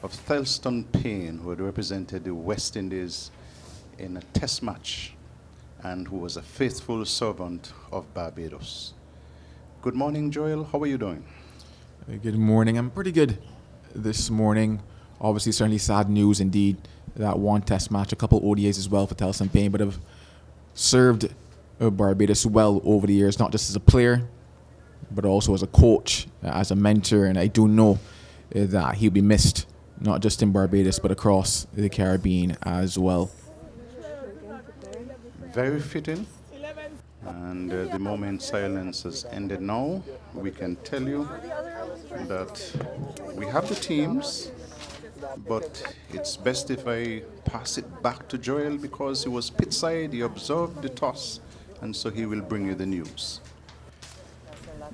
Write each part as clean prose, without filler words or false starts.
of Thelston Payne, who had represented the West Indies in a test match and who was a faithful servant of Barbados. Good morning, Joel. How are you doing? Good morning. I'm pretty good this morning. Obviously, certainly sad news indeed. That one test match, a couple ODIs as well for Thelston Payne, but have served Barbados well over the years, not just as a player, but also as a coach, as a mentor. And I do know that he'll be missed, not just in Barbados, but across the Caribbean as well. Very fitting. And the moment silence has ended now, we can tell you that we have the teams, but it's best if I pass it back to Joel because he was pitside, he observed the toss, and so he will bring you the news.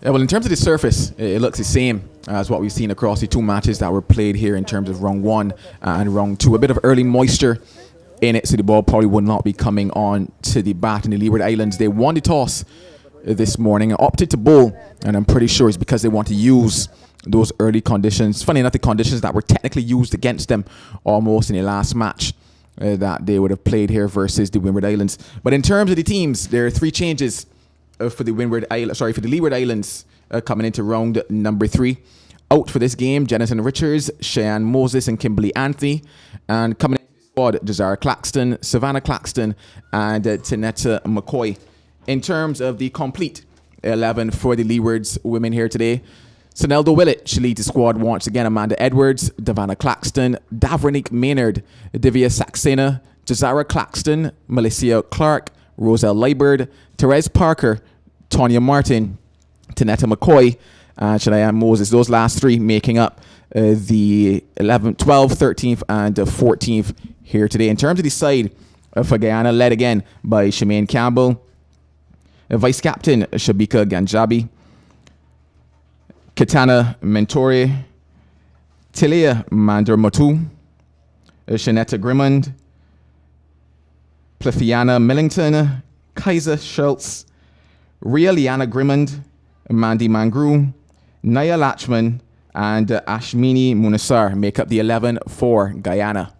Yeah, well, in terms of the surface, it looks the same as what we've seen across the two matches that were played here in terms of round one and round two. A bit of early moisture in it, so the ball probably will not be coming on to the bat in the Leeward Islands. They won the toss this morning, opted to bowl, and I'm pretty sure it's because they want to use those early conditions. Funny enough, the conditions that were technically used against them almost in the last match that they would have played here versus the Windward Islands. But in terms of the teams, there are three changes for the Leeward Islands coming into round number 3. Out for this game, Jonathan Richards, Cheyenne Moses, and Kimberly Anthony, and coming into the squad, Jazara Claxton, Savannah Claxton, and Tanetta McCoy. In terms of the complete 11 for the Leewards women here today, Soneldo Willett, she leads the squad once again. Amanda Edwards, Davana Claxton, Davronique Maynard, Divya Saxena, Jazara Claxton, Melissa Clark, Roselle Lieberd, Therese Parker, Tonya Martin, Tanetta McCoy, and Cheyenne Moses. Those last three making up the 11th, 12th, 13th, and 14th here today. In terms of the side for Guyana, led again by Shemaine Campbell, Vice Captain Shabika Ganjabi, Kitana Mentore, Tilia Mandermotu, Shanetta Grimond, Plithiana Millington, Kaiser Schultz, Ria Liana Grimond, Mandy Mangru, Naya Lachman, and Ashmini Munasar make up the 11 for Guyana.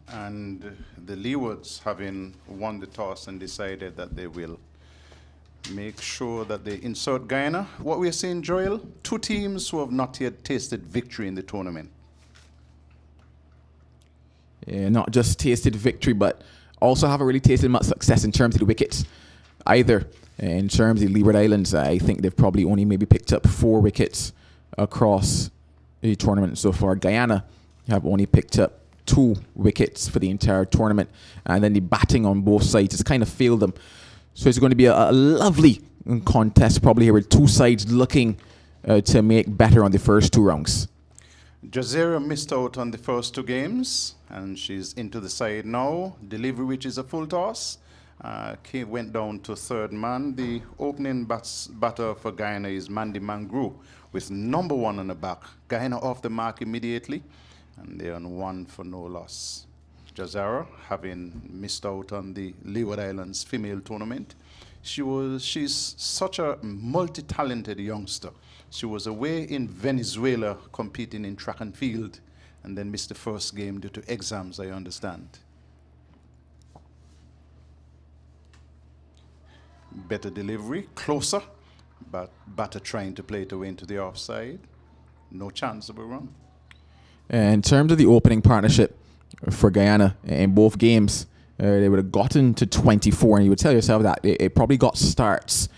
And the Leewards, having won the toss and decided that they will make sure that they insert Guyana. What we're seeing, Joel, two teams who have not yet tasted victory in the tournament. Yeah, not just tasted victory, but also haven't really tasted much success in terms of the wickets either. In terms of the Leeward Islands, I think they've probably only maybe picked up 4 wickets across the tournament so far. Guyana have only picked up 2 wickets for the entire tournament, and then the batting on both sides has kind of failed them. So it's going to be a lovely contest probably here with two sides looking to make better on the first 2 rounds. Jazera missed out on the first 2 games, and she's into the side now. Delivery, which is a full toss, went down to 3rd man. The opening batter for Guyana is Mandy Mangru with number 1 on the back. Guyana off the mark immediately, and they're on 1 for no loss. Jazara, having missed out on the Leeward Islands female tournament, she's such a multi-talented youngster. She was away in Venezuela competing in track and field, and then missed the first game due to exams, I understand. Better delivery, closer, but batter trying to play it away into the offside. No chance of a run. In terms of the opening partnership for Guyana in both games, they would have gotten to 24, and you would tell yourself that it probably got starts.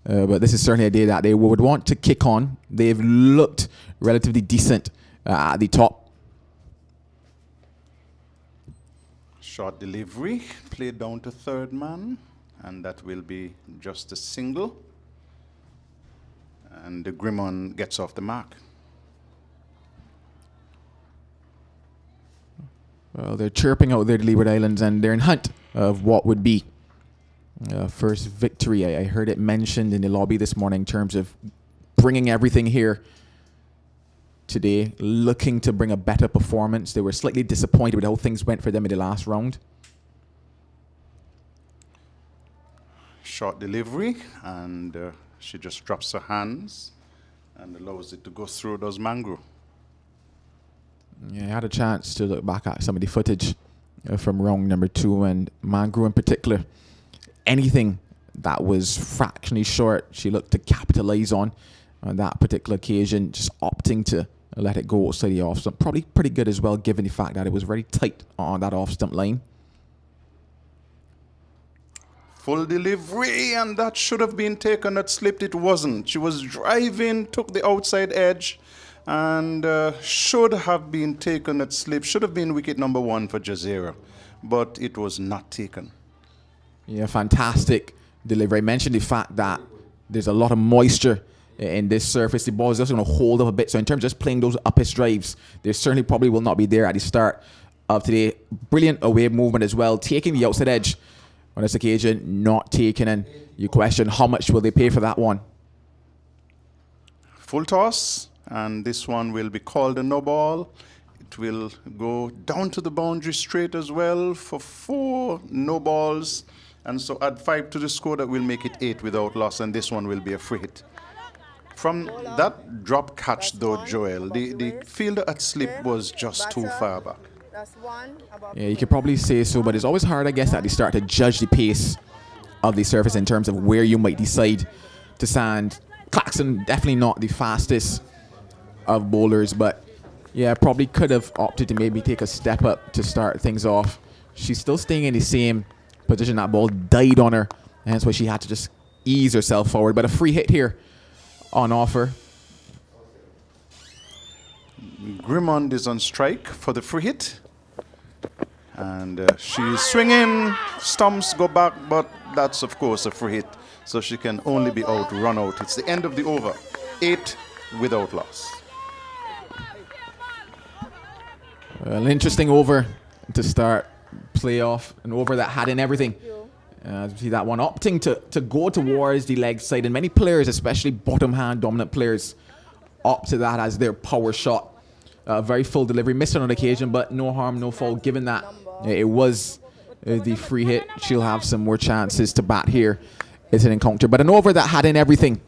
But this is certainly a day that they would want to kick on. They've looked relatively decent at the top. Short delivery, played down to 3rd man, and that will be just a single. And the Grimond gets off the mark. Well, they're chirping out there, the Leeward Islands, and they're in hunt of what would be first victory. I heard it mentioned in the lobby this morning in terms of bringing everything here today, looking to bring a better performance. They were slightly disappointed with how things went for them in the last round. Short delivery, and she just drops her hands and allows it to go through those mangrove. Yeah, I had a chance to look back at some of the footage from round number 2, and Mangru in particular, anything that was fractionally short, she looked to capitalize on that particular occasion, just opting to let it go outside the off stump. Probably pretty good as well, given the fact that it was very tight on that off stump line. Full delivery, and that should have been taken. That slipped. It wasn't. She was driving, took the outside edge, and should have been taken at slip. Should have been wicket number 1 for Jazeera, but it was not taken. Yeah, fantastic delivery. I mentioned the fact that there's a lot of moisture in this surface. The ball is just going to hold up a bit. So in terms of just playing those uppest drives, there certainly probably will not be there at the start of today. Brilliant away movement as well. Taking the outside edge on this occasion, not taken. And you question how much will they pay for that one? Full toss, and this one will be called a no ball. It will go down to the boundary straight as well for 4 no balls. And so add 5 to the score. That will make it 8 without loss, and this one will be a free hit. From that drop catch though, Joel, the fielder at slip was just too far back. Yeah, you could probably say so, but it's always hard, I guess, at the start to judge the pace of the surface in terms of where you might decide to sand. Claxton, definitely not the fastest of bowlers, but yeah, probably could have opted to maybe take a step up to start things off. She's still staying in the same position. That ball died on her, and that's why she had to just ease herself forward. But a free hit here on offer. Grimond is on strike for the free hit. And she's swinging, stumps go back, but that's of course a free hit. So she can only be out, run out. It's the end of the over. 8 without loss. An interesting over to start playoff. An over that had in everything. As we see that one opting to go towards the leg side. And many players, especially bottom hand dominant players, opt to that as their power shot. Very full delivery. Missed on occasion, but no harm, no foul. Given that it was the free hit, she'll have some more chances to bat here. It's an encounter. But an over that had in everything,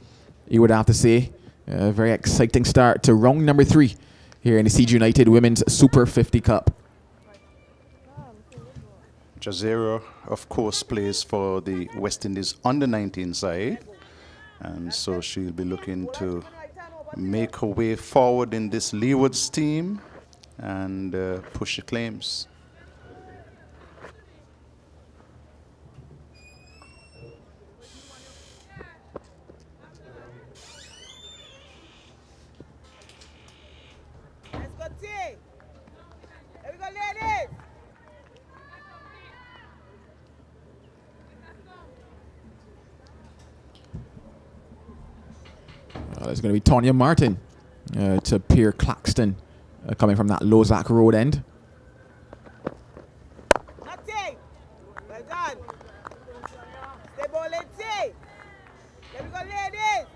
you would have to say. A very exciting start to round number 3 here in the CG United Women's Super 50 Cup. Jazeera, of course, plays for the West Indies under-19 side. And so she'll be looking to make her way forward in this Leewards team and push the claims. Let's go, T. Here we go, ladies. There's going to be Tonya Martin to Pierre Claxton coming from that Lozak Road end. Nothing. Well done. Stay bowling, T. Here we go, ladies.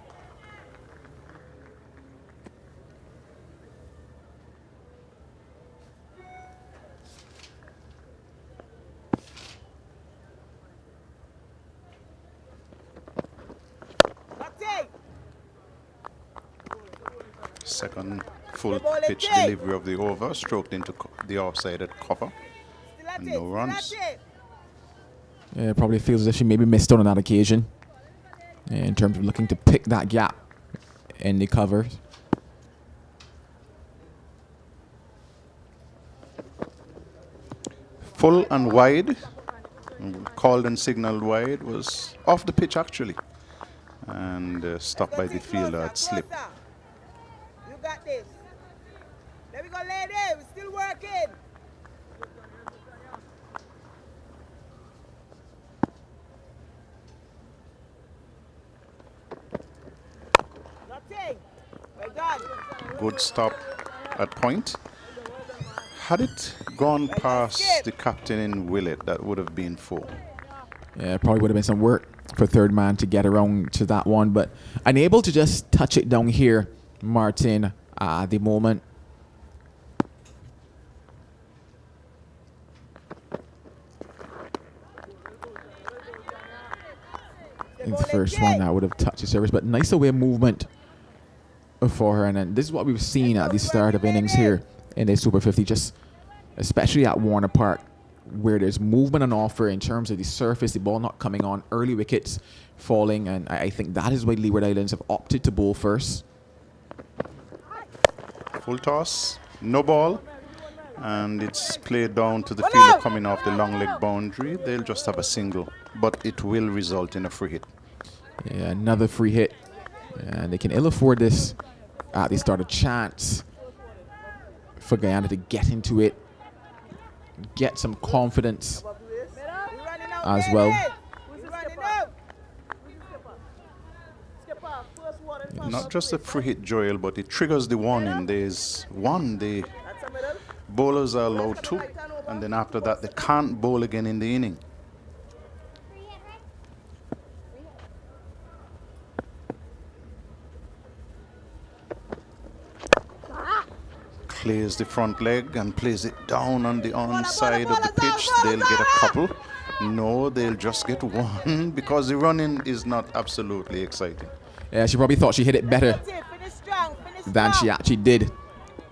Nothing. Second full pitch delivery of the over, stroked into the offside at cover. And no runs. Yeah, probably feels as if she maybe missed out on that occasion in terms of looking to pick that gap in the cover. Full and wide, called and signaled wide, was off the pitch actually, and stopped by the fielder at slip. You got this. There we go, lady. We're still working. Nothing. Well done. Good stop at point. Had it gone past the captain in Willett, that would have been 4. Yeah, probably would have been some work for third man to get around to that one, but unable to just touch it down here, Martin, at the moment. I think the first one that would have touched the surface, but nice away movement for her. And then this is what we've seen at the start of innings here in the Super 50, just especially at Warner Park, where there's movement on offer in terms of the surface, the ball not coming on, early wickets falling, and I think that is why Leeward Islands have opted to bowl first. Full toss, no ball, and it's played down to the fielder coming off the long leg boundary. They'll just have a single, but it will result in a free hit. Yeah, another free hit, and they can ill afford this at the start. A chance for Guyana to get into it, get some confidence as well. Not just a free hit, Joel, but it triggers the warning. There's one, the bowlers are allowed two, and then after that they can't bowl again in the inning. Clears the front leg and plays it down on the onside of the pitch. They'll get a couple. No, they'll just get one because the running is not absolutely exciting. Yeah, she probably thought she hit it better than she actually did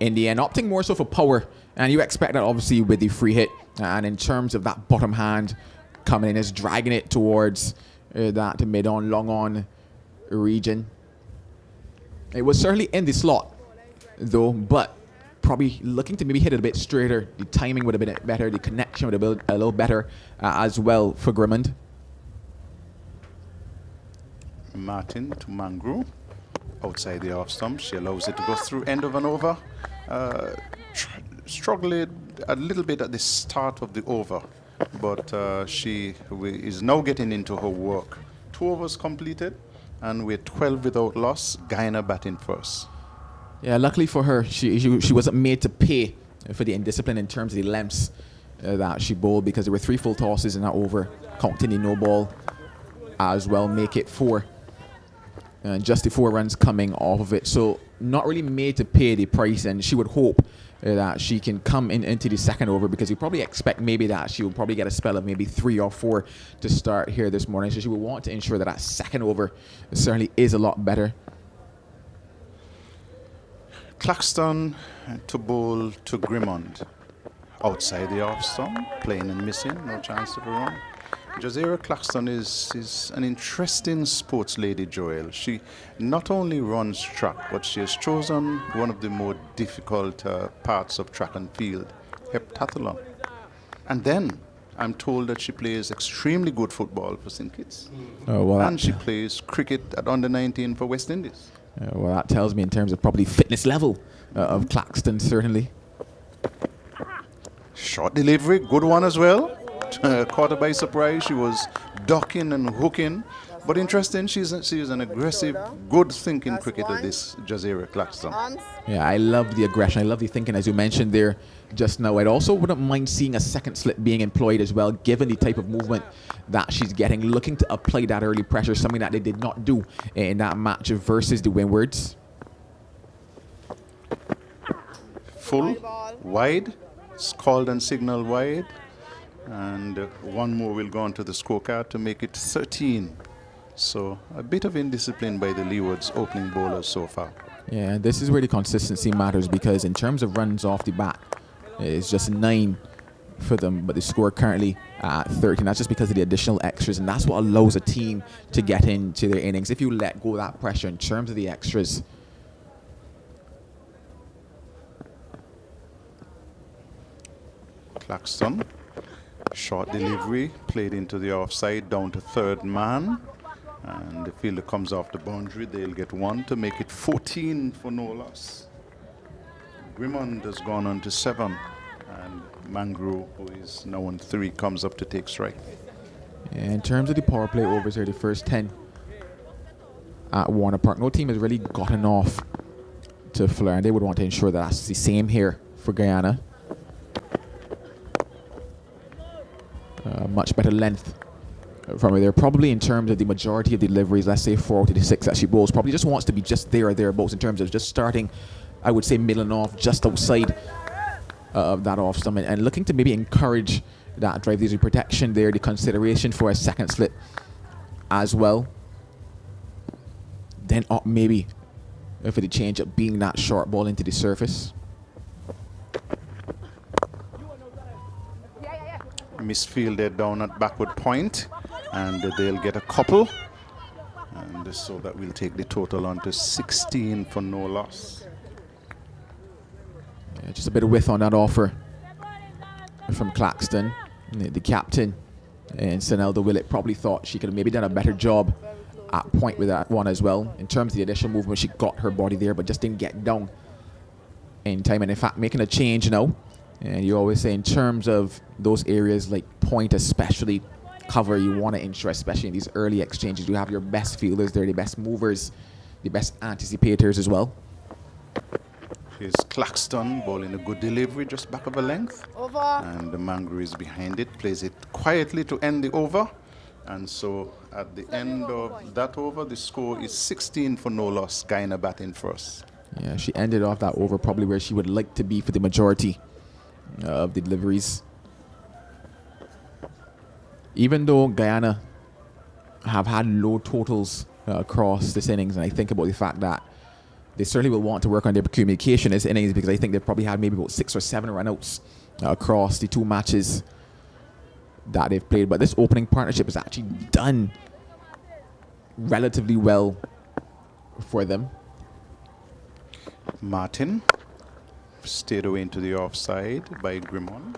in the end, opting more so for power. And you expect that obviously with the free hit. And in terms of that bottom hand coming in, is dragging it towards that mid-on, long-on region. It was certainly in the slot, though, but probably looking to maybe hit it a bit straighter. The timing would have been better. The connection would have been a little better as well for Grimmond. Martin to Mangru. Outside the off stump. She allows it to go through end of an over. Struggled a little bit at the start of the over, but she is now getting into her work. 2 overs completed, and we're 12 without loss. Guyana batting first. Yeah, luckily for her, she wasn't made to pay for the indiscipline in terms of the lengths that she bowled, because there were 3 full tosses in that over, counting the no ball as well, make it 4. And just the 4 runs coming off of it. So not really made to pay the price, and she would hope that she can come into the second over, because you probably expect maybe that she will probably get a spell of maybe 3 or 4 to start here this morning. So she will want to ensure that that second over certainly is a lot better. Claxton to bowl to Grimmond. Outside the off stump, playing and missing, no chance of a run. Jazeera Claxton is an interesting sports lady, Joel. She not only runs track, but she has chosen one of the more difficult parts of track and field, heptathlon. And then I'm told that she plays extremely good football for St. Kitts. Oh, well, and she plays cricket at under 19 for West Indies. Well, that tells me in terms of probably fitness level of Claxton, certainly. Short delivery, good one as well. Caught her by surprise. She was ducking and hooking. But interesting, she's an aggressive, good thinking cricketer, this Jazeera Claxton. Yeah, I love the aggression. I love the thinking, as you mentioned there just now. I also wouldn't mind seeing a second slip being employed as well, given the type of movement that she's getting, looking to apply that early pressure, something that they did not do in that match versus the Windies. Full, wide, it's called and signaled wide. And one more will go on to the scorecard to make it 13. So a bit of indiscipline by the Leewards opening bowlers so far. Yeah, this is where the consistency matters, because in terms of runs off the bat, it's just 9 for them, but the score currently at 13. That's just because of the additional extras, and that's what allows a team to get into their innings. If you let go of that pressure in terms of the extras. Claxton. Short delivery, played into the offside, down to third man. And the fielder comes off the boundary. They'll get 1 to make it 14 for no loss. Grimmond has gone on to 7. And Mangru, who is now on 3, comes up to take strike. Yeah, in terms of the power play overs here, the first 10 at Warner Park, no team has really gotten off to flare, and they would want to ensure that that's the same here for Guyana. Much better length from her there. Probably in terms of the majority of deliveries, let's say 40 to 6 that she bowls, probably just wants to be just there or thereabouts in terms of just starting, I would say, middle and off, just outside of that off stump, and looking to maybe encourage that drive. There's a protection there, the consideration for a second slip as well. Then up maybe for the change up being that short ball into the surface. Misfielded down at backward point, and they'll get a couple. And so that will take the total on to 16 for no loss. Yeah, just a bit of width on that offer from Claxton. The captain and Senelda Willett probably thought she could have maybe done a better job at point with that one as well. In terms of the additional movement, she got her body there, but just didn't get down in time. And in fact, making a change now. And you always say in terms of those areas like point especially, cover, you want to ensure, especially in these early exchanges, you have your best fielders there, the best movers, the best anticipators as well. Here's Claxton bowling a good delivery just back of a length. Over. And the Mangro is behind it, plays it quietly to end the over. And so at the end of that over, the score is 16 for no loss. Guyana batting first. Yeah, she ended off that over probably where she would like to be for the majority of the deliveries. Even though Guyana have had low totals across this innings, and I think about the fact that they certainly will want to work on their communication this innings, because I think they've probably had maybe about 6 or 7 run-outs across the 2 matches that they've played. But this opening partnership has actually done relatively well for them. Martin stayed away into the offside by Grimond,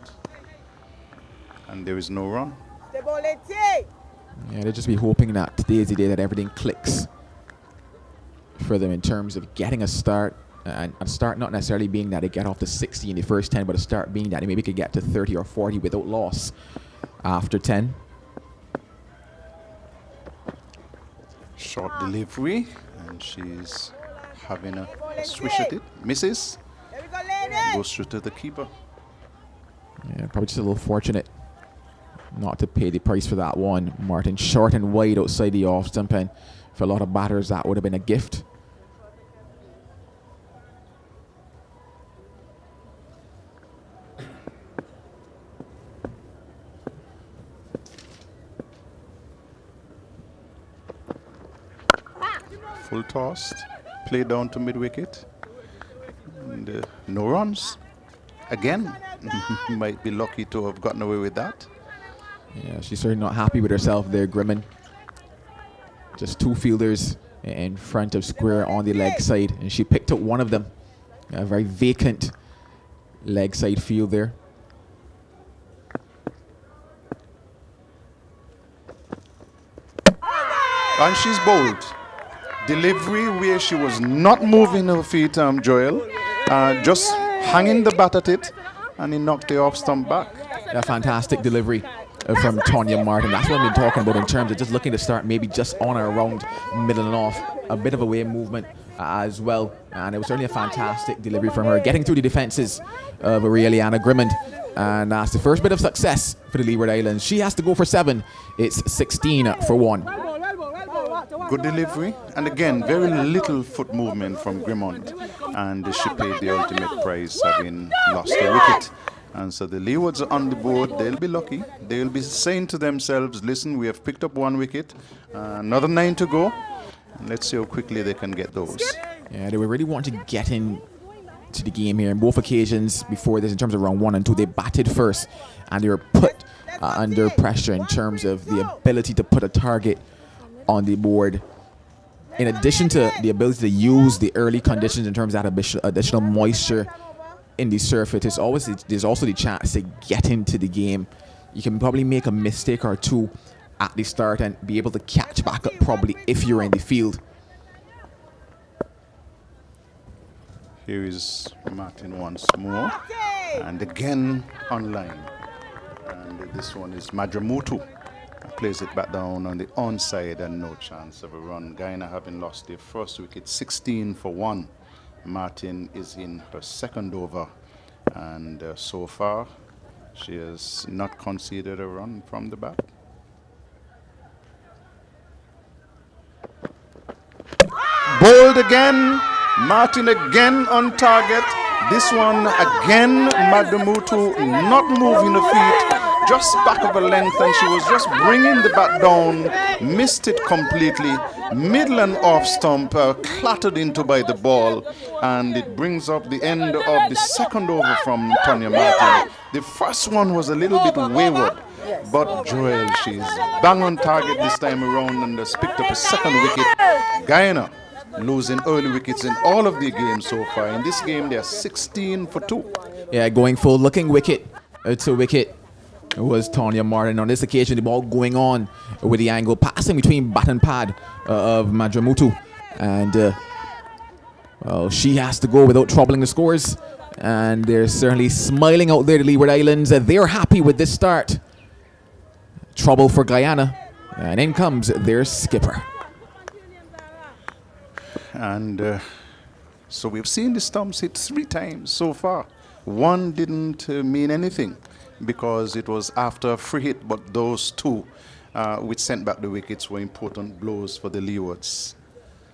and there is no run. Yeah, they'll just be hoping that today is the day that everything clicks for them in terms of getting a start. And a start not necessarily being that they get off to 60 in the first 10, but a start being that they maybe could get to 30 or 40 without loss after 10. Short delivery, and she's having a swish at it. Misses. Goes through to the keeper. Yeah, probably just a little fortunate not to pay the price for that one. Martin short and wide outside the off stump, and for a lot of batters that would have been a gift. Full tossed, play down to mid wicket, and no runs. Again, might be lucky to have gotten away with that. Yeah, she's certainly not happy with herself there, Grimond. Just 2 fielders in front of square on the leg side, and she picked up one of them. A very vacant leg side field there. And she's bowled. Delivery where she was not moving her feet, Joel. Just hanging the bat at it, and he knocked the off stump back. A fantastic delivery from Tonya Martin. That's what I've been talking about in terms of just looking to start maybe just on or around middle and off. A bit of away movement as well. And it was certainly a fantastic delivery from her, getting through the defenses of Aureliana Grimond. And that's the first bit of success for the Leeward Islands. She has to go for 7. It's 16 for 1. Good delivery, and again, very little foot movement from Grimond. And she paid the ultimate price, having lost a wicket. And so the Leewards are on the board. They'll be lucky. They'll be saying to themselves, listen, we have picked up 1 wicket, another 9 to go. And let's see how quickly they can get those. Yeah, they were really wanting to get in to the game here. In both occasions before this, in terms of round 1 and 2, they batted first, and they were put under pressure in terms of the ability to put a target on the board. In addition to the ability to use the early conditions in terms of that additional moisture in the surface, there's also the chance to get into the game. You can probably make a mistake or 2 at the start and be able to catch back up probably if you're in the field. Here is Martin once more, and again online. And this one is Madramutu. Plays it back down on the onside, and no chance of a run. Guyana having lost their first wicket, 16 for 1. Martin is in her 2nd over, and so far she has not conceded a run from the bat. Bowled again, Martin again on target. This one again, Madramutu not moving the feet, just back of a length, and she was just bringing the bat down, missed it completely, middle and off stump, clattered into by the ball, and it brings up the end of the second over from Tonya Martin. The first one was a little bit wayward, but Joel, she's bang on target this time around and has picked up a second wicket. Guyana losing early wickets in all of the games so far. In this game, they are 16 for 2. Yeah, going full, looking wicket to wicket was Tonya Martin. On this occasion, the ball going on with the angle, passing between bat and pad of Madramutu. And well, she has to go without troubling the scores. And they're certainly smiling out there, the Leeward Islands. They're happy with this start. Trouble for Guyana. And in comes their skipper. And so we've seen the stumps hit 3 times so far. One didn't mean anything because it was after a free hit, but those 2 which sent back the wickets were important blows for the Leewards.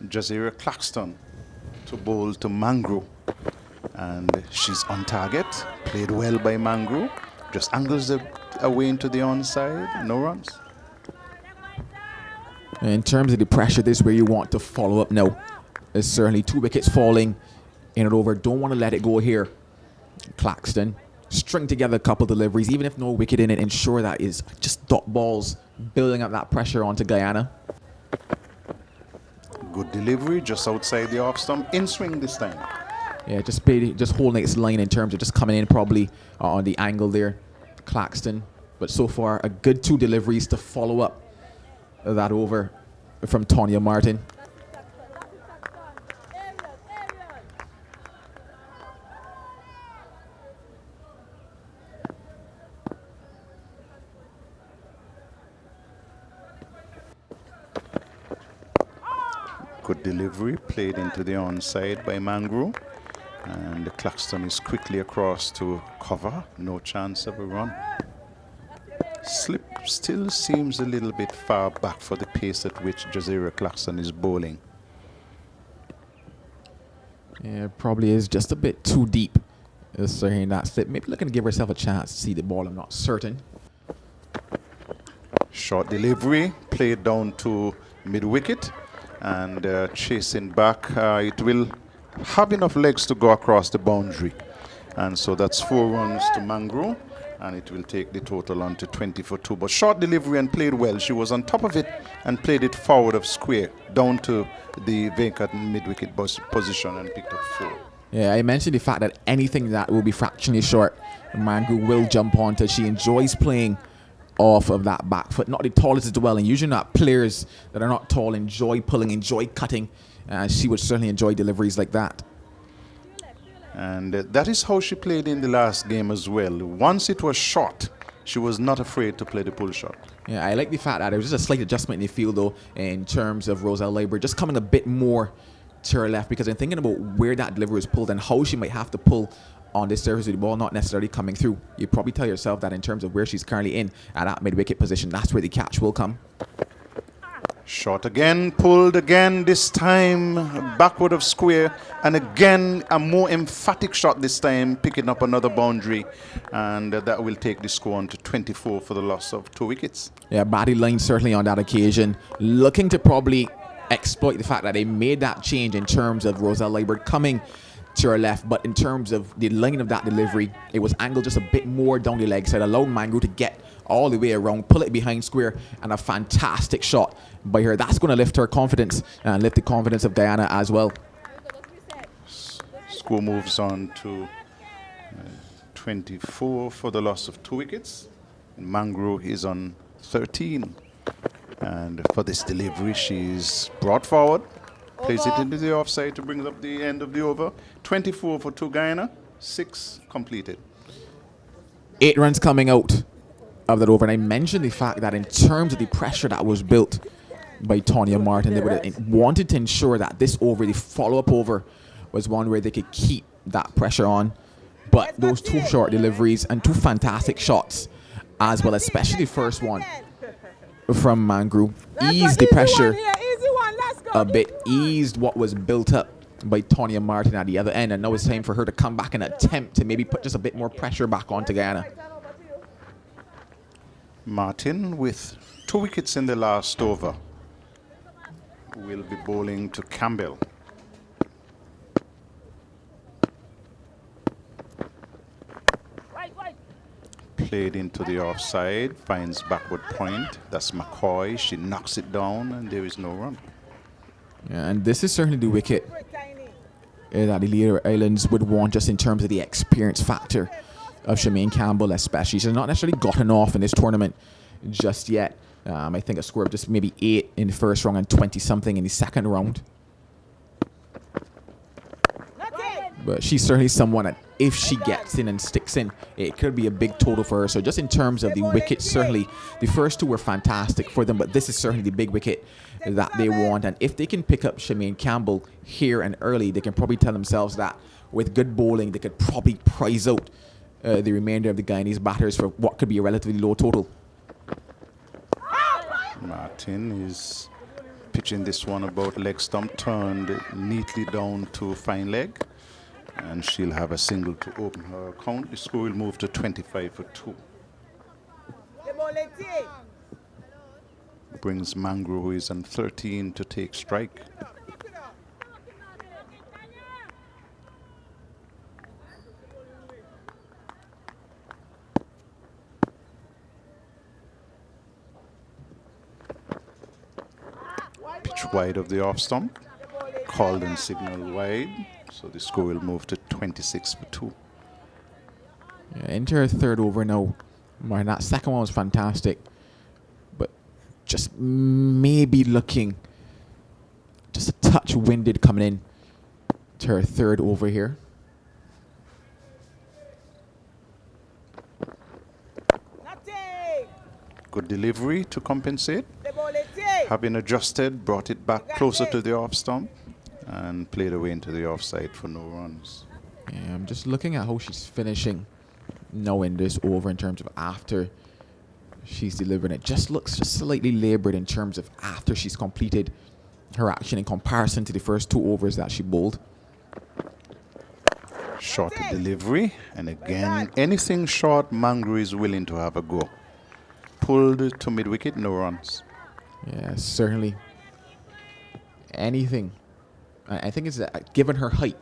Jazeera Claxton to bowl to Mangru, and she's on target, played well by Mangru, just angles it away into the onside, no runs. In terms of the pressure, this is where you want to follow up now. There's certainly 2 wickets falling in and over. Don't want to let it go here. Claxton, string together a couple deliveries, even if no wicket in it, ensure that is just dot balls, building up that pressure onto Guyana. Good delivery, just outside the off stump, in swing this time. Yeah, just holding its line in terms of just coming in probably on the angle there. Claxton, but so far a good 2 deliveries to follow up that over from Tonya Martin. Good delivery, played into the onside by Mangru. And Claxton is quickly across to cover. No chance of a run. Slip still seems a little bit far back for the pace at which Jazeera Claxton is bowling. Yeah, it probably is just a bit too deep. In that slip. Maybe looking to give herself a chance to see the ball. I'm not certain. Short delivery, played down to mid-wicket. And chasing back, it will have enough legs to go across the boundary. And so that's 4 runs to Mangro, and it will take the total on to 20 for 2. But short delivery and played well. She was on top of it and played it forward of square, down to the vacant mid-wicket position and picked up 4. Yeah, I mentioned the fact that anything that will be fractionally short, Mangro will jump onto. She enjoys playing off of that back foot. Not the tallest as well, and usually not players that are not tall enjoy pulling, enjoy cutting. She would certainly enjoy deliveries like that. And that is how she played in the last game as well. Once it was short, she was not afraid to play the pull shot. Yeah, I like the fact that there was just a slight adjustment in the field though in terms of Roselle Library, just coming a bit more to her left, because I'm thinking about where that delivery was pulled and how she might have to pull on this surface of the ball, not necessarily coming through. You probably tell yourself that in terms of where she's currently in at that mid-wicket position, that's where the catch will come. Short again, pulled again, this time backward of square, and again a more emphatic shot this time, picking up another boundary, and that will take the score on to 24 for the loss of 2 wickets. Yeah, body line certainly on that occasion, looking to probably exploit the fact that they made that change in terms of Roselle Library coming to her left, but in terms of the line of that delivery, it was angled just a bit more down the leg side, allowed Mangro to get all the way around, pull it behind square, and a fantastic shot by her. That's going to lift her confidence and lift the confidence of Guyana as well. Score moves on to 24 for the loss of 2 wickets. Mangro is on 13. And for this delivery, she's brought forward, plays it into the offside to bring up the end of the over. 24 for 2 Guyana, 6 completed. 8 runs coming out of that over. And I mentioned the fact that in terms of the pressure that was built by Tonya Martin, they would have wanted to ensure that this over, the follow-up over, was one where they could keep that pressure on. But those 2 short deliveries and 2 fantastic shots as well, especially the first one from Mangro, eased the pressure a bit, eased what was built up by Tonya Martin at the other end, and now it's time for her to come back and attempt to maybe put just a bit more pressure back onto Guyana. Martin with 2 wickets in the last over will be bowling to Campbell. Played into the offside, finds backward point. That's McCoy. She knocks it down, and there is no run. Yeah, and this is certainly the wicket that the Leeward Islands would want, just in terms of the experience factor of Shemaine Campbell, especially. She's not necessarily gotten off in this tournament just yet. I think a score of just maybe 8 in the first round and 20-something in the second round. But she's certainly someone that if she gets in and sticks in, it could be a big total for her. So just in terms of the wickets, certainly the first 2 were fantastic for them, but this is certainly the big wicket that they want. And if they can pick up Shemaine Campbell here and early, they can probably tell themselves that with good bowling, they could probably prize out the remainder of the Guyanese batters for what could be a relatively low total. Martin is pitching this one about leg stump, turned neatly down to fine leg. And she'll have a single to open her account. The score will move to 25 for 2. Brings Mangro, who is on 13, to take strike. Pitch wide of the off stump. Called and signal wide. So the score will move to 26 for 2. Yeah, into her third over now. Man, that second one was fantastic. But just maybe looking just a touch winded coming in to her third over here. Good delivery to compensate. Having adjusted, brought it back closer to the off stump and played away into the offside for no runs. Yeah, I'm just looking at how she's finishing now in this over in terms of after she's delivering it. Just looks just slightly laboured in terms of after she's completed her action in comparison to the first 2 overs that she bowled. Short delivery, and again, anything short, Mangro is willing to have a go. Pulled to mid-wicket, no runs. Yeah, certainly. Anything. I think it's given her height,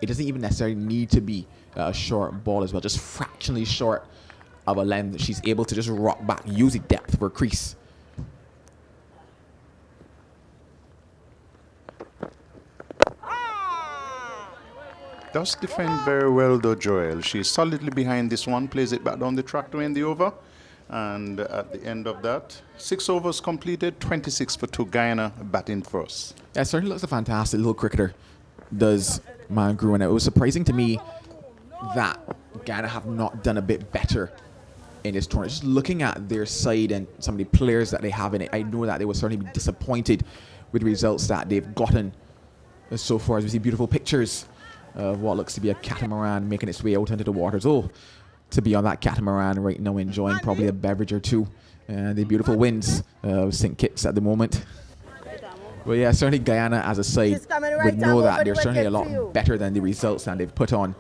it doesn't even necessarily need to be a short ball as well. Just fractionally short of a length, she's able to just rock back, use the depth of her crease. Does defend very well though, Joel. She's solidly behind this one, plays it back down the track to end the over. And at the end of that, 6 overs completed, 26 for 2, Guyana batting first. Yeah, certainly looks a fantastic little cricketer, does Mangro. And it was surprising to me that Guyana have not done a bit better in this tournament. Just looking at their side and some of the players that they have in it, I know that they will certainly be disappointed with the results that they've gotten so far. As we see beautiful pictures of what looks to be a catamaran making its way out into the waters. Oh, to be on that catamaran right now, enjoying probably a beverage or two. And the beautiful winds of St. Kitts at the moment. Well, yeah, certainly Guyana as a side would know that they're certainly a lot better than the results that they've put on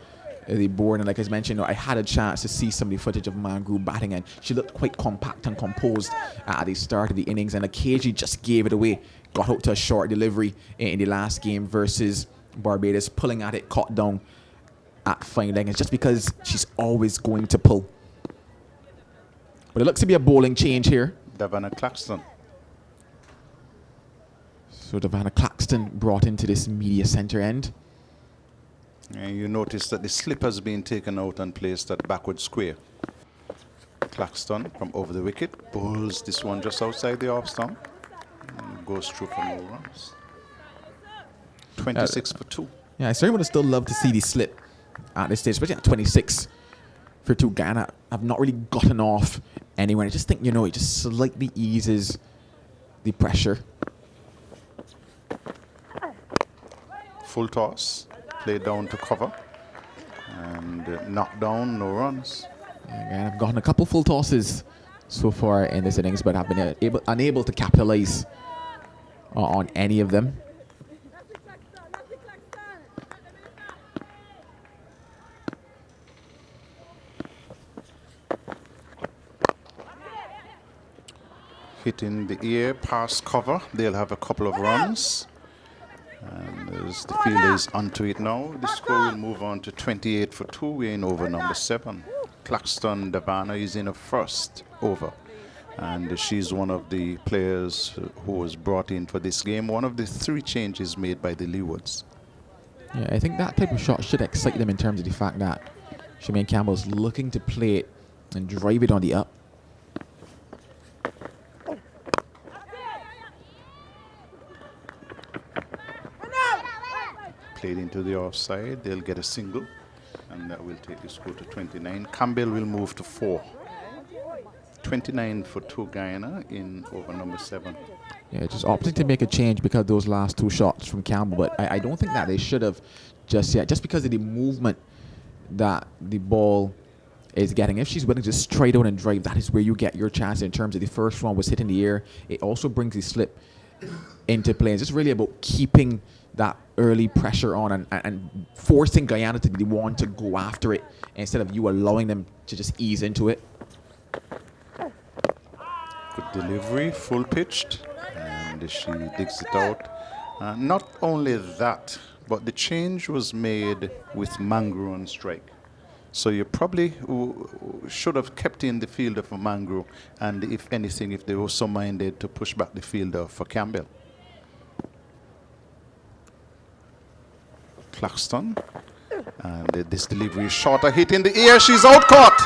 the board. And like I mentioned, I had a chance to see some of the footage of Mangro batting, and she looked quite compact and composed at the start of the innings, and occasionally just gave it away. Got out to a short delivery in the last game versus Barbados, pulling at it, caught down at fine leg. It's just because she's always going to pull. But it looks to be a bowling change here. Davana Claxton. So Davana Claxton brought into this media centre end. And you notice that the slip has been taken out and placed at backward square. Claxton from over the wicket bowls this one just outside the off stump and goes through for no runs. 26 for 2. Yeah, I certainly would have still loved to see the slip at this stage, especially at 26 for 2. Guyana have not really gotten off anywhere. I just think, it just slightly eases the pressure. Full toss, played down to cover, and knocked down, no runs. Yeah, Guyana have gotten a couple full tosses so far in this innings, but have been unable to capitalize on any of them. Hitting the air, past cover. They'll have a couple of runs. And as the fielder is onto it now, the score will move on to 28 for 2. We're in over number 7. Claxton Davana is in a first over. And she's one of the players who was brought in for this game. One of the 3 changes made by the Leewards. Yeah, I think that type of shot should excite them in terms of the fact that Shemaine Campbell's looking to play it and drive it on the up. Played into the offside, they'll get a single, and that will take the score to 29. Campbell will move to 4. 29 for 2 Guyana in over number 7. Yeah, just opting to make a change because of those last 2 shots from Campbell, but I don't think that they should have just yet, just because of the movement that the ball is getting. If she's willing to straight out and drive, that is where you get your chance in terms of the first one was hitting the air. It also brings the slip into play. It's just really about keeping that early pressure on and forcing Guyana to be the one to go after it instead of you allowing them to just ease into it. Good delivery, full pitched, and she digs it out. Not only that, but the change was made with Mangro on strike. So you probably should have kept in the fielder for Mangro, and if anything, if they were so minded to push back the fielder for Campbell. Claxton, and this delivery is short, a hit in the air, she's out caught.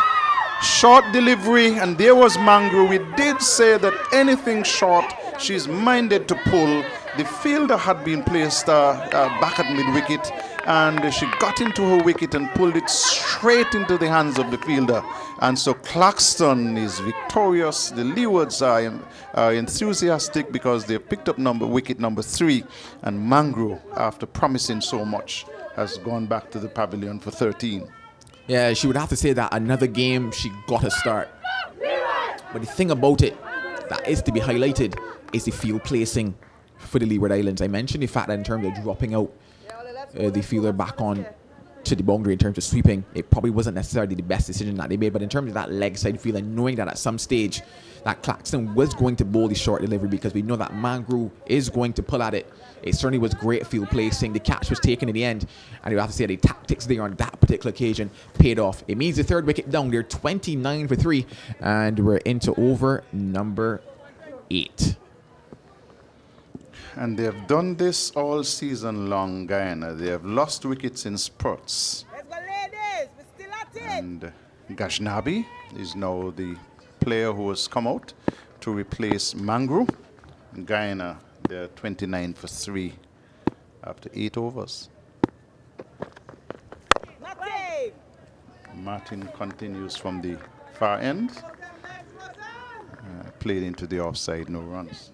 Short delivery, and there was Mangro. We did say that anything short, she's minded to pull. The fielder had been placed back at mid-wicket, and she got into her wicket and pulled it straight into the hands of the fielder. And so Claxton is victorious. The Leewards are enthusiastic because they picked up wicket number 3, and Mangro, after promising so much, has gone back to the pavilion for 13. Yeah, she would have to say that another game she got a start. But the thing about it that is to be highlighted is the field placing for the Leeward Islands. I mentioned the fact that in terms of dropping out the fielder back on to the boundary in terms of sweeping, it probably wasn't necessarily the best decision that they made. But in terms of that leg side field and knowing that at some stage that Claxton was going to bowl the short delivery because we know that Mangro is going to pull at it, it certainly was great field placing. The catch was taken in the end, and you have to say the tactics there on that particular occasion paid off. It means the 3rd wicket down. They're 29 for 3, and we're into over number 8. And they have done this all season long, Guyana. They have lost wickets in spurts. Let's go, ladies. We're still at it. And Gajnabi is now the player who has come out to replace Mangro. Guyana, they're 29 for 3 after 8 overs. Nothing. Martin continues from the far end. Played into the offside, no runs.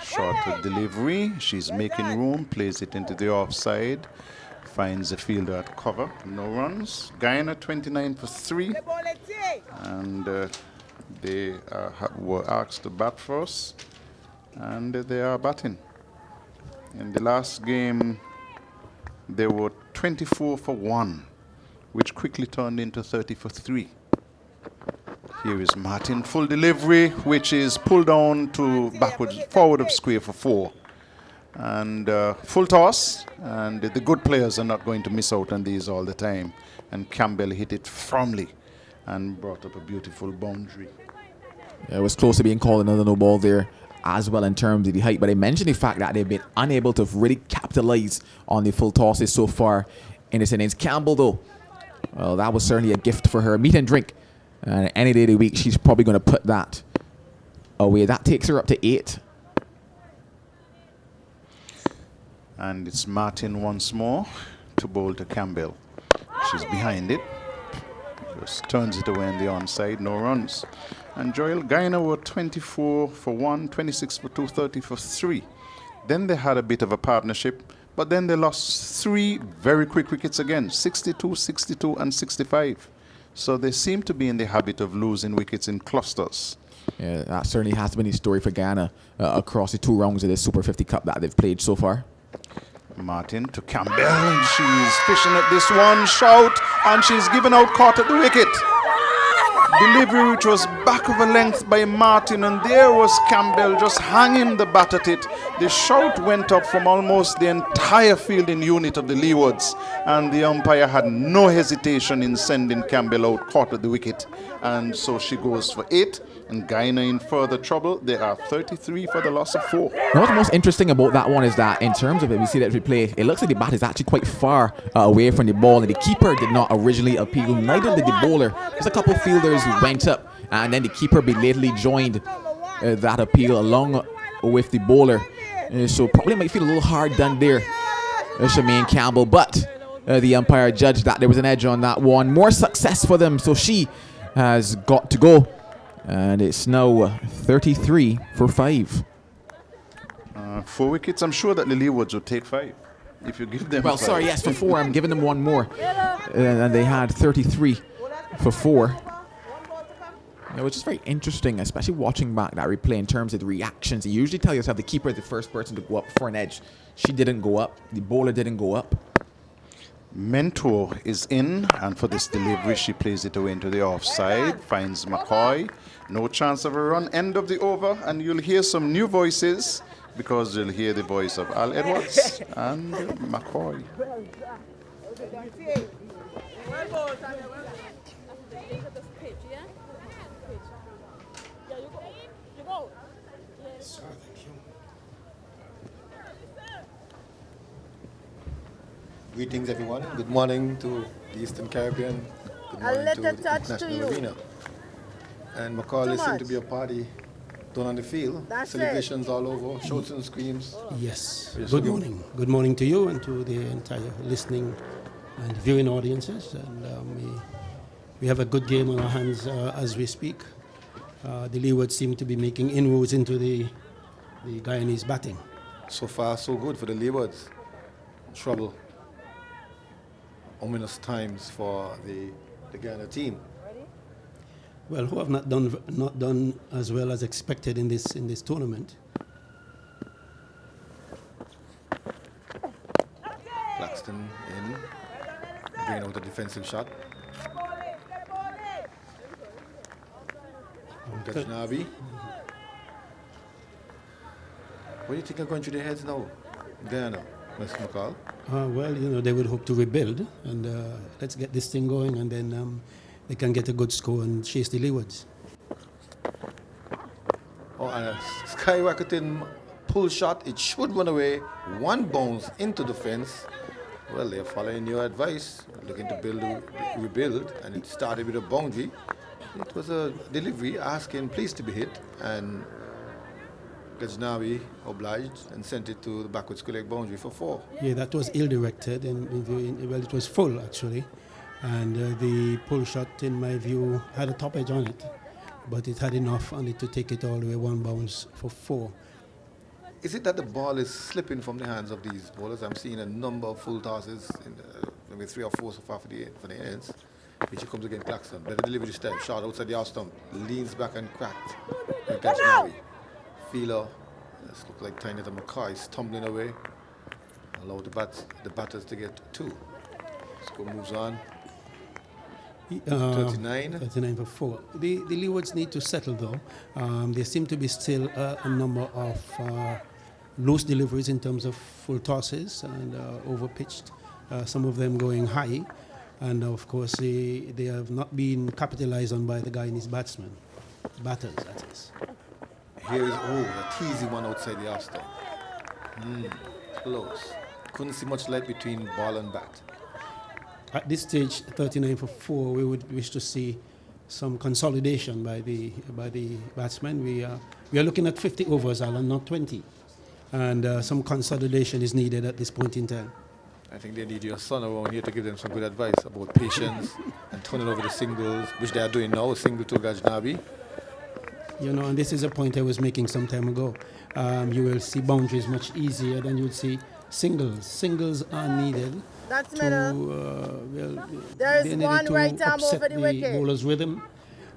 Short delivery, she's making room, plays it into the offside, finds a fielder at cover, no runs. Guyana 29 for 3, and they were asked to bat first, and they are batting. In the last game, they were 24 for 1, which quickly turned into 30 for 3. Here is Martin, full delivery, which is pulled down to forward of square for 4. And full toss, and the good players are not going to miss out on these all the time. And Campbell hit it firmly and brought up a beautiful boundary. Yeah, it was close to being called another no ball there as well in terms of the height. But I mentioned the fact that they've been unable to really capitalize on the full tosses so far in this innings. Campbell, though, well, that was certainly a gift for her. Meat and drink. And any day of the week, she's probably going to put that away. That takes her up to 8. And it's Martin once more to bowl to Campbell. She's behind it. Just turns it away on the onside, no runs. And Joel Guyana were 24 for 1, 26 for 2, 30 for 3. Then they had a bit of a partnership, but then they lost 3 very quick wickets again, 62, 62, and 65. So they seem to be in the habit of losing wickets in clusters. Yeah, that certainly has been the story for Guyana across the 2 rounds of this Super 50 Cup that they've played so far. Martin to Campbell. She's fishing at this one. Shout. And she's given out caught at the wicket. Delivery which was back of a length by Martin, and there was Campbell just hanging the bat at it. The shout went up from almost the entire fielding unit of the Leewards, and the umpire had no hesitation in sending Campbell out caught at the wicket. And so she goes for 8, and Guyana in further trouble. They are 33 for the loss of 4. Now, what's most interesting about that one is that in terms of it, we see that replay, it looks like the bat is actually quite far away from the ball, and the keeper did not originally appeal, neither did the bowler. There's a couple fielders who went up, and then the keeper belatedly joined that appeal along with the bowler. So probably might feel a little hard done there, Shemaine Campbell, but the umpire judged that there was an edge on that one. More success for them, so she has got to go, and it's now 33 for 5. 4 wickets. I'm sure that the Leewards will take 5 if you give them. Well, 5. sorry, yes, for 4. I'm giving them one more, and they had 33 for 4. Yeah, which is very interesting, especially watching back that replay in terms of the reactions. You usually tell yourself the keeper is the first person to go up for an edge. She didn't go up. The bowler didn't go up. Mentor is in, and for this delivery, she plays it away into the offside, finds McCoy. No chance of a run. End of the over, and you'll hear some new voices because you'll hear the voice of Al Edwards and McCoy. Greetings, everyone. Good morning to the Eastern Caribbean. Good morning to the International Arena. And McCall is seemed to be a party done on the field. Celebrations all over, shouts and screams. Yes. Good morning. Good morning to you and to the entire listening and viewing audiences. And we have a good game on our hands as we speak. The Leewards seem to be making inroads into the Guyanese batting. So far, so good for the Leewards. Trouble. Ominous times for the Guyana team. Well, who have not done as well as expected in this tournament. Claxton in, bringing out a defensive shot. Gajnabi. What do you think are going through their heads now, Guyana, Mr. McCall? Well, you know, they would hope to rebuild, and let's get this thing going, and then they can get a good score and chase the Leewards. Oh, and a skyrocketing pull shot. It should run away. One bounce into the fence. Well, they're following your advice, looking to rebuild, and it started with a boundary. It was a delivery asking please to be hit, and Gajnabi obliged and sent it to the backward square leg boundary for 4. Yeah, that was ill-directed, well, it was full actually, and the pull shot, in my view, had a top edge on it, but it had enough on it to take it all the way 1 bounce for 4. Is it that the ball is slipping from the hands of these bowlers? I'm seeing a number of full tosses, maybe 3 or 4 so far for the ends. Here she comes again, Claxton. Better delivery step, shot outside the out stump, leans back and cracked. Gajnabi. Feeler, this looks like Tiny the McCoy, is tumbling away. Allow the batters to get 2. Score moves on. 39. 39 for 4. The Leewards need to settle though. There seem to be still a number of loose deliveries in terms of full tosses and over-pitched. Some of them going high. And of course, they have not been capitalized on by the Guyanese batters, that is. Here is, a teasy one outside the off stump. Close. Couldn't see much light between ball and bat. At this stage, 39 for 4, we would wish to see some consolidation by the batsmen. We are looking at 50 overs, Alan, not 20. And some consolidation is needed at this point in time. I think they need your son around here to give them some good advice about patience and turning over the singles, which they are doing now, a single to Gajnabi. You know, and this is a point I was making some time ago. You will see boundaries much easier than you would see singles. Singles are needed That's to, there is one right arm over the wicket. bowler's rhythm.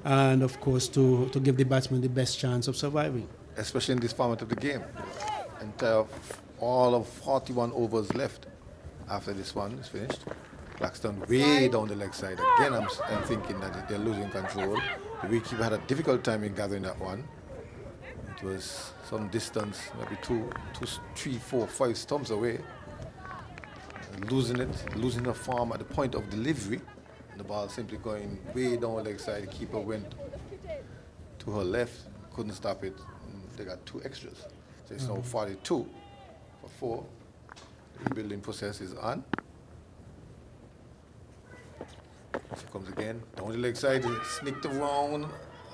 and of course to give the batsman the best chance of surviving. Especially in this format of the game. All of 41 overs left after this one is finished. Blackstone way down the leg side. Again, I'm thinking that they're losing control. The wicketkeeper had a difficult time in gathering that one. It was some distance, maybe 2, 3, 4, 5 stumps away. Losing the form at the point of delivery. The ball simply going way down the leg side. The keeper went to her left, couldn't stop it. They got 2 extras. So it's now 42 for 4. The building process is on. She comes again, down the leg side, sneaked around,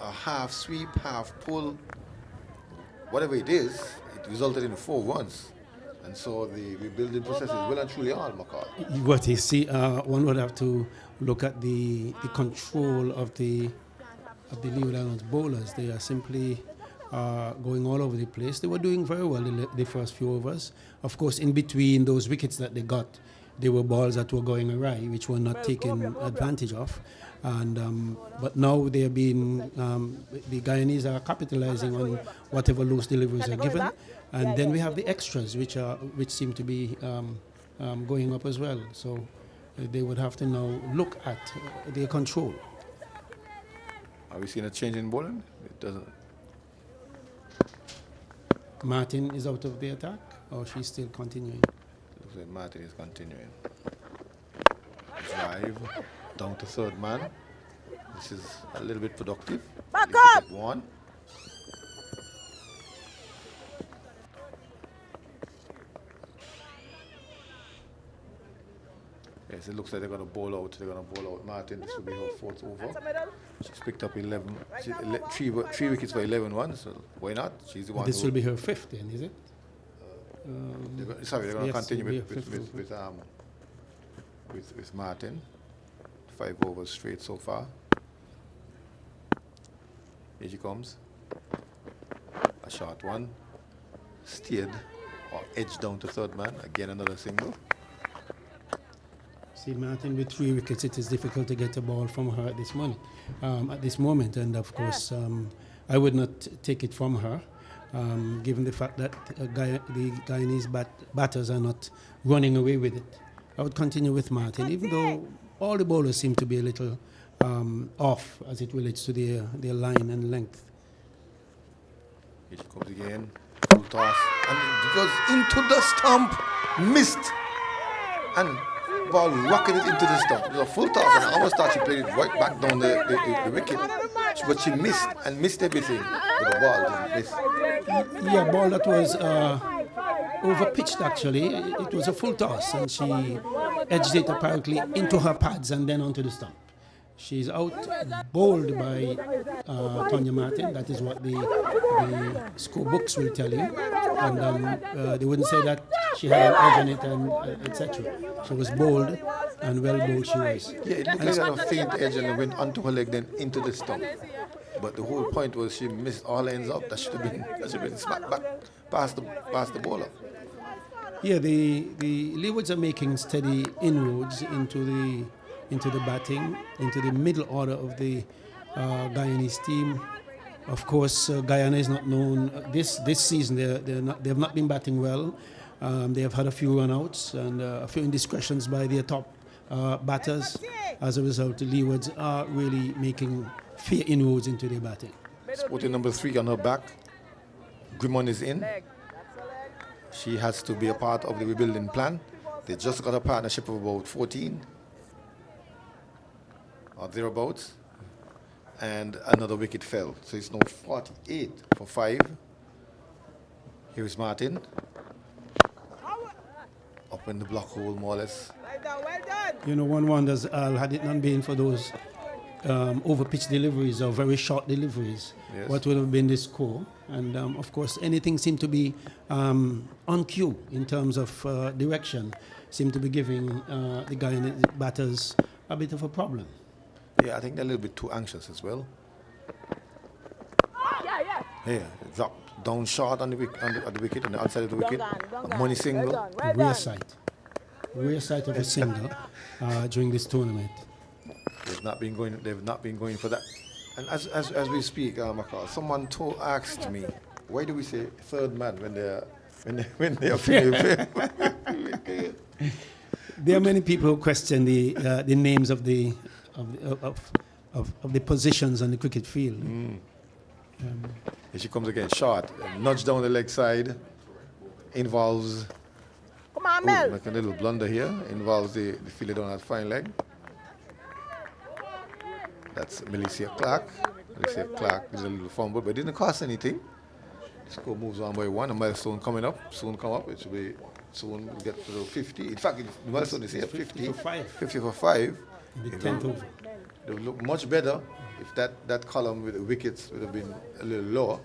a half sweep, half pull. Whatever it is, it resulted in 4 runs. And so the rebuilding process is well and truly on, McCall. What you see, one would have to look at the control of the Leeward Islands bowlers. They are simply going all over the place. They were doing very well the first few overs. Of course, in between those wickets that they got, there were balls that were going awry, which were not taken advantage of. And but now they have been, the Guyanese are capitalizing on whatever loose deliveries are given. And then we have the extras, which seem to be going up as well. So they would have to now look at their control. Are we seeing a change in bowling? It doesn't. Martin is out of the attack, or she's still continuing? Looks like Martin is continuing. Drive down to third man. This is a little bit productive. Back up! 1. Yes, it looks like they're going to bowl out. They're going to bowl out Martin. This will be her 4th over. She's picked up 11. Three wickets for 11 runs. So why not? She's the one. This will be her 5th, then, is it? They're going to continue with with Martin. 5 overs straight so far. Here she comes. A short one. Steered or edged down to third man. Again, another single. See, Martin, with 3 wickets, it is difficult to get a ball from her at this moment. And of course, I would not take it from her, given the fact that the Guyanese batters are not running away with it. I would continue with Martin, even though all the bowlers seem to be a little off as it relates to their line and length. Here she comes again. Full toss. And it goes into the stump. Missed. And ball rocketed into the stump. It was a full toss, and I almost thought she played it right back down the wicket. But she missed, and missed everything. But the ball didn't miss. Yeah, ball that was over-pitched, actually. It was a full toss, and she edged it apparently into her pads and then onto the stump. She's out bowled by Tonya Martin. That is what the score books will tell you. And they wouldn't say that she had an edge on it and etc. She was bowled, and well bowled she was. Yeah, it looked like a faint edge and it went onto her leg, then into the stump. But the whole point was she missed all ends up. That should have been smacked back past the bowler. Yeah, the Leewards are making steady inroads into the batting, into the middle order of the Guyanese team. Of course, Guyana is not known this season. They have not been batting well. They have had a few run-outs and a few indiscretions by their top batters. As a result, the Leewards are really making fair inroads into their batting. Sporting number 3 on her back. Grimon is in. She has to be a part of the rebuilding plan. They just got a partnership of about 14 or thereabouts, and another wicket fell. So it's now 48 for 5. Here is Martin. Up in the block hole, more or less. Well done. You know, one wonders, had it not been for those over-pitch deliveries or very short deliveries, Yes. what would have been the score? And of course, anything seemed to be on cue in terms of direction, seemed to be giving the Guyanese batters a bit of a problem. Yeah, I think they're a little bit too anxious as well. Yeah. Here, drop down short on the wicket, on the outside of the wicket. A money single. Rare sight of a single during this tournament. They've not been going for that. And as we speak, Makar, someone asked me, why do we say third man when they are female? There are many people who question the names of the positions on the cricket field. Here she comes again, short, nudge down the leg side, involves. Come on, Mel. Make a little blunder here, involves the fielder down that fine leg. That's Melissa Clark. Melissa Clark did a little fumble, but it didn't cost anything. The score moves on by 1. A milestone coming up. Soon come up. It should be soon we'll get to 50. In fact, the milestone is here 50. 50 for 5. 50 for 5. The 10th over. It would look much better if that column with the wickets would have been a little lower,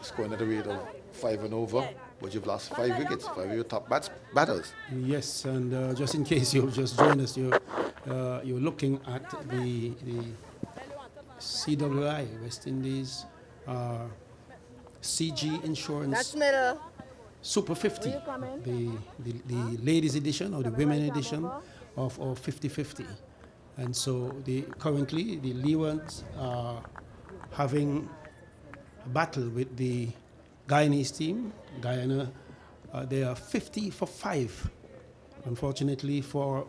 scoring at a rate of 5 and over. But you've lost 5 wickets, 5 of your top batters. Yes, and just in case you've just joined us, you're looking at the CWI, West Indies CG Insurance. That's middle. Super 50, the ladies edition or the women edition of 50-50. And so currently the Leewards are having a battle with the Guyanese team. Guyana, they are 50 for 5. Unfortunately for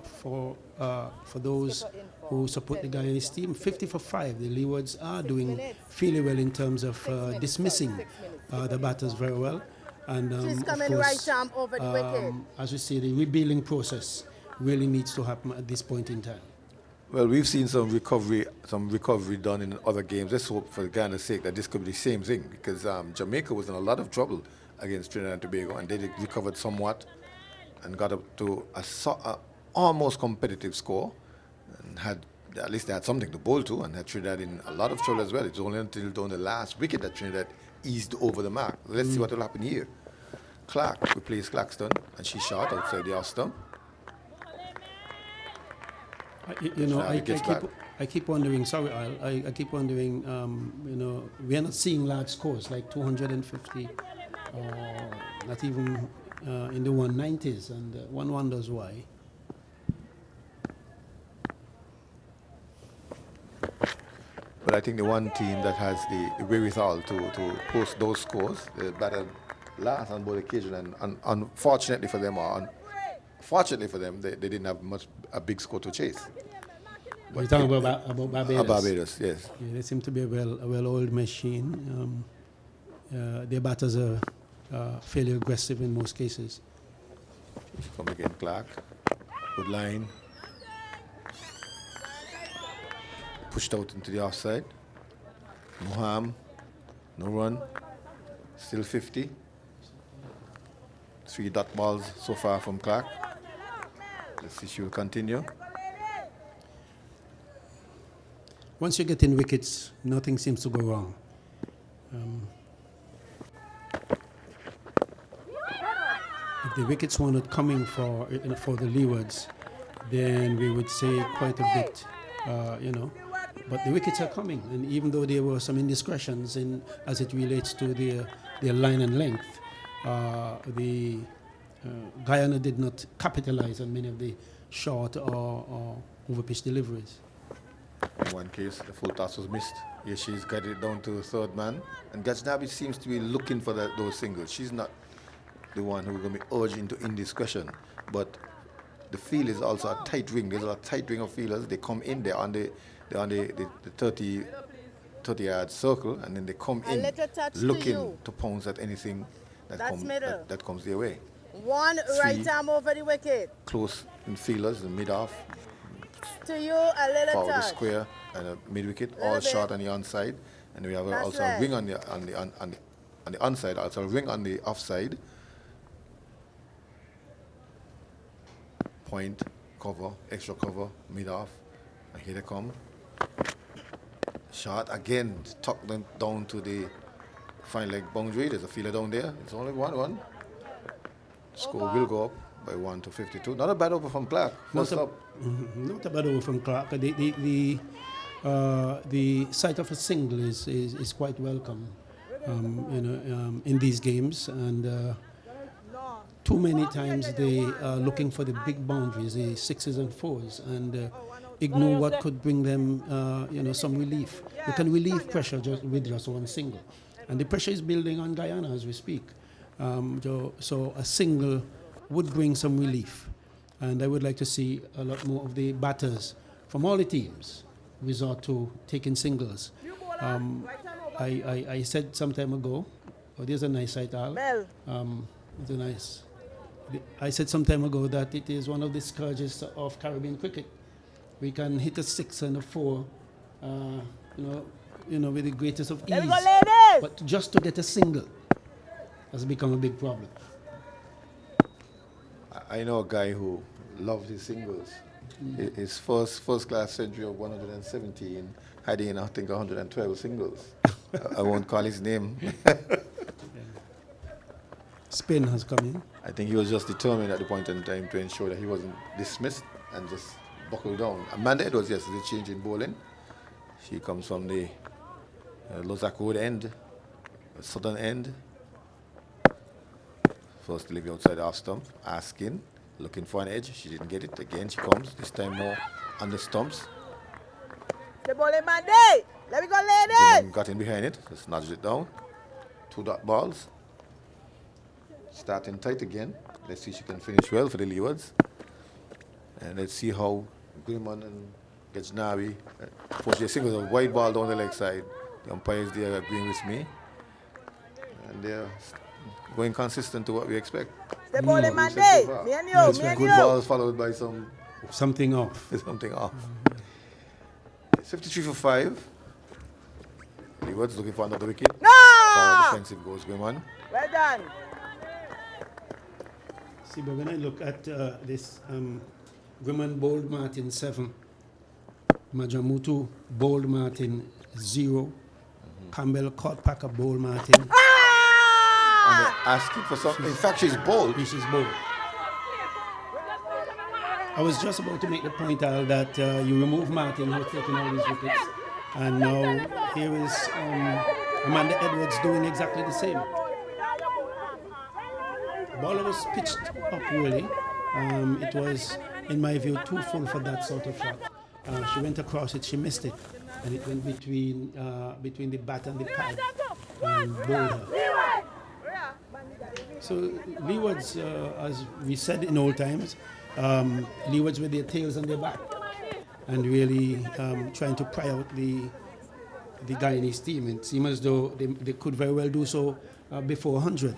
those who support the Guyanese team, 50 for 5. The Leewards are doing fairly well in terms of dismissing the batters very well. And She's coming of course, right arm over the wicket. as we say, the rebuilding process really needs to happen at this point in time. Well, we've seen some recovery done in other games. Let's hope, for Ghana's sake, that this could be the same thing, because Jamaica was in a lot of trouble against Trinidad and Tobago, and they recovered somewhat and got up to a almost competitive score, and at least they had something to bowl to, and had Trinidad in a lot of trouble as well. It's only until down the last wicket that Trinidad eased over the mark. Let's see what will happen here. Clark replaced Claxton, and she shot outside the off stump. I keep wondering. Sorry, I keep wondering. We are not seeing large scores like 250, or not even in the 190s, and one wonders why. But I think the one team that has the wherewithal to post those scores, they batted last on both occasions, and unfortunately for them, fortunately for them, they didn't have a big score to chase. You're talking about Barbados? Barbados, yes. Yeah, they seem to be a well-oiled machine. Their batters are fairly aggressive in most cases. Come again, Clark. Good line. Pushed out into the offside. No harm, no run. Still 50. 3 dot balls so far from Clark. Let's see if she will continue. Once you get in wickets, nothing seems to go wrong. If the wickets were not coming for the Leewards, then we would say quite a bit, But the wickets are coming, and even though there were some indiscretions as it relates to their line and length, Guyana did not capitalize on many of the short or over-pitch deliveries. In one case, the full toss was missed. Here she's got it down to the third man. And Gajnabi seems to be looking for those singles. She's not the one who's going to be urged into indiscretion. But the field is also a tight ring. There's a tight ring of fielders. They come in there on the 30-yard circle, and then they come in looking to pounce at anything that comes their way. One right arm over the wicket. Close in fielders, the mid-off. To you, a little Forward the touch. square and a mid-wicket, all short on the onside. And we have also a ring on the onside, also a ring on the offside. Point, cover, extra cover, mid-off. And here they come. Shot again, tucked them down to the fine leg boundary. There's a fielder down there. It's only 1-1. Score will go up by 1 to 52. Not a bad over from Clark. Not a bad over from Clark. The sight of a single is quite welcome, in these games, and too many times they are looking for the big boundaries, the 6s and 4s, and ignore what could bring them, some relief. You can relieve pressure with just one single. And the pressure is building on Guyana as we speak. So a single would bring some relief. And I would like to see a lot more of the batters from all the teams resort to taking singles. I said some time ago, there's a nice sight, Al. It's a nice. I said some time ago that it is one of the scourges of Caribbean cricket. We can hit a 6 and a 4, with the greatest of ease. But just to get a single has become a big problem. I know a guy who loved his singles. His first class century of 117 had in, I think, 112 singles. I won't call his name. Spain has come in. I think he was just determined at the point in time to ensure that he wasn't dismissed and just buckled down. Amanda Edwards, yes, is a change in bowling. She comes from the Lozak Road end, southern end. First delivery outside the off stump, asking, looking for an edge. She didn't get it. Again, she comes, this time more on the stumps. The bowling Monday. Let me go, ladies. Got in behind it, just nudged it down. 2 dot balls. Starting tight again. Let's see if she can finish well for the Leewards. And let's see how Grimmon and Gajnavi force their singles a wide ball down the leg side. The umpires there are agreeing with me. And they're going consistent to what we expect. The bowling Monday. Me and you, Good balls followed by something off. Something off. 53 for 5. Leewards looking for another wicket. No! Forward defensive goes Grimmon. Well done. See, but when I look at this, Grimmon bowled Martin 7, Majamutu bowled Martin 0, Campbell caught Packer bowled Martin. And they're asking for something. In fact, she's bowled. She's bowled. I was just about to make the point, Al, that you remove Martin, who's taking all these wickets, and now here is Amanda Edwards doing exactly the same. Ball was pitched up really. It was, in my view, too full for that sort of shot. She went across it, she missed it, and it went between the bat and the pad and bowled her. So Leewards, as we said in old times, Leewards with their tails on their back and really trying to pry out the Guyanese team. It seems as though they could very well do so before 100.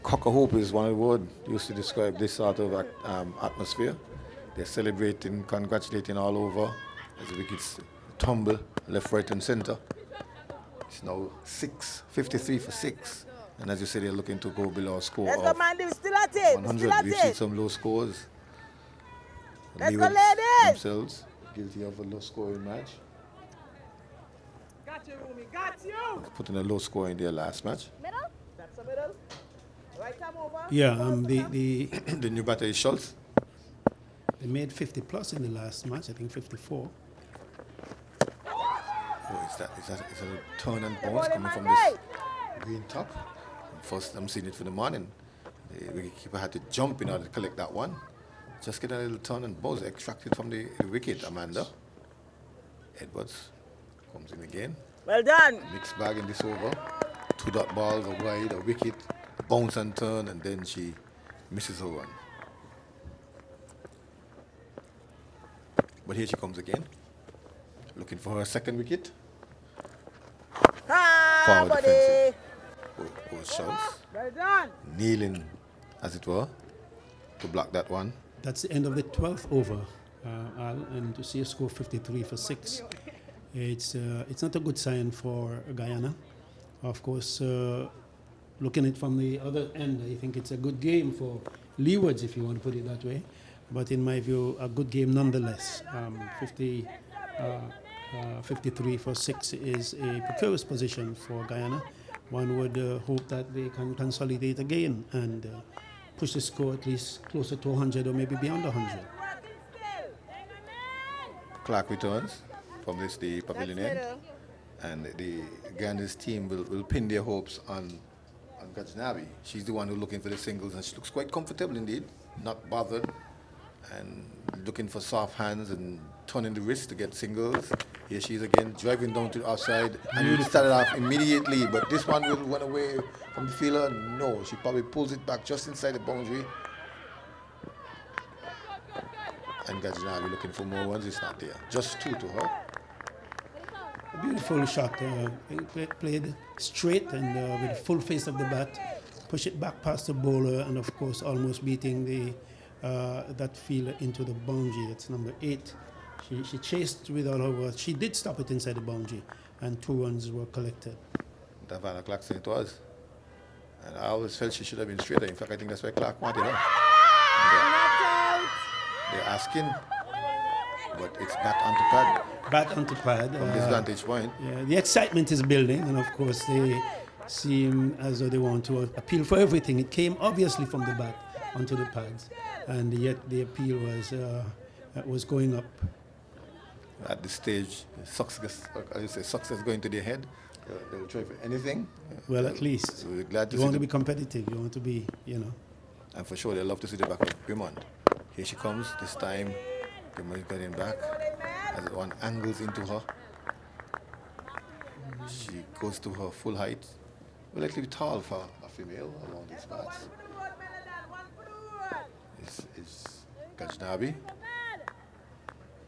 Cock a hoop is one of the words used to describe this sort of atmosphere. They're celebrating, congratulating all over as the wickets tumble left, right, and center. It's now 53 for 6. And as you say, they're looking to go below a score Let's of go, man. We're still at it. 100. We've seen some low scores. Let's go, Leewards ladies. themselves guilty of a low scoring match. Got you, Rumi. Got you. Putting a low score in their last match. Middle? That's the middle. Right time over. Yeah, The new batter is Schultz. they made 50 plus in the last match, I think 54. Oh, is that a turn and bounce coming from this green top? First, I'm seeing it for the morning. The wicketkeeper had to jump in order to collect that one. Just get a little turn and bounce extracted from the wicket, Amanda. Edwards comes in again. Well done. Mixed bag in this over. 2 dot balls, a wide, a wicket, bounce and turn, and then she misses her run. But here she comes again, looking for her second wicket. Forward buddy. defensive. Goes Schultz, Well done. kneeling, as it were, to block that one. That's the end of the 12th over, Al, and to see a score 53 for 6, it's not a good sign for Guyana. Of course, looking at it from the other end, I think it's a good game for Leewards, if you want to put it that way. But in my view, a good game nonetheless. 53 for 6 is a precarious position for Guyana. One would hope that they can consolidate again and push the score at least closer to 100 or maybe beyond 100. Clark returns from the pavilion end, and the Guyana's team will pin their hopes on Gajnavi. She's the one who's looking for the singles, and she looks quite comfortable indeed, not bothered. And looking for soft hands and turning the wrist to get singles. Here she is again, driving down to the outside, and it started off immediately, but this one will run away from the fielder. No, she probably pulls it back just inside the boundary. And Gajnavi looking for more ones, it's not there. Just 2 to her. A beautiful shot. Played straight and with full face of the bat. Push it back past the bowler, and of course almost beating the that fielder into the boundary. That's number 8. She chased with all her worth. She did stop it inside the boundary, and 2 runs were collected. Davana Clarkson it was. And I always felt she should have been straighter. In fact, I think that's why Clark wanted her. They're asking, but it's bat onto pad. Bat onto pad. From this vantage point. Yeah, the excitement is building, and of course they seem as though they want to appeal for everything. It came obviously from the bat onto the pads, and yet the appeal was going up. At this stage, success going to their head. They will try for anything. Well, at least. So we're glad to you see want to be competitive. You want to be, And for sure, they love to see the back of Brimond. Here she comes. This time, Brimond is getting back. As one angles into her, she goes to her full height. Well, likely tall for a female along these paths. Is Gajnabi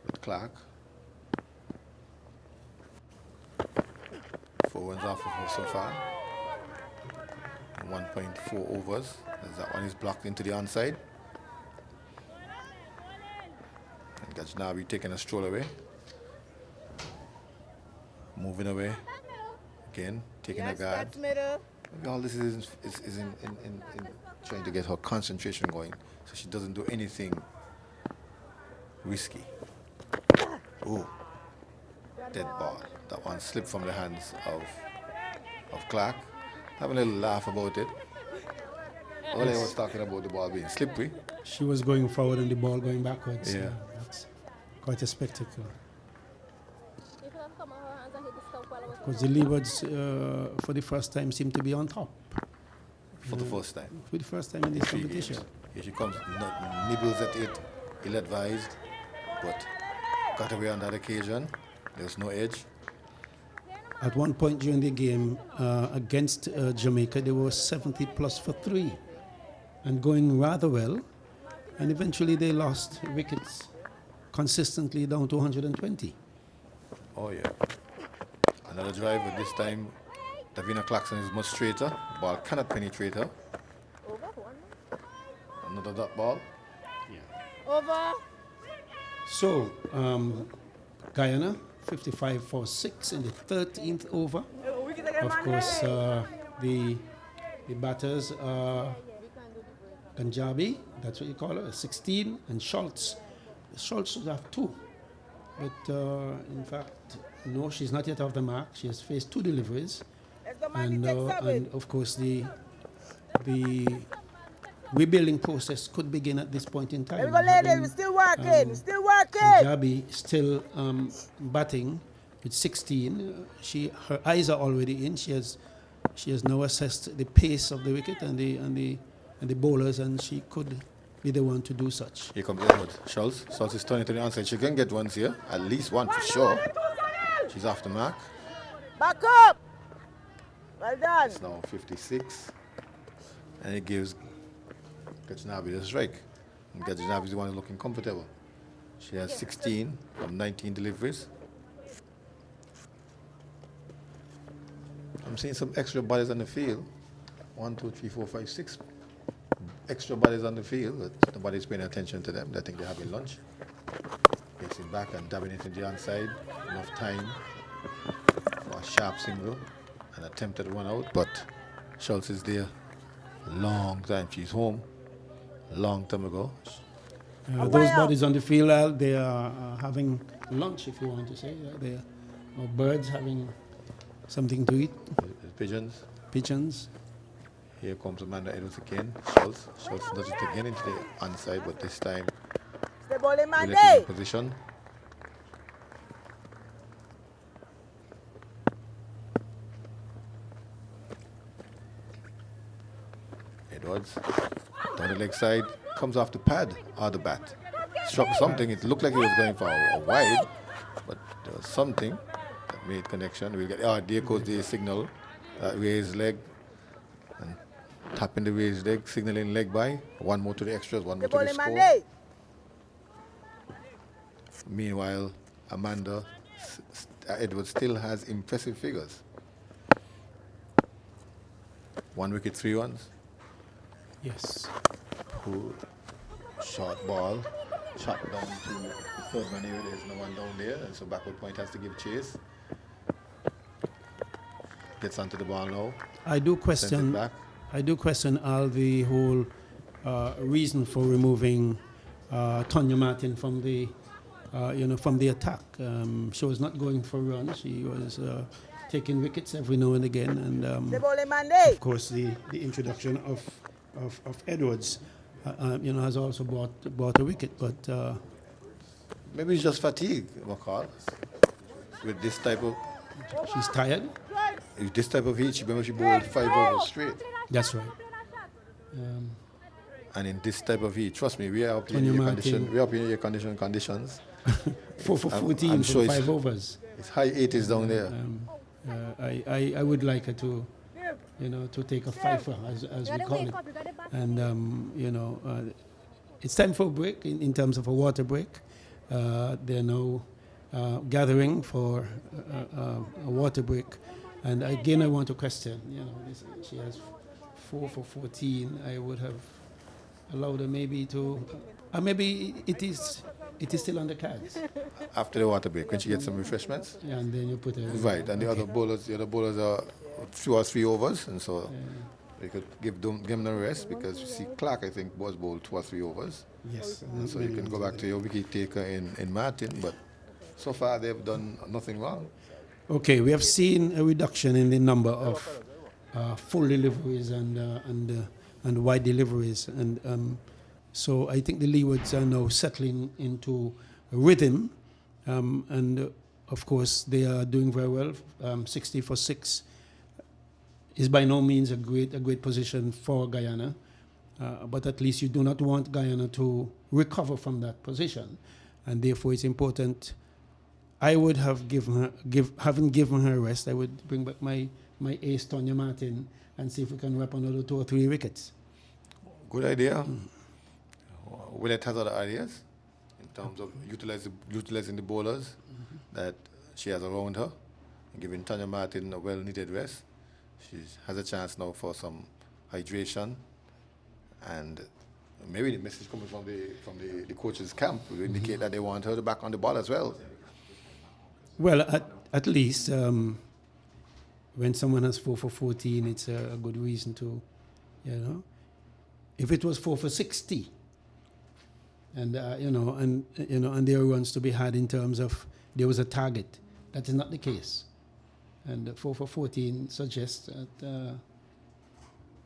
with Clark. 4 runs off of her so far. 1.4 overs. As that one is blocked into the onside. And Gajnabi taking a stroll away. Moving away. Again, taking a guard. All this is in trying to get her concentration going, so she doesn't do anything risky. Oh, dead ball. That one slipped from the hands of Clark. Having a little laugh about it. Ole was talking about the ball being slippery. She was going forward and the ball going backwards. Yeah. That's quite a spectacle. Because the Leewards, for the first time, seem to be on top. For the first time. For the first time in this 3 competition. games. Here she comes, nibbles at it, ill-advised, but got away on that occasion. There was no edge. At one point during the game against Jamaica, they were 70 plus for 3 and going rather well. And eventually they lost wickets consistently down to 120. Oh, yeah. Another drive, but this time Davina Clarkson is much straighter. Ball cannot penetrate her. Another dot ball. Over. So, Guyana, 55 for 6 in the 13th over. Of course, the batters are Ganjabi, that's what you call her, 16, and Schultz. Schultz would have 2. But in fact, no, she's not yet off the mark. She has faced 2 deliveries. And of course, the rebuilding process could begin at this point in time. There we go, ladies. We're still working. Still working. Jabi still batting with 16. Her eyes are already in. She has now assessed the pace of the wicket and the bowlers, and she could be the one to do such. Here comes Edward. Schultz. Schultz is turning to the onside. She can get ones here. At least one for sure. She's off the mark. Back up. Well done. It's now 56. And it gives Gajnabi the strike. And Gajnabi is the one who's looking comfortable. She has 16 from 19 deliveries. I'm seeing some extra bodies on the field. 1, 2, 3, 4, 5, 6 extra bodies on the field. But nobody's paying attention to them. I think they're having lunch. Gets it back and dabbing it in the onside. Enough time for a sharp single. An attempted one out, but Schultz is there. Long time. She's home. Long time ago. Those bodies on the field, they are having lunch, if you want to say. They are birds having something to eat. Pigeons. Pigeons. Here comes Amanda Edwards again. Schultz does it again into the onside, but this time Stay ball in my in day. position. Edwards down the leg side, comes off the pad or the bat. struck something. It looked like he was going for a wide, but there was something that made connection. We'll get, there goes the signal. Raised leg. And tapping the raised leg, signaling leg by. One more to the extras, one more to the score. Meanwhile, Amanda Edwards still has impressive figures. 1 wicket, 3 runs. Yes. Cool. Short ball. Shot down to the third man area. There's no one down there. And so backward point has to give chase. Gets onto the ball now. I do question all the whole reason for removing Tonya Martin from the from the attack. She was not going for runs. She was taking wickets every now and again, and of course the introduction of Edwards, has also brought a wicket. But maybe it's just fatigue, McCall. With this type of, she's tired. With this type of heat, she bowled 5 overs straight. That's right. And in this type of heat, trust me, we are up in air conditions. 4 for 14 for 5 overs. It's high 80s down there. I would like her to, to take a fifer, as we call it. And, it's time for a break in terms of a water break. They're now gathering for a water break. And again, I want to question, she has 4 for 14. I would have allowed her maybe to, maybe it is still on the cards. After the water break, when she gets some refreshments. Yeah, and then you put her. Right, and the other bowlers are 2 or 3 overs, and so we could give them a rest, because you see Clark, I think, was bowled 2 or 3 overs. Yes. And so you can go back to your wicket taker in Martin, but so far they've done nothing wrong. Okay, we have seen a reduction in the number of full deliveries and wide deliveries, and so I think the Leewards are now settling into a rhythm, and of course they are doing very well. 60 for 6 is by no means a great position for Guyana, but at least you do not want Guyana to recover from that position, and therefore it's important. I would have haven't given her a rest. I would bring back my ace Tonya Martin and see if we can wrap another 2 or 3 wickets. Good idea. Willett has other ideas in terms of utilizing the bowlers that she has around her, and giving Tonya Martin a well-needed rest. She has a chance now for some hydration, and maybe the message coming from the coach's camp will indicate that they want her back on the ball as well. Well, at least when someone has 4 for 14, it's a good reason to, If it was 4 for 60, and there are runs to be had in terms of there was a target, that is not the case. And 4 for 14 suggests that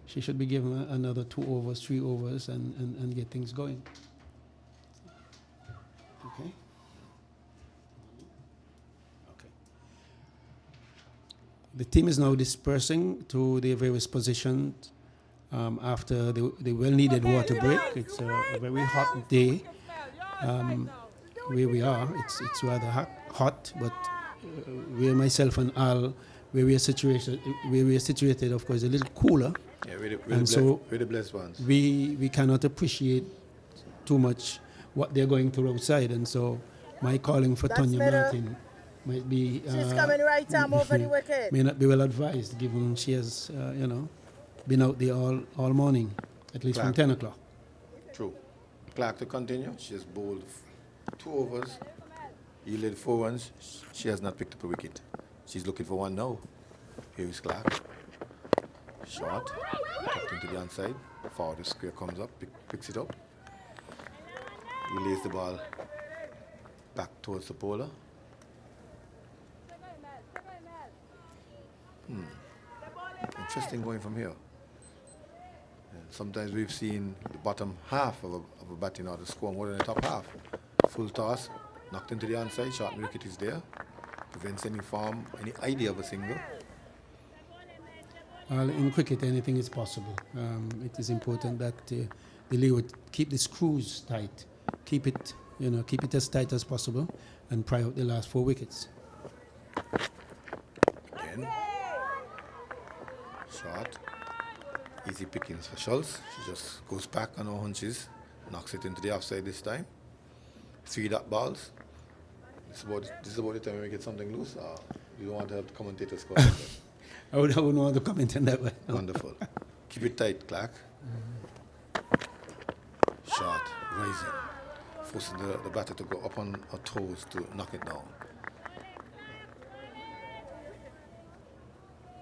she should be given another 2 overs, 3 overs, and get things going. Okay. The team is now dispersing to their various positions after the well-needed water break. It's a very hot day where we are. It's rather hot, but where myself and Al, where we are situated, of course, a little cooler. Yeah, we're the blessed ones. We cannot appreciate too much what they're going through outside, and so my calling for Tonya Martin might be she's coming right arm over the wicket. May not be well advised, given she has been out there all morning, at least Clark. from 10 o'clock. True. Clark to continue. She has bowled 2 overs, yielded 4 runs. She has not picked up a wicket. She's looking for one now. Here is Clark. Short, tucked into the onside. Forward square comes up, picks it up. Relays the ball back towards the bowler. Interesting going from here. And sometimes we've seen the bottom half of a batting order score more than the top half. Full toss, knocked into the onside, short wicket is there. Prevents any idea of a single. Well, in cricket, anything is possible. It is important that the Leeward keep the screws tight, keep it keep it as tight as possible and pry out the last 4 wickets. Again. Short. Easy pickings for Schultz. She just goes back on her hunches, knocks it into the offside this time. 3 dot balls. This is about the time we get something loose. You don't want to have the commentators call it. I wouldn't want to comment on that one. Wonderful. Keep it tight, Clark. Shot, rising. Forcing the batter to go up on her toes to knock it down.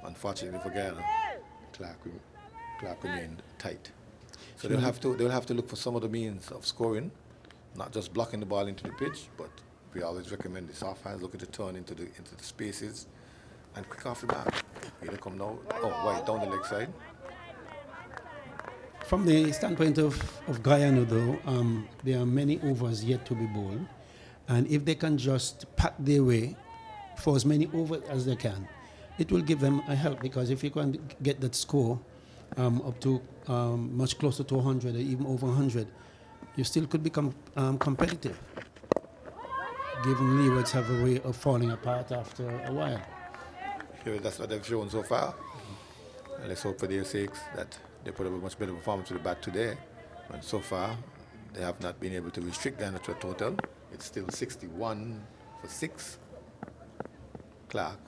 Unfortunately for Guyana, Clark remained tight. So they'll have to look for some other means of scoring, not just blocking the ball into the pitch, but we always recommend the soft hands looking to turn into the spaces and quick off the mark. Here they come now. Oh, wide down the leg side. From the standpoint of Guyana, though, there are many overs yet to be bowled. And if they can just pack their way for as many overs as they can, it will give them a help, because if you can get that score up to much closer to 100 or even over 100, you still could become competitive, given Leewards have a way of falling apart after a while. Sure, that's what they've shown so far. And let's hope for their sakes that they put up a much better performance with the bat today. And so far, they have not been able to restrict Guyana to a total. It's still 61 for 6. Clark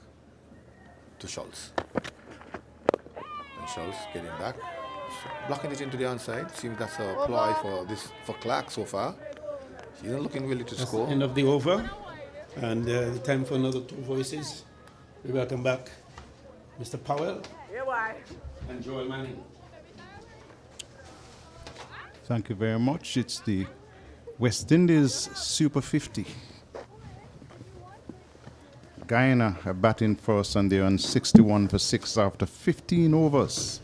to Schultz. And Schultz getting back, blocking it into the onside. Seems that's a ploy for Clark so far. She's not looking really to That's score. the end of the over, and the time for another 2 voices. We welcome back Mr. Powell and Joel Manning. Thank you very much. It's the West Indies Super 50. Guyana are batting first and they're on 61 for 6 after 15 overs.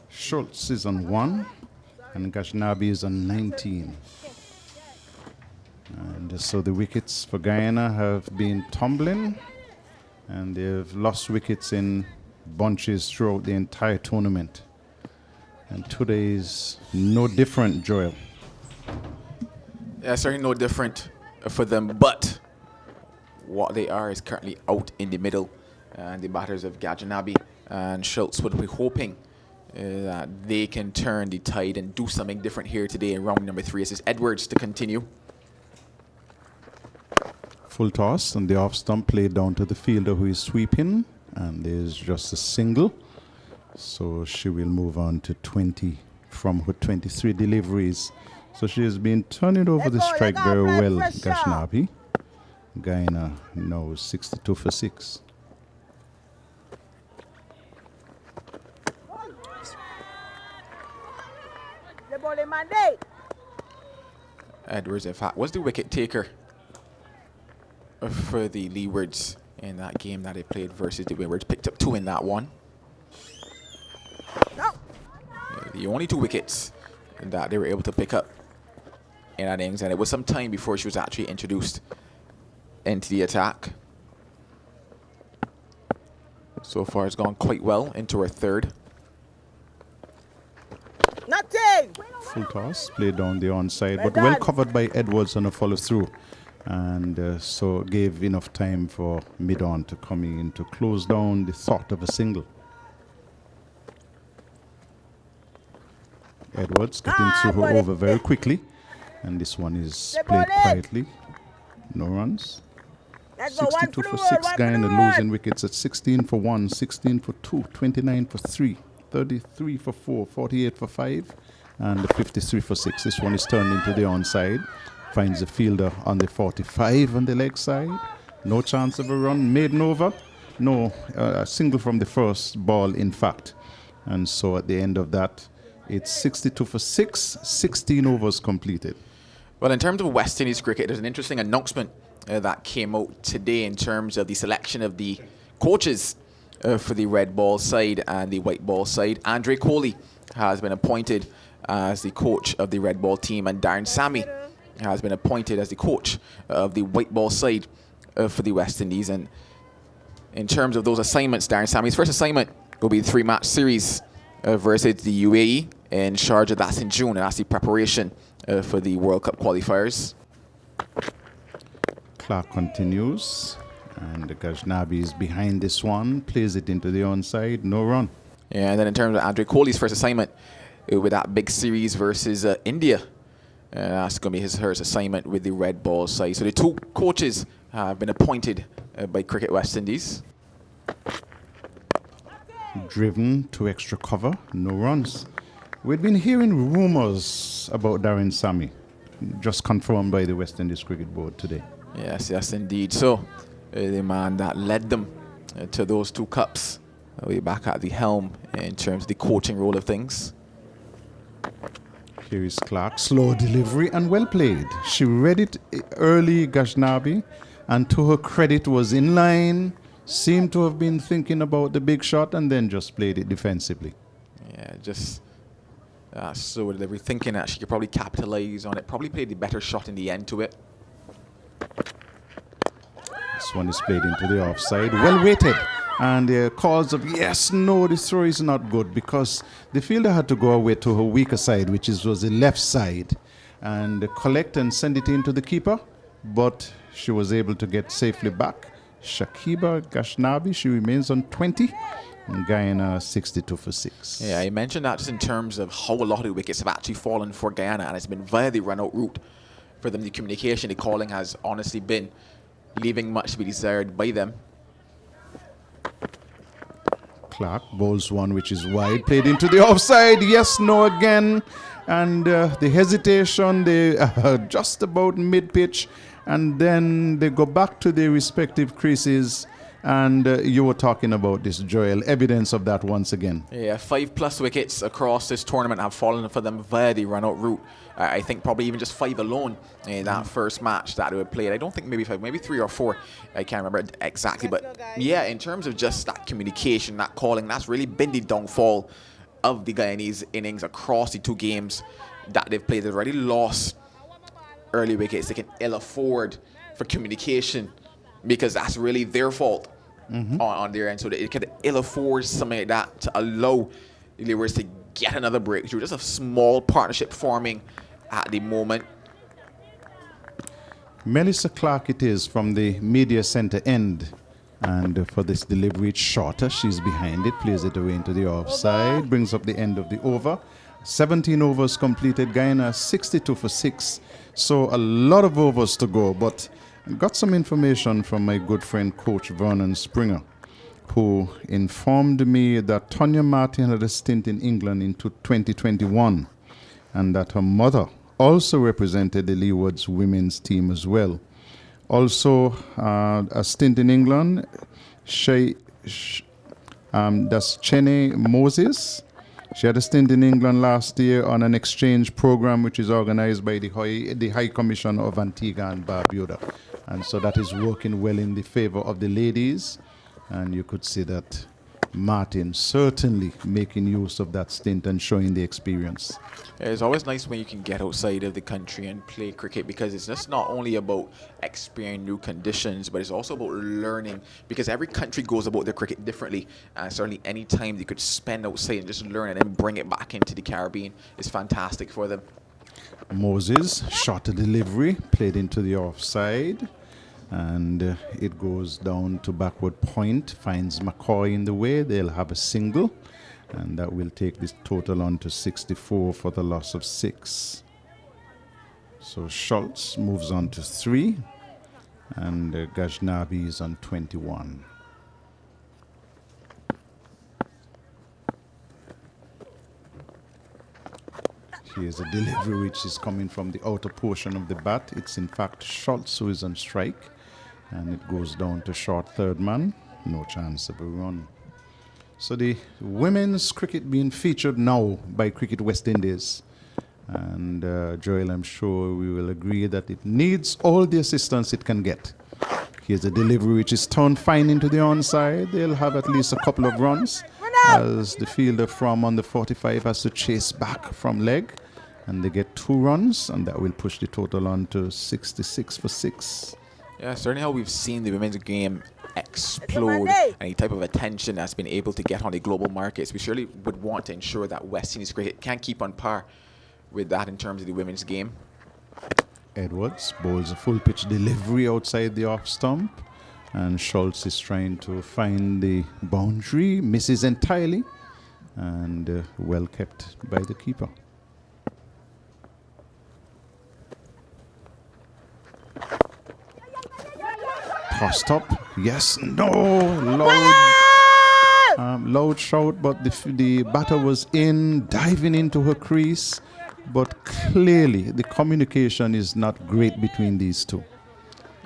Schultz is on 1 and Gashnabi is on 19. And so the wickets for Guyana have been tumbling, and they've lost wickets in bunches throughout the entire tournament. And today is no different, Joel. Yeah, certainly no different for them, but what they are is currently out in the middle, and the batters of Gajanabi and Schultz would be hoping that they can turn the tide and do something different here today in round number 3. This is Edwards to continue. Full toss, and the off stump played down to the fielder who is sweeping, and there's just a single. So she will move on to 20 from her 23 deliveries. So she has been turning over the strike very well, Gashnabi. Guyana now 62 for 6. Edwards, in fact, was the wicket taker for the Leewards in that game that they played versus the Windies. Picked up 2 in that one. The only 2 wickets that they were able to pick up in that innings, and it was some time before she was actually introduced into the attack. So far, it's gone quite well into her 3rd. Nothing. Full toss, played down the onside, but well covered by Edwards on a follow through. And so gave enough time for mid-on to come in to close down the thought of a single. Edwards getting through her over very quickly, and this one is played quietly. No runs. 62 for 6, Guyana losing wickets at 16 for 1, 16 for 2, 29 for 3, 33 for 4, 48 for 5, and 53 for 6. This one is turned into the onside. Finds the fielder on the 45 on the leg side. No chance of a run. Maiden over. No, a single from the first ball, in fact. And so at the end of that, it's 62 for 6, 16 overs completed. Well, in terms of West Indies cricket, there's an interesting announcement that came out today in terms of the selection of the coaches for the red ball side and the white ball side. Andre Coley has been appointed as the coach of the red ball team, and Darren Sammy has been appointed as the coach of the white ball side for the West Indies. And in terms of those assignments, Darren Sammy's first assignment will be the 3-match series versus the UAE in Sharjah. That's in June, and that's the preparation for the World Cup qualifiers. Clark continues. And Ghaznavi is behind this one. Plays it into the onside. No run. Yeah, and then in terms of Andre Coley's first assignment with that big series versus India, that's going to be his first assignment with the red ball side. So the two coaches have been appointed by Cricket West Indies. Driven to extra cover. No runs. We've been hearing rumors about Darren Sammy. Just confirmed by the West Indies Cricket Board today. Yes, yes, indeed. So the man that led them to those two cups will be back at the helm in terms of the coaching role of things. Here is Clark. Slow delivery and well played. She read it early, Ghaznavi, and to her credit was in line. Seemed to have been thinking about the big shot and then just played it defensively. Yeah, just slow delivery, thinking that she could probably capitalize on it. Probably played the better shot in the end to it. This one is played into the offside. Well weighted. And the calls of yes, no, this throw is not good because the fielder had to go away to her weaker side, which was the left side, and collect and send it into the keeper. But she was able to get safely back. Shakiba Ghaznavi, she remains on 20. And Guyana 62 for 6. Yeah, I mentioned that just in terms of how a lot of the wickets have actually fallen for Guyana, and it's been via the run-out route for them. The communication, the calling has honestly been leaving much to be desired by them. Clark bowls one which is wide, played into the offside. Yes, no again. And the hesitation, they just about mid-pitch. And then they go back to their respective creases. And you were talking about this, Joel. Evidence of that once again. Yeah, 5+ wickets across this tournament have fallen for them via the run-out route. I think probably even just 5 alone in that first match that they played. I don't think maybe 5, maybe 3 or 4. I can't remember exactly. But yeah, in terms of just that communication, that calling, that's really been the downfall of the Guyanese innings across the 2 games that they've played. They've already lost early wickets. They can ill afford for communication because that's really their fault on their end. So they could ill afford something like that to allow the Leewards to get another breakthrough. Just a small partnership forming at the moment. Melissa Clark it is from the media center end. And for this delivery, it's shorter. She's behind it, plays it away into the offside, brings up the end of the over. 17 overs completed. Guyana 62 for 6. So a lot of overs to go, but got some information from my good friend Coach Vernon Springer, who informed me that Tonya Martin had a stint in England in 2021 and that her mother also represented the Leewards women's team as well. Also, a stint in England, that's Chene Moses. She had a stint in England last year on an exchange program which is organized by the High Commission of Antigua and Barbuda. And so that is working well in the favor of the ladies. And you could see that Martin certainly making use of that stint and showing the experience. It's always nice when you can get outside of the country and play cricket, because it's just not only about experiencing new conditions, but it's also about learning, because every country goes about their cricket differently. And certainly any time you could spend outside and just learn and then bring it back into the Caribbean is fantastic for them. Moses shot a delivery, played into the offside. And it goes down to backward point, finds McCoy in the way. They'll have a single, and that will take this total on to 64 for the loss of 6. So Schultz moves on to 3, and Ghaznavi is on 21. Here's a delivery which is coming from the outer portion of the bat. It's in fact Schultz who is on strike. And it goes down to short third man. No chance of a run. So the women's cricket being featured now by Cricket West Indies. And Joel, I'm sure we will agree that it needs all the assistance it can get. Here's a delivery which is turned fine into the onside. They'll have at least a couple of runs as the fielder from on the 45 has to chase back from leg. And they get 2 runs, and that will push the total on to 66 for 6. Yeah, certainly how we've seen the women's game explode, and the type of attention that's been able to get on the global markets. We surely would want to ensure that West Indies cricket can keep on par with that in terms of the women's game. Edwards bowls a full pitch delivery outside the off stump, and Schultz is trying to find the boundary, misses entirely, and well kept by the keeper. Tossed up, yes, no, loud shout, but the batter was diving into her crease, but clearly the communication is not great between these two.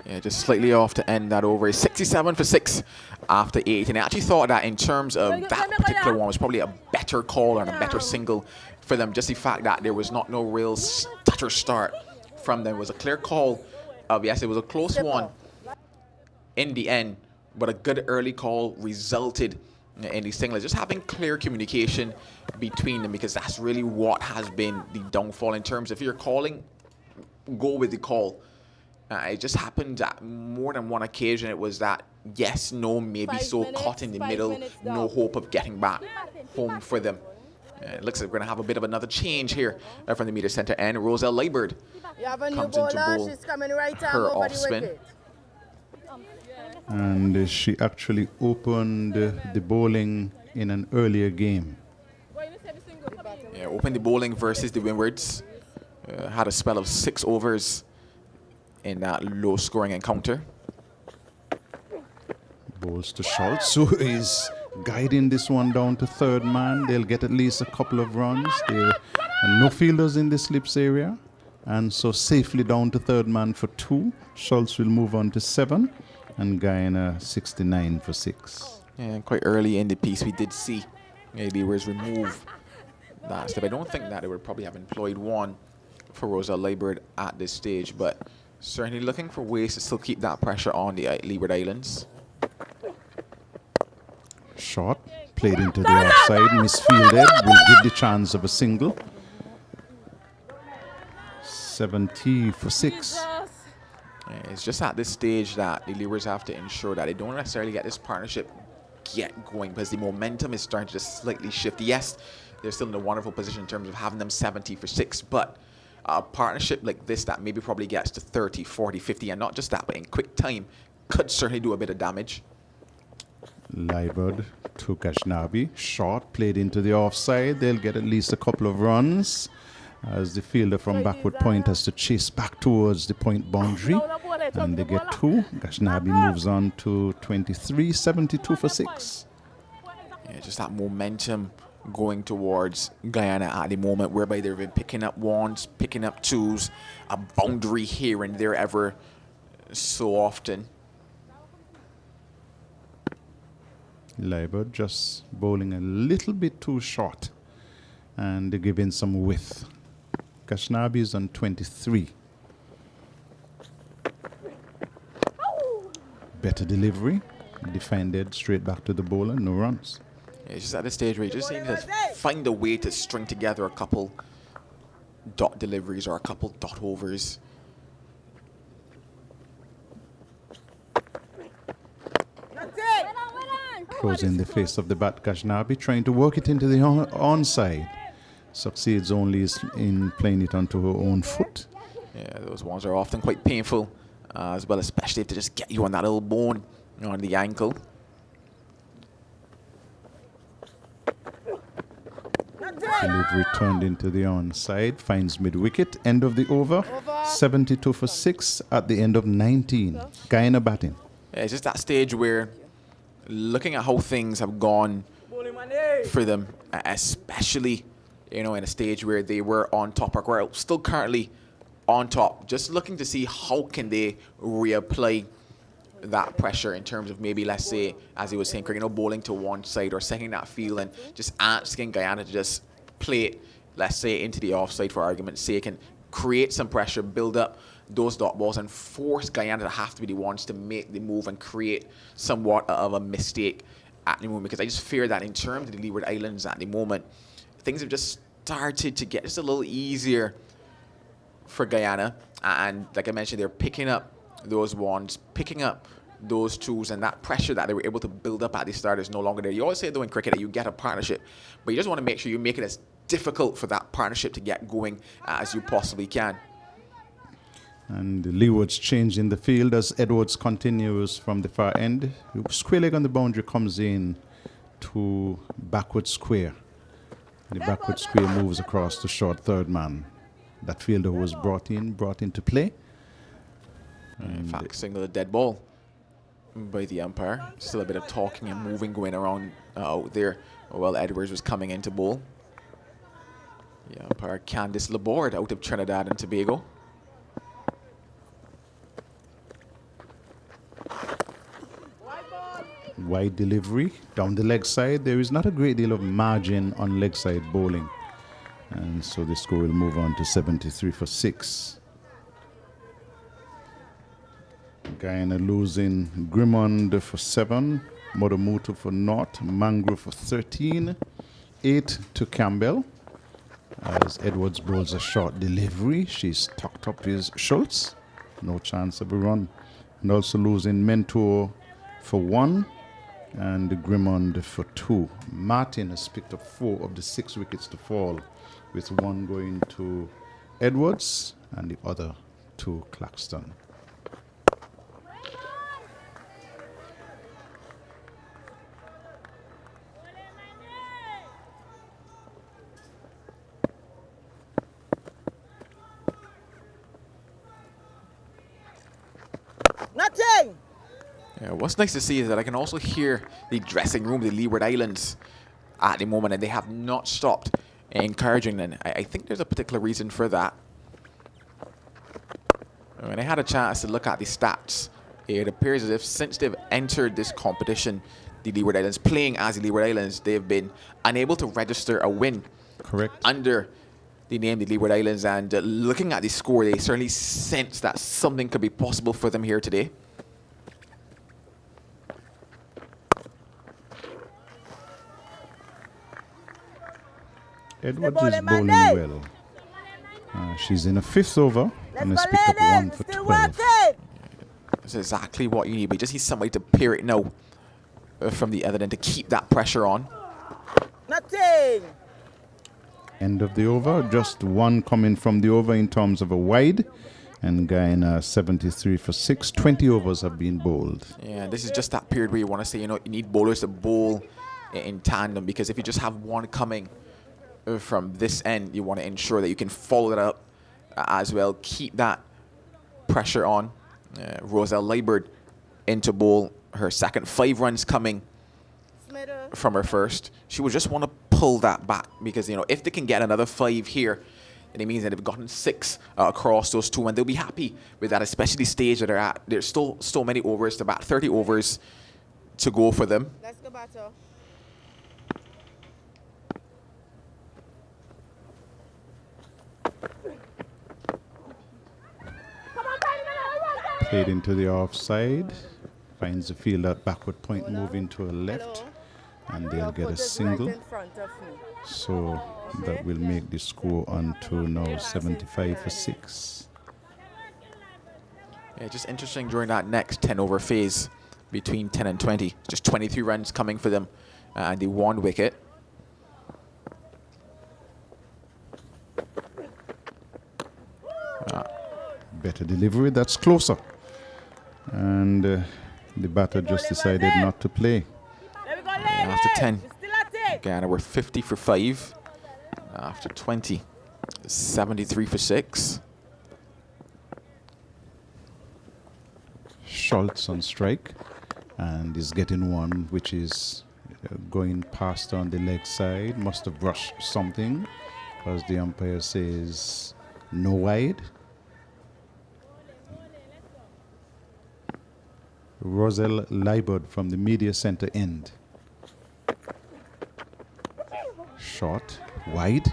Yeah, just slightly off to end that over. 67 for 6 after 8. And I actually thought that in terms of that particular one was probably a better call and a better single for them. Just the fact that there was no real stutter start from them. It was a clear call of, yes, it was a close one in the end, but a good early call resulted in the single. Just having clear communication between them, because that's really what has been the downfall in terms of if you're calling, go with the call. It just happened that more than one occasion it was that yes, no, maybe so, caught in the middle, no hope of getting back home for them. It looks like we're going to have a bit of another change here from the meter center end. Roselle Leewards comes into bowl her off spin. And she actually opened the bowling in an earlier game. Yeah, opened the bowling versus the Windies. Had a spell of 6 overs in that low-scoring encounter. Bowls to Schultz, who is guiding this one down to third man. They'll get at least a couple of runs. There are no fielders in the slips area, and so safely down to third man for 2. Schultz will move on to 7, and Guyana 69 for 6. Yeah, quite early in the piece we did see Leewards remove that step. I don't think that they would probably have employed one for Roselle Leewards at this stage, but certainly looking for ways to still keep that pressure on the Leeward Islands. Short, played into the offside, misfielded, will give the chance of a single. 70 for 6. It's just at this stage that the Leewards have to ensure that they don't necessarily get this partnership going, because the momentum is starting to just slightly shift. Yes, they're still in a wonderful position in terms of having them 70 for 6, but a partnership like this that maybe probably gets to 30, 40, 50, and not just that, but in quick time, could certainly do a bit of damage. Leewards to Gashnabi. Short, played into the offside. They'll get at least a couple of runs as the fielder from backward point has to chase back towards the point boundary. And they get 2. Gashnabi moves on to 23, 72 for 6. Yeah, just that momentum going towards Guyana at the moment, whereby they've been picking up 1s, picking up 2s, a boundary here and there ever so often. Leewards just bowling a little bit too short, and they give in some width. Gashnabi is on 23. Better delivery, defended straight back to the bowler, no runs. It's just at this stage where you just need to find a way to string together a couple dot deliveries or a couple dot overs. Closing the face of the bat, Gashnabi trying to work it into the onside. Succeeds only in playing it onto her own foot. Yeah, those ones are often quite painful as well, especially if they just get you on that little bone on the ankle. Delivery turned into the onside, finds mid-wicket, end of the over. 72 for 6 at the end of 19. Guyana batting. Yeah, it's just that stage where, looking at how things have gone for them, especially, you know, in a stage where they were on top, or were still currently on top, just looking to see how can they reapply that pressure in terms of maybe, let's say, as he was saying, you know, bowling to one side or setting that field and just asking Guyana to just play it, let's say, into the offside for argument's sake, and create some pressure, build up those dot balls and force Guyana to have to be the ones to make the move and create somewhat of a mistake at the moment. Because I just fear that in terms of the Leeward Islands at the moment, things have just started to get just a little easier for Guyana. And like I mentioned, they're picking up those ones, picking up those 2s, and that pressure that they were able to build up at the start is no longer there. You always say, though, in cricket that you get a partnership, but you just want to make sure you make it as difficult for that partnership to get going as you possibly can. And the Leewards changing the field as Edwards continues from the far end. Square leg on the boundary comes in to backward square. The backward square moves across to short third man. That fielder was brought into play. In fact, signal a dead ball by the umpire. Still a bit of talking and moving going around out there while Edwards was coming into bowl. The umpire Candice Laborde out of Trinidad and Tobago. Wide delivery down the leg side. There is not a great deal of margin on leg side bowling. And so the score will move on to 73 for 6. Guyana losing Grimond for 7, Modomutu for 0, Mangrove for 13, 8 to Campbell. As Edwards bowls a short delivery, she's tucked up his Schultz. No chance of a run. And also losing Mentor for 1 and Grimond for 2. Martin has picked up 4 of the 6 wickets to fall, with 1 going to Edwards and the other to Claxton. Nothing. Yeah, what's nice to see is that I can also hear the dressing room, the Leeward Islands, at the moment, and they have not stopped encouraging them. I think there's a particular reason for that. When I had a chance to look at the stats, it appears as if since they've entered this competition, the Leeward Islands, playing as the Leeward Islands, they've been unable to register a win. Correct. Under the name the Leeward Islands, and looking at the score, they certainly sense that something could be possible for them here today. Edwards is bowling well. She's in a 5th over and has picked up 1 for 12. That's exactly what you need, but you just need somebody to peer it now from the other end to keep that pressure on. Nothing. End of the over, just 1 coming from the over in terms of a wide, and Guyana 73 for 6. 20 overs have been bowled. Yeah, this is just that period where you want to say, you know, you need bowlers to bowl in tandem, because if you just have one coming from this end, you want to ensure that you can follow that up as well. Keep that pressure on. Roselle Leibert into bowl, her second, 5 runs coming from her first. She would just want to pull that back, because, you know, if they can get another 5 here, then it means that they've gotten 6 across those 2, and they'll be happy with that, especially the stage that they're at. There's still so many overs to bat, 30 overs to go for them. Let's go batter. Played into the offside, finds the field at backward point, moving to a left, and they'll get a single. So that will make the score on to now 75 for 6. Yeah, just interesting during that next 10 over phase between 10 and 20. Just 23 runs coming for them, and the 1 wicket. Better delivery, that's closer. And the batter just decided not to play. And after 10, Guyana were 50 for 5. After 20, 73 for 6. Schultz on strike, and is getting one which is going past on the leg side. Must have brushed something, because the umpire says no wide. Roselle Leibert from the media center end. Short, wide,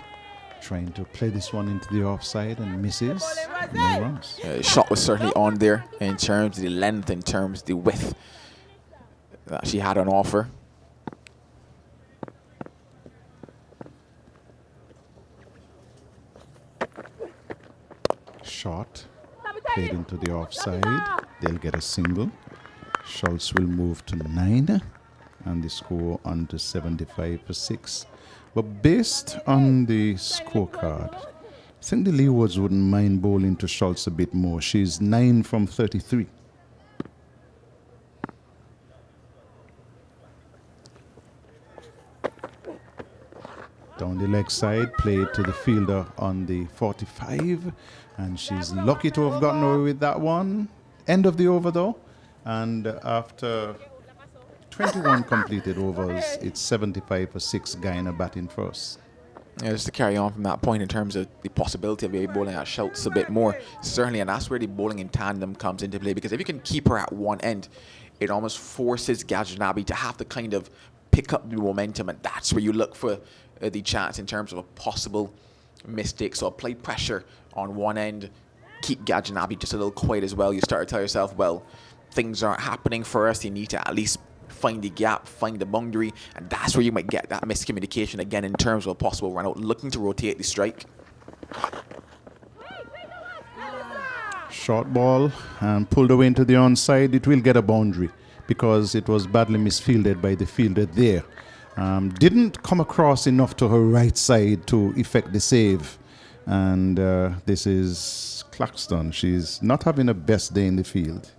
trying to play this one into the offside and misses. No runs. The shot was certainly on there in terms of the length, in terms of the width that she had on offer. Short, played into the offside. They'll get a single. Schultz will move to 9, and the score on to 75 for 6. But based on the scorecard, I think the Leewards wouldn't mind bowling to Schultz a bit more. She's 9 from 33. Down the leg side, played to the fielder on the 45. And she's lucky to have gotten away with that one. End of the over though. And after 21 completed overs, it's 75 for 6, Guyana batting first. Yeah, just to carry on from that point in terms of the possibility of maybe bowling at Schultz a bit more, certainly, and that's where the bowling in tandem comes into play, because if you can keep her at one end, it almost forces Gajnabi to have to kind of pick up the momentum, and that's where you look for the chance in terms of a possible mistake. So apply pressure on one end, keep Gajnabi just a little quiet as well. You start to tell yourself, well, things aren't happening for us. You need to at least find the gap, find the boundary, and that's where you might get that miscommunication again in terms of a possible run out, looking to rotate the strike. Short ball and pulled away into the onside. It will get a boundary because it was badly misfielded by the fielder there. Didn't come across enough to her right side to effect the save. And this is Claxton. She's not having the best day in the field.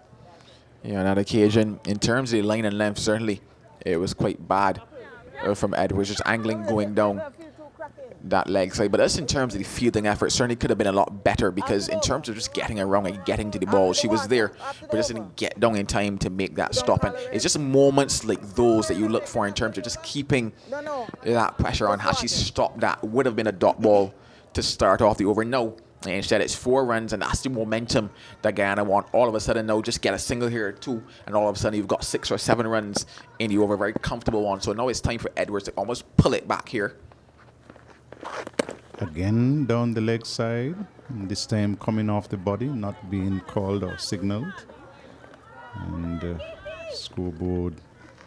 Yeah, on that occasion, in terms of the line and length, certainly it was quite bad from Edwards, just angling going down that leg side. But that's in terms of the fielding effort, certainly could have been a lot better, because in terms of just getting her wrong and getting to the ball, she was there, but just didn't get down in time to make that stop. And it's just moments like those that you look for in terms of just keeping that pressure on. Had she stopped that, would have been a dot ball to start off the over. No. Instead, it's 4 runs, and that's the momentum that Guyana want. All of a sudden, now just get a single here or 2, and all of a sudden you've got 6 or 7 runs in the over, very comfortable one. So now it's time for Edwards to almost pull it back here. Again, down the leg side, and this time coming off the body, not being called or signaled. And scoreboard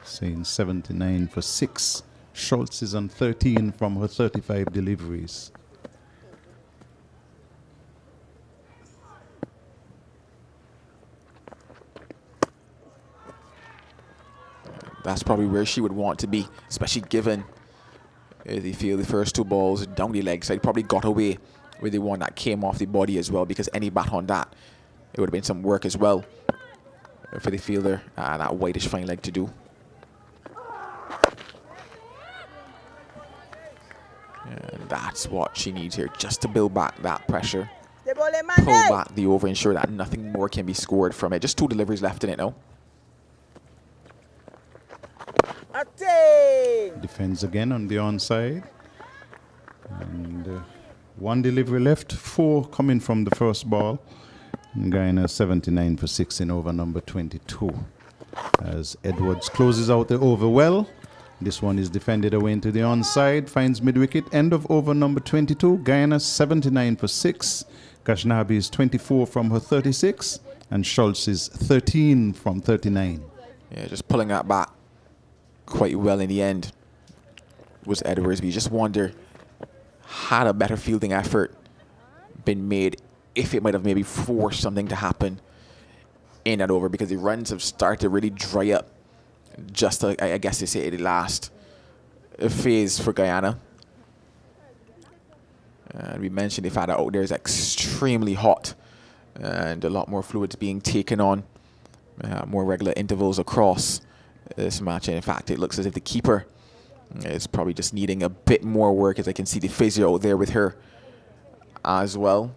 saying 79 for 6. Schultz is on 13 from her 35 deliveries. That's probably where she would want to be, especially given the field, the first 2 balls down the leg side. Probably got away with the one that came off the body as well, because any bat on that, it would have been some work as well for the fielder, that whitish fine leg to do. And that's what she needs here, just to build back that pressure, pull back the over, ensure that nothing more can be scored from it. Just 2 deliveries left in it now. Defends again on the onside. And 1 delivery left, 4 coming from the first ball. And Guyana 79 for 6 in over number 22. As Edwards closes out the over well. This one is defended away into the onside, finds mid-wicket. End of over number 22. Guyana 79 for 6. Gajnabi is 24 from her 36. And Schultz is 13 from 39. Yeah, just pulling that back quite well in the end was Edwards. But you just wonder, had a better fielding effort been made, if it might have maybe forced something to happen in that over, because the runs have started to really dry up just, I guess they say, the last phase for Guyana. And we mentioned the fact that out there is extremely hot and a lot more fluids being taken on, more regular intervals across this match. And in fact, it looks as if the keeper is probably just needing a bit more work, as I can see the physio out there with her as well.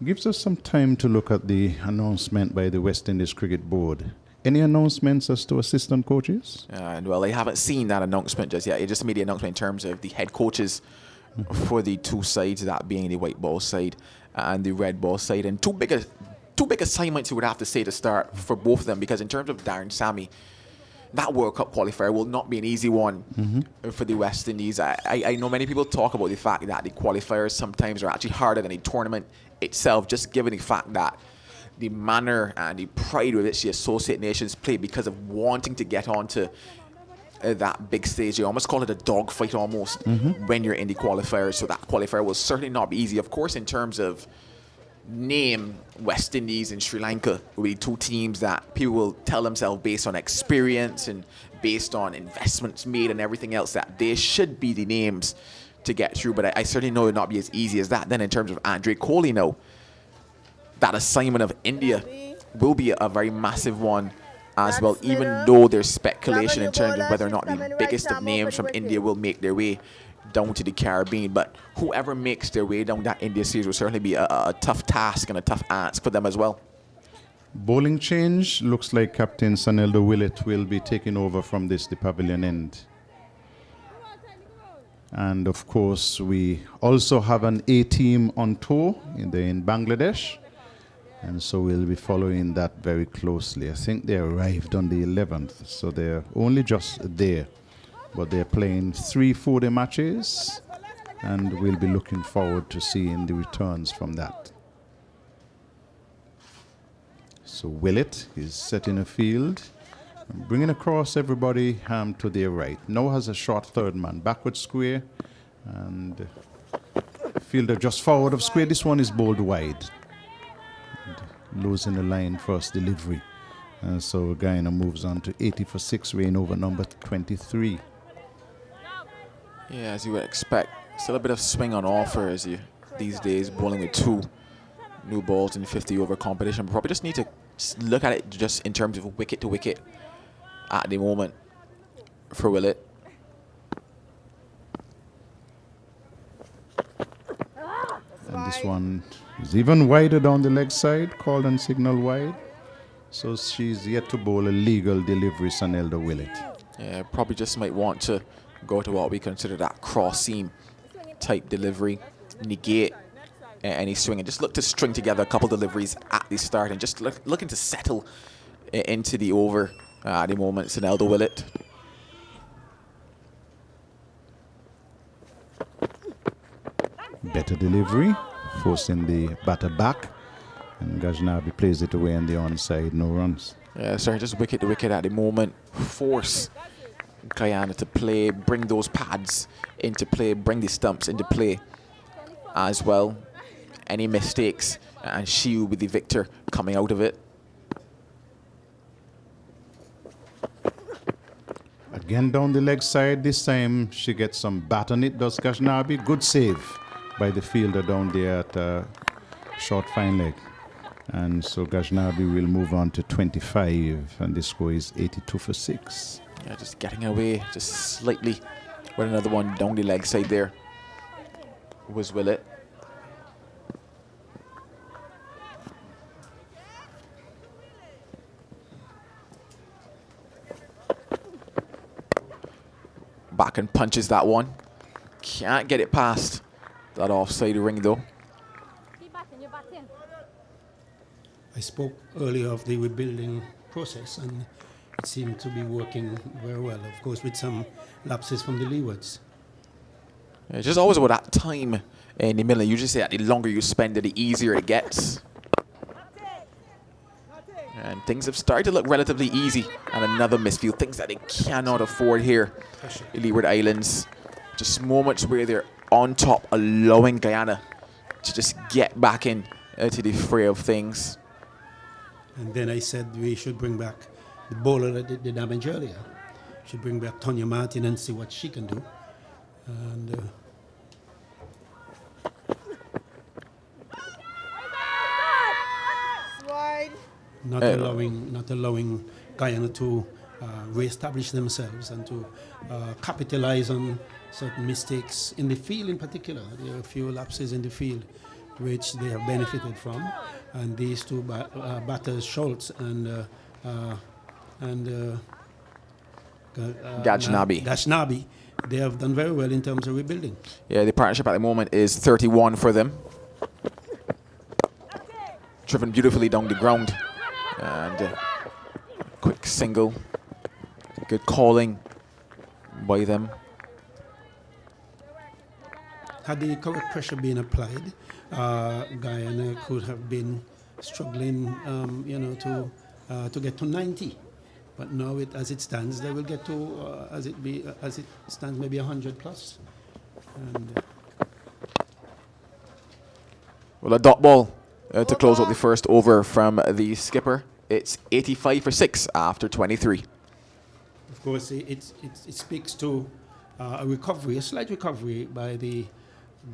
Gives us some time to look at the announcement by the West Indies Cricket Board. Any announcements as to assistant coaches? And well, I haven't seen that announcement just yet. It just made the announcement in terms of the head coaches for the 2 sides, that being the white ball side and the red ball side. And two big assignments you would have to say to start for both of them, because in terms of Darren Sammy, that World Cup qualifier will not be an easy one for the West Indies. I know many people talk about the fact that the qualifiers sometimes are actually harder than the tournament itself, just given the fact that the manner and the pride with which the associate nations play, because of wanting to get onto that big stage. You almost call it a dogfight almost when you're in the qualifiers. So that qualifier will certainly not be easy. Of course, in terms of name, West Indies and Sri Lanka will be 2 teams that people will tell themselves, based on experience and based on investments made and everything else, that they should be the names to get through, but I certainly know it will not be as easy as that. Then in terms of Andre Kohli now, that assignment of India will be a very massive one as well, even though there's speculation in terms of whether or not the biggest of names from India will make their way down to the Caribbean. But whoever makes their way down that India series will certainly be a tough task and a tough ask for them as well. Bowling change. Looks like Captain Saneldo Willett will be taking over from the pavilion end. And of course, we also have an A team on tour in Bangladesh. And so we'll be following that very closely. I think they arrived on the 11th, so they're only just there. But they're playing 3 4-day matches, and we'll be looking forward to seeing the returns from that. So Willett is setting a field, bringing across everybody to their right. Now has a short third man, backward square, and fielder just forward of square. This one is bowled wide, and losing the line first delivery. And so Guyana moves on to 80 for 6, rain over number 23. Yeah, as you would expect, still a bit of swing on offer as you these days bowling with 2 new balls in 50 over competition. Probably just need to look at it just in terms of wicket to wicket at the moment for Willett. And this one is even wider down the leg side, called and signal wide. So she's yet to bowl a legal delivery, Saneldo Willett. Yeah, probably just might want to go to what we consider that cross seam type delivery, negate any swing, and just look to string together a couple deliveries at the start and just looking to settle into the over at the moment. Saneldo Willett. Better delivery, forcing the batter back, and Gajnabi plays it away on the onside, no runs. Yeah, sorry, just wicket to wicket at the moment. Force Guyana to play, bring those pads into play, bring the stumps into play as well. Any mistakes, and she will be the victor coming out of it. Again down the leg side, this time she gets some bat on it, does Gajnabi. Good save by the fielder down there at short fine leg. And so Gajnabi will move on to 25, and the score is 82 for 6. Yeah, just getting away just slightly with another one down the leg side there was Willett. Back and punches that one. Can't get it past that offside ring though. I spoke earlier of the rebuilding process, and it seemed to be working very well, of course, with some lapses from the Leewards. It's just always about that time in the middle. You just say that the longer you spend it, the easier it gets. And things have started to look relatively easy. And another misfield, things that they cannot afford here. The Leeward Islands. Just moments where they're on top, allowing Guyana to just get back in to the fray of things. And then I said we should bring back the bowler that did the damage earlier. Should bring back Tonya Martin and see what she can do. And not allowing Guyana to re-establish themselves and to capitalize on certain mistakes in the field in particular. There are a few lapses in the field which they have benefited from, and these two batters, Schultz and Gajnabi, they have done very well in terms of rebuilding. Yeah, the partnership at the moment is 31 for them. Driven beautifully down the ground. And quick single. Good calling by them. Had the correct pressure been applied, Guyana could have been struggling, to get to 90. But now, as it stands, they will get to, as it stands, maybe 100 plus. And well, a dot ball to close out the first over from the skipper. It's 85 for 6 after 23. Of course, it speaks to a recovery, a slight recovery by the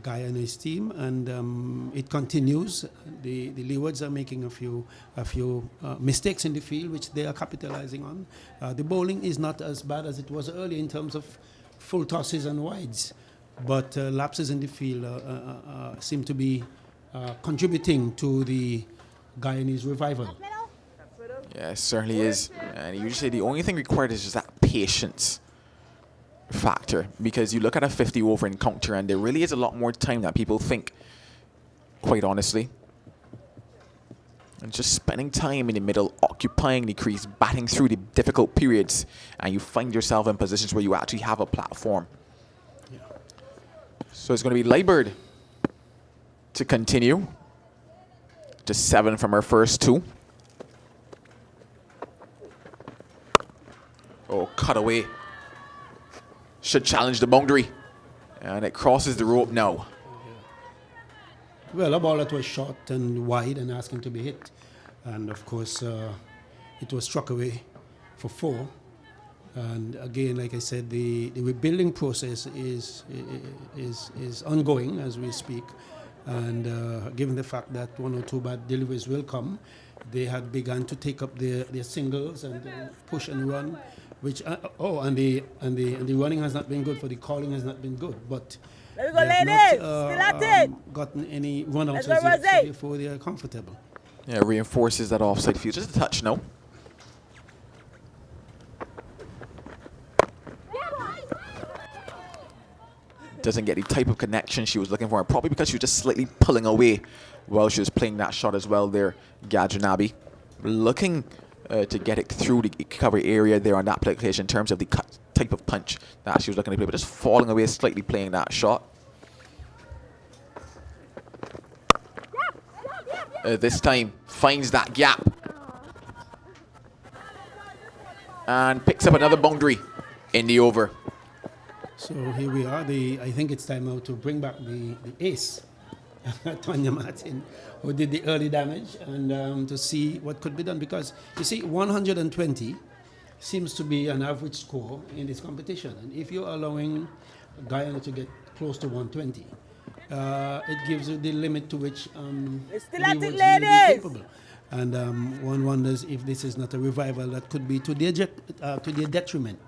Guyanese team, and it continues. The Leewards are making a few mistakes in the field, which they are capitalizing on. The bowling is not as bad as it was earlier in terms of full tosses and wides, but lapses in the field seem to be contributing to the Guyanese revival. Yeah, it certainly is. And usually the only thing required is just that patience factor, because you look at a 50 over encounter and there really is a lot more time that people think, quite honestly. And just spending time in the middle, occupying the crease, batting through the difficult periods, and you find yourself in positions where you actually have a platform. Yeah. So it's going to be Leewards to continue. Just 7 from her first 2. Oh, cut away. Should challenge the boundary. And it crosses the rope now. Well, a ball that was short and wide and asking to be hit. And of course, it was struck away for 4. And again, like I said, the rebuilding process is ongoing as we speak. And given the fact that 1 or 2 bad deliveries will come, they had begun to take up their singles and push and run, which and the running has not been good, for the calling has not been good, but There we go, they have ladies. not Still at it. gotten any run outs Let's go, yet, so Rosé. therefore they are comfortable. Yeah, reinforces that offside field. Just a touch now. Doesn't get the type of connection she was looking for, probably because she was just slightly pulling away while she was playing that shot as well there. Gajanabi looking to get it through the cover area there on that application in terms of the type of punch that she was looking to play, but just falling away slightly playing that shot. This time finds that gap and picks up another boundary in the over. So here we are. I think it's time now to bring back the ace, Tonya Martin, who did the early damage, and to see what could be done. Because you see, 120 seems to be an average score in this competition, and if you're allowing Guyana to get close to 120, it gives you the limit to which Still at it, Leewards may be ladies. capable. And one wonders if this is not a revival that could be to their detriment,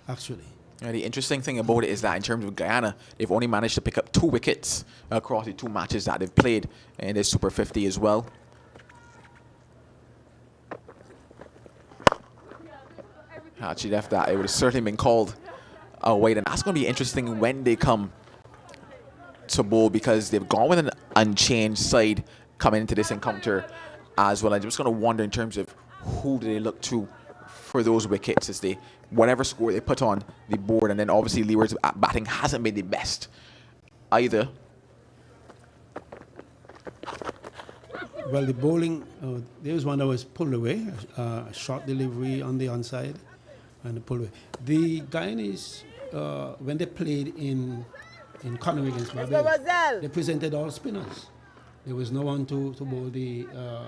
actually. Yeah, the interesting thing about it is that in terms of Guyana, they've only managed to pick up 2 wickets across the 2 matches that they've played in this Super 50 as well. Had she left that, it would have certainly been called away. And that's going to be interesting when they come to bowl, because they've gone with an unchanged side coming into this encounter as well. I'm just going to wonder in terms of who do they look to for those wickets, as they, whatever score they put on the board. And then obviously Leewards batting hasn't been the best either. Well, the bowling, there was one that was pulled away, a short delivery on the onside, and pulled away. The Guyanese, when they played in Conway against Barbados, they presented all spinners. There was no one to bowl the,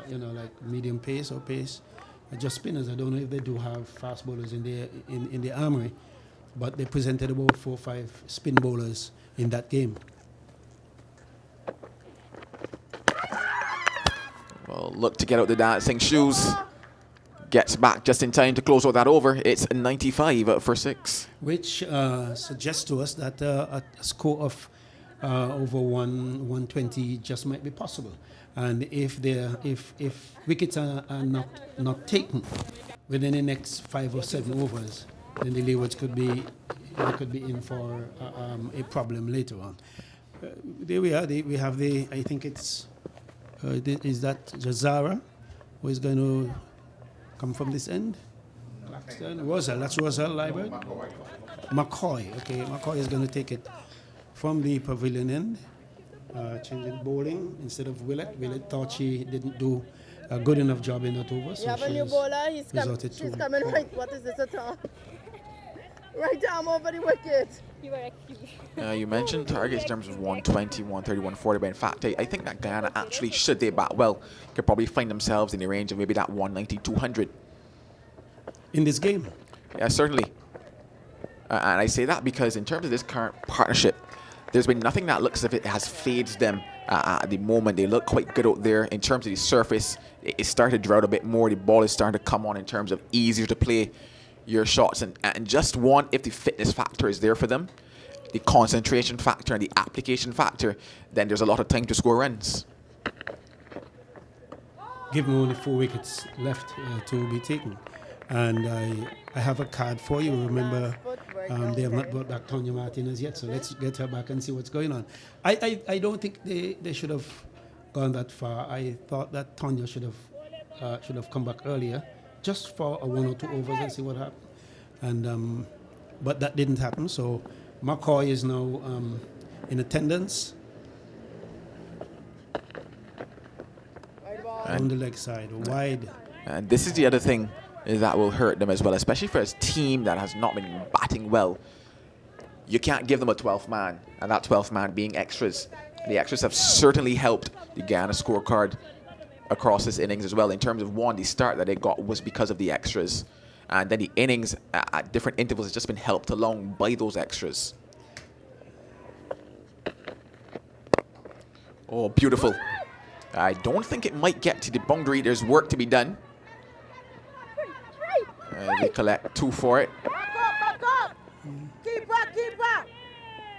like medium pace or pace, just spinners. I don't know if they do have fast bowlers in the armory, but they presented about 4 or 5 spin bowlers in that game. Well, look to get out the dancing shoes. Gets back just in time to close out that over. It's 95 for 6. Which suggests to us that a score of over 120 just might be possible. And if wickets are not taken within the next 5 or 7 overs, then the Leewards could be in for a problem later on. There we are. We have the, I think it's is that Jazara who is going to come from this end? Rosal, that's Rosal Leewards. McCoy, okay, McCoy is going to take it from the pavilion end, changing bowling instead of Willett. Willett thought she didn't do a good enough job in that over, so You have a new bowler, she's coming right. What is this at all? Right arm over the wicket. You were excused. You mentioned targets in terms of 120, 130, 140, but in fact, I think that Guyana actually, should they bat well, could probably find themselves in the range of maybe that 190, 200. in this game. Yeah, certainly. And I say that because in terms of this current partnership, there's been nothing that looks as if it has faded them at the moment. They look quite good out there in terms of the surface. It's started to drought a bit more. The ball is starting to come on in terms of easier to play your shots. And just one, if the fitness factor is there for them, the concentration factor and the application factor, then there's a lot of time to score runs. Given only 4 wickets left to be taken. And I have a card for you. Remember, they have not brought back Tonya Martinez yet, so let's get her back and see what's going on. I don't think they should have gone that far. I thought that Tonya should have come back earlier, just for a 1 or 2 overs and see what happened. And but that didn't happen. So McCoy is now in attendance on the leg side, wide. And this is the other thing that will hurt them as well, especially for a team that has not been batting well. You can't give them a 12th man, and that 12th man being extras. The extras have certainly helped the Guyana scorecard across this innings as well. In terms of one, the start that they got was because of the extras. And then the innings at different intervals has just been helped along by those extras. Oh, beautiful. I don't think it might get to the boundary. There's work to be done. They collect 2 for it.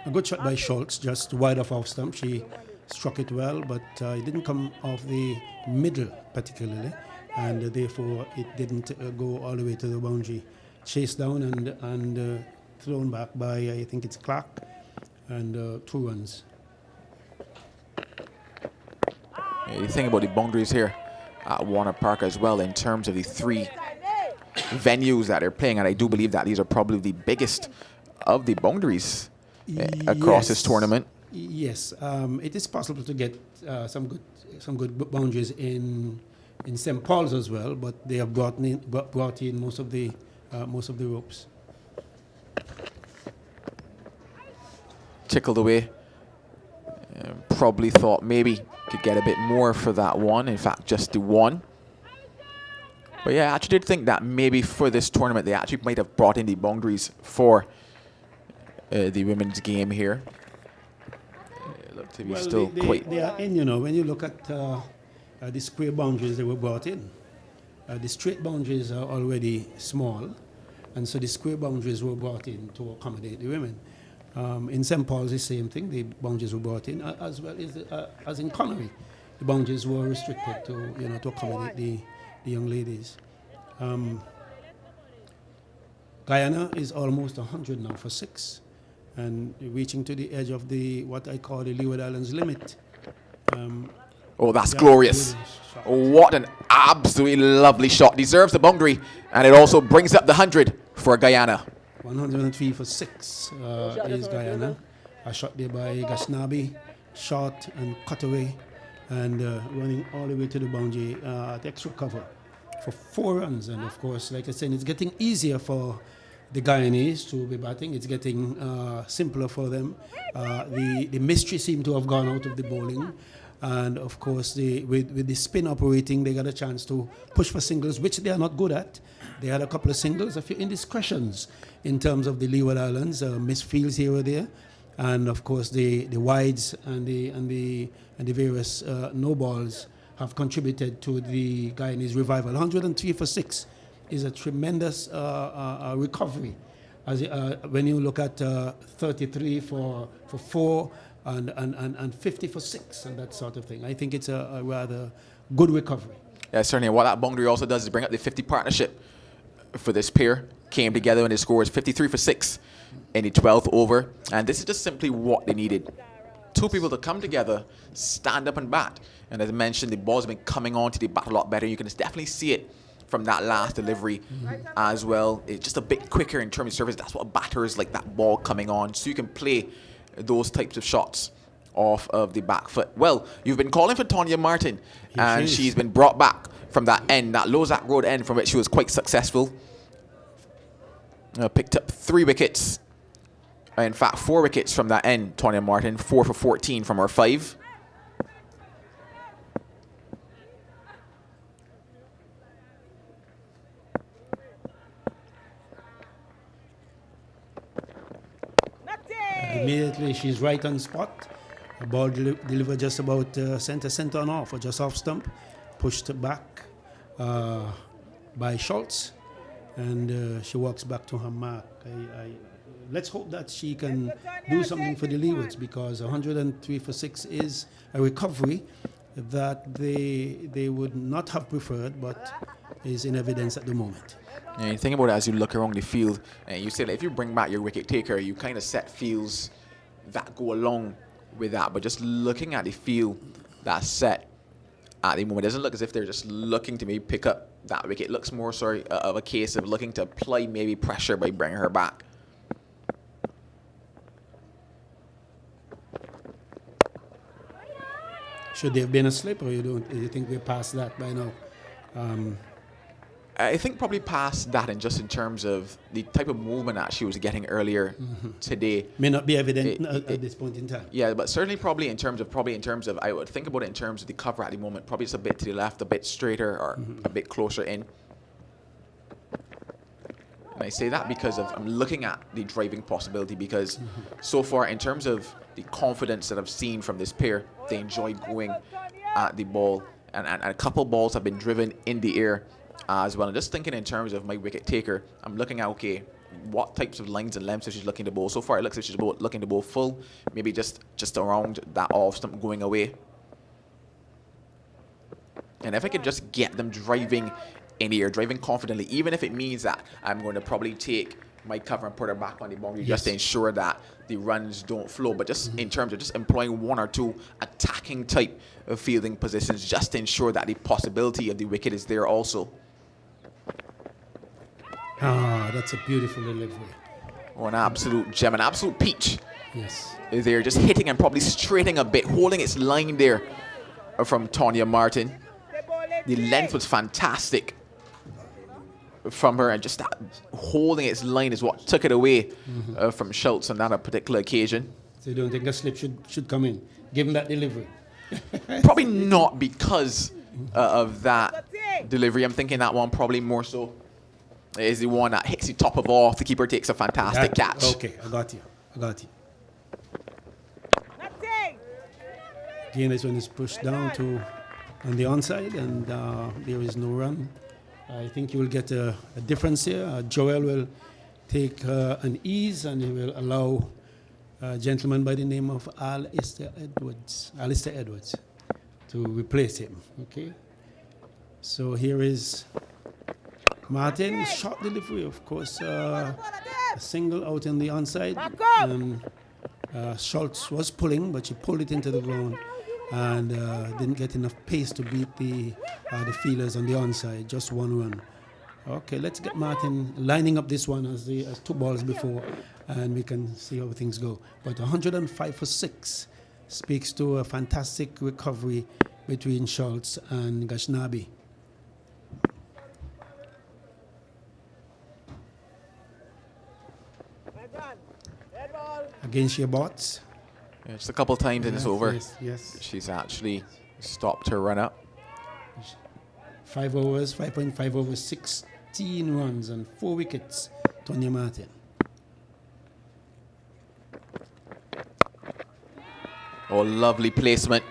A good shot by Schultz, just wide of off stump. She struck it well, but it didn't come off the middle particularly, and therefore it didn't go all the way to the boundary. Chased down and thrown back by, I think it's Clark, and 2 runs. Yeah, you think about the boundaries here at Warner Park as well in terms of the 3 venues that they're playing, and I do believe that these are probably the biggest of the boundaries across this tournament. Yes, it is possible to get some good boundaries in St. Paul's as well, but they have brought in most of the ropes. Tickled away. Probably thought maybe could get a bit more for that one. In fact, just the 1. But yeah, I actually did think that maybe for this tournament they actually might have brought in the boundaries for the women's game here. It looked to be they are in, you know, when you look at the square boundaries they were brought in. The straight boundaries are already small, and so the square boundaries were brought in to accommodate the women. In St. Paul's, the same thing. The boundaries were brought in, as well as in Connery. The boundaries were restricted to accommodate the young ladies. Guyana is almost 100 now for 6, and reaching to the edge of what I call the Leeward Islands limit. Oh, that's glorious. What an absolutely lovely shot. Deserves the boundary, and it also brings up the 100 for Guyana. 103 for 6 is Guyana. A shot there by Gashnabi, shot and cut away, and running all the way to the boundary at extra cover for 4 runs. And of course, like I said, it's getting easier for the Guyanese to be batting. It's getting simpler for them. The mystery seemed to have gone out of the bowling. And of course, with the spin operating, they got a chance to push for singles, which they are not good at. They had a couple of singles, a few indiscretions in terms of the Leeward Islands, missed fields here or there, and of course the wides and the various no balls have contributed to the Guyanese revival. 103 for 6 is a tremendous recovery. As when you look at 33 for 4. And 50 for 6 and that sort of thing. I think it's a rather good recovery. Yeah, certainly. What that boundary also does is bring up the 50 partnership for this pair. Came together and they scored 53 for 6 in the 12th over. And this is just simply what they needed. 2 people to come together, stand up and bat. And as I mentioned, the ball's been coming on to the bat a lot better. You can definitely see it from that last delivery as well. It's just a bit quicker in terms of service. That's what batters like, that ball coming on. So you can play those types of shots off of the back foot. Well, you've been calling for Tonya Martin, and she's been brought back from that end, that Lozak Road end, from which she was quite successful. Picked up 3 wickets. In fact, 4 wickets from that end, Tonya Martin. 4 for 14 from her 5. Immediately, she's right on spot. The ball delivered just about center on off, or just off stump. Pushed back by Schultz. And she walks back to her mark. Let's hope that she can do something for the Leewards, because 103 for 6 is a recovery that they would not have preferred, but is in evidence at the moment. Yeah, you think about it as you look around the field, and you say that if you bring back your wicket taker, you kind of set fields that go along with that. But just looking at the field that's set at the moment, it doesn't look as if they're just looking to maybe pick up that wicket. It looks more of a case of looking to apply maybe pressure by bringing her back. Should there have been a slip, or you think we're past that by now? I think probably past that, and just in terms of the type of movement that she was getting earlier today. May not be evident at this point in time. Yeah, but certainly probably in terms of, I would think about it in terms of the cover at the moment, probably just a bit to the left, a bit straighter, or a bit closer in. And I say that because I'm looking at the driving possibility, because so far in terms of the confidence that I've seen from this pair, they enjoy going at the ball, and a couple balls have been driven in the air as well. And just thinking in terms of my wicket taker, I'm looking at, okay, what types of lines and lengths is she looking to bowl? So far it looks like she's looking to bowl full, maybe just around that off stump going away. And if I could just get them driving in the air, driving confidently, even if it means that I'm going to probably take my cover and put her back on the boundary, just to ensure that the runs don't flow. But just in terms of just employing one or two attacking type of fielding positions, just to ensure that the possibility of the wicket is there also. Ah, that's a beautiful delivery. Oh, an absolute gem, an absolute peach. Yes. They're just hitting and probably straighting a bit, holding its line there from Tanya Martin. The length was fantastic from her, and just that holding its line is what took it away from Schultz on that particular occasion. So you don't think a slip should come in, given that delivery? Probably not because of that delivery. I'm thinking that one probably more so is the one that hits the top of off. The keeper takes a fantastic catch. Okay, I got you. Again, this one is pushed down to on the onside, and there is no run. I think you will get a difference here. Joel will take an ease, and he will allow a gentleman by the name of Alistair Edwards to replace him. Okay. So here is Martin, short delivery, of course, a single out on the onside. Schultz was pulling, but she pulled it into the ground and didn't get enough pace to beat the fielders on the onside. Just one run. Okay, let's get Martin lining up this one as two balls before, and we can see how things go. But 105 for 6 speaks to a fantastic recovery between Schultz and Ghaznavi. Against your bots. Yeah, just a couple times and it's over. Yes. She's actually stopped her run up. 5 overs, 5.5 overs, 16 runs and 4 wickets. Tonya Martin. Oh, lovely placement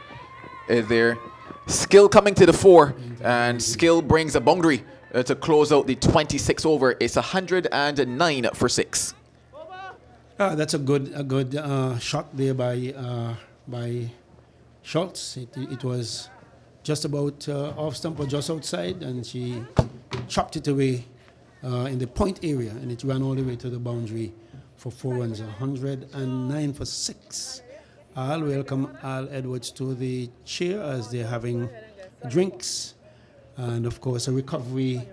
there. Skill coming to the fore, and Skill brings a boundary to close out the 26 over. It's 109 for 6. That's a good shot there by Schultz. It was just about off stump or just outside, and she chopped it away in the point area, and it ran all the way to the boundary for 4 runs. 109 for 6. I'll welcome Al Edwards to the chair as they're having drinks, and of course a recovery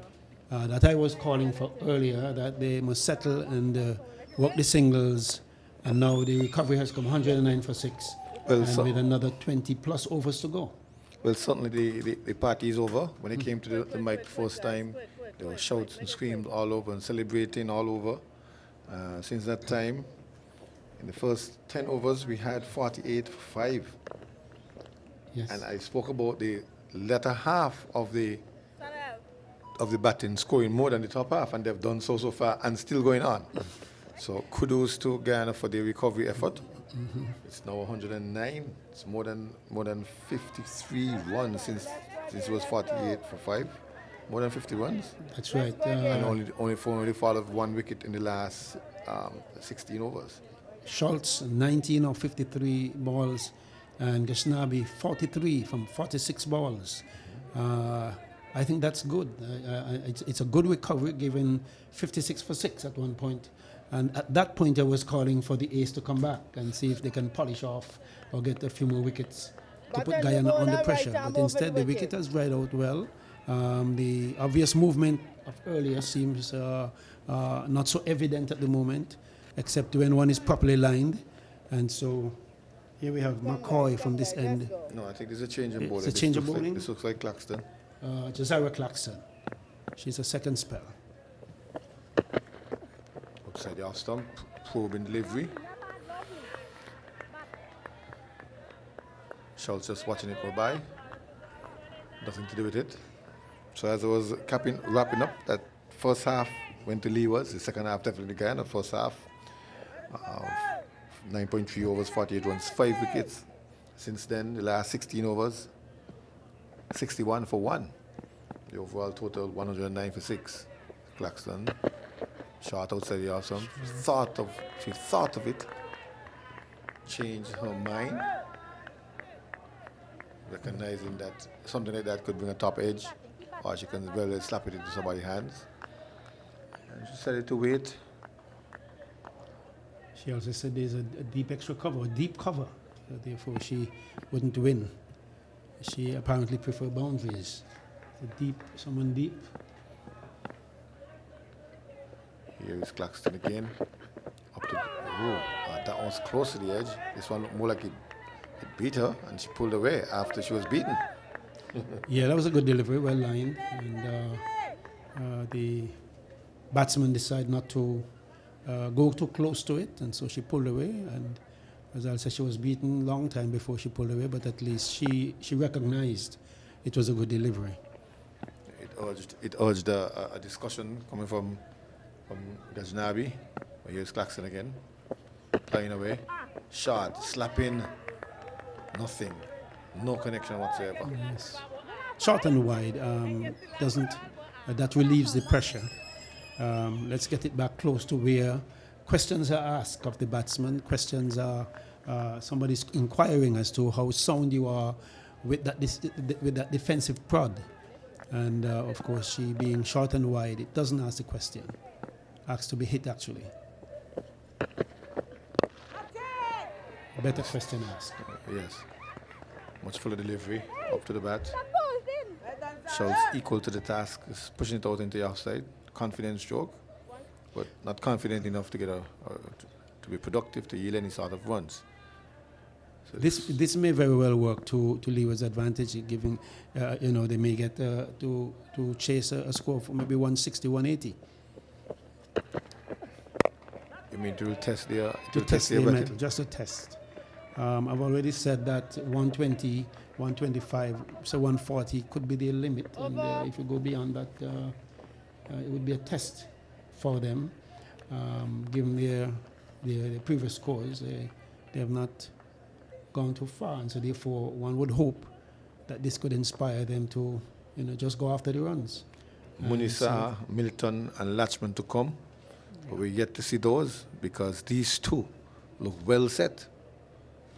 that I was calling for earlier, that they must settle and work the singles, and now the recovery has come 109 for 6, and with another 20 plus overs to go. Well, certainly the party is over. When they came to the mic first time, there were shouts and screams all over and celebrating all over. Since that time, in the first 10 overs, we had 48 for 5. Yes. And I spoke about the latter half of the batting scoring more than the top half, and they've done so far and still going on. So kudos to Guyana for their recovery effort. It's now 109. It's more than 53 runs since it was 48 for 5. More than 50 runs. That's right. And only fall of 1 wicket in the last 16 overs. Schultz 19 of 53 balls, and Ghaznavi 43 from 46 balls. I think that's good. It's a good recovery, given 56 for 6 at one point. And at that point, I was calling for the ace to come back and see if they can polish off or get a few more wickets to put Guyana under pressure. But instead, the wicket has dried out well. The obvious movement of earlier seems not so evident at the moment, except when one is properly lined. And so here we have McCoy from this end. No, I think there's a change in bowling. It's a change of bowling? This looks like Claxton. Jazira Claxton. She's a second spell. Outside the off stump, probing delivery. Schultz just watching it go by. Nothing to do with it. So as I was wrapping up, that first half went to Leewards, the second half definitely Guyana. First half, 9.3 overs, 48 runs, 5 wickets. Since then, the last 16 overs, 61 for 1. The overall total, 109 for 6. Claxton, shot outside the off stump. She thought of it, changed her mind, recognizing that something like that could bring a top edge, or she can well slap it into somebody's hands. And she decided to wait. She also said there's a deep extra cover, a deep cover, so therefore she wouldn't win. She apparently preferred boundaries. Someone deep. Here is Claxton again. That one's close to the edge. This one looked more like it beat her, and she pulled away after she was beaten. Yeah, that was a good delivery, well lined, and the batsman decided not to go too close to it, and so she pulled away. And as I said, she was beaten long time before she pulled away, but at least she recognized it was a good delivery. It urged a discussion coming from Ghaznavi. Here's Claxton again, flying away, shot, slapping, nothing, no connection whatsoever. Yes. Short and wide that relieves the pressure. Let's get it back close to where questions are asked of the batsman. Questions are somebody's inquiring as to how sound you are with that defensive prod. And of course, she being short and wide, it doesn't ask the question. Asks to be hit, actually. Better question asked. Yes. Much fuller delivery, up to the bat. Schultz equal to the task, is pushing it out into the offside. Confident stroke, but not confident enough to get to be productive, to yield any sort of runs. So this may very well work to Leewards' advantage, given they may get to chase a score for maybe 160, 180. You mean to test their metal, just a test. I've already said that 120, 125, so 140 could be their limit, and if you go beyond that, it would be a test for them, given their previous scores. They have not gone too far, and so therefore one would hope that this could inspire them to just go after the runs. Munisa, Milton and Latchman to come, but we're yet to see those, because these two look well set.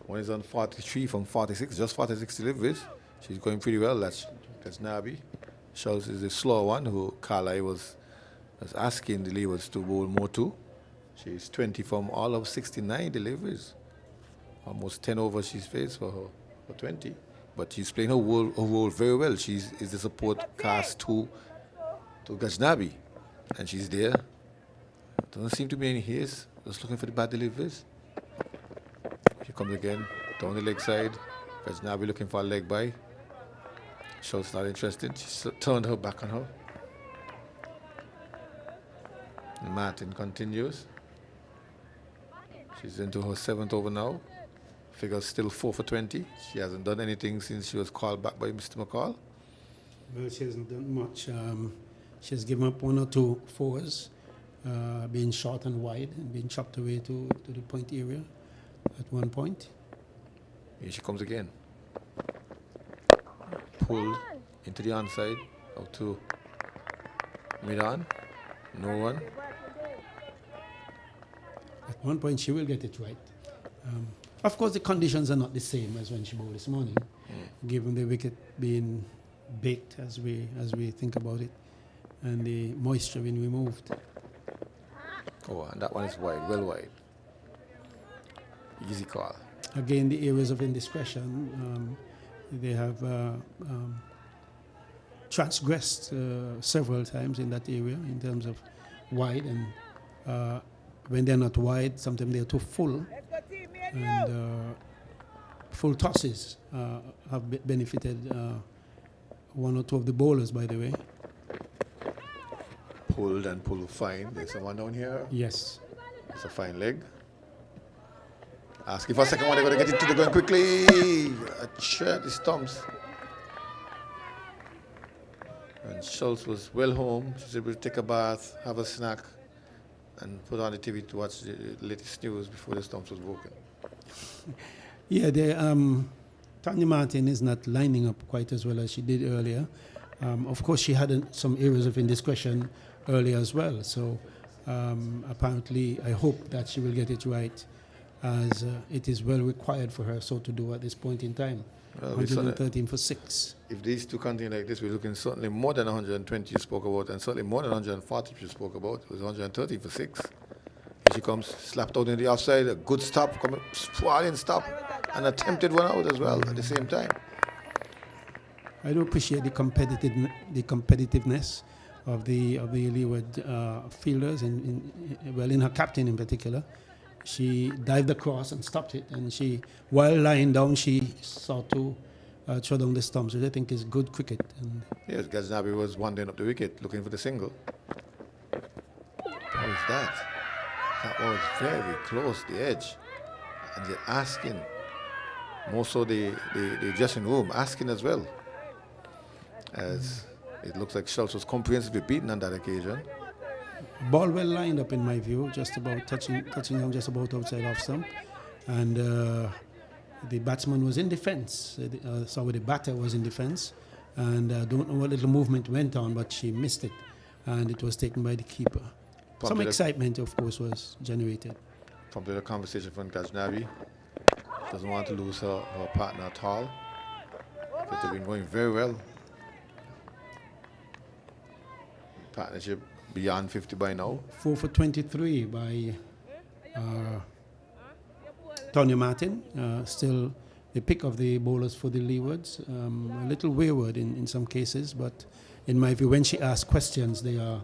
One is on 43 from 46, just 46 deliveries. She's going pretty well. That's Nabi. Schultz is the slow one who Carly was asking the Leewards to bowl more to. She's 20 from all of 69 deliveries. Almost 10 overs she's faced for 20. But she's playing her role very well. She is the support cast to Ghaznavi. And she's there. Doesn't seem to be any haste. Just looking for the bad deliveries. Here comes again. Down the leg side. Ghaznavi looking for a leg by. Schultz not interested. She turned her back on her. And Martin continues. She's into her 7th over now. Figures still 4 for 20. She hasn't done anything since she was called back by Mr. McCall. Well, she hasn't done much. She has given up 1 or 2 fours. being short and wide and being chopped away to the point area at one point. Here she comes again. Pulled into the onside, out to mid-on. No one. At one point, she will get it right. Of course, the conditions are not the same as when she bowled this morning, given the wicket being baked as we think about it, and the moisture being removed. Oh, and that one is wide, well wide. Easy call. Again, the areas of indiscretion, they have transgressed several times in that area in terms of wide, and when they're not wide, sometimes they're too full. And full tosses have benefited one or two of the bowlers, by the way. Pulled and pulled fine. There's someone down here. Yes. It's a fine leg. Asking for a second one. They're going to get it to the going quickly. A shirt, the stumps. And Schultz was well home. She was able to take a bath, have a snack, and put on the TV to watch the latest news before the stumps was broken. Yeah, Tanya Martin is not lining up quite as well as she did earlier. Of course, she had some areas of indiscretion earlier as well. So apparently, I hope that she will get it right, as it is well required for her so to do at this point in time. Well, 113 for 6. If these two continue like this, we're looking certainly more than 120 you spoke about, and certainly more than 140 you spoke about. It was 130 for 6. Here she comes, slapped out in the offside, a good stop, coming, swallowing stop, and attempted one out as well at the same time. I do appreciate the competitiveness of the Leeward fielders, in her captain in particular. She dived across and stopped it, and while lying down, she sought to throw down the stumps, which I think is good cricket. And yes, Ghaznavi was wandering up the wicket, looking for the single. How is that? That was very close to the edge. And they're asking, more so the dressing room, asking as well. As it looks like Schultz was comprehensively beaten on that occasion. Ball well lined up in my view, just about touching down just about outside off stump. And the batsman was in defence. The batter was in defence. And I don't know what little movement went on, but she missed it. And it was taken by the keeper. Some excitement, of course, was generated. Prompted a conversation from Ghaznavi. Doesn't want to lose her partner at all. But they've been going very well. Partnership beyond 50 by now. 4 for 23 by Tanya Martin. Still the pick of the bowlers for the Leewards. A little wayward in some cases, but in my view, when she asks questions, they are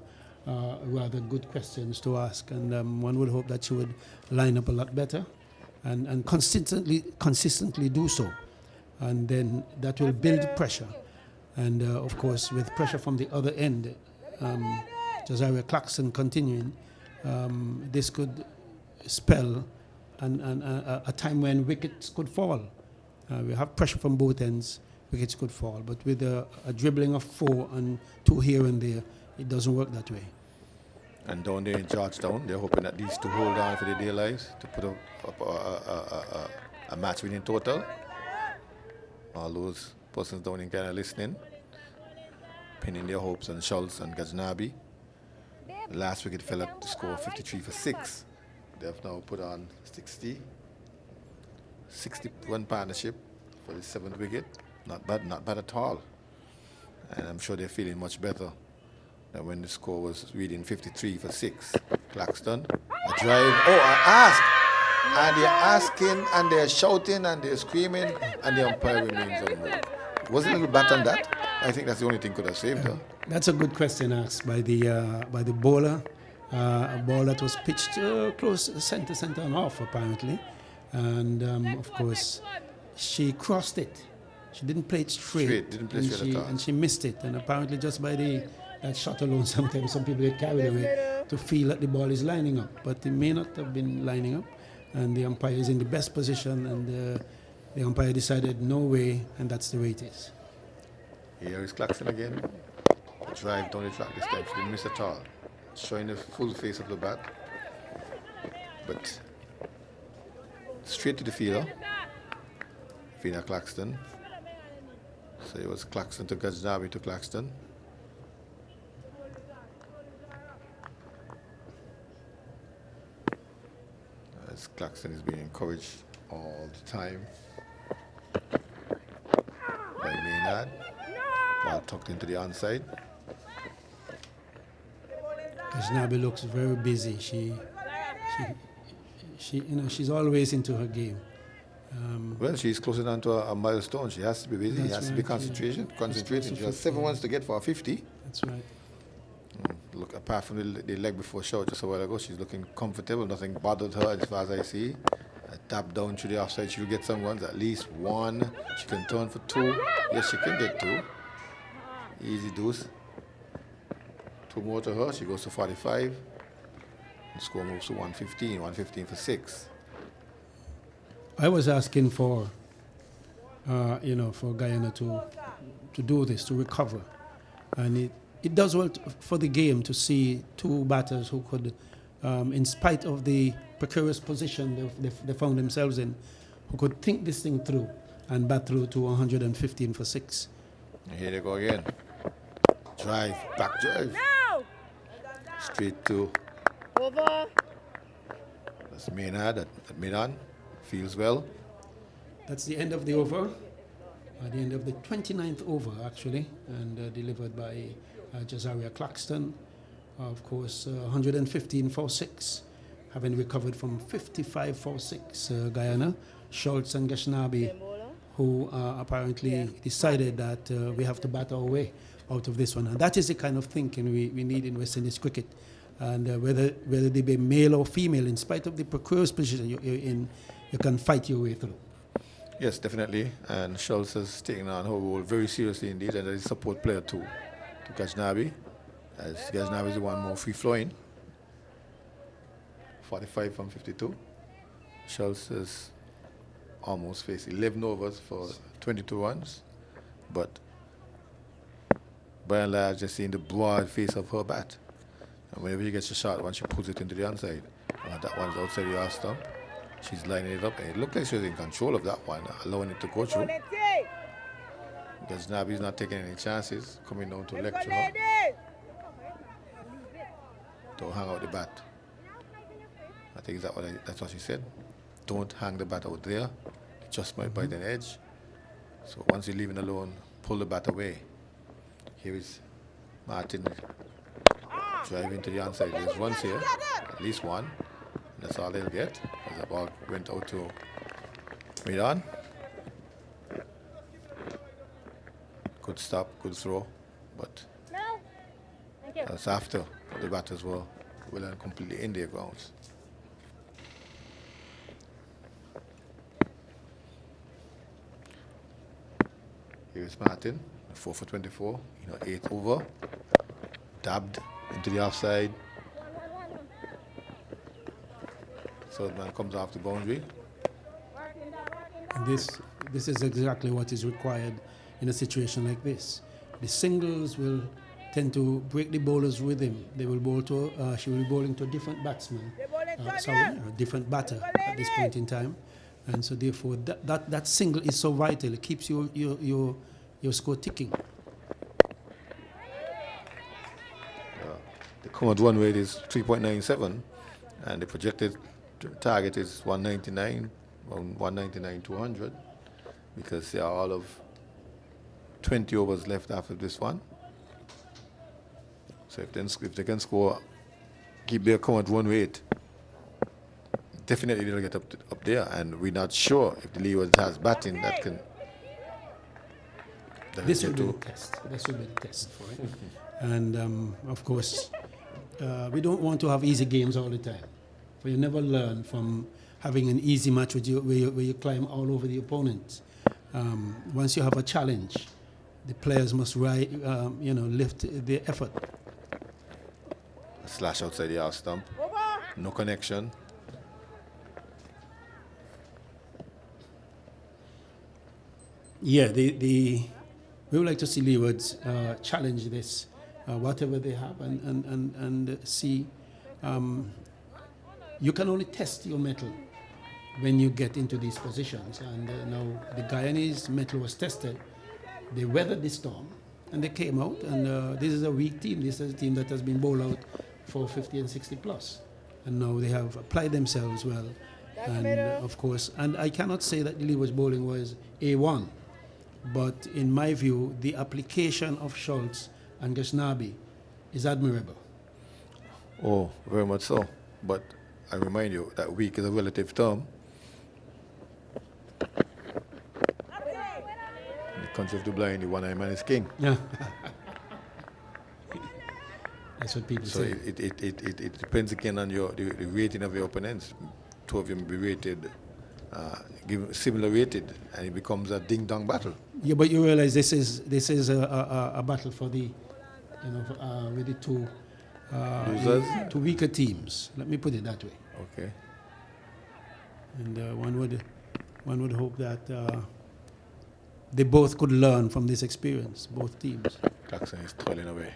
rather good questions to ask, and one would hope that she would line up a lot better and consistently do so, and then that will build pressure, and of course with pressure from the other end, Josiah Clarkson continuing, this could spell a time when wickets could fall. We have pressure from both ends, wickets could fall, but with a dribbling of 4 and 2 here and there, it doesn't work that way. And down there in Georgetown, they're hoping that these two hold on for their dear lives to put up a match-winning total. All those persons down in Guyana listening, pinning their hopes on Schultz and Ghaznavi. The last wicket fell at the score 53 for 6. They have now put on 60 run partnership for the 7th wicket. Not bad at all. And I'm sure they're feeling much better than when the score was reading 53 for 6. Claxton, a drive, an ask! And they're asking, and they're shouting, and they're screaming, and the umpire remains unmoved. Was it a little bat on that? I think that's the only thing could have saved her. That's a good question asked by the bowler. A ball that was pitched close center and off, apparently. And, of course, she crossed it. She didn't play it straight. And she missed it. And apparently just by that shot alone, sometimes some people get carried away to feel that the ball is lining up. But it may not have been lining up. And the umpire is in the best position. And the umpire decided no way, and that's the way it is. Here is Claxton again. Drive down the track this time. She didn't miss at all. showing the full face of the bat. But straight to the fielder, Fina Claxton. So it was Claxton to Ghaznavi to Claxton. As Claxton is being encouraged all the time by Maynard. Ball tucked into the onside. Ghaznavi looks very busy. She, she's always into her game. Well, she's closing on to a milestone. She has to be busy. She has to be concentrating. She has 7 ones to get for a 50. That's right. Look, apart from the leg before shot just a while ago, she's looking comfortable. Nothing bothered her as far as I see. A tap down to the offside, she'll get some ones, at least 1. She can turn for 2. Yes, she can get 2. Easy deuce. 2 more to her, she goes to 45. The score moves to 115, 115 for 6. I was asking for, for Guyana to do this, to recover. And it does well for the game to see 2 batters who could, in spite of the precarious position they found themselves in, who could think this thing through and bat through to 115 for 6. Here they go again. Drive, back drive. No! Straight to Over. that's Maynard at Milan. Feels well. That's the end of the over, the end of the 29th over, actually, and delivered by Jazaria Claxton. Of course, 115 for 6, having recovered from 55 for 6, Guyana. Schultz and Ghaznavi, who apparently decided that we have to bat our way out of this one. And that is the kind of thinking we need in West Indies cricket. And whether they be male or female, in spite of the precarious position you're in, you can fight your way through. Yes, definitely. And Schultz has taken on her role very seriously indeed, and is a support player too to Ghaznavi, as Ghaznavi is the one more free-flowing. 45 from 52. Schultz has almost faced 11 overs for 22 runs, but by and large, just seeing the broad face of her bat. And whenever she gets a shot, once she puts it into the onside, that one's outside the arse stump. She's lining it up, and it looked like she was in control of that one, allowing it to go through. Ghaznavi's not taking any chances, coming down to lecture her. Don't hang out the bat. I think that's what she said. Don't hang the bat out there. It just might bite an edge. So once you're leaving alone, pull the bat away. Here is Martin driving to the onside. There's runs here, at least 1. That's all they'll get, as the ball went out to Milan. Good stop, good throw, but that's after the batters were well and completely in their grounds. Here's Martin, 4 for 24, 8 over, dabbed into the offside. Third man comes off the boundary. This is exactly what is required in a situation like this. The singles will tend to break the bowler's rhythm. They will bowl to, she will be bowling to a different batsman, a different batter at this point in time. And so therefore that single is so vital. It keeps your score ticking. The current run rate is 3.97, and the projected target is 199, 199, 200, because there are all of 20 overs left after this one. So if they can score, keep their current run rate, definitely they'll get up there. And we're not sure if the Leewards has batting that can. This will be the test. This will be the test for it. And of course, we don't want to have easy games all the time. For you never learn from having an easy match where you climb all over the opponent. Once you have a challenge, the players must lift their effort. A slash outside the house stump. No connection. Yeah, we would like to see Leewards challenge this whatever they have, and see. You can only test your metal when you get into these positions. And now the Guyanese metal was tested. They weathered the storm, and they came out. And this is a weak team. This is a team that has been bowled out for 50 and 60 plus. And now they have applied themselves well. And of course, and I cannot say that the Leewards bowling was A1, but in my view, the application of Schultz and Ghaznavi is admirable. Oh, very much so. But I remind you that weak is a relative term. In the country of the blind, the one-eyed man is king. Yeah. That's what people So say. it depends again on the rating of your opponents. Two of them be rated, given similar rated, and it becomes a ding-dong battle. Yeah, but you realize this is a battle for the, with the two Losers? two weaker teams. Let me put it that way. Okay. And one would hope that they both could learn from this experience, both teams. Clarkson is toiling away.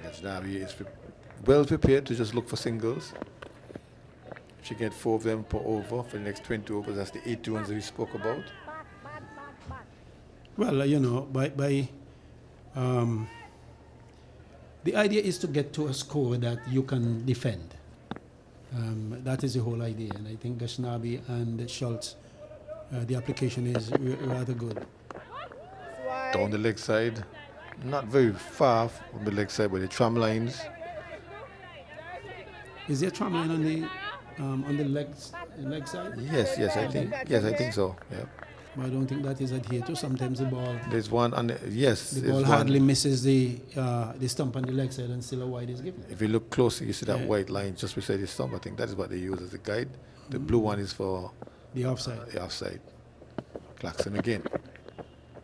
Ghaznavi is well prepared to just look for singles. If she get 4 of them per over for the next 20 overs, that's the 80 ones that we spoke about. Well, the idea is to get to a score that you can defend. That is the whole idea, and I think Ghaznavi and Schultz, the application is rather good. Down the leg side, not very far from the leg side, but the tram lines. Is there a tram line on the leg side? Yes, I think so. Yeah. But I don't think that is adhered to. Sometimes the ball There's one on the the ball hardly misses the stump on the leg side, and still a wide is given. If you look closely, you see that Yeah. white line just beside the stump. I think that is what they use as a guide. The blue one is for The offside. the offside. Clarkson again.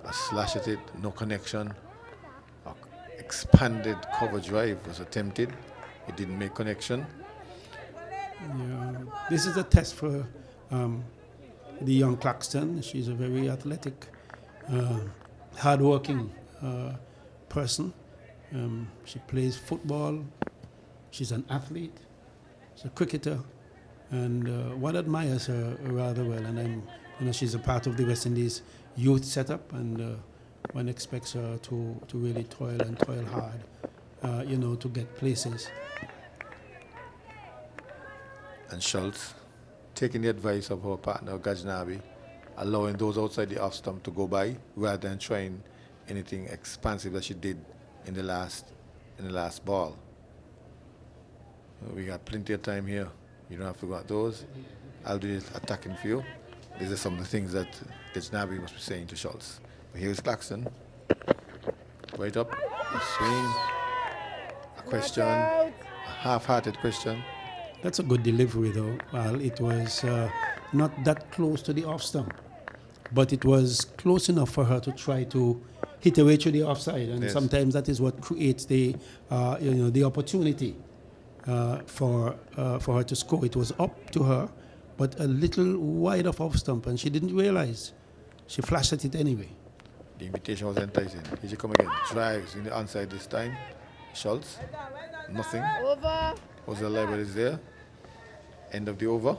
A slash at it, no connection. A expanded cover drive was attempted. It didn't make connection. Yeah. This is a test for the young Claxton. She's a very athletic, hardworking person. She plays football. She's an athlete. She's a cricketer, and one admires her rather well. And she's a part of the West Indies youth setup, and one expects her to really toil hard, to get places. And Schultz, taking the advice of her partner Ghaznavi, allowing those outside the off stump to go by rather than trying anything expansive that she did in the last ball. We got plenty of time here. You don't have to go at those. I'll do the attacking for you. These are some of the things that Ghaznavi must be saying to Schultz. But here's Clarkson. Right up, a swing, a question, a half-hearted question. That's a good delivery, though. Well, it was not that close to the off stump, but it was close enough for her to try to hit away to the offside, and Yes. sometimes that is what creates the opportunity for her to score. It was up to her, but a little wide of off stump, and she didn't realize. She flashed at it anyway. The invitation was enticing. Here she come again. Drives in the onside this time. Schultz, nothing. Over. Was the live is there. End of the over.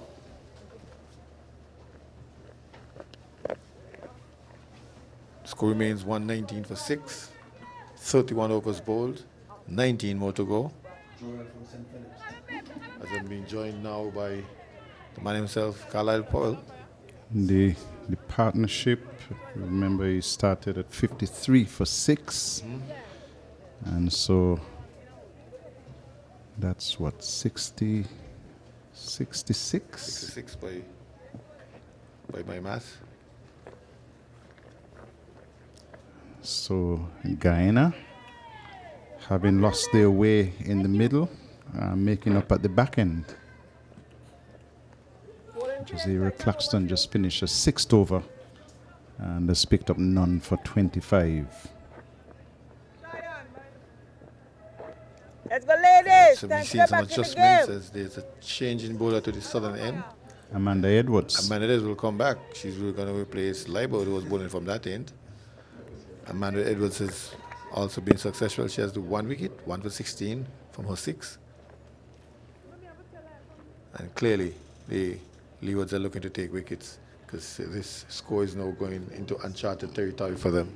Score remains 119 for 6. 31 overs bowled. 19 more to go. As I'm being joined now by the man himself, Carlisle Powell. The partnership, remember he started at 53 for 6. And so that's what, 66? 66 by my math. So Guyana, having lost their way in the middle, making up at the back end. Jazeera Claxton just finished a 6th over and has picked up none for 25. Let's go, ladies. So we've Time to seen get some back in the adjustments game. as there's a change in bowler to the southern end. Amanda Edwards. Amanda Edwards will come back. She's really going to replace Leiber, who was bowling from that end. Amanda Edwards has also been successful. She has the 1 wicket, 1 for 16 from her 6. And clearly, the Leewards are looking to take wickets because this score is now going into uncharted territory for them.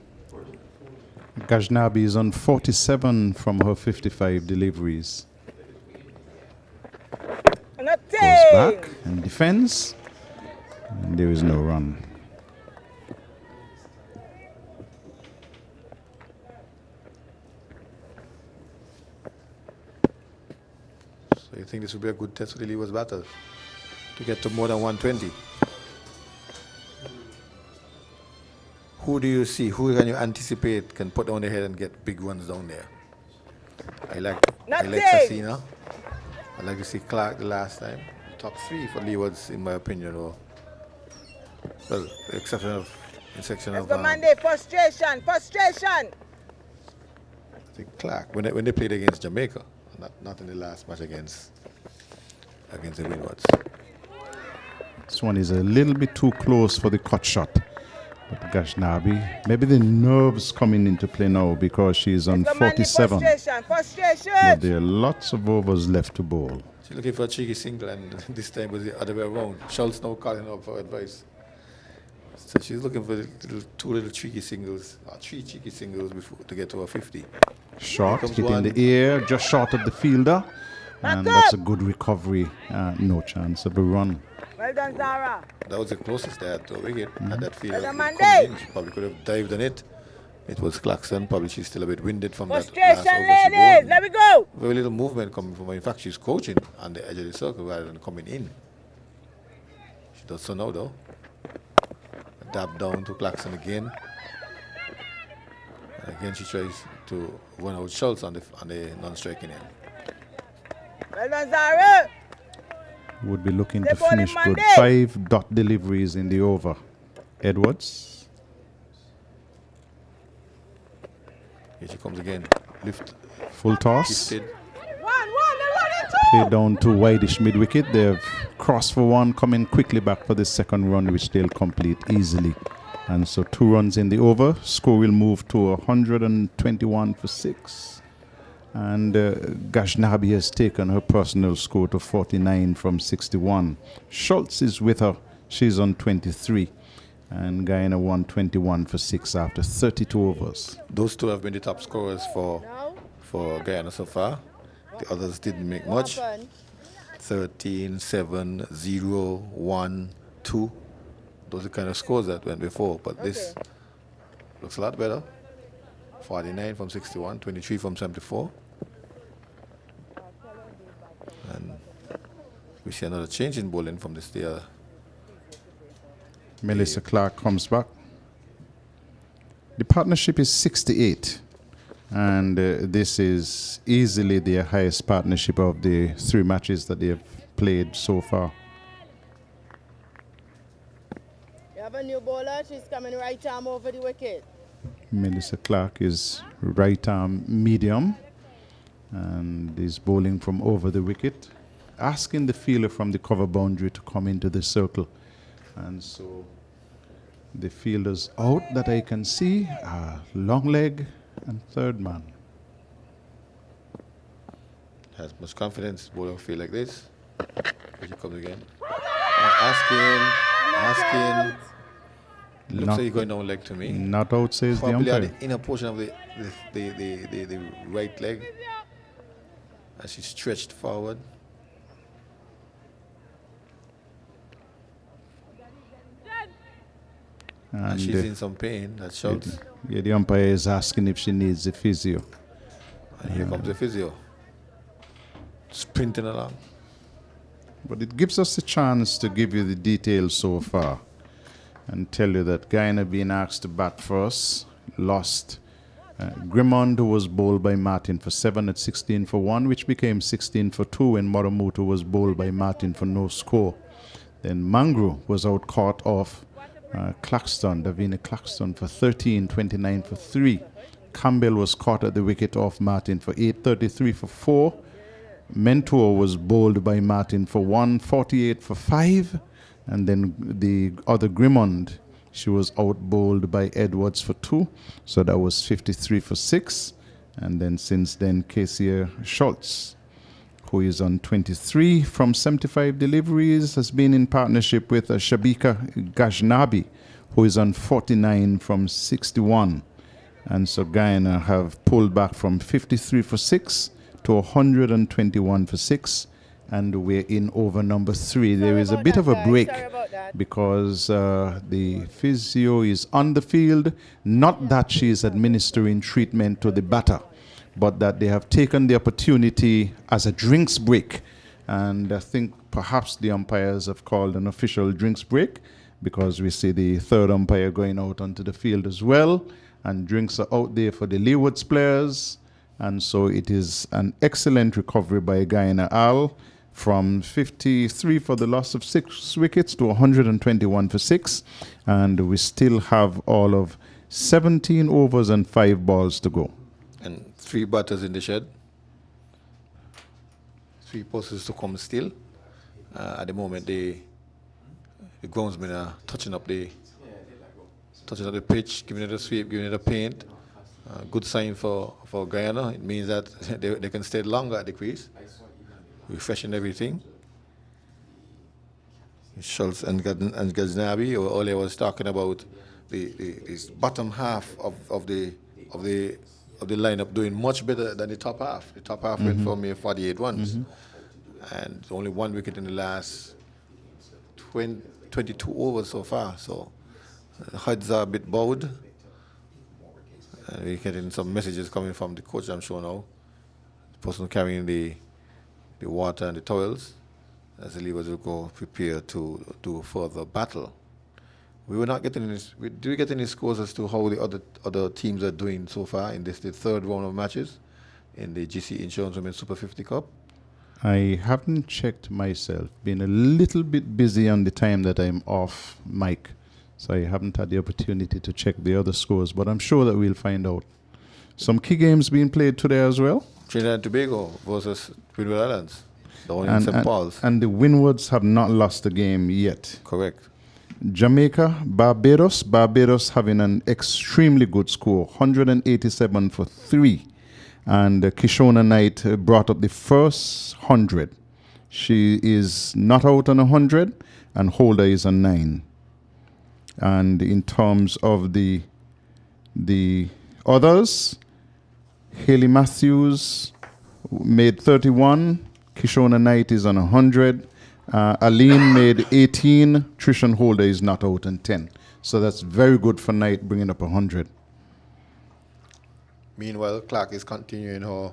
Ghaznavi is on 47 from her 55 deliveries. Goes back and defends. And there is no run. So you think this will be a good test for the Leewards batters to get to more than 120? Who do you see? Who can you anticipate can put down the head and get big runs down there? I like Sasina. I like to see Clark the last time. Top 3 for Leewards, in my opinion. Or, well, exception of Monday, frustration. I think Clark when they played against Jamaica, not in the last match against the Windwards. This one is a little bit too close for the cut shot. But Ghaznavi, maybe the nerves coming into play now because she's on 47. Frustration. But there are lots of overs left to bowl. She's looking for a cheeky single, and this time was the other way around. Schultz now calling up for advice. So she's looking for two little cheeky singles, or 3 cheeky singles before to get to a 50. Short, hit in the air, just short of the fielder. And that's a good recovery. No chance of a run. Well done, Zara. That was the closest they had to a wicket. Had that fielder Well done, coming Monday. in, she probably could have dived on it. It was Clarkson. Probably she's still a bit winded from that last Frustration, over she ladies. bowled. Let me go. Very little movement coming from her. In fact, she's coaching on the edge of the circle rather than coming in. She does so now, though. A dab down to Clarkson again. And again, she tries to run out Schultz on the non-striking end. Well done, Zara. Would be looking They to bowling finish good. Monday. 5 dot deliveries in the over. Edwards. Here she comes again. Lift. Full toss. Gifted. Play down to wideish mid wicket. They've crossed for 1, coming quickly back for the second run, which they'll complete easily. And so 2 runs in the over. Score will move to 121 for 6. And Ghaznavi has taken her personal score to 49 from 61. Schultz is with her. She's on 23. And Guyana won 21 for 6 after 32 overs. Those 2 have been the top scorers for Guyana so far. The others didn't make much. 13, 7, 0, 1, 2. Those are the kind of scores that went before. But this looks a lot better. 49 from 61, 23 from 74. And we see another change in bowling from this day. Melissa Clark comes back. The partnership is 68. And this is easily their highest partnership of the 3 matches that they have played so far. You have a new bowler. She's coming right arm over the wicket. Melissa Clark is right arm medium and is bowling from over the wicket, asking the fielder from the cover boundary to come into the circle. And so the fielders out that I can see are long leg and third man. Has much confidence. Bowler feel like this. Here she comes again. Asking. Looks like he's going down leg to me. Not out, says the Probably at umpire. the inner portion of the right leg. As she stretched forward. And she's in some pain. That shouts. Yeah, the umpire is asking if she needs a physio. And here comes the physio. Sprinting along. But it gives us a chance to give you the details so far and tell you that Guyana being asked to bat first, lost. Grimond, who was bowled by Martin for 7 at 16 for 1, which became 16 for 2 when Moramutu was bowled by Martin for no score. Then Mangru was out caught off Claxton, Davina Claxton for 13, 29 for 3. Campbell was caught at the wicket off Martin for 8, 33 for 4. Mentor was bowled by Martin for 1, 48 for 5. And then the other Grimond She was out-bowled by Edwards for 2, so that was 53 for 6. And then since then, Casey Schultz, who is on 23 from 75 deliveries, has been in partnership with Shabika Gajnabi, who is on 49 from 61. And so Guyana have pulled back from 53 for 6 to 121 for 6. And we're in over number 3. There is a bit of a break because the physio is on the field. Not that she is administering treatment to the batter, but that they have taken the opportunity as a drinks break. And I think perhaps the umpires have called an official drinks break, because we see the third umpire going out onto the field as well. And drinks are out there for the Leewards players. And so it is an excellent recovery by Guyana Al, from 53 for the loss of 6 wickets to 121 for 6. And we still have all of 17 overs and 5 balls to go. And 3 batters in the shed. 3 posters to come still. At the moment, the groundsmen are touching up the pitch, giving it a sweep, giving it a paint. Good sign for Guyana. It means that they can stay longer at the crease, refreshing everything. Schultz and Ghaznavi, Ole was talking about this bottom half of the lineup doing much better than the top half. The top half went for me 48 runs, and only 1 wicket in the last 22 overs so far. So the heads are a bit bowed. And we're getting some messages coming from the coach, I'm sure now. The person carrying the water and the towels, as the Leewards will go prepare to do further battle. We were not getting any. Did we get any scores as to how the other teams are doing so far in the 3rd round of matches in the GC Insurance Women's Super 50 Cup? I haven't checked myself. Been a little bit busy on the time that I'm off mic, so I haven't had the opportunity to check the other scores, but I'm sure that we'll find out. Some key games being played today as well. Trinidad and Tobago versus Windward Islands, the one in St. Paul's. And the Windwards have not lost a game yet. Correct. Jamaica, Barbados. Barbados having an extremely good score, 187 for 3. And Kishona Knight brought up the first 100. She is not out on 100, and Holder is on 9. And in terms of the others, Haley Matthews made 31. Kishona Knight is on 100. Aline made 18. Trishan Holder is not out on 10. So that's very good for Knight, bringing up 100. Meanwhile, Clark is continuing her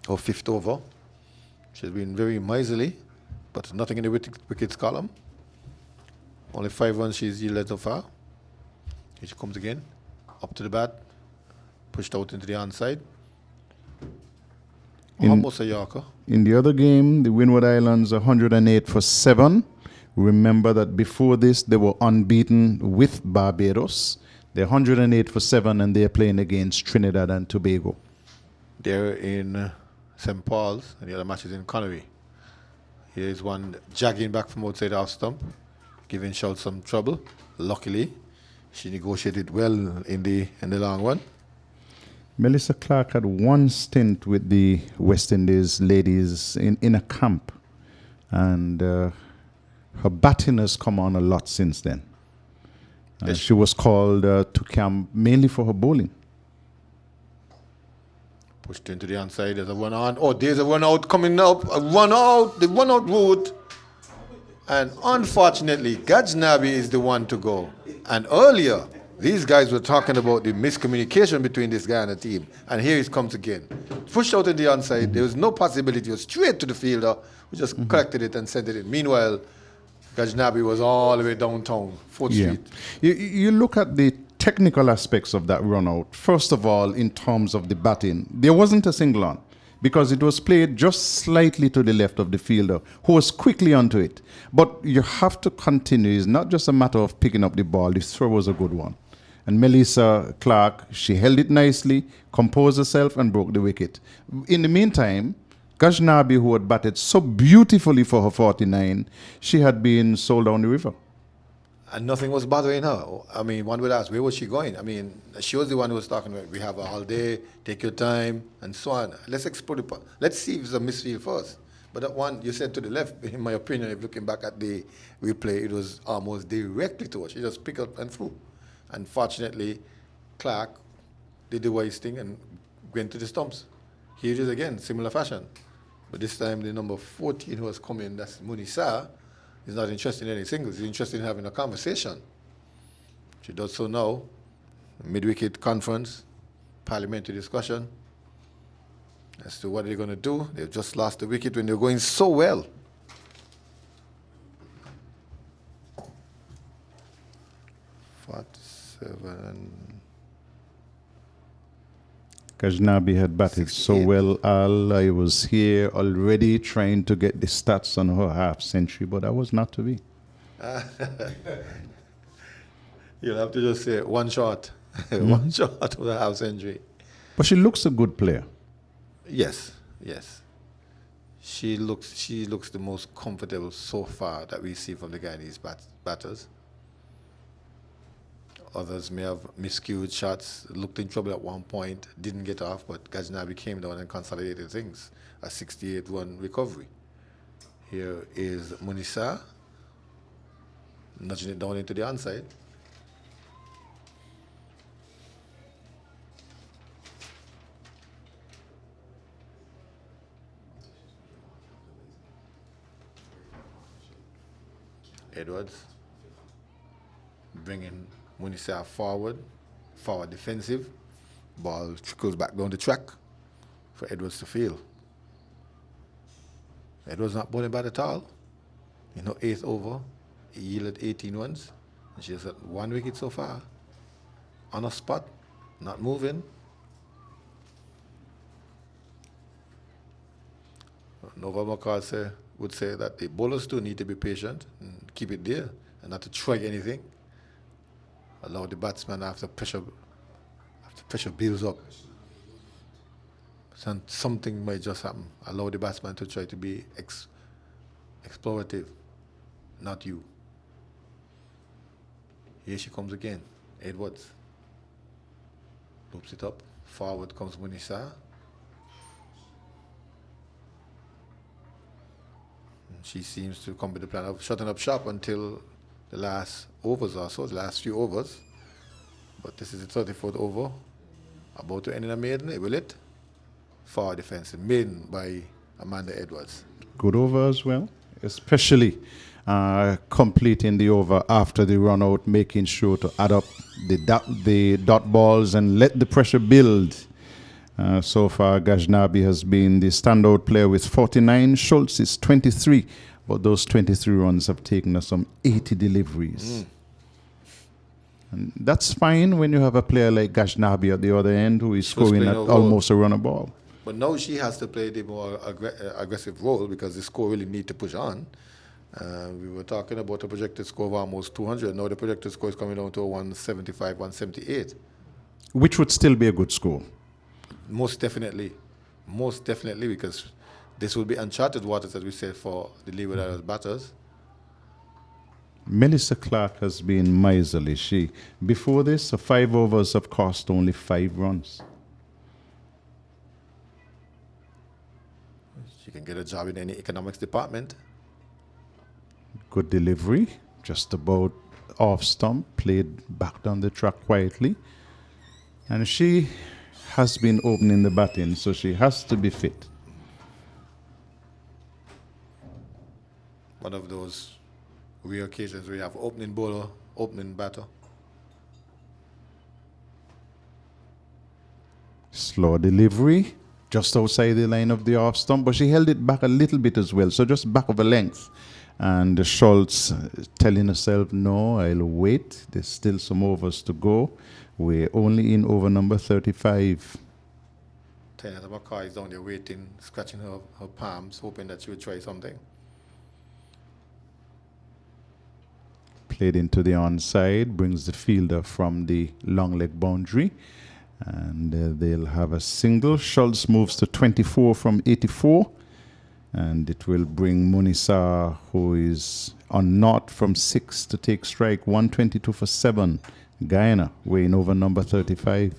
5th over. She's been very miserly, but nothing in the wickets column. Only 5 runs she's yielded so far. Here she comes again, up to the bat, pushed out into the onside. Almost a Yorker. In the other game, the Windward Islands 108 for 7. Remember that before this, they were unbeaten with Barbados. They're 108 for 7, and they're playing against Trinidad and Tobago. They're in St. Paul's, and the other match is in Connery. Here's one jagging back from outside the off stump, giving Schultz some trouble. Luckily, she negotiated well in the long run. Melissa Clark had one stint with the West Indies ladies in a camp, and her batting has come on a lot since then. Yes. She was called to camp mainly for her bowling. Pushed into the onside. There's a run on. Oh, there's a run out coming up. A run out. The run out route. And unfortunately, Gajnabi is the one to go. And earlier, these guys were talking about the miscommunication between this guy and the team. And here it comes again. Pushed out in the onside. There was no possibility. It was straight to the fielder, who just collected it and sent it in. Meanwhile, Gajnabi was all the way downtown, 4th Street. You look at the technical aspects of that run out. First of all, in terms of the batting, there wasn't a single on, because it was played just slightly to the left of the fielder, who was quickly onto it. But you have to continue. It's not just a matter of picking up the ball. The throw was a good one. And Melissa Clark, she held it nicely, composed herself, and broke the wicket. In the meantime, Gajnabi, who had batted so beautifully for her 49, she had been sold down the river. And nothing was bothering her. I mean, one would ask, where was she going? I mean, she was the one who was talking about, we have all day, take your time, and so on. Let's explore let's see if it's a misfield first. But that one you said to the left, in my opinion, if looking back at the replay, it was almost directly to her. She just picked up and flew. Unfortunately, Clark did the wise thing and went to the stumps. Here it is again, similar fashion. But this time the number 14 who was coming, that's Munisa, is not interested in any singles. He's interested in having a conversation. She does so now. Mid-wicket conference, parliamentary discussion as to what they're going to do. They've just lost the wicket when they're going so well. Ghaznavi had batted 68. So well, Al. I was here already trying to get the stats on her half century, but that was not to be. You'll have to just say one shot. One shot with a half century. But she looks a good player. Yes, yes. She looks the most comfortable so far that we see from the Guyanese batters. Others may have miscued shots, looked in trouble at one point, didn't get off, but Ghaznavi came down and consolidated things. A 68-run recovery. Here is Munisa, nudging it down into the onside. Edwards bringing Munisa forward defensive. Ball trickles back down the track for Edwards to field. Edwards not bowling bad at all. You know, 8th over, he yielded 18 runs. And she has had 1 wicket so far. On a spot, not moving. Nova McCall would say that the bowlers too need to be patient and keep it there and not to try anything. Allow the batsman after pressure builds up. Something might just happen. Allow the batsman to try to be explorative, not you. Here she comes again. Edwards loops it up. Forward comes Munisa. She seems to come with the plan of shutting up shop until the last overs or so, the last few overs. But this is the 34th over. About to end in a maiden, will it? Forward defensive, maiden by Amanda Edwards. Good over as well, especially completing the over after the run out, making sure to add up the dot balls and let the pressure build. So far, Ghaznavi has been the standout player with 49. Schultz is 23, but those 23 runs have taken us some 80 deliveries. And that's fine when you have a player like Ghaznavi at the other end who is scoring at almost a run a ball. But now she has to play the more aggressive role because the score really need to push on. We were talking about a projected score of almost 200. Now the projected score is coming down to 175, 178. Which would still be a good score. Most definitely, because this will be uncharted waters, as we said, for the Leewards batters. Melissa Clark has been miserly. Before this, 5 overs have cost only 5 runs. She can get a job in any economics department. Good delivery, just about off stump, played back down the track quietly. And she has been opening the batting, so she has to be fit. One of those rare occasions where you have opening bowler, opening batter. Slow delivery, just outside the line of the off stump, but she held it back a little bit as well, so just back of a length. And Schultz telling herself, no, I'll wait. There's still some overs to go. We're only in over number 35. Tenant McCoy is down there waiting, scratching her palms, hoping that she would try something. Played into the onside, brings the fielder from the long leg boundary. And they'll have a single. Schultz moves to 24 from 84. And it will bring Munisa, who is on North from 6 to take strike. 122 for 7. Guyana weighing over number 35.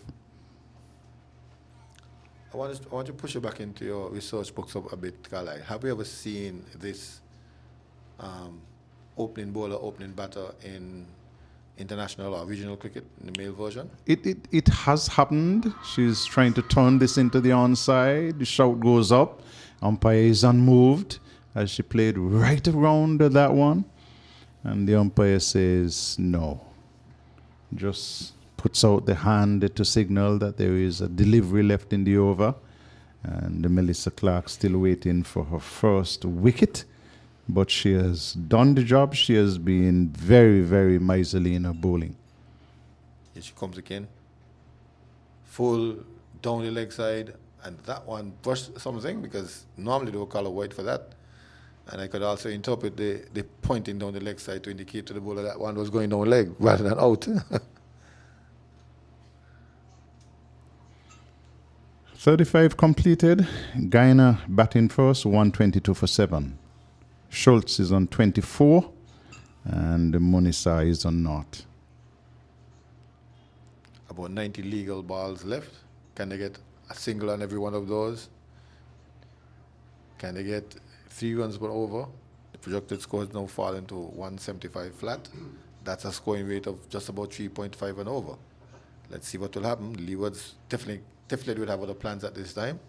I want to push you back into your research books a bit, Carly. Have you ever seen this opening bowler, opening batter in international or regional cricket in the male version? It has happened. She's trying to turn this into the onside. The shout goes up. Umpire is unmoved as she played right around that one. And the umpire says no. Just puts out the hand to signal that there is a delivery left in the over. And Melissa Clark still waiting for her first wicket. But she has done the job. She has been very, very miserly in her bowling. Here she comes again. Full down the leg side. And that one brushed something, because normally they would call a white for that. And I could also interpret the pointing down the leg side to indicate to the bowler that one was going down leg rather than out. 35 completed. Guyana batting first, 122 for 7. Schultz is on 24, and Munisa is on naught. About 90 legal balls left. Can they get a single on every one of those? Can they get 3 runs per over? The projected score has now fallen to 175 flat. That's a scoring rate of just about 3.5 and over. Let's see what will happen. Leewards definitely would have other plans at this time.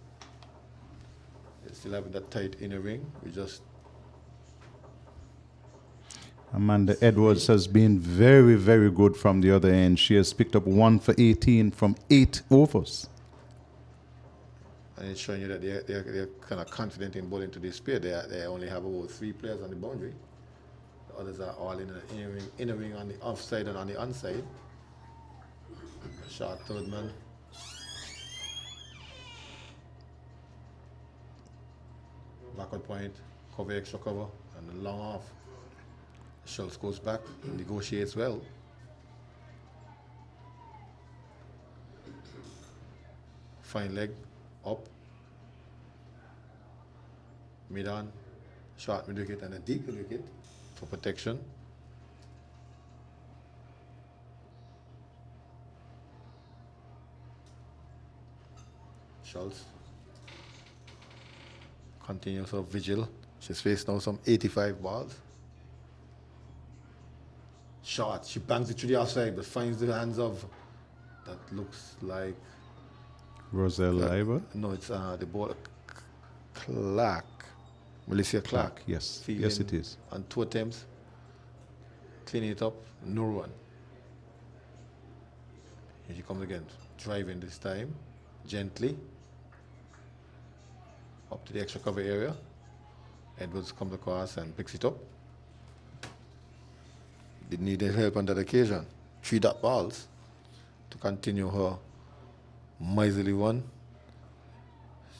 They're still having that tight inner ring. We just... Amanda Edwards has been very, very good from the other end. She has picked up 1 for 18 from 8 overs. And it's showing you that they're kind of confident in bowling to this pair. They only have about 3 players on the boundary. The others are all in the inner ring on the offside and on the onside. Short third man. Backward point, cover extra cover, and long off. Schultz goes back, negotiates well. Fine leg, up. Mid on, short mid wicket and a deep mid wicket for protection. Schultz continues her vigil. She's faced now some 85 balls. Short, she bangs it to the outside, but finds the hands of, that looks like Roselle Liber? No, it's the ball, Clark, Melissa Clark. Yes, Fielding yes it is. on 2 attempts, cleaning it up, no run. Here she comes again, driving this time, gently, up to the extra cover area. Edwards comes across and picks it up. Did need help on that occasion. 3 dot balls to continue her miserly one.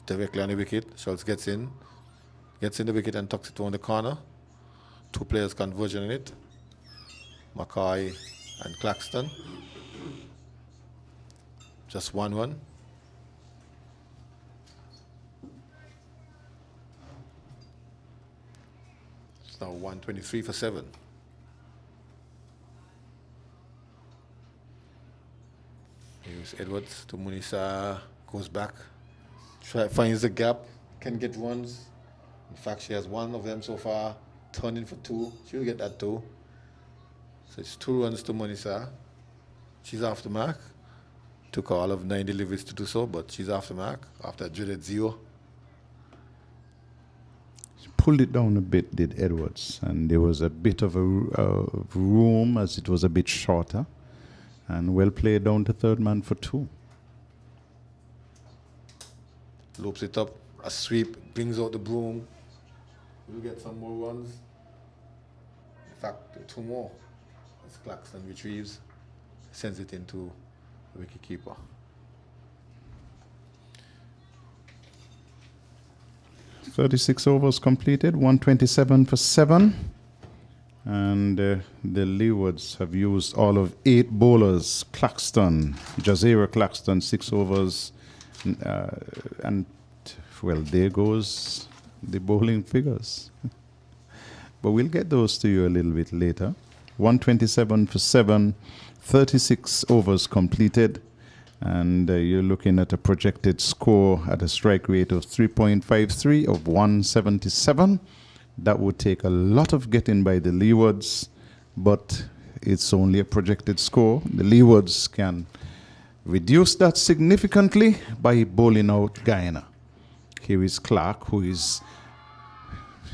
Directly on the wicket. Schultz gets in the wicket and tucks it on the corner. 2 players converging in it. McCoy and Claxton. Just 1-1. It's now 123 for 7. Here's Edwards to Munisa, goes back, finds the gap, can get runs. In fact, she has 1 of them so far, turning for 2. She'll get that too. So it's 2 runs to Munisa. She's off the mark. Took all of 9 deliveries to do so, but she's off the mark after a dreaded 0. She pulled it down a bit, did Edwards, and there was a bit of a room as it was a bit shorter. And well played down to third man for 2. Loops it up, a sweep, brings out the broom. We'll get some more runs. In fact, 2 more. As Claxton retrieves, sends it into the wicket keeper. .36 overs completed, 127 for 7. And the Leewards have used all of 8 bowlers. Claxton, Jazeera Claxton, 6 overs. And, well, there goes the bowling figures. but we'll get those to you a little bit later. 127 for 7, 36 overs completed, and you're looking at a projected score at a strike rate of 3.53 of 177. That would take a lot of getting by the Leewards, but it's only a projected score. The Leewards can reduce that significantly by bowling out Guyana. Here is Clark, who is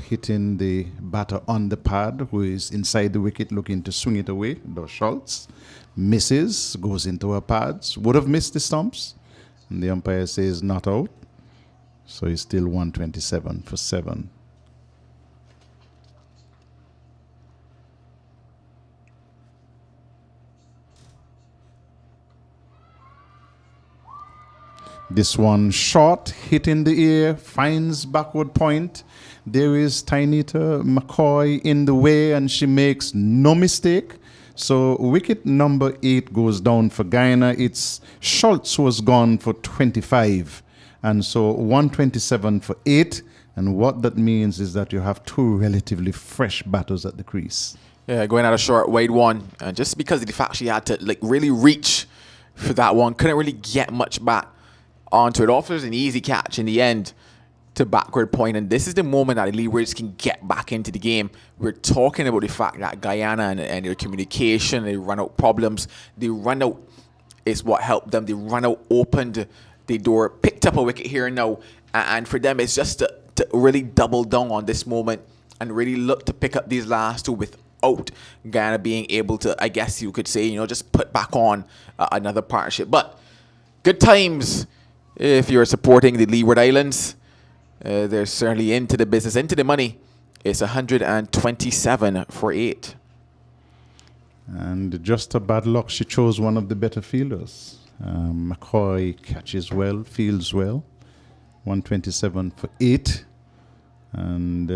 hitting the batter on the pad, who is inside the wicket looking to swing it away. Does Schultz. Misses, goes into her pads. Would have missed the stumps. And the umpire says not out. So he's still 127 for 7. This one short, hit in the air, finds backward point. There is Tainita McCoy in the way, and she makes no mistake. So wicket number 8 goes down for Guyana. It's Schultz was gone for 25. And so 127 for 8. And what that means is that you have 2 relatively fresh batters at the crease. Yeah, going out a short, wide one. Just because of the fact she had to really reach for that one, couldn't really get much back onto it. Offers an easy catch in the end to backward point, and this is the moment that the Leewards can get back into the game. We're talking about the fact that Guyana and their communication, they run out problems. The run out is what helped them. The run out opened the door, picked up a wicket here and now, and for them it's just to really double down on this moment and really look to pick up these last 2 without Guyana being able to, I guess you could say, just put back on another partnership. But good times if you're supporting the Leeward Islands. They're certainly into the business, into the money. It's 127 for 8. And just a bad luck, she chose one of the better fielders. McCoy catches well, fields well. 127 for 8. And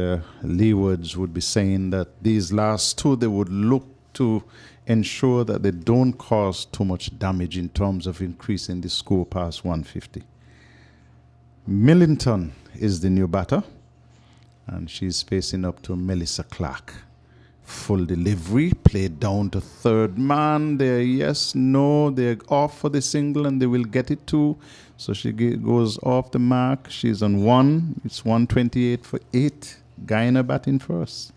Leewards would be saying that these last 2, they would look to ensure that they don't cause too much damage in terms of increasing the score past 150. Millington is the new batter, and she's facing up to Melissa Clark. Full delivery, played down to third man. They're yes, no, they're off for the single, and they will get it too. So she goes off the mark. She's on 1. It's 128 for 8. Guyana batting first.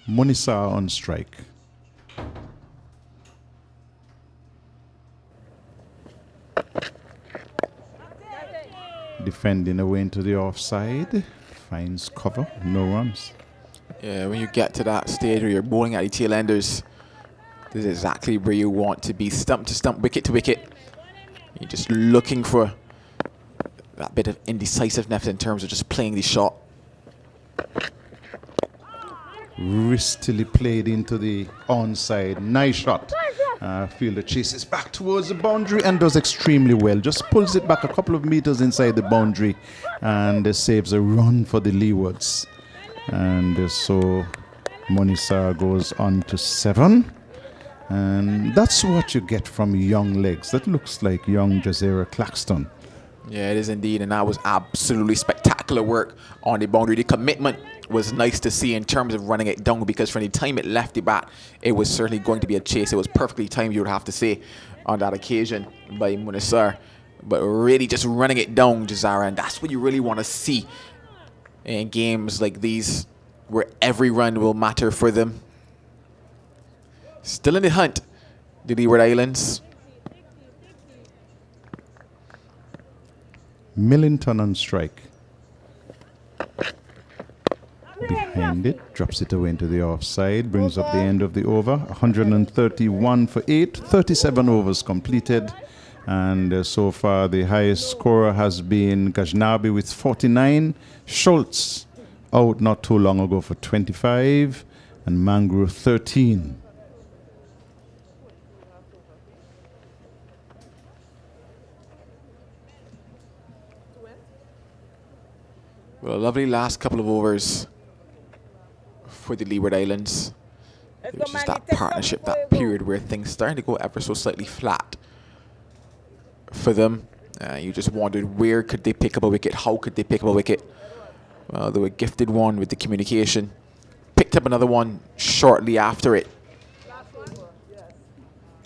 Munisa on strike. Defending away into the offside. Finds cover. No runs. Yeah, when you get to that stage where you're bowling at the tail enders, this is exactly where you want to be. Stump to stump, wicket to wicket. You're just looking for that bit of indecisiveness in terms of just playing the shot. Wristily played into the onside. Nice shot. Fielder chases back towards the boundary and does extremely well. Just pulls it back a couple of meters inside the boundary and saves a run for the Leewards. And so Munisa goes on to 7. And that's what you get from young legs. That looks like young Jazeera Claxton. Yeah, it is indeed, and that was absolutely spectacular work on the boundary. The commitment was nice to see in terms of running it down, because from the time it left the bat, it was certainly going to be a chase. It was perfectly timed, you would have to say, on that occasion by Munisa. But really just running it down, Jazeera, and that's what you really want to see in games like these, where every run will matter for them. Still in the hunt, the Leeward Islands. Millington on strike. Behind it, drops it away into the offside, brings up the end of the over. 131 for 8, 37 overs completed. And so far the highest scorer has been Ghaznavi with 49. Schultz out not too long ago for 25. And Mangru 13. Well, a lovely last couple of overs for the Leeward Islands. It was just that partnership, that period where things started to go ever so slightly flat for them. You just wondered where could they pick up a wicket, how could they pick up a wicket. Well, they were gifted one with the communication. Picked up another one shortly after it.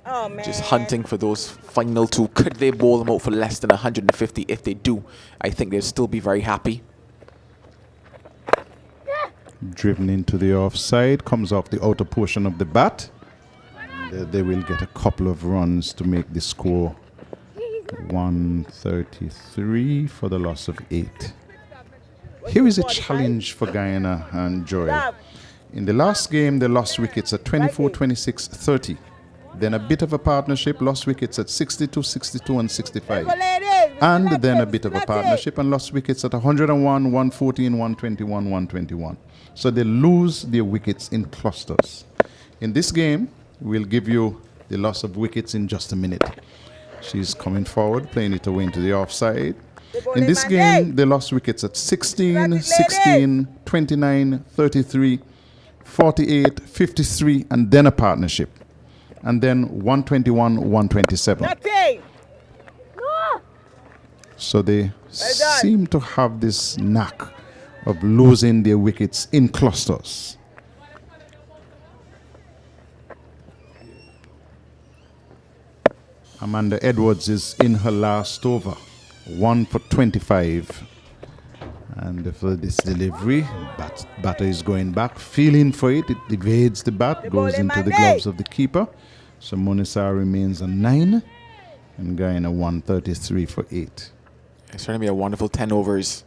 Oh, man. Just hunting for those final two. Could they bowl them out for less than 150? If they do, I think they'll still be very happy. Driven into the offside, comes off the outer portion of the bat. They will get a couple of runs to make the score 133 for the loss of 8. Here is a challenge for Guyana and Joy. In the last game, they lost wickets at 24, 26, 30. Then a bit of a partnership, lost wickets at 62, 62 and 65. And then a bit of a partnership and lost wickets at 101, 114, 121, 121. So they lose their wickets in clusters. In this game, we'll give you the loss of wickets in just a minute. She's coming forward, playing it away into the offside. In this game, they lost wickets at 16, 16, 29, 33, 48, 53, and then a partnership. And then 121, 127. So they seem to have this knack of losing their wickets in clusters. Amanda Edwards is in her last over, 1 for 25. And for this delivery, batter is going back, feeling for it. It evades the bat, goes into the gloves of the keeper. So Monisa remains on 9, and Guyana 133 for 8. It's going to be a wonderful 10 overs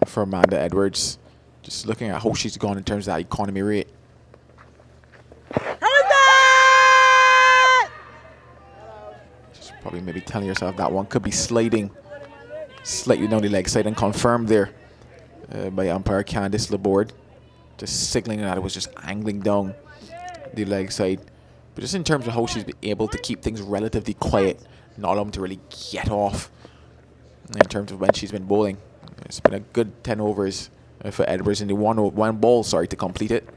for Amanda Edwards. Just looking at how she's gone in terms of that economy rate. Just probably maybe telling yourself that one could be sliding slightly down the leg side, and confirmed there by umpire Candice Leewards. Just signaling that it was just angling down the leg side. But just in terms of how she's been able to keep things relatively quiet, not allow them to really get off in terms of when she's been bowling. It's been a good 10 overs for Edwards in the one ball, to complete it.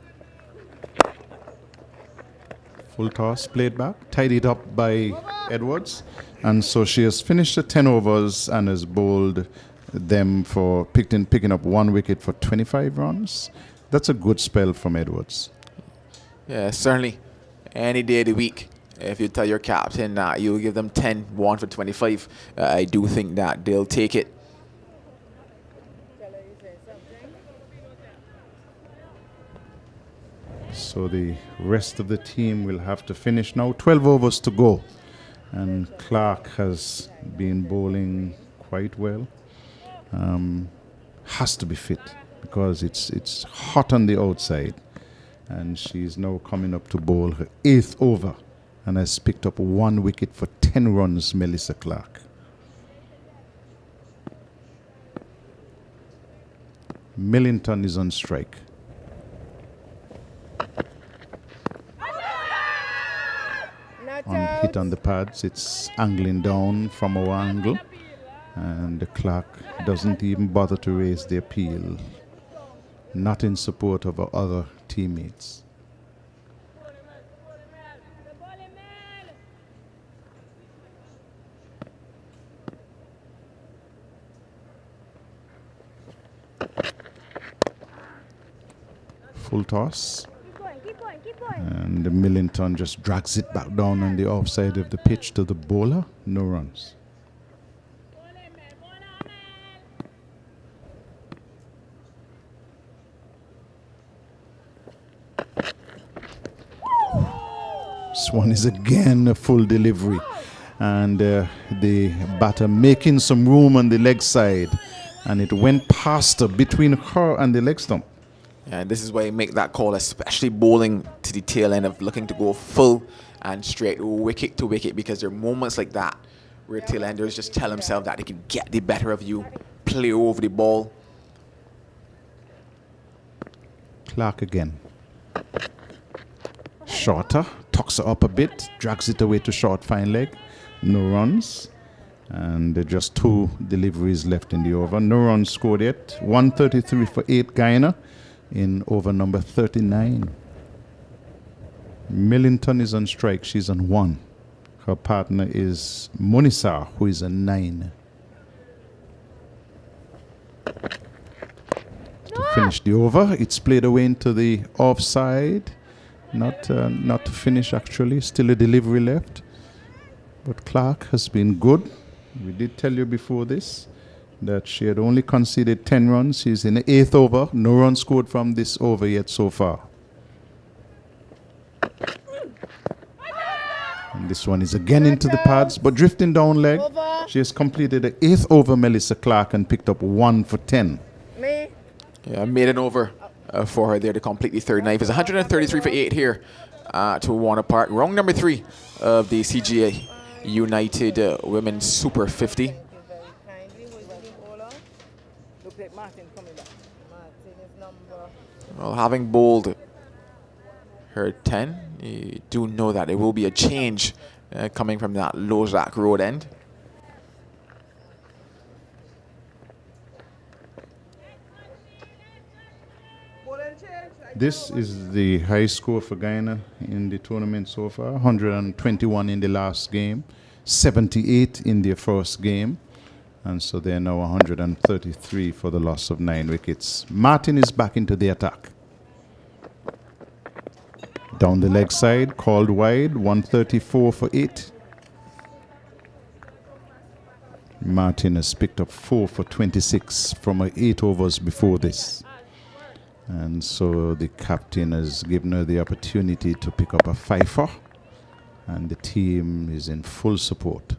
Full toss, played back, tidied up by Edwards. And so she has finished the 10 overs and has bowled them for picking up 1 wicket for 25 runs. That's a good spell from Edwards. Yeah, certainly. Any day of the week, if you tell your captain that you'll give them 10, 1 for 25, I do think that they'll take it. So the rest of the team will have to finish now. 12 overs to go. And Clark has been bowling quite well. Has to be fit because it's hot on the outside. And she's now coming up to bowl her 8th over and has picked up 1 wicket for 10 runs, Melissa Clark. Millington is on strike. On hit on the pads, it's angling down from our angle, and the Clark doesn't even bother to raise the appeal, not in support of our other teammates. Full toss. And Millington just drags it back down on the offside of the pitch to the bowler. No runs. This one is again a full delivery. And the batter making some room on the leg side. And it went past her, between her and the leg stump. And this is why you make that call, especially bowling to the tail end of looking to go full and straight wicket to wicket, because there are moments like that where tail enders just tell themselves that they can get the better of you, play over the ball. Clark again. Shorter, tucks her up a bit, drags it away to short fine leg. No runs. And there are just 2 deliveries left in the over. No runs scored yet. 133 for 8 Guyana in over number 39. Millington is on strike. She's on 1. Her partner is Munisa, who is a 9. To finish the over, it's played away into the offside. Not to finish, actually. Still a delivery left. But Clark has been good. We did tell you before this that she had only conceded 10 runs. She's in the 8th over. No runs scored from this over yet so far. And this one is again into the pads, but drifting down leg. She has completed the 8th over, Melissa Clark, and picked up 1 for 10. Me? Yeah, made an over for her there to complete the third knife. It's 133 for 8 here to 1 apart. Round number 3 of the CGA United Women's Super 50. Well, having bowled her 10, you do know that there will be a change coming from that Lozak Road end. This is the high score for Guyana in the tournament so far. 121 in the last game, 78 in their first game. And so they're now 133 for the loss of 9 wickets. Martin is back into the attack. Down the leg side, called wide, 134 for 8. Martin has picked up 4 for 26 from her 8 overs before this. And so the captain has given her the opportunity to pick up a 5-for, and the team is in full support.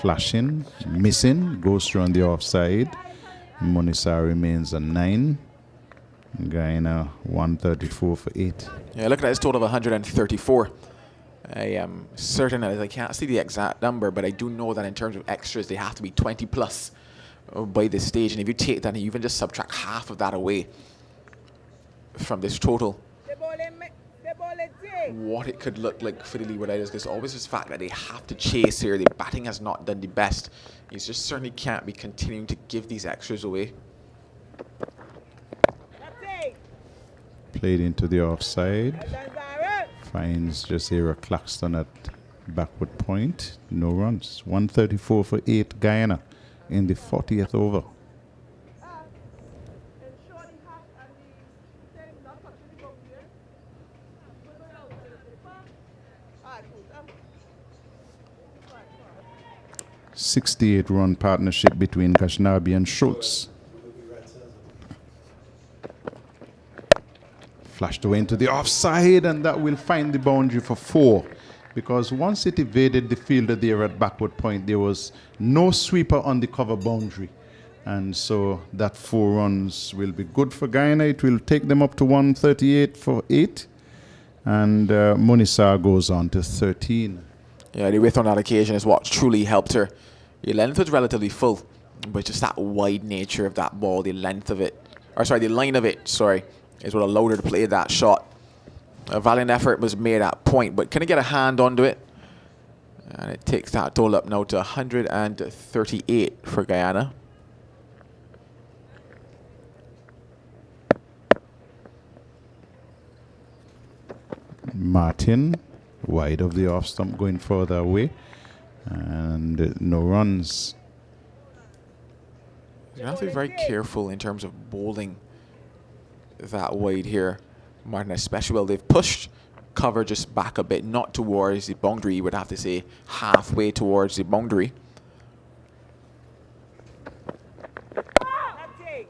Flashing, missing, goes through on the offside. Munisa remains a 9. Guyana 134 for 8. Yeah, look at this total of 134. I am certain that I can't see the exact number, but I do know that in terms of extras, they have to be 20 plus by this stage. And if you take that and you even just subtract half of that away from this total, what it could look like for the Leewards, because always this fact that they have to chase here. The batting has not done the best. You just certainly can't be continuing to give these extras away. Played into the offside. Finds Jazeera Claxton at backward point. No runs. 134 for 8 Guyana in the 40th over. .68-run partnership between Gashnabi and Schultz. Flashed away into the offside, and that will find the boundary for 4. Because once it evaded the fielder there at backward point, there was no sweeper on the cover boundary. And so that 4 runs will be good for Guyana. It will take them up to 138 for 8. And Munisa goes on to 13. Yeah, the width on that occasion is what truly helped her. The length was relatively full, but just that wide nature of that ball, the length of it, or sorry, the line of it, sorry, is what allowed her to play that shot. A valiant effort was made at point, but can I get a hand onto it? And it takes that total up now to 138 for Guyana. Martin, wide of the off stump, going further away. And no runs. You have to be very careful in terms of bowling that wide here, Martin, especially. Well, they've pushed cover just back a bit, not towards the boundary. You would have to say halfway towards the boundary. I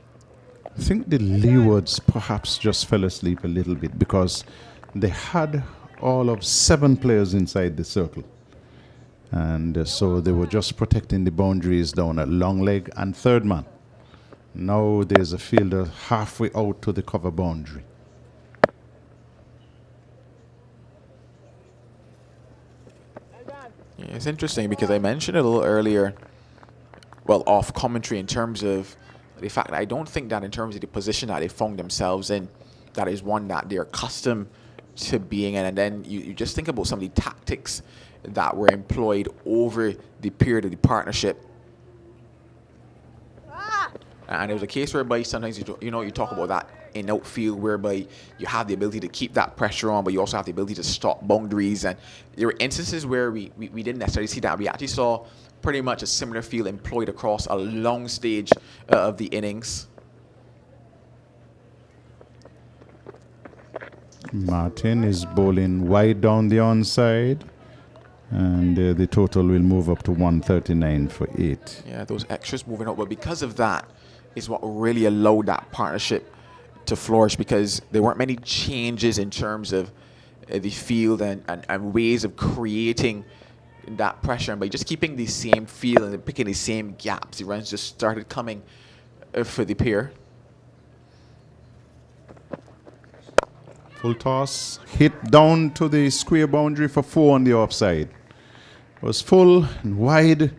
think the Leewards perhaps just fell asleep a little bit because they had all of 7 players inside the circle. And so they were just protecting the boundaries down at long leg and third man. Now there's a fielder halfway out to the cover boundary. Yeah, it's interesting because I mentioned it a little earlier, well, off commentary, in terms of the fact that I don't think that in terms of the position that they found themselves in, that is one that they're accustomed to being in. And then you just think about some of the tactics that were employed over the period of the partnership. And it was a case whereby sometimes you talk about that in outfield whereby you have the ability to keep that pressure on, but you also have the ability to stop boundaries. And there were instances where we didn't necessarily see that. We actually saw pretty much a similar field employed across a long stage of the innings. Martin is bowling wide down the onside, and the total will move up to 139 for 8. Yeah, those extras moving up, but because of that is what really allowed that partnership to flourish, because there weren't many changes in terms of the field and ways of creating that pressure. And by just keeping the same field and picking the same gaps, the runs just started coming for the pair. Full toss, hit down to the square boundary for 4 on the offside. Was full and wide,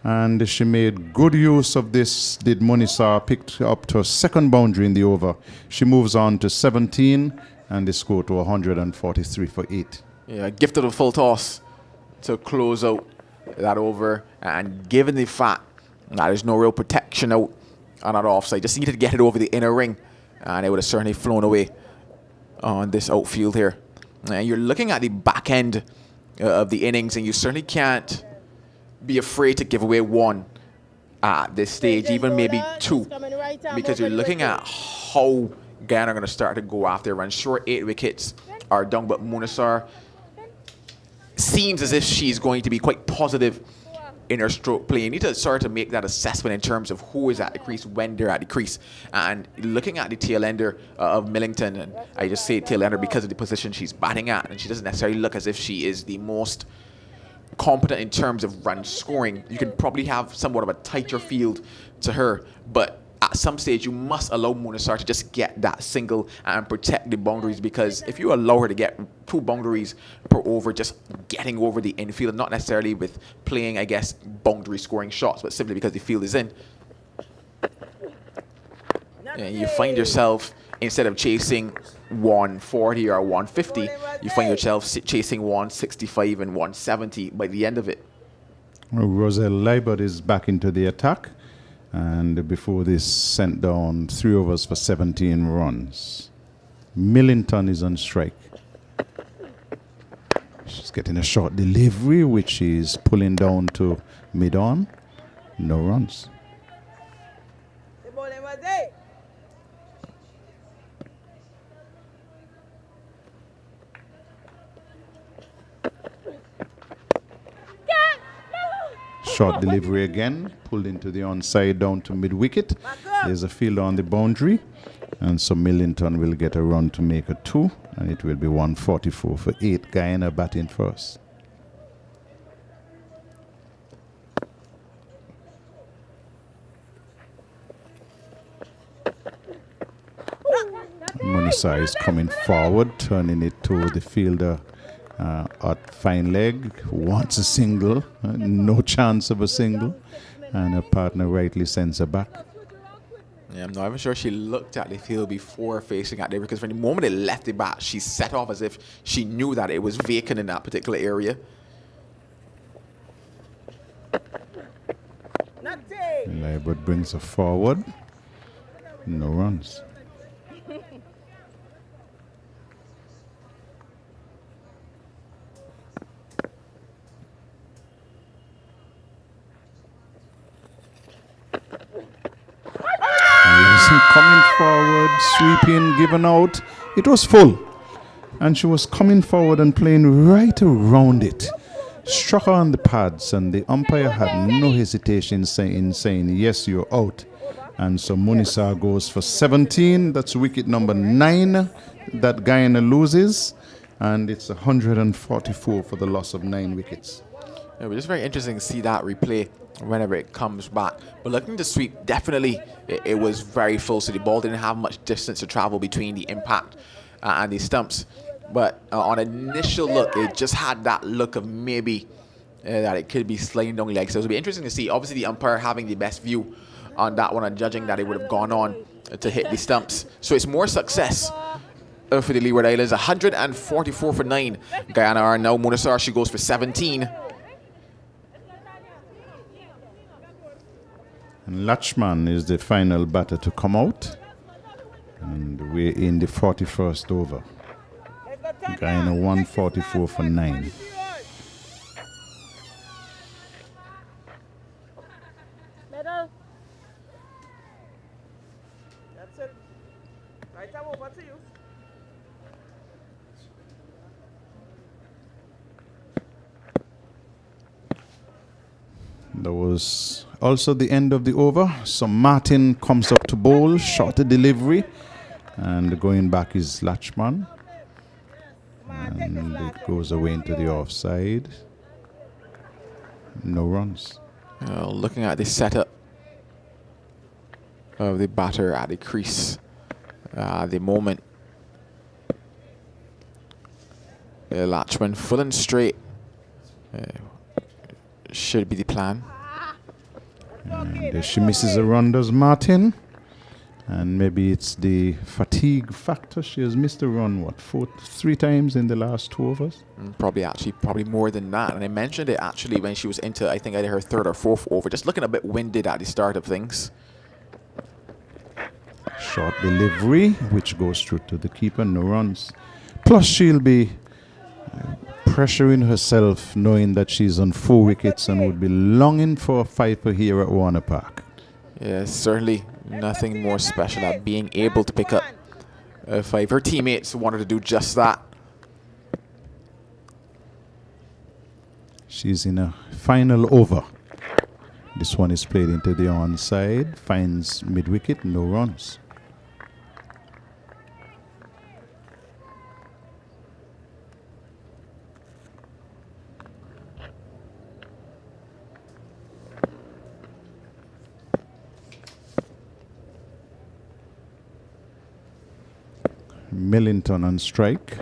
and she made good use of this. Did Munisa picked up to a second boundary in the over. She moves on to 17, and they score to 143 for 8. Yeah, gifted a full toss to close out that over, and given the fact that there's no real protection out on that offside, just needed to get it over the inner ring, and it would have certainly flown away on this outfield here. And you're looking at the back end of the innings, and you certainly can't be afraid to give away 1 at this stage, even maybe 2, because you're looking at how Guyana are going to start to go after runs. Sure, 8 wickets are down, but Munasar seems as if she's going to be quite positive in her stroke play. You need to start to make that assessment in terms of who is at the crease, when they're at the crease. And looking at the tail ender of Millington, and I just say tail ender because of the position she's batting at, and she doesn't necessarily look as if she is the most competent in terms of run scoring. You can probably have somewhat of a tighter field to her, but at some stage you must allow Munasar to just get that single and protect the boundaries, because if you allow her to get 2 boundaries per over, just getting over the infield, not necessarily with playing, I guess, boundary scoring shots, but simply because the field is in, and you find yourself, instead of chasing 140 or 150, you find yourself chasing 165 and 170 by the end of it. Roselle Leibert is back into the attack, and before this sent down 3 overs for 17 runs. Millington is on strike. She's getting a short delivery, which is pulling down to mid-on. No runs. Short delivery again, pulled into the onside down to mid-wicket. There's a fielder on the boundary, and so Millington will get a run to make a 2, and it will be 144 for 8. Guyana batting first. Munisa is coming forward, turning it to the fielder at fine leg. Wants a single, no chance of a single, and her partner rightly sends her back. Yeah, I'm not even sure she looked at the field before facing at there, because from the moment it left the bat, she set off as if she knew that it was vacant in that particular area. Leibert brings her forward. No runs. Coming forward, sweeping, given out. It was full, and she was coming forward and playing right around it. Struck her on the pads, and the umpire had no hesitation in saying, yes, you're out. And so Munisa goes for 17. That's wicket number 9 that Guyana loses, and it's 144 for the loss of 9 wickets. It was just very interesting to see that replay whenever it comes back. But looking to sweep, definitely it was very full, so the ball didn't have much distance to travel between the impact and the stumps. But on initial look, it just had that look of maybe that it could be sliding down the leg. So it would be interesting to see. Obviously, the umpire having the best view on that one and judging that it would have gone on to hit the stumps. So it's more success for the Leeward Islands. 144 for 9. Guyana are now. Munasar, she goes for 17. And Latchman is the final batter to come out. And we're in the 41st over. Guyana 144 for 9. Middle. That's it. Right, I'm over to you. That was also the end of the over. So Martin comes up to bowl, short delivery, and going back is Latchman. And it goes away into the offside. No runs. Looking at the setup of the batter at the crease at the moment. Latchman full and straight should be the plan. And she misses a run, does Martin. And maybe it's the fatigue factor. She has missed a run, what, 3 times in the last 2 overs? Probably more than that. And I mentioned it actually when she was into, I think, either her 3rd or 4th over. Just looking a bit winded at the start of things. Short delivery, which goes through to the keeper, no runs. Plus she'll be pressuring herself, knowing that she's on 4 wickets and would be longing for a fifer here at Warner Park. Yeah, certainly nothing more special than being able to pick up a 5. Her teammates wanted to do just that. She's in a final over. This one is played into the onside, finds mid-wicket, no runs. Millington on strike,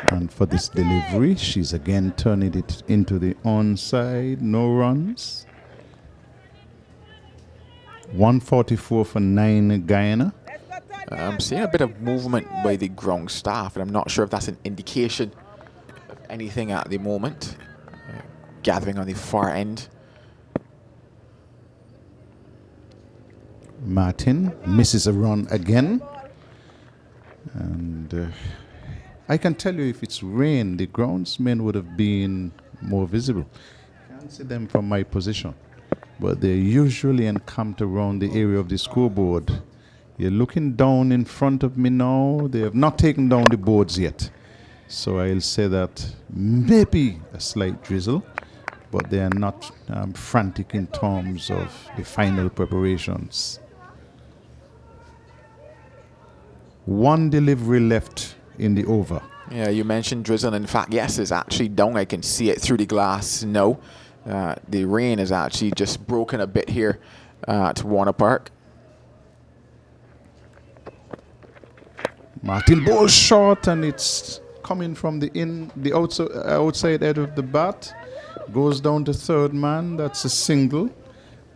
and for this delivery she's again turning it into the onside, no runs. 144 for 9 Guyana. I'm seeing a bit of movement by the ground staff, and I'm not sure if that's an indication of anything at the moment. Gathering on the far end. Martin misses a run again. And I can tell you, if it's rain, the groundsmen would have been more visible. Can't see them from my position, but they're usually encamped around the area of the scoreboard. You're looking down in front of me now. They have not taken down the boards yet. So I'll say that maybe a slight drizzle, but they are not frantic in terms of the final preparations. 1 delivery left in the over. Yeah, you mentioned drizzle. In fact, yes, it's actually down. I can see it through the glass. No, the rain is actually just broken a bit here at Warner Park. Martin bowls short, and it's coming from the outside edge of the bat. Goes down to 3rd man. That's a single.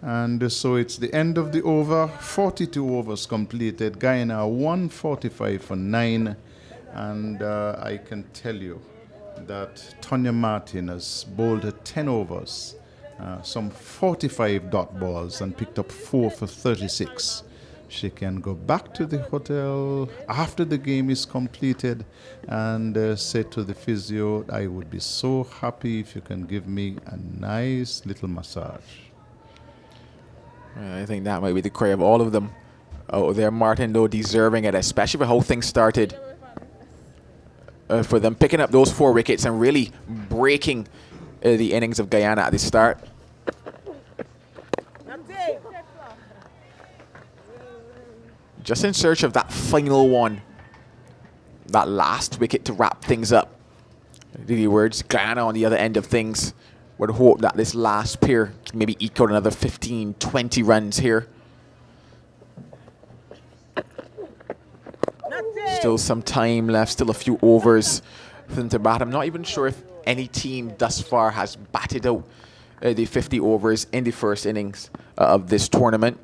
And so it's the end of the over. 42 overs completed. Guyana 145 for 9. And I can tell you that Tonya Martin has bowled 10 overs, some 45 dot balls, and picked up 4 for 36. She can go back to the hotel after the game is completed and say to the physio, I would be so happy if you can give me a nice little massage. I think that might be the cry of all of them out there. Martin, though, deserving it, especially with how things started for them, picking up those 4 wickets and really breaking the innings of Guyana at the start. Just in search of that final one, that last wicket to wrap things up. The Leewards, Guyana on the other end of things, would hope that this last pair can maybe eke out another 15, 20 runs here. Still some time left, still a few overs for them to bat. I'm not even sure if any team thus far has batted out the 50 overs in the first innings of this tournament.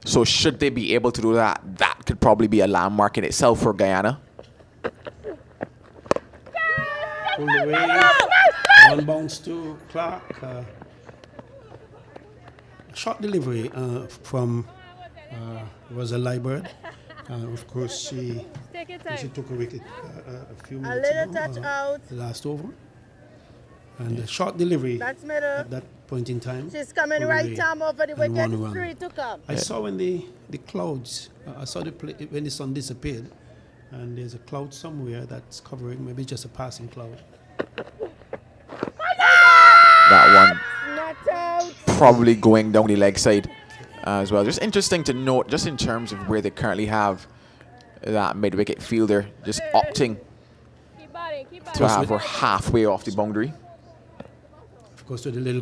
So should they be able to do that, that could probably be a landmark in itself for Guyana. Pulled away, 1 bounce to Clark. short delivery from Rosa Leewards. Of course, she took a wicket a few minutes little ago, touch out. last over. And a short delivery That's middle. at that point in time. She's coming pulled right away arm over the and wicket. one It's run. free to come. I saw when the clouds, I saw when the sun disappeared, and there's a cloud somewhere that's covering, maybe just a passing cloud. That one Not out. probably going down the leg side as well. Just interesting to note, just in terms of where they currently have that mid-wicket fielder, just opting to have her halfway off the boundary. Of course, with the little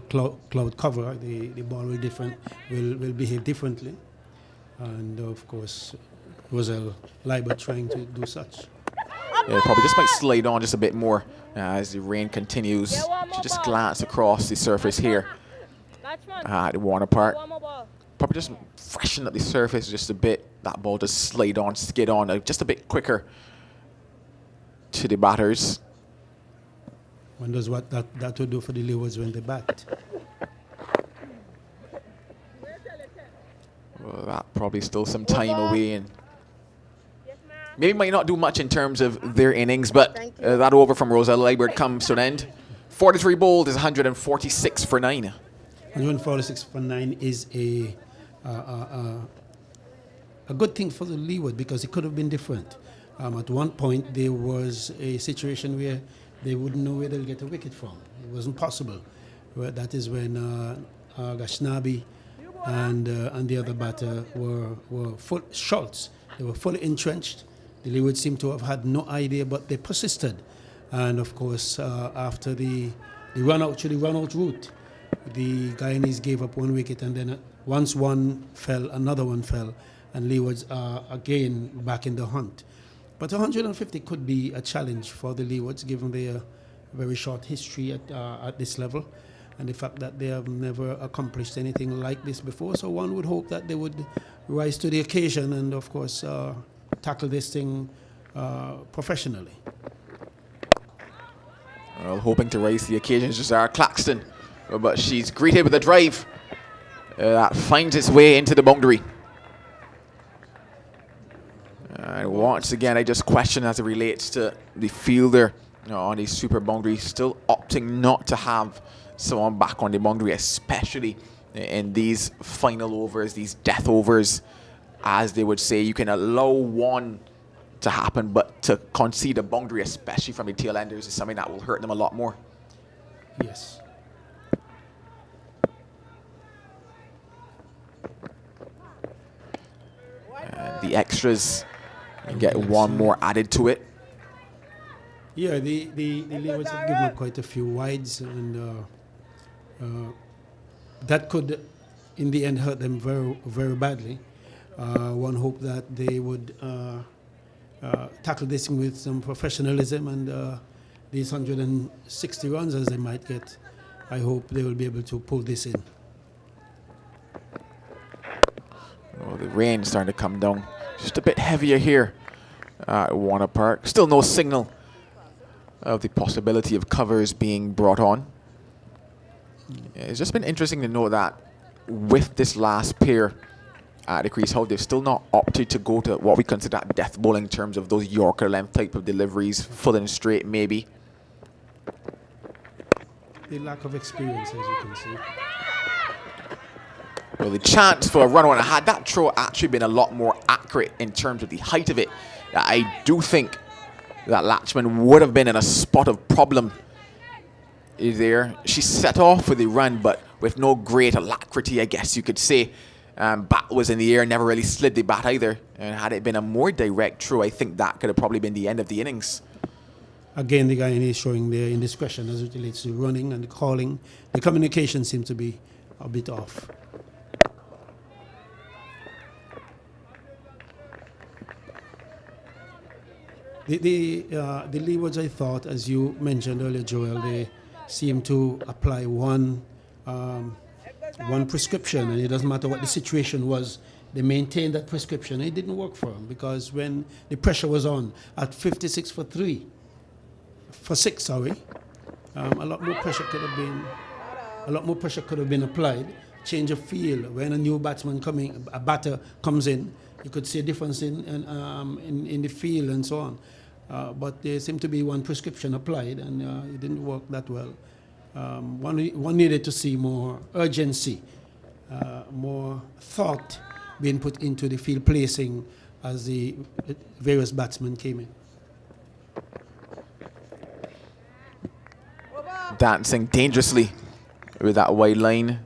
cloud cover, the ball will behave differently. And of course, Roselle Leewards trying to do such. Yeah, probably just might slide on just a bit more as the rain continues. She just glance across the surface here at Warner Park. Probably just freshen up the surface just a bit. That ball just slide on, skid on just a bit quicker to the batters. Wonders what that will do for the Leewards when they bat. Well, that probably still some time away, and maybe might not do much in terms of their innings, but that over from Rosa Leewards comes to an end. 43 bowled is 146 for 9. 146 for 9 is a good thing for the Leeward because it could have been different. At one point, there was a situation where they wouldn't know where they'll get a wicket from. It wasn't possible. Well, that is when Gashnabi and the other batter were full Schultz. They were fully entrenched. The Leeward seemed to have had no idea, but they persisted. And of course, after the run out route, the Guyanese gave up 1 wicket, and then once one fell, another one fell, and Leewards are again back in the hunt. But 150 could be a challenge for the Leewards, given their very short history at this level, and the fact that they have never accomplished anything like this before. So one would hope that they would rise to the occasion and, of course, tackle this thing professionally. Well, hoping to rise to the occasion is Zara Claxton, but she's greeted with a drive that finds its way into the boundary. And once again, I just question as it relates to the fielder on the super boundary, still opting not to have someone back on the boundary, especially in these final overs, these death overs, as they would say. You can allow one to happen, but to concede a boundary, especially from the tail enders, is something that will hurt them a lot more. Yes. The extras, you get one more added to it. Yeah, the Leewards have given up quite a few wides, and that could, in the end, hurt them very, very badly. One hope that they would tackle this with some professionalism, and these 160 runs as they might get, I hope they will be able to pull this in. Oh, the rain starting to come down just a bit heavier here at Warner Park. Still no signal of the possibility of covers being brought on. It's just been interesting to know that with this last pair at the crease, how they've still not opted to go to what we consider death bowling in terms of those Yorker length type of deliveries, full and straight maybe. The lack of experience, as you can see. Well, the chance for a run on, had that throw actually been a lot more accurate in terms of the height of it, I do think that Latchman would have been in a spot of problem there. She set off with the run, but with no great alacrity, I guess you could say. Bat was in the air, never really slid the bat either. And had it been a more direct throw, I think that could have probably been the end of the innings. Again, the Guyanese showing their indiscretion as it relates to running and the calling. The communication seems to be a bit off. The Leewards, I thought, as you mentioned earlier, Joel, they seem to apply one prescription, and it doesn't matter what the situation was. They maintained that prescription. It didn't work for them because when the pressure was on at 56 for 6, a lot more pressure could have been applied change of feel. When a new a batter comes in, you could see a difference in the feel and so on. But there seemed to be one prescription applied, and it didn't work that well. One needed to see more urgency, more thought being put into the field placing as the various batsmen came in. Dancing dangerously with that wide line.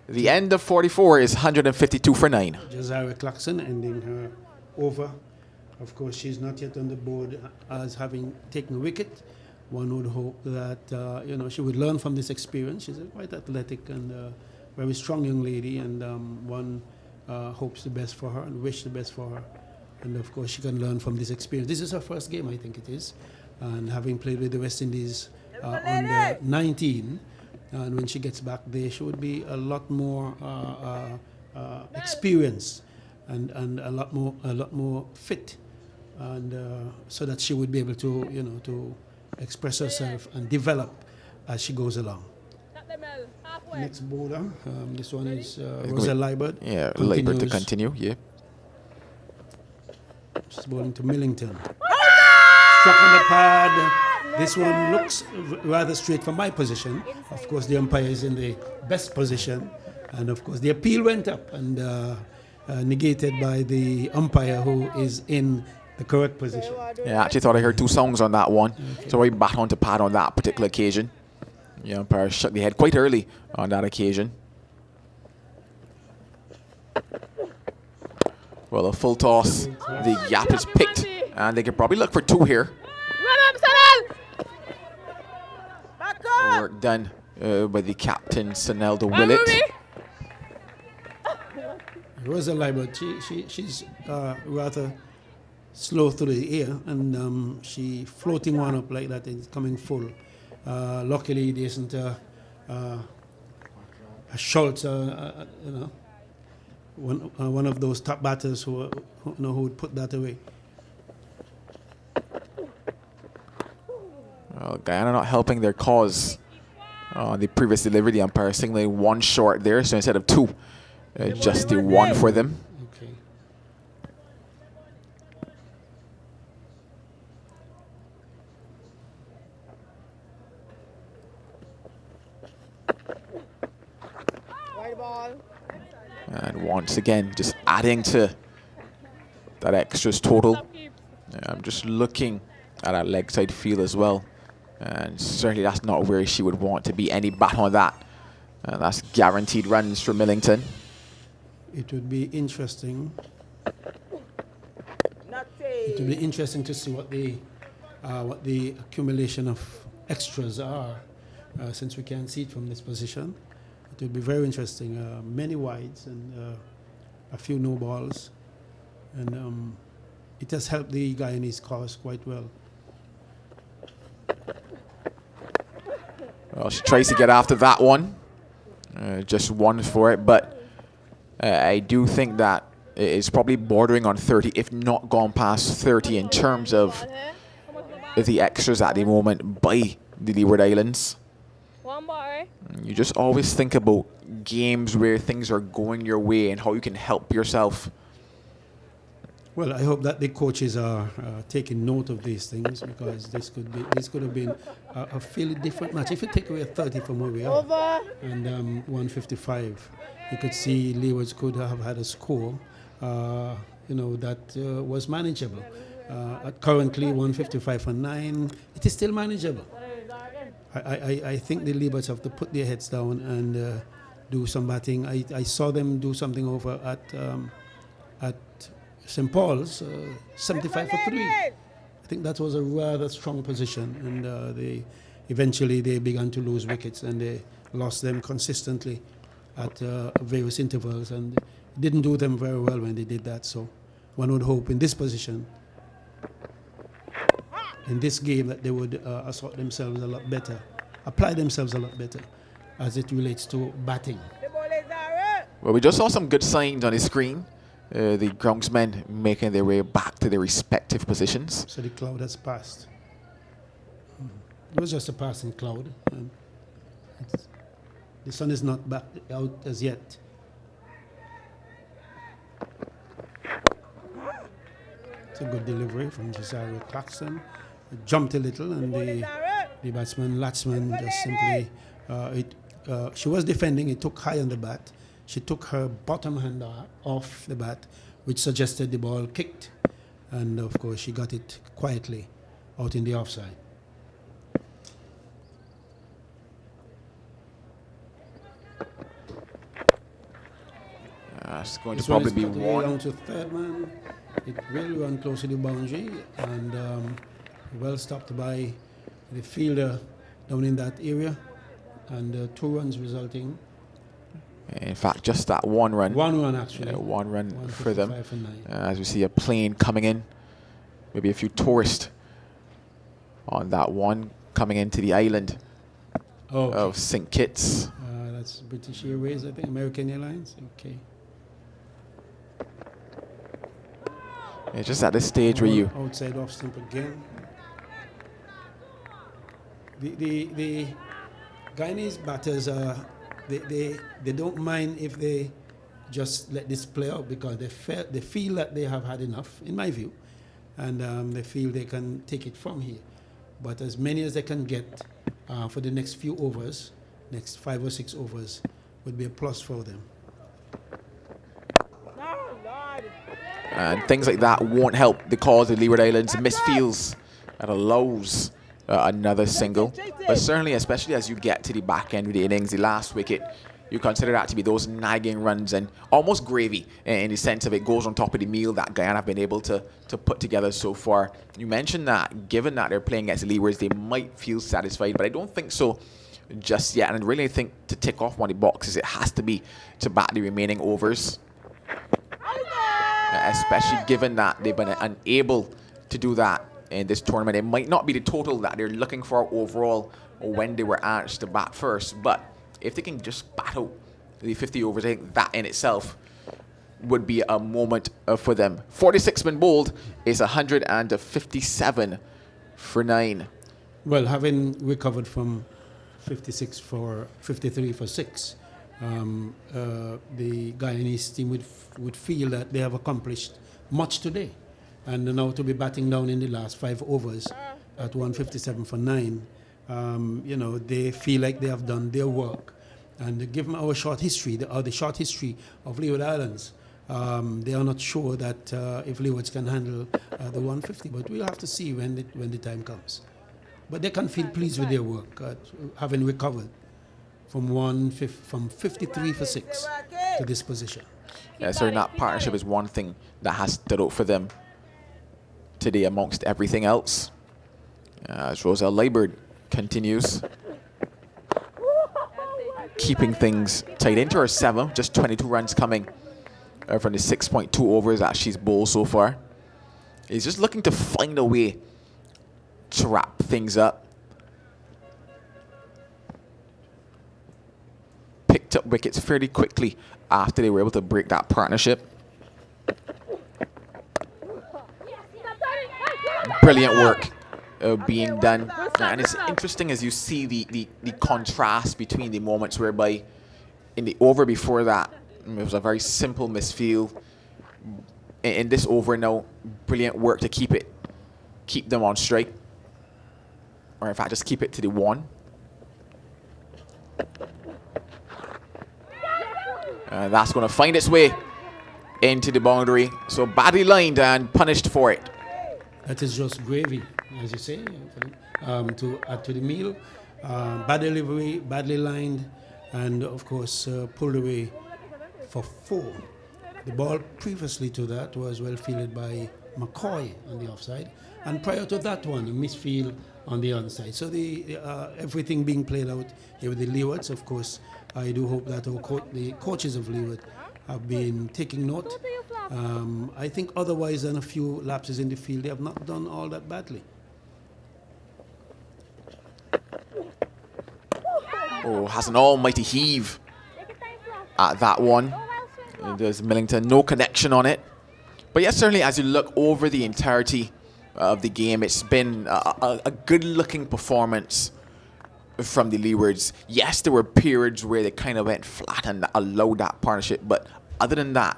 The end of 44 is 152 for 9. Jazara Clarkson ending her over. Of course, she's not yet on the board as having taken a wicket. One would hope that she would learn from this experience. She's a quite athletic and very strong young lady, and one hopes the best for her and wish the best for her. And of course, she can learn from this experience. This is her first game, I think it is, and having played with the West Indies under 19, and when she gets back there, she would be a lot more experienced and a lot more fit, and so that she would be able to to express herself and develop as she goes along. Next bowler, this one is Rosa Leewards. Yeah, Leewards to continue. Yeah. She's bowling to Millington. Struck on the pad. This one looks rather straight from my position. Of course, the umpire is in the best position. And of course, the appeal went up and negated by the umpire who is in the correct position. Yeah, I actually thought I heard two songs on that one. Okay. So I bat on to pad on that particular occasion. The umpire shook the head quite early on that occasion. Well, a full toss. The gap is picked, and they could probably look for 2 here. Work done by the captain, Sanel de Willett. Rosa Leewards, she's rather slow through the air, and she floating one up like that is coming full. Luckily, it isn't a Schultz, one of those top batters who would put that away. Well, Guyana not helping their cause. The previous delivery, the umpire signaling 1 short there, so instead of 2, just the 1 for them. Okay. White ball. And once again, just adding to that extras total. I'm just looking at that leg side feel as well. And certainly that's not where she would want to be. Any bat on that. And that's guaranteed runs for Millington. It would be interesting. It would be interesting to see what the accumulation of extras are, since we can't see it from this position. It would be very interesting. Many wides and a few no balls, and it has helped the Guyanese cause quite well. Well, she tries to get after that one. Just 1 for it, but I do think that it's probably bordering on 30, if not gone past 30 in terms of the extras at the moment by the Leeward Islands. You just always think about games where things are going your way and how you can help yourself. Well, I hope that the coaches are taking note of these things, because this could have been a fairly different match. If you take away 30 from where we are and 155, you could see Leewards could have had a score, that was manageable. Currently 155 for 9, it is still manageable. I think the Leewards have to put their heads down and do some batting. I saw them do something over at St. Paul's, 75 for 3. I think that was a rather strong position, and eventually they began to lose wickets, and they lost them consistently at various intervals, and didn't do them very well when they did that. So one would hope in this position, in this game, that they would assort themselves a lot better, apply themselves a lot better as it relates to batting. Well, we just saw some good signs on the screen. The groundsmen making their way back to their respective positions. So the cloud has passed. It was just a passing cloud. The sun is not back out as yet. It's a good delivery from Cesario Claxton. It jumped a little, and the Latsman just simply, she was defending, it took high on the bat. She took her bottom hand off the bat, which suggested the ball kicked. And of course, she got it quietly out in the offside. It's going This to probably be one. one. To third man. It really ran close to the boundary and well stopped by the fielder down in that area. And 2 runs resulting. In fact, just that 1 run. 1 run actually. 1 run for them. For 9. As we see a plane coming in, maybe a few tourists on that one coming into the island of St. Kitts. That's British Airways, I think, American Airlines. Okay. It's just at this stage where you outside off stump again. The Guyanese batters they don't mind if they just let this play out because they feel that they have had enough, in my view, and they feel they can take it from here. But as many as they can get for the next few overs, next 5 or 6 overs, would be a plus for them. And things like that won't help the cause of Leeward Islands misfields that allows another single. But certainly, especially as you get to the back end of the innings, the last wicket, you consider that to be those nagging runs and almost gravy in the sense of it goes on top of the meal that Guyana have been able to put together so far. You mentioned that given that they're playing against the Leewards, they might feel satisfied, but I don't think so just yet. And I really think to tick off one of the boxes, it has to be to bat the remaining overs. Especially given that they've been unable to do that in this tournament. It might not be the total that they're looking for overall when they were asked to bat first, but if they can just bat out the 50 overs, I think that in itself would be a moment for them. 46 been bowled is 157 for 9. Well, having recovered from 56 for 53 for 6, the Guyanese team would feel that they have accomplished much today. And now to be batting down in the last 5 overs at 157 for 9, you know, they feel like they have done their work. And given our short history, the short history of Leeward Islands, they are not sure that if Leewards can handle the 150, but we'll have to see when the time comes. But they can feel pleased with their work, having recovered from 53 for 6 to this position. Yeah, so that partnership is one thing that has stood out for them today amongst everything else. As Roselle Leibert continues keeping things tight into her 7th, just 22 runs coming from the 6.2 overs that she's bowled so far. He's just looking to find a way to wrap things up. Picked up wickets fairly quickly after they were able to break that partnership. Brilliant work being done. And it's interesting as you see the contrast between the moments whereby in the over before that, it was a very simple misfield. In this over now, brilliant work to keep them on strike. Or in fact, just keep it to the 1. That's going to find its way into the boundary. So badly lined and punished for it. That is just gravy, as you say, to add to the meal. Bad delivery, badly lined, and of course pulled away for 4. The ball previously to that was well fielded by McCoy on the offside, and prior to that one, a misfield on the onside. So the everything being played out here with the Leewards. Of course, I do hope that the coaches of Leeward have been taking note. I think otherwise than a few lapses in the field, they have not done all that badly. Oh, has an almighty heave at that one. There's Millington, no connection on it. But yes, certainly as you look over the entirety of the game, it's been a good-looking performance from the Leewards. Yes, there were periods where they kind of went flat and allowed that partnership, but other than that,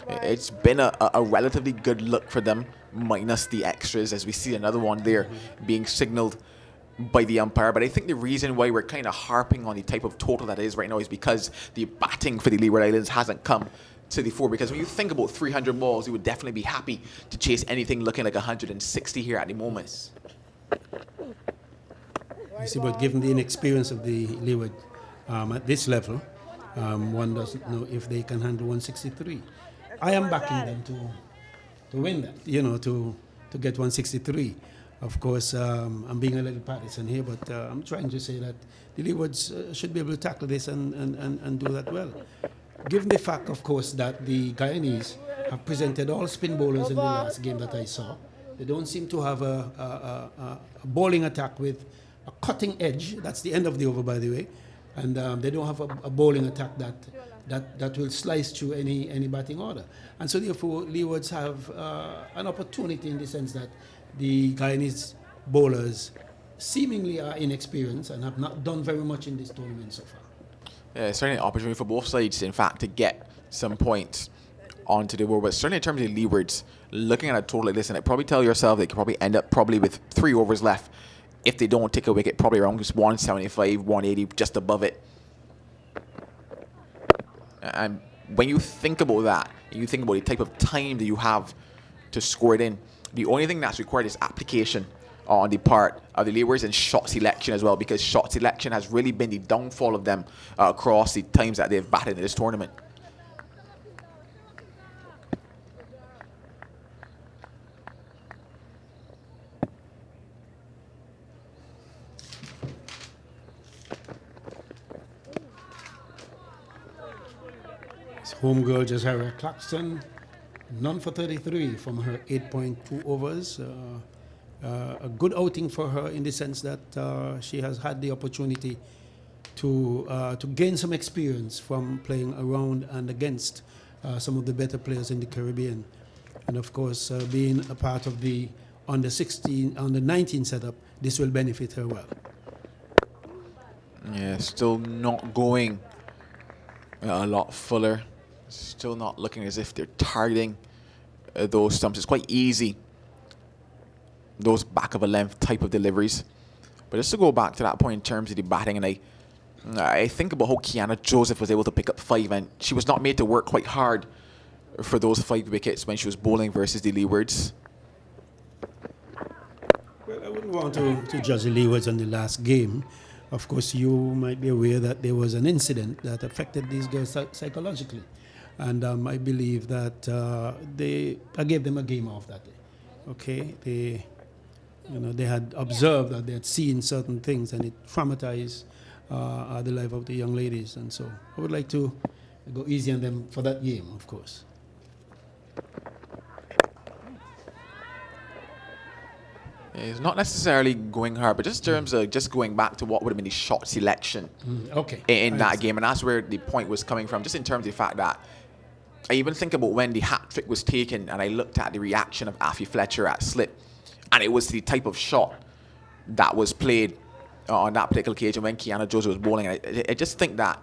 it's been a relatively good look for them, minus the extras, as we see another one there being signaled by the umpire. But I think the reason why we're kind of harping on the type of total that is right now is because the batting for the Leeward Islands hasn't come to the fore. Because when you think about 300 balls, you would definitely be happy to chase anything looking like 160 here at the moment. You see, but given the inexperience of the Leeward at this level, one doesn't know if they can handle 163. I am backing them to win that, to get 163. Of course, I'm being a little partisan here, but I'm trying to say that the Leewards should be able to tackle this and do that well. Given the fact, of course, that the Guyanese have presented all spin bowlers in the last game that I saw, they don't seem to have a bowling attack with a cutting edge. That's the end of the over, by the way. And they don't have a bowling attack that will slice through any batting order. And so therefore, Leewards have an opportunity in the sense that the Guyanese bowlers seemingly are inexperienced and have not done very much in this tournament so far. Yeah, it's certainly an opportunity for both sides, in fact, to get some points onto the board. But certainly in terms of the Leewards, looking at a total like this, and I probably tell yourself they could probably end up with 3 overs left if they don't take a wicket, probably around just 175, 180, just above it. And when you think about that, and you think about the type of time that you have to score it in, the only thing that's required is application on the part of the Leewards and shot selection as well, because shot selection has really been the downfall of them across the times that they've batted in this tournament. Homegirl Jazara Claxton, none for 33 from her 8.2 overs. A good outing for her in the sense that she has had the opportunity to gain some experience from playing around and against some of the better players in the Caribbean. And of course, being a part of the under 19 setup, this will benefit her well. Yeah, still not going a lot fuller. Still not looking as if they're targeting those stumps. It's quite easy, those back of a length type of deliveries. But just to go back to that point in terms of the batting, and I think about how Guyana Joseph was able to pick up 5, and she was not made to work quite hard for those 5 wickets when she was bowling versus the Leewards. Well, I wouldn't want to judge the Leewards on the last game. Of course, you might be aware that there was an incident that affected these girls psychologically. And I believe that I gave them a game off that day. Okay, they had observed that they had seen certain things, and it traumatized the life of the young ladies. And so I would like to go easy on them for that game, of course. It's not necessarily going hard, but just in terms of just going back to what would have been the shot selection in that game. And that's where the point was coming from, just in terms of the fact that I even think about when the hat trick was taken and I looked at the reaction of Affie Fletcher at slip, and it was the type of shot that was played on that particular occasion when Guyana Joseph was bowling. And I just think that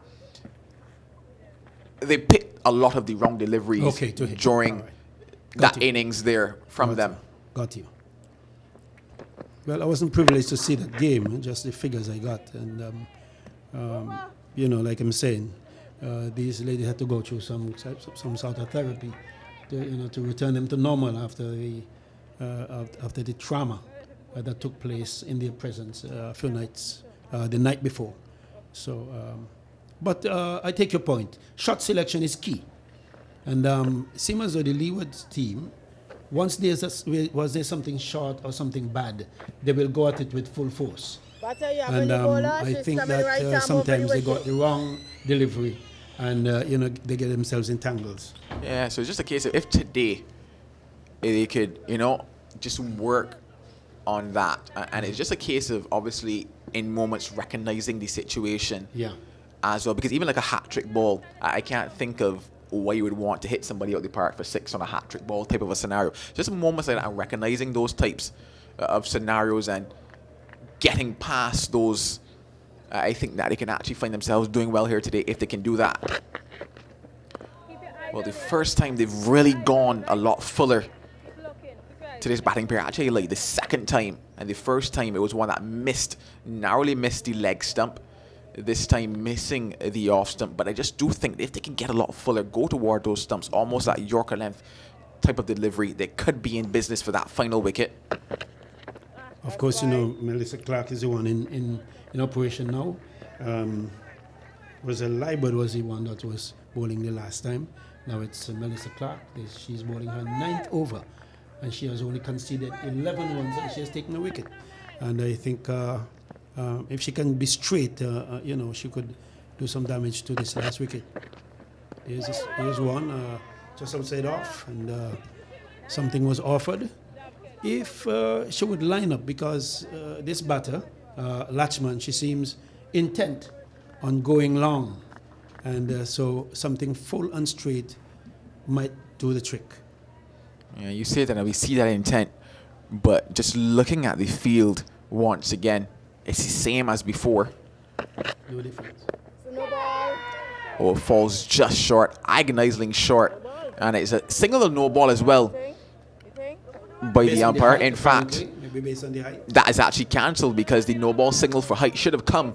they picked a lot of the wrong deliveries during that innings there from them. Got you. Well, I wasn't privileged to see that game, just the figures I got. And, like I'm saying, these ladies had to go through some sort of therapy to return them to normal after the trauma that took place in their presence a few nights, the night before. So, but I take your point. Shot selection is key. And it seems as though the Leewards team, once was there something short or something bad, they will go at it with full force. And I think that sometimes they got the wrong delivery, and they get themselves in tangles. Yeah, so it's just a case of if today they could, just work on that, and it's just a case of obviously in moments recognizing the situation as well, because even like a hat trick ball, I can't think of why you would want to hit somebody out the park for 6 on a hat trick ball type of a scenario. Just moments like that and recognizing those types of scenarios and getting past those. I think that they can actually find themselves doing well here today if they can do that. Well, the first time they've really gone a lot fuller to this batting pair, actually like the second time, and the first time it was one that narrowly missed the leg stump. This time missing the off stump, but I just do think if they can get a lot fuller, go toward those stumps, almost that Yorker length type of delivery, they could be in business for that final wicket. Of course, you know, Melissa Clark is the one in operation now. Was a Leewards was the one that was bowling the last time. Now it's Melissa Clark. She's bowling her 9th over, and she has only conceded 11 runs, and she has taken a wicket. And I think if she can be straight, you know, she could do some damage to this last wicket. Here's one, just outside off, and something was offered. If she would line up, because this batter, Latchman, she seems intent on going long, and so something full and straight might do the trick. Yeah, you say that and we see that intent, but just looking at the field once again, it's the same as before. No difference. Oh, it falls just short, agonizingly short, and it's a single no ball as well by the umpire. In fact, maybe based on the height. that is actually cancelled because the no ball signal for height should have come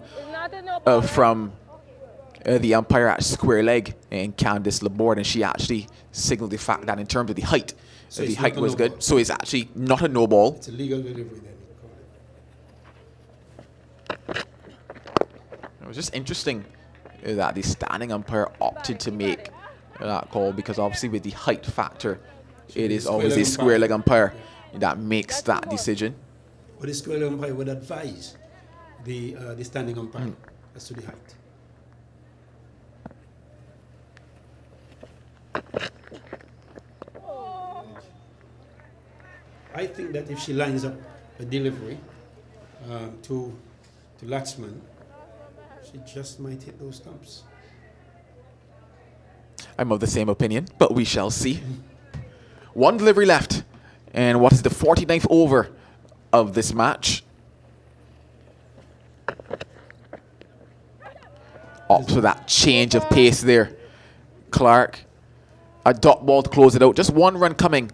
from the umpire at square leg and Candice Laborde, and she actually signaled the fact that in terms of the height, So the it's height not a was no good. ball. So it's actually not a no ball. It's a legal delivery then. It was just interesting that the standing umpire opted to make that call, because obviously with the height factor, it is always a square leg umpire that makes that decision. But the square leg umpire would advise the standing umpire as to the height. I think that if she lines up a delivery to Latchman, she just might hit those stumps. I'm of the same opinion, but we shall see. One delivery left, and what is the 49th over of this match? Opts for that change of pace there. Clark, a dot ball to close it out. Just one run coming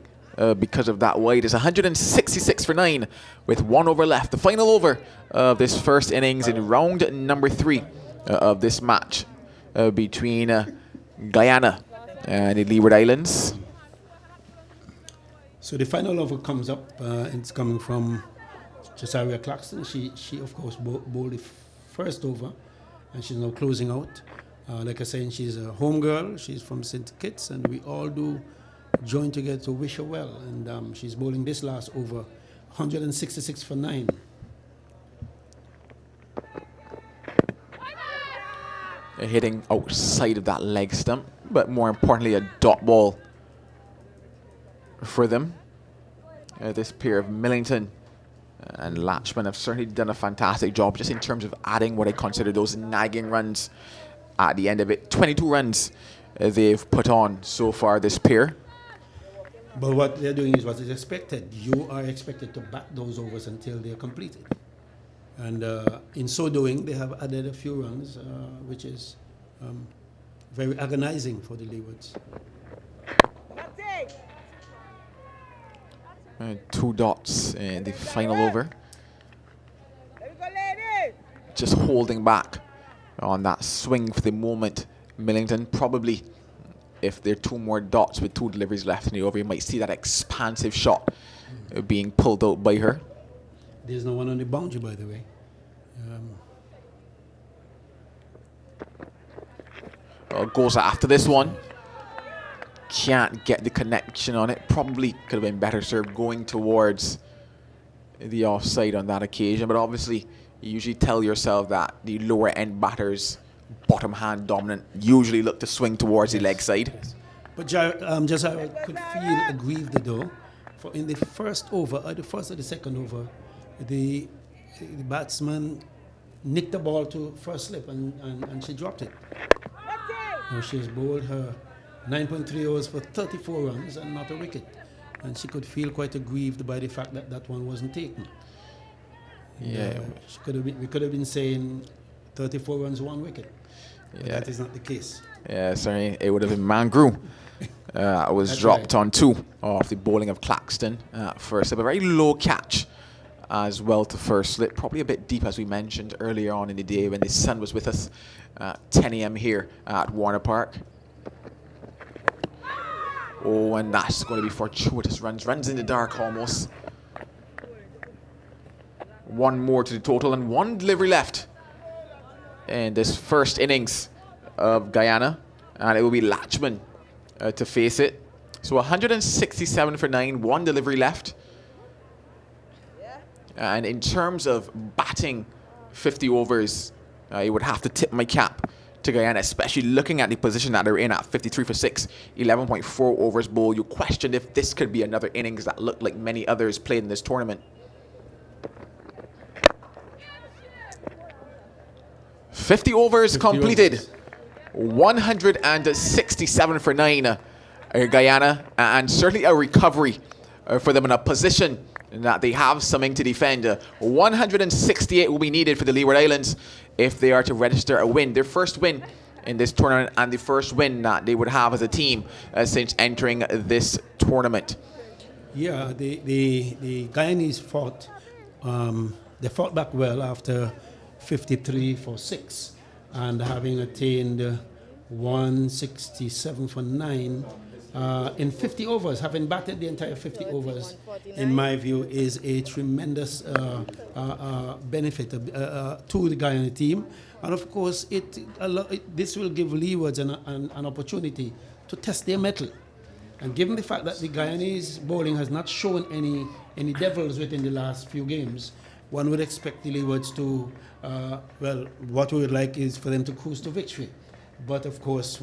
because of that wide. It's 166 for 9 with 1 over left. The final over of this first innings in round number 3 of this match between Guyana and the Leeward Islands. So the final over comes up. It's coming from Josiah Clarkson. She of course bowled the first over, and she's now closing out. Like I said, she's a home girl. She's from St. Kitts, and we all do join together to wish her well. And she's bowling this last over, 166 for 9. Hitting outside of that leg stump, but more importantly, a dot ball for them. This pair of Millington and Latchman have certainly done a fantastic job just in terms of adding what I consider those nagging runs at the end of it. 22 runs they've put on so far, this pair. But what they're doing is what is expected. You are expected to bat those overs until they're completed. And in so doing, they have added a few runs, which is very agonizing for the Leewards. 2 dots in the final over. Just holding back on that swing for the moment. Millington probably, if there are 2 more dots with 2 deliveries left in the over, you might see that expansive shot being pulled out by her. There's no one on the boundary, by the way. Goes after this one. Can't get the connection on it. Probably could have been better served going towards the offside on that occasion. But obviously, you usually tell yourself that the lower end batters, bottom hand dominant, usually look to swing towards the leg side. Yes. But just I could feel aggrieved though. For in the first over, or the first or the second over, the batsman nicked the ball to first slip and she dropped it. Now she has bowled her 9.3 overs for 34 runs and not a wicket. And she could feel quite aggrieved by the fact that that one wasn't taken. Yeah. We could have been saying 34 runs, 1 wicket. But Yeah. that is not the case. Yeah, sorry, it would have been Mangrew. Was That's dropped right. on 2 off the bowling of Claxton first. A very low catch as well to first slip. Probably a bit deep, as we mentioned earlier on in the day when the sun was with us. 10 a.m. here at Warner Park. Oh, and that's going to be fortuitous runs. Runs in the dark almost. 1 more to the total and 1 delivery left in this first innings of Guyana. And it will be Latchman to face it. So 167 for 9, 1 delivery left. And in terms of batting 50 overs, you would have to tip my cap to Guyana, especially looking at the position that they're in at 53 for 6, 11.4 overs bowled. You questioned if this could be another innings that looked like many others played in this tournament. 50 overs completed. overs. 167 for 9, Guyana, and certainly a recovery for them in a position that they have something to defend. 168 will be needed for the Leeward Islands if they are to register a win. Their first win in this tournament and the first win that they would have as a team since entering this tournament. Yeah, the Guyanese fought. They fought back well after 53 for 6, and having attained 167 for 9 in 50 overs, having batted the entire 50 overs, in my view, is a tremendous benefit to the Guyana team. And of course, this will give Leewards an opportunity to test their mettle. And given the fact that the Guyanese bowling has not shown any devils within the last few games, one would expect the Leewards to, well, what we would like is for them to cruise to victory. But of course,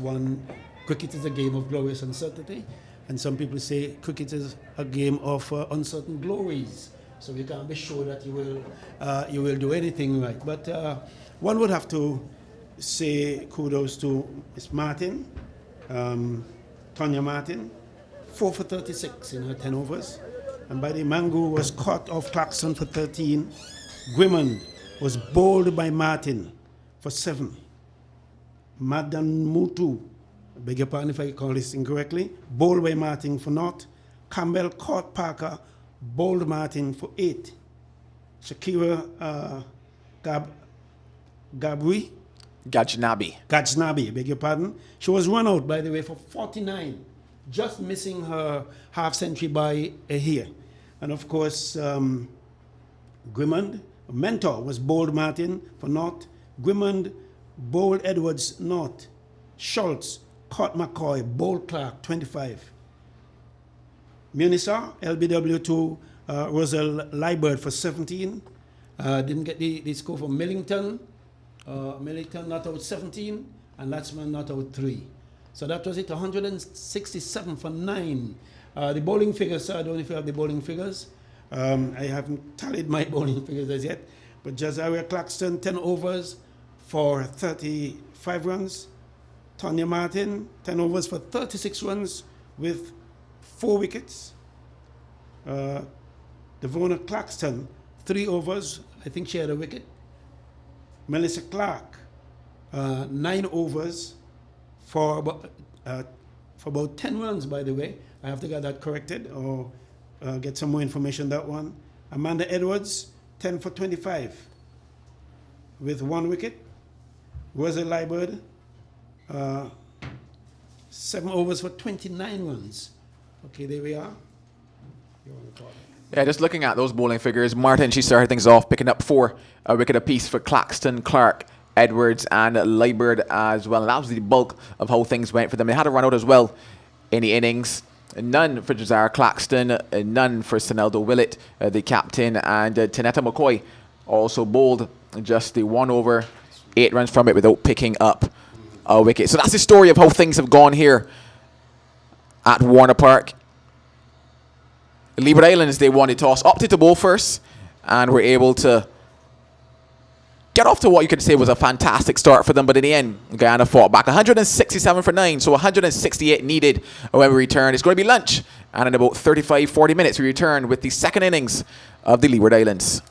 cricket is a game of glorious uncertainty, and some people say cricket is a game of uncertain glories. So you can't be sure that you will do anything right. But one would have to say kudos to Miss Martin, Tonya Martin, 4 for 36 in her 10 overs. And Buddy Mangu was caught off Claxton for 13. Gwimond was bowled by Martin for 7. Madan Mutu, I beg your pardon if I call this incorrectly, bowled by Martin for 0. Campbell caught Parker, bowled Martin for 8. Shakira Gajnabi, beg your pardon. She was run out, by the way, for 49, just missing her half century by a hair. And of course, Gwimond, Mentor, was bowled Martin for 0. Gwimond bowled Edwards 0. Schultz caught McCoy, bowled Clark 25. Munisa, LBW2, Roselle Leibird for 17. Didn't get the score for Millington. Millington not out 17, and Latsman not out 3. So that was it, 167 for 9. The bowling figures, I don't know if you have the bowling figures. I haven't tallied my bowling figures as yet, but Jazariah Claxton, 10 overs for 35 runs. Tonya Martin, 10 overs for 36 runs with 4 wickets. Devona Claxton, 3 overs, I think she had a wicket. Melissa Clark, 9 overs for about 10 runs, by the way. I have to get that corrected or get some more information on that one. Amanda Edwards, 10 for 25 with 1 wicket. Rosa Leibird, 7 overs for 29 runs. Okay, there we are. Yeah, just looking at those bowling figures, Martin, she started things off picking up 4 wicket apiece for Claxton, Clark, Edwards and Leibird as well. And that was the bulk of how things went for them. They had a run out as well in the innings. None for Jazariah Claxton, none for Sineldo Willett, the captain, and Tanetta McCoy also bowled just the 1 over, 8 runs from it without picking up a wicket. So that's the story of how things have gone here at Warner Park. Leeward Islands, they won the toss, opted to bowl first, and were able to get off to what you could say was a fantastic start for them. But in the end, Guyana fought back. 167 for 9, so 168 needed when we return. It's going to be lunch, and in about 35, 40 minutes, we return with the second innings of the Leeward Islands.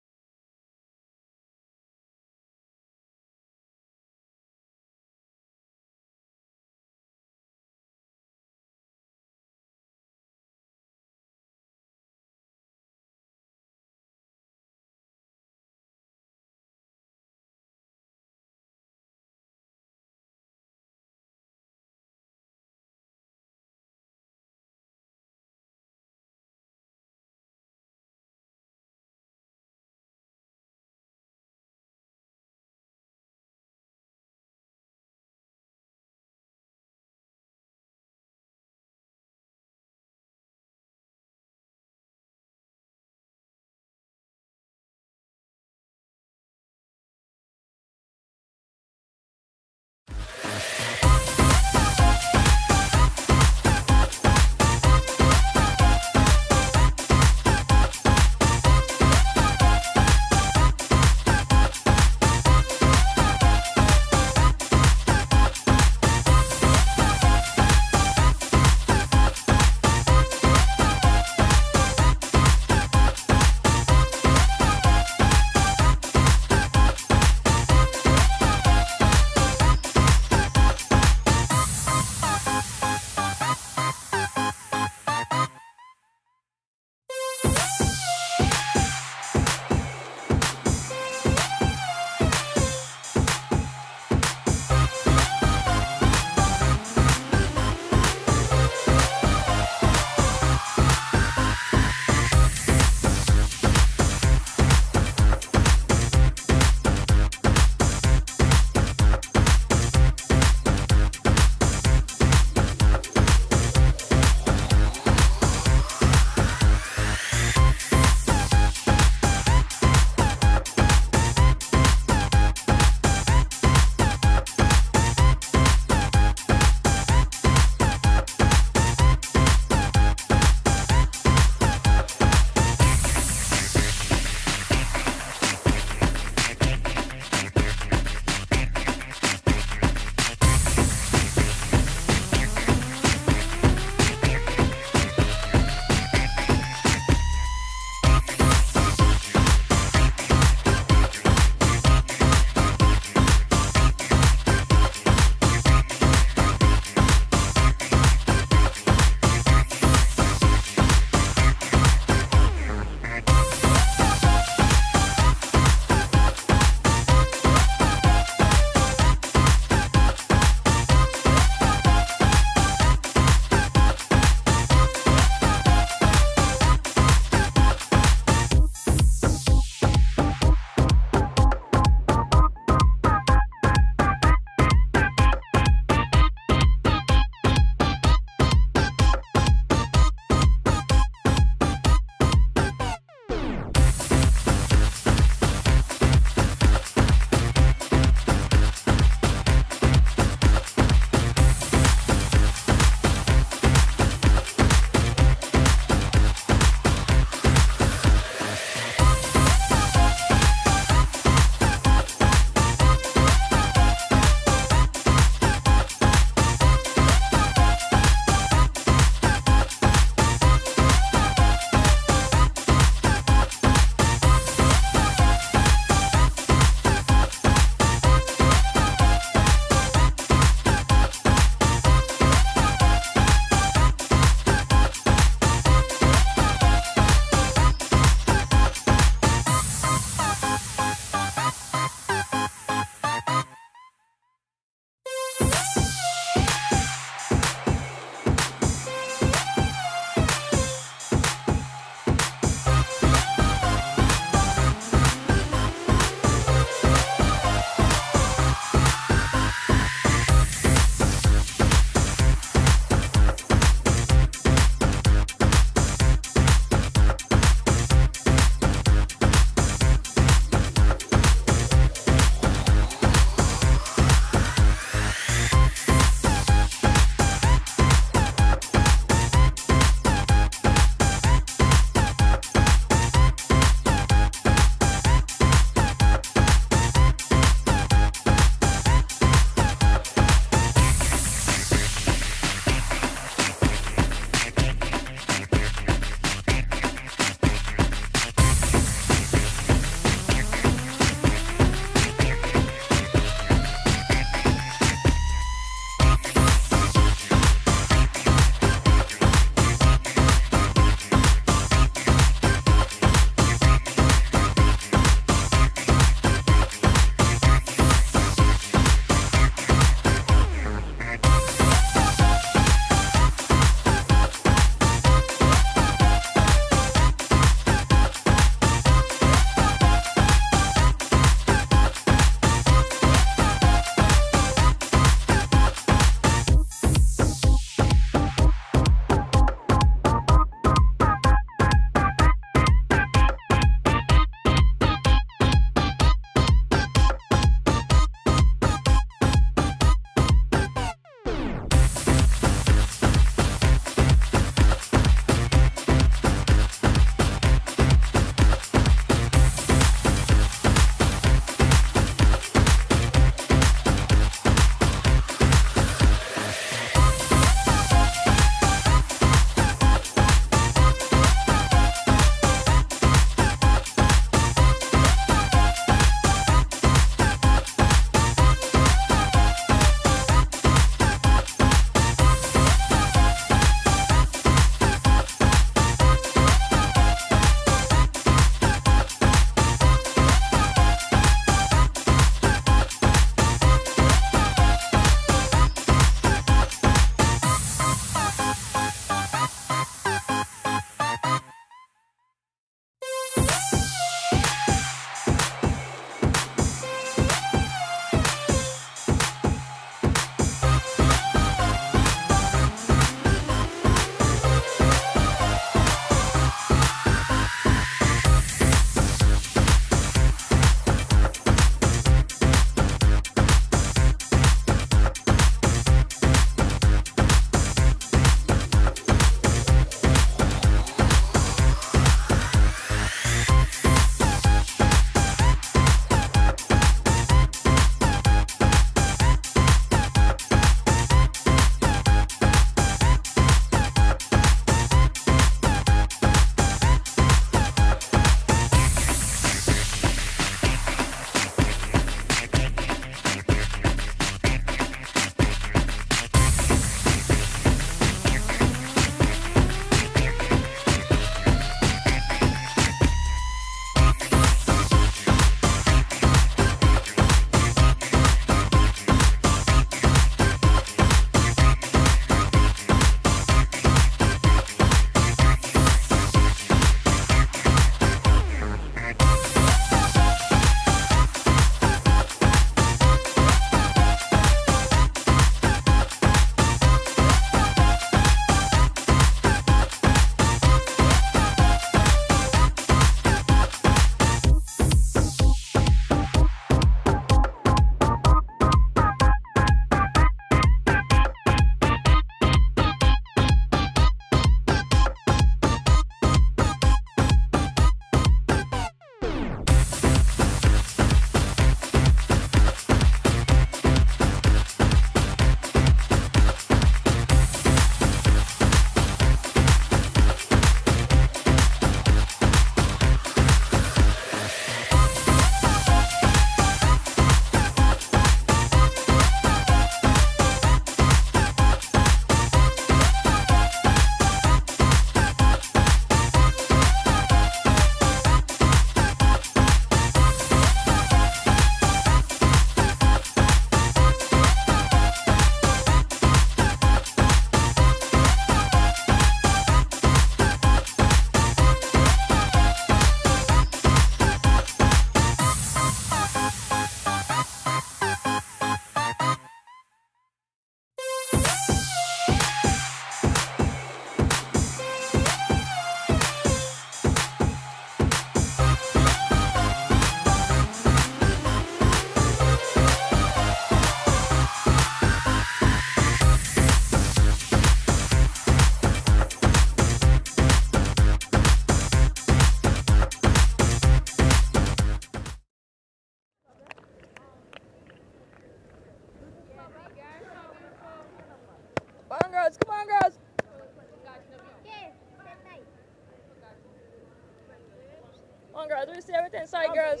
girls. We see everything. Sorry, girls.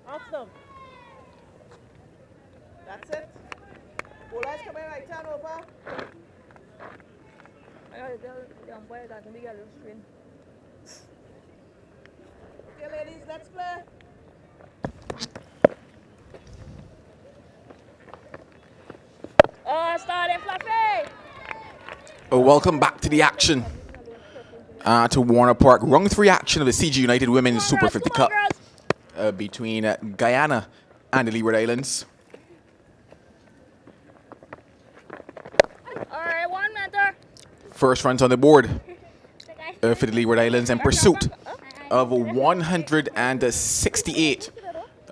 Ask them. That's it. Bowlers coming right hand over. I gotta tell the umpire that can be a little strain. Okay, ladies, let's play. Oh, starting Fluffy. Welcome back to the action. To Warner Park. Round 3 action of the CG United Women's Super 50 Cup between Guyana and the Leeward Islands. Alright, 1 meter. First runs on the board for the Leeward Islands in pursuit of 168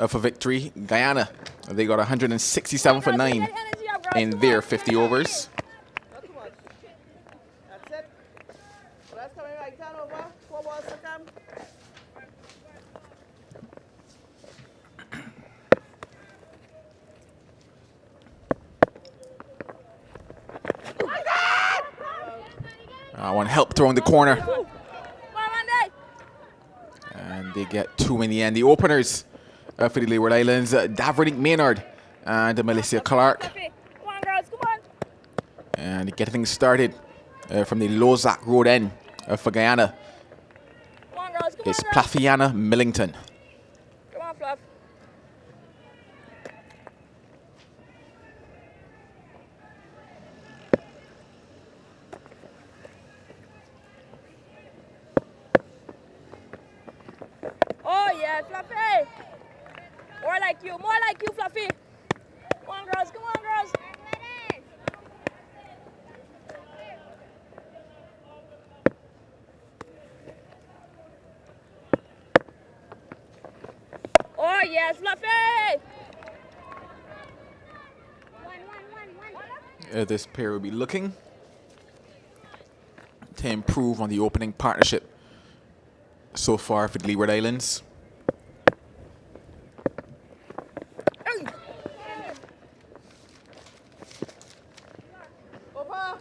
for victory. Guyana, they got 167 for 9 in their 50 overs. Not too much. That's it. Bowlers coming right hand over. 4 balls to come. One help throwing the corner. Come on, Monday. And they get 2 in the end. The openers for the Leeward Islands, Daverdink Maynard and Melissa Clark. Come on, girls. Come on. And get things started from the Lozak Road end for Guyana. Come on, girls. Come It's on, girls. Plathiana Millington. Come on, Fluff. Oh, yeah, Fluffy. More like you, Fluffy. Come on, girls. Come on, girls. Oh, yes, Fluffy. This pair will be looking to improve on the opening partnership so far for the Leeward Islands. Over.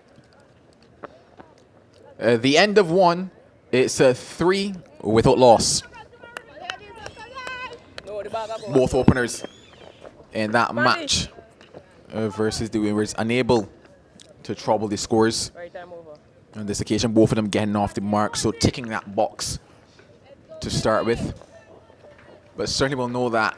The end of 1, it's a 3 without loss. No, the bag up. Both openers in that match versus the Windies unable to trouble the scores. Right time over. On this occasion, both of them getting off the mark, so ticking that box to start with. But certainly we'll know that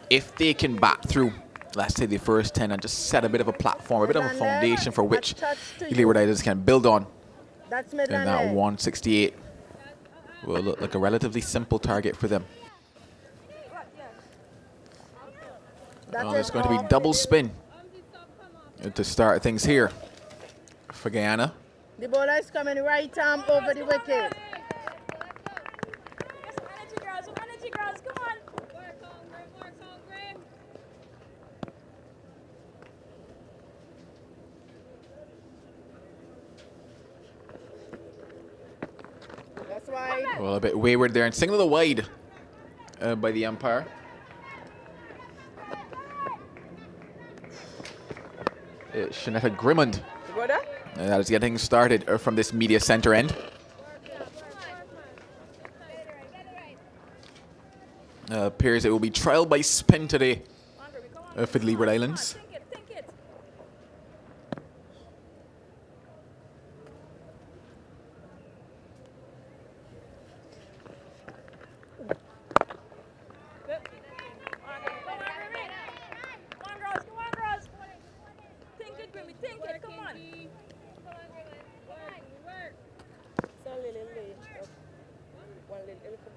if they can back through, let's say the first 10 and just set a bit of a platform, a bit of a foundation for which the Leeward Islands can build on, That's then Midland. that 168 will look like a relatively simple target for them. Well, there's going to be double spin to start things here for Guyana. The bowler is coming right arm over the wicket. Energy, girls. Come on. That's why. Well, a bit wayward there and single to wide by the umpire. It's Shanetta Grimmond that is getting started from this media center end. Appears it will be trial by spin today for the Leeward Islands. Think it. Come on, girls. Think it, Grimmy. Think it. Come on. So little up. One little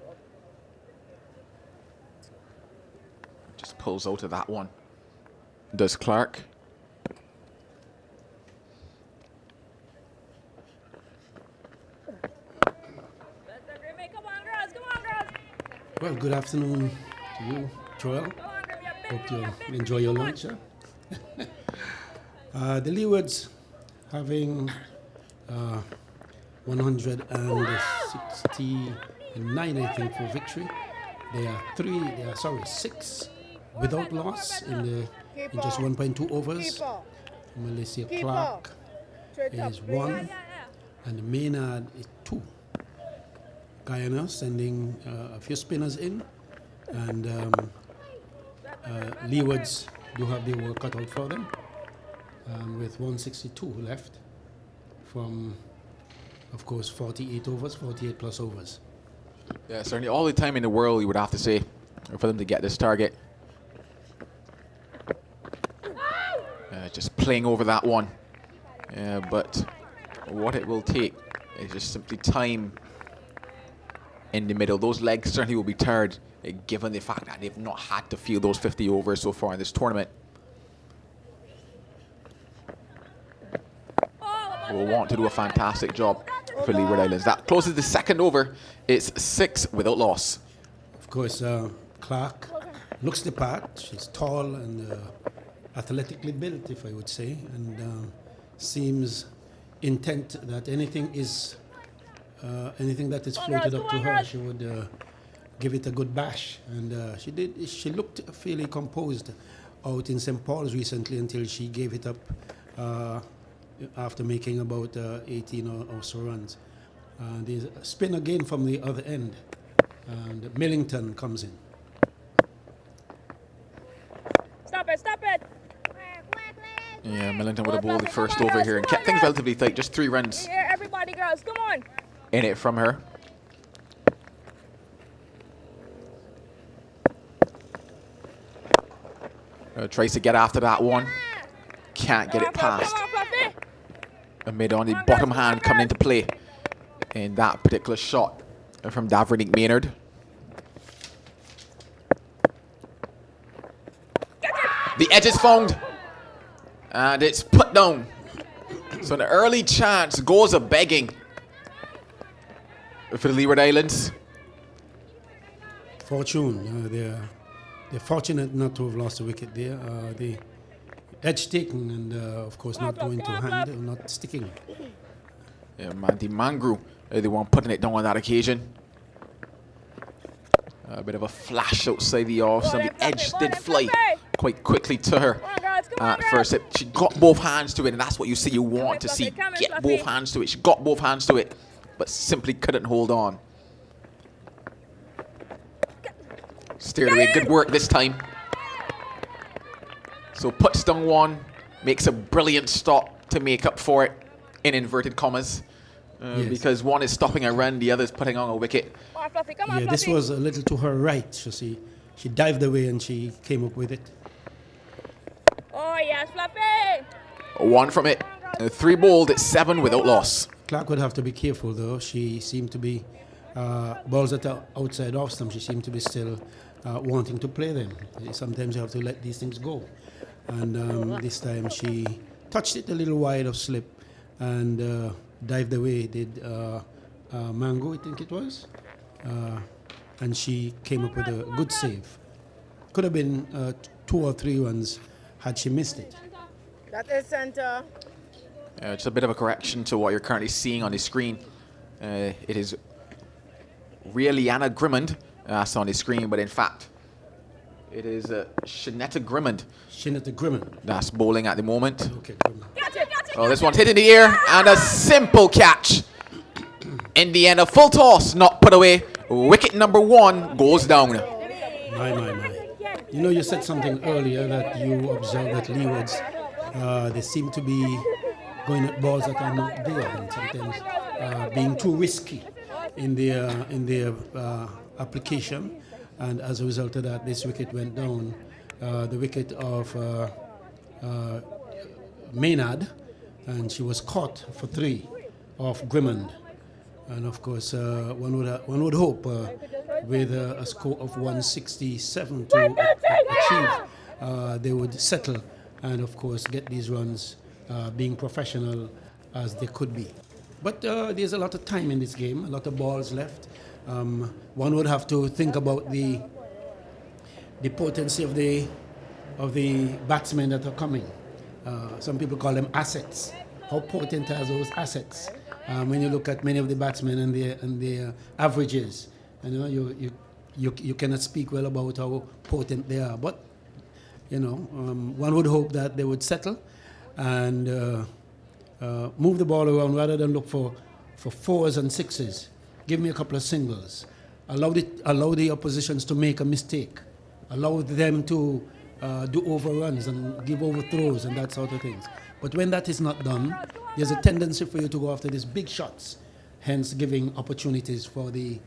up. Just pulls out of that one. Does Clark. Come on, girls. Well, good afternoon to you, Joel. Hope you enjoy your lunch. The Leewards having 169, I think, for victory. They are 6 without loss in just 1.2 overs. Keeper. Melissa Keeper. Clark Straight up, is please. 1, and Maynard is 2. Guyana sending a few spinners in, and Leewards do have their work cut out for them, with 162 left from, of course, 48 overs, 48 plus overs. Yeah, certainly all the time in the world, you would have to say, for them to get this target. Just playing over that one. But what it will take is just simply time in the middle. Those legs certainly will be tired, given the fact that they've not had to field those 50 overs so far in this tournament. Will want to do a fantastic job for Leeward Islands. That closes the second over. It's 6 without loss. Of course, Clark looks the part. She's tall and athletically built, if I would say, and seems intent that anything that is floated up to her, she would give it a good bash. And she did. She looked fairly composed out in St. Paul's recently until she gave it up after making about 18 or so runs. There's a spin again from the other end, and Millington comes in. Stop it, stop it. Yeah, Millington would have bowled the first over here and kept things relatively tight. Just 3 runs Here, everybody, girls, come on. in it from her. Tries to get after that one. Can't get it past. Amid on the bottom hand coming into play in that particular shot from Davrinik Maynard. The edge is found. And it's put down. So an early chance goes a begging for the Leeward Islands. Fortune, they're fortunate not to have lost a wicket there. The edge taken and, of course, not going to hand, not sticking. Yeah, Mandy Mangru, the one putting it down on that occasion. A bit of a flash outside the off, so the edge did fly quite quickly to her at first. She got both hands to it, and that's what you see you want to see. Get both hands to it. She got both hands to it, but simply couldn't hold on. Steered away, good work this time. So puts down one, makes a brilliant stop to make up for it, in inverted commas. Yes. Because one is stopping a run, the other is putting on a wicket. Yeah, this was a little to her right. You see, she dived away and she came up with it. Oh yes, Fluffy. 1 from it. 3 bowled, it's 7 without loss. Clark would have to be careful though. She seemed to be balls that are outside off stump. She seemed to be still wanting to play them. Sometimes you have to let these things go. And this time she touched it a little wide of slip and dived away. Did Mango, I think it was. And she came up with a good save. Could have been 2 or 3 runs had she missed it. That is center. Just a bit of a correction to what you're currently seeing on the screen. It is Leanna Grimmond that's on the screen, but in fact, it is Shanetta Grimmond. Shanetta Grimmond. That's bowling at the moment. Okay, Oh, this one's hit in the air, and a simple catch. In the end, a full toss, not put away. Wicket number 1 goes down. My. You know, you said something earlier that you observed that Leewards, they seem to be going at balls that are not there, and sometimes being too risky in their application. And as a result of that, this wicket went down. The wicket of Maynard, and she was caught for 3 off Grimmond. And of course, one would hope with a score of 167 to achieve, they would settle and of course get these runs being professional as they could be. But there's a lot of time in this game, a lot of balls left. One would have to think about the potency of the batsmen that are coming. Some people call them assets. How potent are those assets? When you look at many of the batsmen and their averages, you cannot speak well about how potent they are. But one would hope that they would settle and move the ball around rather than look for 4s and 6s. give me a couple of singles, allow the oppositions to make a mistake, allow them to do overruns and give overthrows and that sort of things. But when that is not done, there's a tendency for you to go after these big shots, hence giving opportunities for the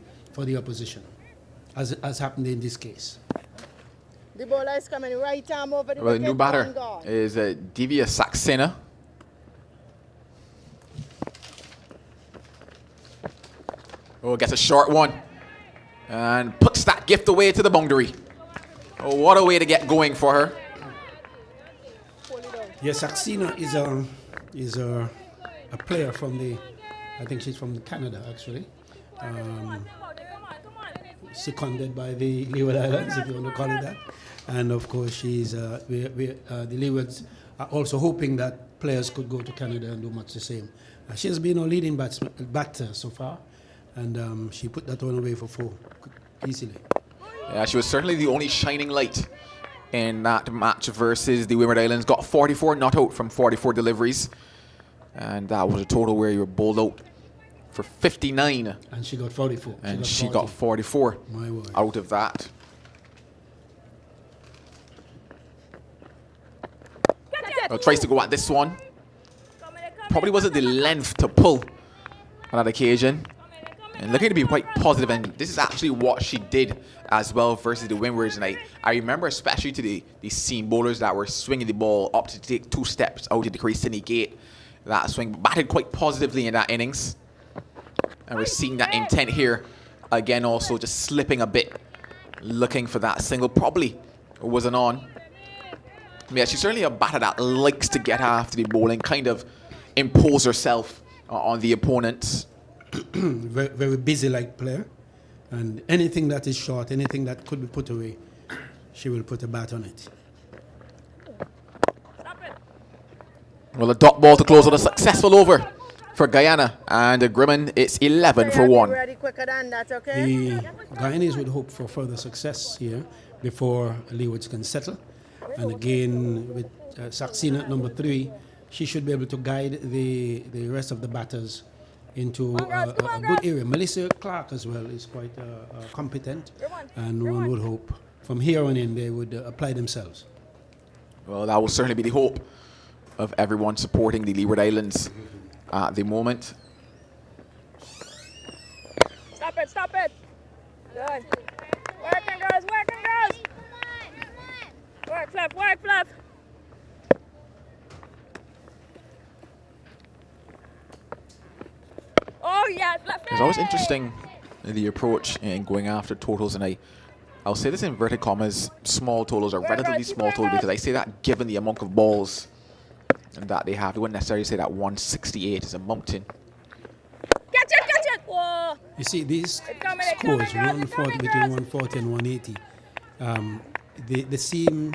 opposition, as happened in this case. The bowler is coming right arm over the Well, the wicket, new batter one gone. is Divya Saxena. Oh, gets a short one and puts that gift away to the boundary. Oh, what a way to get going for her. Yes, Saxena is a player from I think she's from Canada actually. Seconded by the Leeward Islands, if you want to call it that. And of course, she's the Leewards are also hoping that players could go to Canada and do much the same. She has been our leading batter so far, and she put that one away for 4 easily. Yeah, she was certainly the only shining light in that match versus the Leeward Islands. Got 44 not out from 44 deliveries, and that was a total where you were bowled out for 59. And she got 44. And she got 44 out of that. Well, tries to go at this one. Probably wasn't the length to pull on that occasion. And looking to be quite positive, and this is actually what she did as well versus the Windies. And I remember especially to the seam bowlers that were swinging the ball up to take 2 steps out of the crease to negate that swing. Batted quite positively in that innings. And we're seeing that intent here. Again, also just slipping a bit. Looking for that single. Probably wasn't on. Yeah, she's certainly a batter that likes to get after the bowling. Kind of impose herself on the opponents. Very, very busy-like player. And anything that is short, anything that could be put away, she will put a bat on it. Well, a dot ball to close on a successful over for Guyana, and Grimman, it's 11 for 1. Ready quicker than that, okay? The Guyanese would hope for further success here before Leewards can settle. And again, with Saxena at number 3, she should be able to guide the rest of the batters into a good area. Melissa Clark as well is quite competent, and one would hope from here on in they would apply themselves. Well, that will certainly be the hope of everyone supporting the Leeward Islands at the moment. Stop it. Good. Working, girls. Work, Fluff. Oh, yeah, Fluffy. It's always interesting the approach in going after totals, and I'll say this in inverted commas, small totals are relatively small totals, because I say that given the amount of balls that they have. I wouldn't necessarily say that 168 is a mountain. Catch it! Whoa. You see, these scores, 140 between 140 and 180, they seem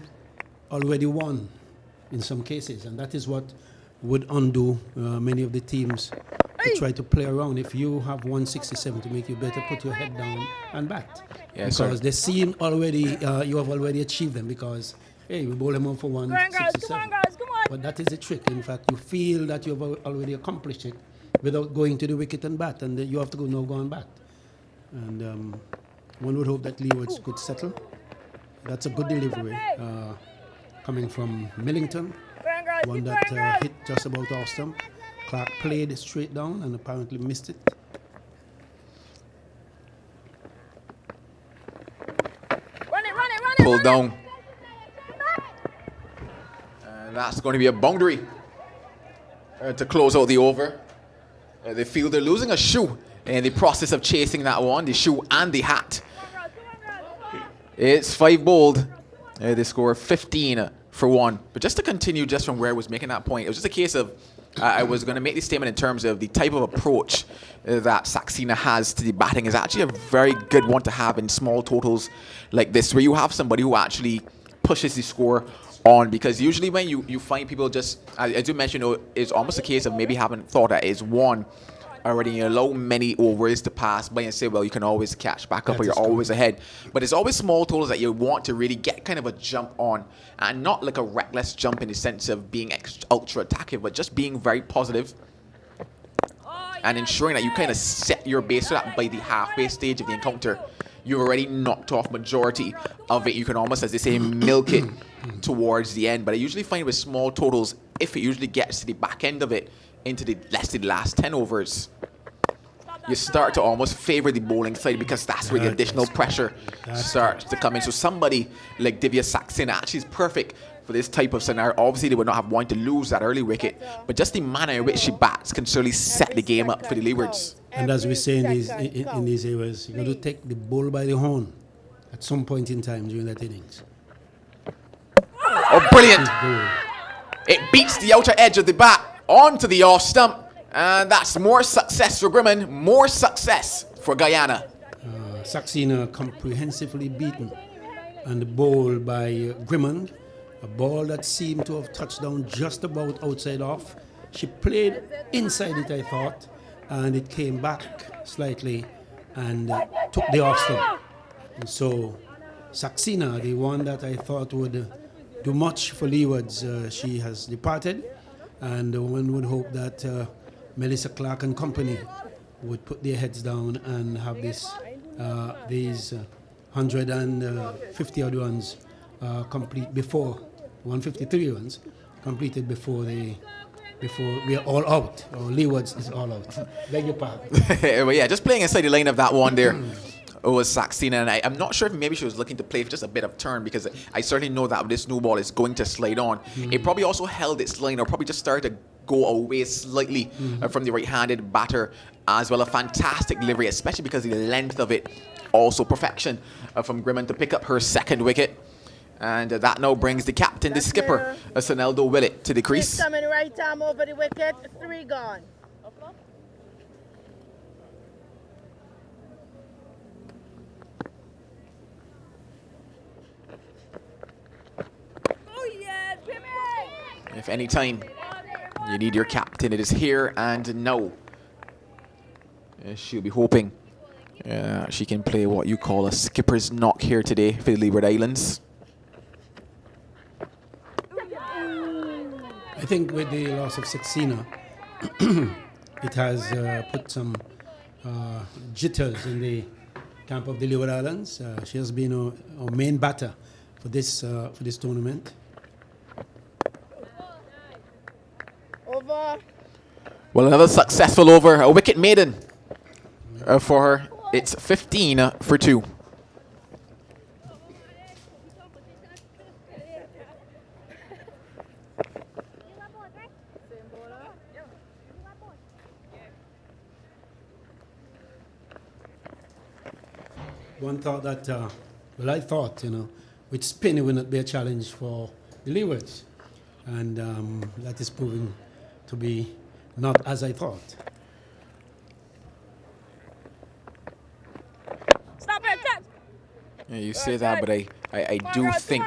already won in some cases, and that is what would undo many of the teams who try to play around. If you have 167 to make, you better put your head down and bat. Yes, because they seem already, you have already achieved them, because, hey, we bowl them out for 167. Come on, girls. But that is the trick. In fact, you feel that you have already accomplished it without going to the wicket and bat, and you have to go and bat. And one would hope that Leewards could settle. That's a good delivery coming from Millington, one that hit just about off stump. Clark played straight down and apparently missed it. Run it. Pulled down. And that's going to be a boundary to close out the over. They feel they're losing a shoe in the process of chasing that one, the shoe and the hat. It's 5 bowled. They score 15 for 1. But just to continue just from where I was making that point, it was just a case of I was going to make this statement in terms of the type of approach that Saxena has to the batting is actually a very good one to have in small totals like this, where you have somebody who actually pushes the score on, because usually when you find people just, as you mentioned, it's almost a case of maybe haven't thought that it's won already. You allow many overs to pass by and say, well, you can always catch back up, or you're always ahead. But it's always small totals that you want to really get kind of a jump on, and not like a reckless jump in the sense of being ultra attacking, but just being very positive. and ensuring that you kind of set your base so that by the halfway stage of the encounter, you've already knocked off majority of it. You can almost, as they say, milk it towards the end. But I usually find with small totals, if it usually gets to the back end of it, into the last 10 overs, you start to almost favor the bowling side because that's where the additional pressure starts to come in. So somebody like Divya Saxena actually is perfect for this type of scenario. Obviously, they would not have wanted to lose that early wicket, but just the manner in which she bats can surely set the game up for the Leewards. And as we say in these areas, you got to take the bull by the horn at some point in time during that innings. Oh, brilliant! It beats the outer edge of the bat onto the off stump, and that's more success for Grimond, more success for Guyana. Saxena comprehensively beaten and bowled by Grimond, a ball that seemed to have touched down just about outside off. She played inside it, I thought, and it came back slightly and took the off stump. And so Saxena, the one that I thought would do much for Leewards, she has departed, and one would hope that Melissa Clark and company would put their heads down and have these 150 odd runs complete before 153 runs completed before we are all out, or Leewards is all out. Beg your pardon. Well, yeah, just playing inside the lane of that one there. It was Saxena, and I'm not sure if maybe she was looking to play for just a bit of turn, because I certainly know that this new ball is going to slide on. It probably also held its line, or probably just started to go away slightly from the right-handed batter as well. A fantastic delivery, especially because of the length of it. Also perfection from Grimond to pick up her second wicket. And that now brings the captain, the skipper, Soneldo Willett, to the crease. He's coming right arm over the wicket, 3 gone. If any time you need your captain, it is here and now. She'll be hoping she can play what you call a skipper's knock here today for the Leeward Islands. I think with the loss of Saxena, it has put some jitters in the camp of the Leeward Islands. She has been our main batter for this tournament. Over. Well, another successful over, a wicket maiden for her. It's 15 for 2. One thought that, well, I thought, with spin it would not be a challenge for the Leewards. And that is proving to be not as I thought. Stop it, Ted. Yeah, you say that, but I do think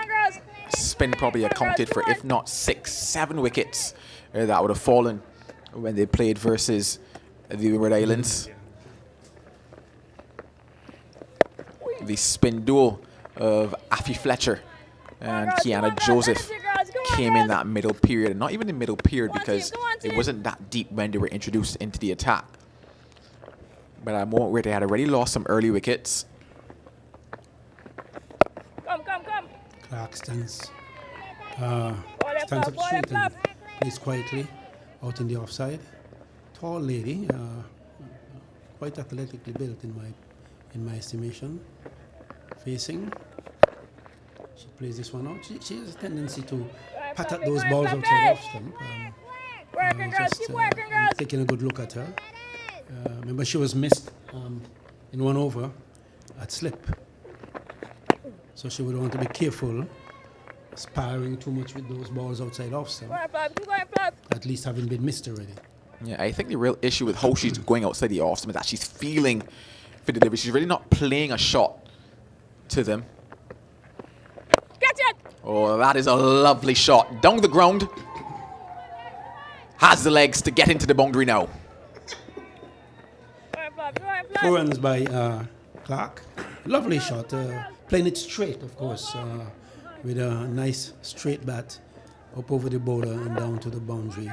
spin probably accounted for, if not 6, 7 wickets that would have fallen when they played versus the Leeward Islands. The spin duel of Affie Fletcher and Kiana Joseph came in that middle period. Not even the middle period, because it wasn't that deep when they were introduced into the attack. But at a moment where they had already lost some early wickets. Come. Clark stands up straight and plays quietly out in the offside. Tall lady, quite athletically built in my estimation. Facing. She plays this one out. She has a tendency to pat at those balls outside off stump. Taking a good look at her. Remember, she was missed in 1 over at slip. So she would want to be careful, sparring too much with those balls outside off stump. At least having been missed already. Yeah, I think the real issue with how she's going outside the off stump is that she's feeling for the delivery. She's really not playing a shot to them. Catch it! Oh, that is a lovely shot. Down the ground. Has the legs to get into the boundary now. 4 runs by Clark. Lovely shot. Playing it straight, of course, with a nice straight bat up over the bowler and down to the boundary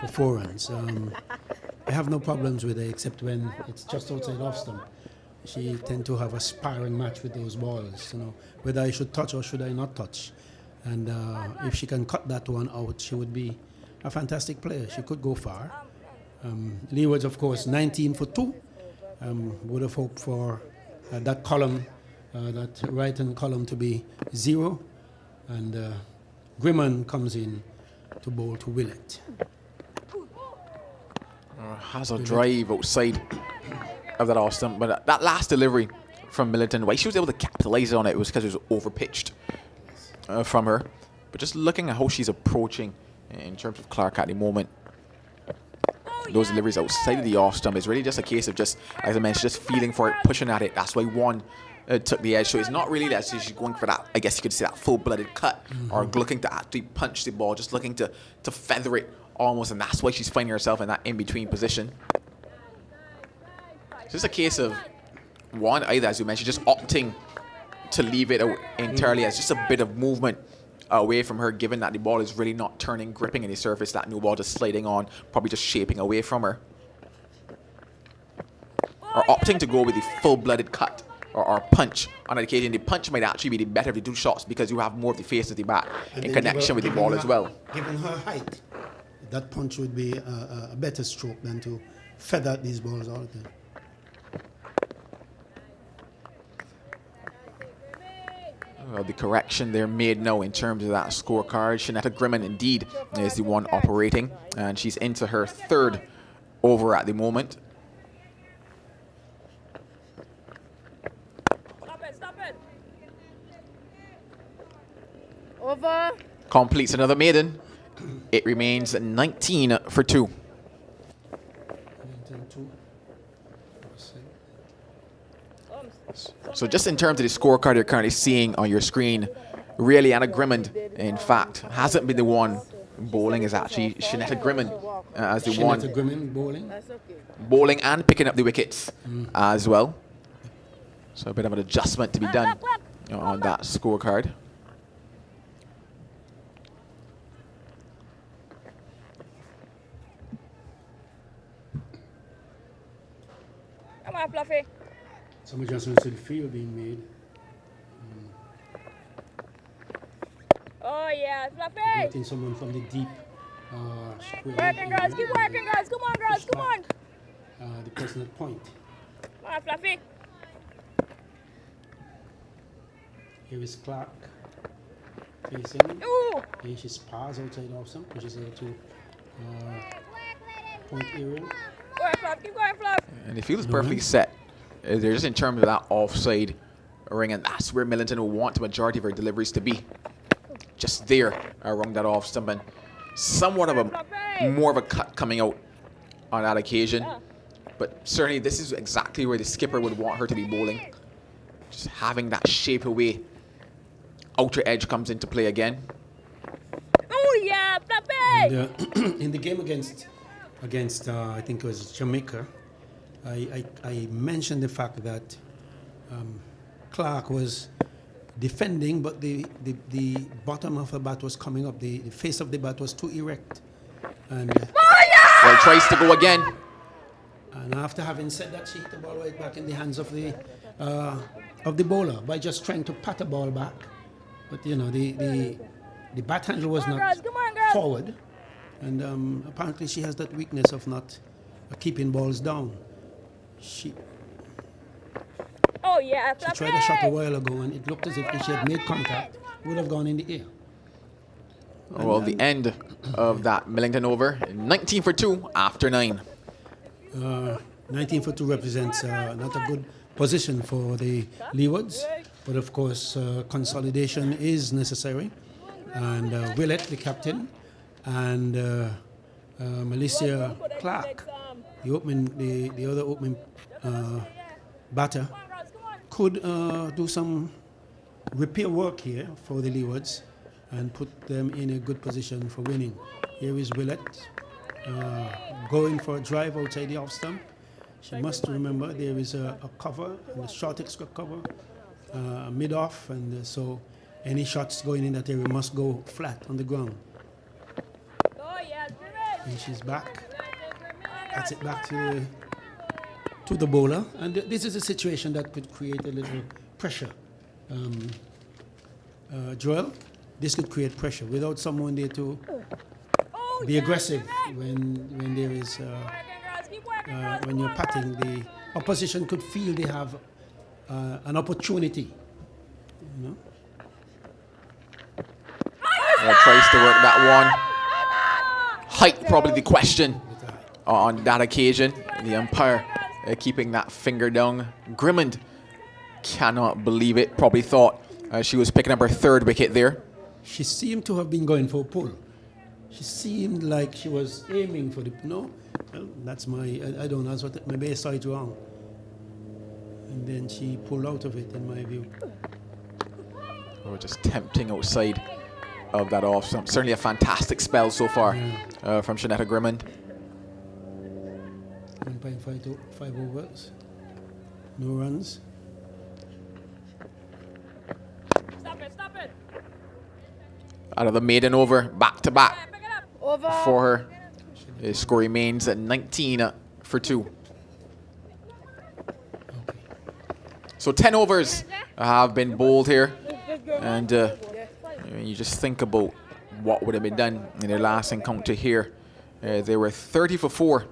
for 4 runs. I have no problems with her except when it's just outside off stump. She tend to have a sparring match with those balls, whether I should touch or should I not touch. And if she can cut that one out, she would be a fantastic player. She could go far. Leewards, of course, 19 for 2. Would have hoped for that column, that right-hand column to be 0. And Grimman comes in to bowl to Willett. Has a drive outside of that off stump, but that last delivery from Militant, why she was able to capitalize on it was because it was overpitched from her. But just looking at how she's approaching in terms of Clark at the moment, those deliveries outside of the off stump is really just a case of just, as I mentioned, just feeling for it, pushing at it. That's why one took the edge. So it's not really that she's going for that, I guess you could say, that full-blooded cut, or looking to actually punch the ball, just looking to feather it almost, and that's why she's finding herself in that in-between position. It's just a case of one, either, as you mentioned, just opting to leave it out entirely as just a bit of movement away from her, given that the ball is really not turning, gripping any surface, that new ball just sliding on, probably just shaping away from her. Or opting to go with the full-blooded cut or punch. On occasion, the punch might actually be the better of the two shots because you have more of the face of the bat in connection with the ball as well. Given her height, that punch would be a better stroke than to feather these balls all the time. Well, the correction there made now in terms of that scorecard. Shanetta Grimman indeed is the one operating, and she's into her 3rd over at the moment. Stop it. Over. Completes another maiden. It remains 19 for 2. So just in terms of the scorecard you're currently seeing on your screen, really Anna Grimman, in fact, hasn't been the one bowling. Is actually Shanetta Grimman as the one Grimman bowling. bowling and picking up the wickets as well. So a bit of an adjustment to be done on that scorecard. Come on, Fluffy. Some adjustments to the field being made. Oh, yeah, Fluffy. Getting someone from the deep square. Working, girls. Keep working, girls. Come on, girls. Come on. The person at point. Come on, Fluffy. Here is Clark facing. Ooh. Here she's pass outside off some, which is to point area. Go ahead, Fluff. Keep going, Fluff. And the field is perfectly set. They're just in terms of that offside ring, and that's where Millington will want the majority of her deliveries to be. Just there around that off stump, and somewhat of a more of a cut coming out on that occasion. But certainly this is exactly where the skipper would want her to be bowling. Just having that shape away. Outer edge comes into play again. Oh yeah, Fluffy! And, in the game against I think it was Jamaica, I mentioned the fact that Clark was defending, but the bottom of the bat was coming up. The face of the bat was too erect. And Well, tries to go again. And after having said that, she hit the ball right back in the hands of the bowler by just trying to pat the ball back. But you know, the bat handle was not forward, and apparently she has that weakness of not keeping balls down. She Oh yeah, She tried a shot a while ago, and it looked as if she had made contact, it would have gone in the air. Well, the end of that Millington over, 19 for 2 after 9. 19 for 2 represents not a good position for the Leewards, but of course consolidation is necessary. And Willett, the captain, and Melissa Clark, the other opening batter, could do some repair work here for the Leewards and put them in a good position for winning. Here is Willett going for a drive outside the off stump. She must remember there is a cover, a short extra cover, mid-off, and so any shots going in that area must go flat on the ground. Oh yeah, And she's back. That's it back to the bowler. And this is a situation that could create a little pressure. Joel, this could create pressure without someone there to be aggressive when there is when you're patting. The opposition could feel they have an opportunity. You know? Tries to work that one. Height probably the question on that occasion. The umpire keeping that finger down. Grimmond cannot believe it. Probably thought she was picking up her third wicket there. She seemed to have been going for a pull. She seemed like she was aiming for the no. Well, that's my I don't know. That's what maybe I saw it wrong. And then she pulled out of it, in my view. Oh, just tempting outside of that off. Certainly a fantastic spell so far from Shanetta Grimmond. 1.5 overs. No runs. Stop it. Out of the maiden over, back to back Over. for her. The score remains at 19 for 2. So 10 overs have been bowled here. And you just think about what would have been done in their last encounter here. They were 30 for 4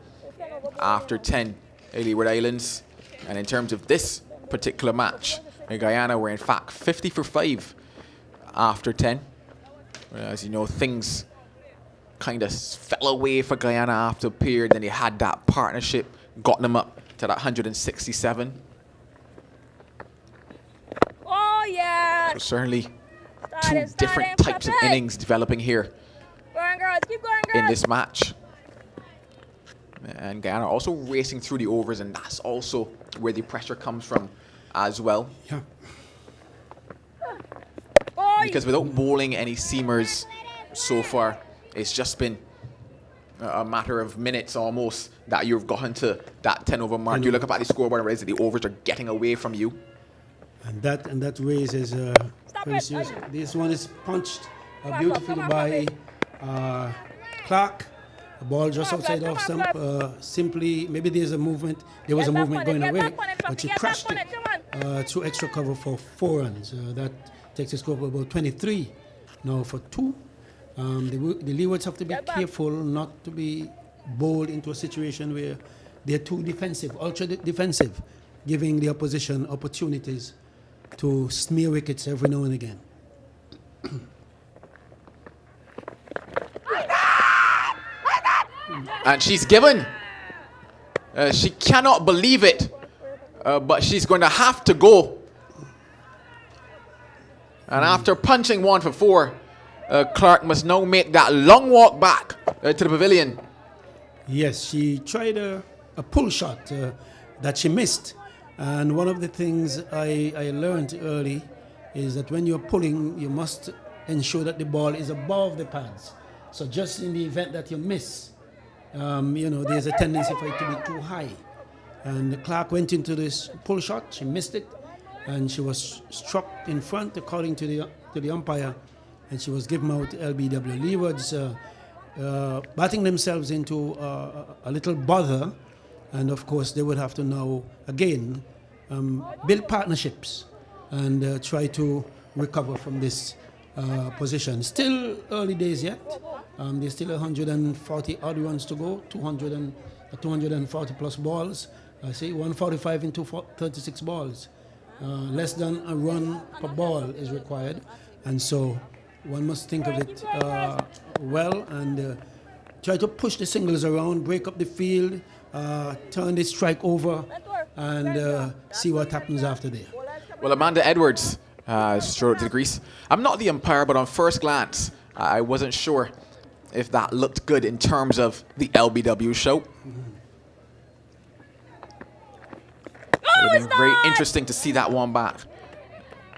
after 10 Leeward Islands. And in terms of this particular match, Guyana were in fact 50 for 5 after 10. As you know, things kind of fell away for Guyana after a period. Then they had that partnership, got them up to that 167. Oh, yeah. So certainly two different types of innings developing here Going, girls. Keep going, girls. in this match. And Guyana also racing through the overs, and that's also where the pressure comes from as well. Yeah. Because without bowling any seamers so far, it's just been a matter of minutes almost that you've gotten to that 10 over mark. You look up at the scoreboard and realize that the overs are getting away from you. And that raises very serious. This one is punched beautifully by Clark. The ball just outside off stump. Simply, maybe there's a movement. There was a movement going away, but she crashed it through extra cover for 4 runs. That takes the score about 23. Now for 2, the Leewards have to be careful not to be bowled into a situation where they're too defensive, ultra defensive, giving the opposition opportunities to smear wickets every now and again. And she's given. She cannot believe it, but she's going to have to go. And after punching 1 for 4, Clark must now make that long walk back to the pavilion. Yes, she tried a pull shot that she missed. And one of the things I learned early is that when you're pulling, you must ensure that the ball is above the pads. So just in the event that you miss, there's a tendency for it to be too high. And Clark went into this pull shot, she missed it, and she was struck in front according to the umpire, and she was given out LBW. Leewards batting themselves into a little bother, and of course they would have to now again build partnerships and try to recover from this position. Still early days yet. There's still 140 odd runs to go, 240 plus balls. I see 145 into 36 balls. Less than a run per ball is required, and so one must think of it well and try to push the singles around, break up the field, turn the strike over, and see what happens after there. Well, Amanda Edwards strode to the crease. I'm not the umpire, but on first glance, I wasn't sure if that looked good in terms of the LBW show. It would have been very interesting to see that one back.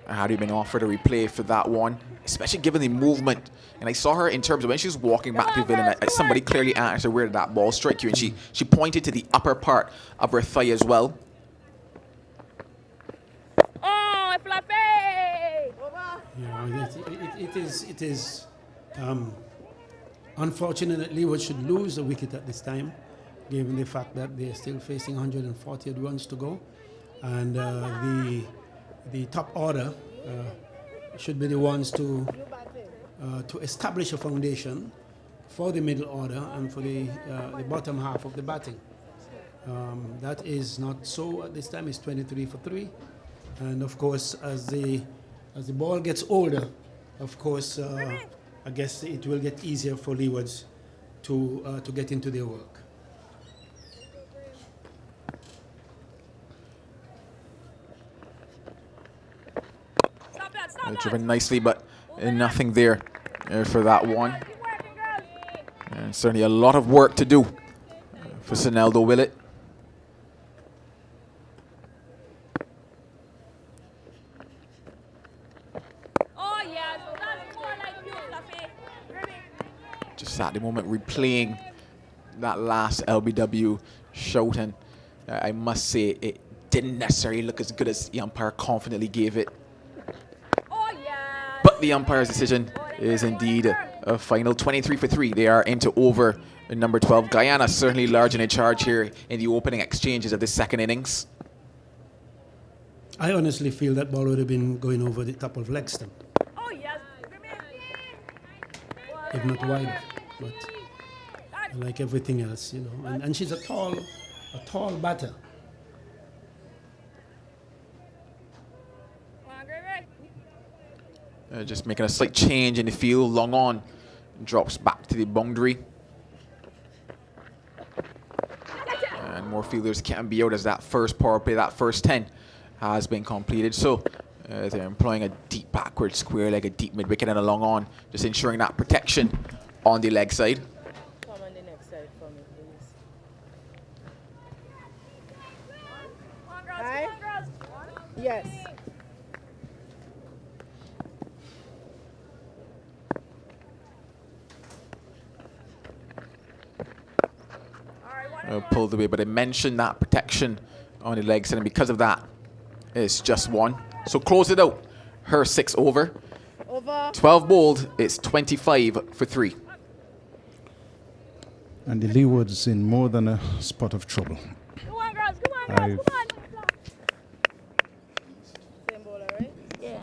Had you been offered a replay for that one, especially given the movement. And I saw her in terms of when she was walking back to the villain, somebody clearly asked her, where did that ball strike you? And she pointed to the upper part of her thigh as well. Oh, Fluffy! Yeah, it is unfortunate that Leeward should lose a wicket at this time. given the fact that they're still facing 148 runs to go. And the top order should be the ones to establish a foundation for the middle order and for the bottom half of the batting. That is not so at this time. It's 23 for 3. And of course, as the ball gets older, of course, I guess it will get easier for Leewards to get into their work. Driven nicely, but nothing there for that one. And certainly a lot of work to do for Sineldo Willett. Oh, yes, that's more like you, Fluffy. Just at the moment replaying that last LBW shout, and I must say it didn't necessarily look as good as the umpire confidently gave it. But the umpire's decision is indeed a final 23 for 3. They are into over number 12. Guyana certainly large in charge here in the opening exchanges of this second innings. I honestly feel that ball would have been going over the top of leg stump. Oh, yes. If not wider. But like everything else, you know. And she's a tall batter. Just making a slight change in the field. Long on drops back to the boundary. And more fielders can be out as that first power play, that first 10 has been completed. So they're employing a deep backward square leg, a deep mid wicket and a long on, just ensuring that protection on the leg side. Come on the next side for me, please. Hi? Yes. Pulled away, but I mentioned that protection on the leg side, and because of that, it's just one. So close it out. Her 6 over. 12 bowled, it's 25 for 3. And the Leewards in more than a spot of trouble. Come on, girls. Come on, girls. Come on. Same bowler, right? Yeah.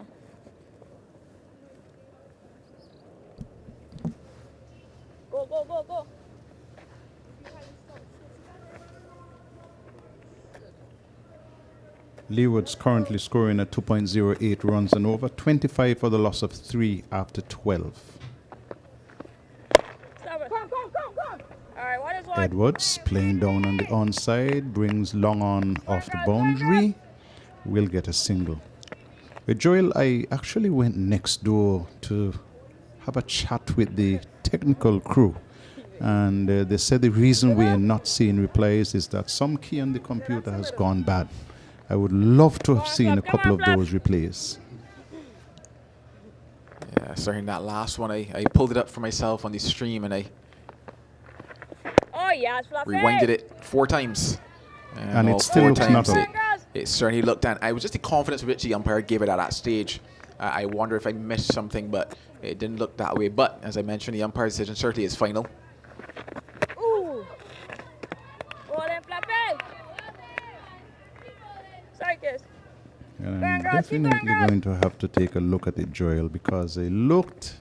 Go, go, go, go. Leewards currently scoring at 2.08 runs and over, 25 for the loss of 3 after 12. Edwards playing down on the onside, brings long on off the boundary, will get a single. With Joel, I actually went next door to have a chat with the technical crew, and they said the reason we are not seeing replays is that some key on the computer has gone bad. I would love to have seen a couple of those replays. Yeah, sorry, that last one, I pulled it up for myself on the stream, and I rewinded it 4 times. And it still looks not up. It certainly looked, and I was just the confidence with which the umpire gave it at that stage. I wonder if I missed something, but it didn't look that way. But as I mentioned, the umpire's decision certainly is final. Ooh. Sorry, kids. And I'm definitely going to have to take a look at it, Joel, because I looked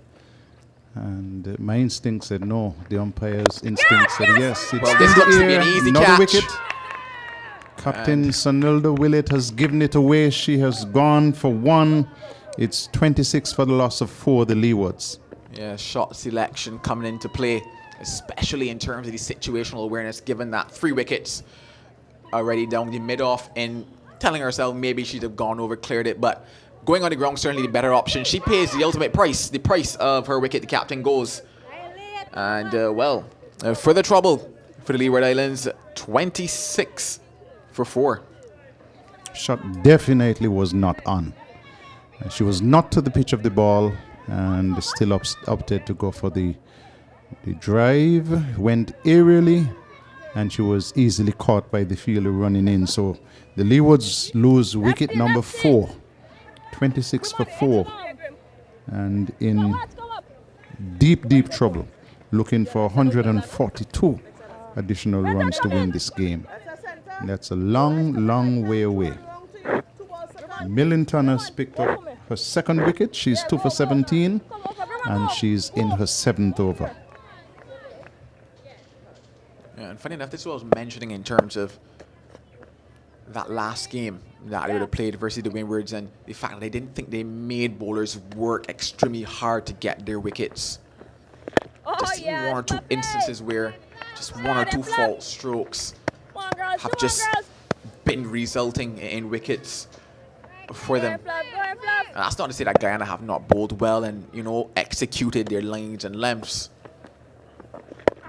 and my instinct said no. The umpire's instinct said yes. It's well, this looks to be an easy another catch. Wicket. Captain Sonilda Willett has given it away. She has gone for 1. It's 26 for the loss of 4, the Leewards. Yeah, shot selection coming into play, especially in terms of the situational awareness, given that 3 wickets already down the mid-off, and telling herself maybe she'd have gone over, cleared it, but going on the ground certainly the better option. She pays the ultimate price, the price of her wicket. The captain goes. And, further trouble for the Leeward Islands, 26 for 4. Shot definitely was not on. She was not to the pitch of the ball and still opted to go for the drive. Went aerially, and she was easily caught by the fielder running in. So the Leewards lose wicket number 4. 26 for 4. And in deep, deep trouble, looking for 142 additional runs to win this game. That's a center. And that's a long, long way away. Wrong to you. 2 balls to Millington has picked up her second wicket. She's 2 for 17, and she's in her 7th over. Yeah, and funny enough, this is what I was mentioning in terms of that last game that they would have played versus the Windies, and the fact that they didn't think they made bowlers work extremely hard to get their wickets. Just one or two instances where just one or two false strokes have just been resulting in wickets for them. And that's not to say that Guyana have not bowled well and, you know, executed their lines and lengths.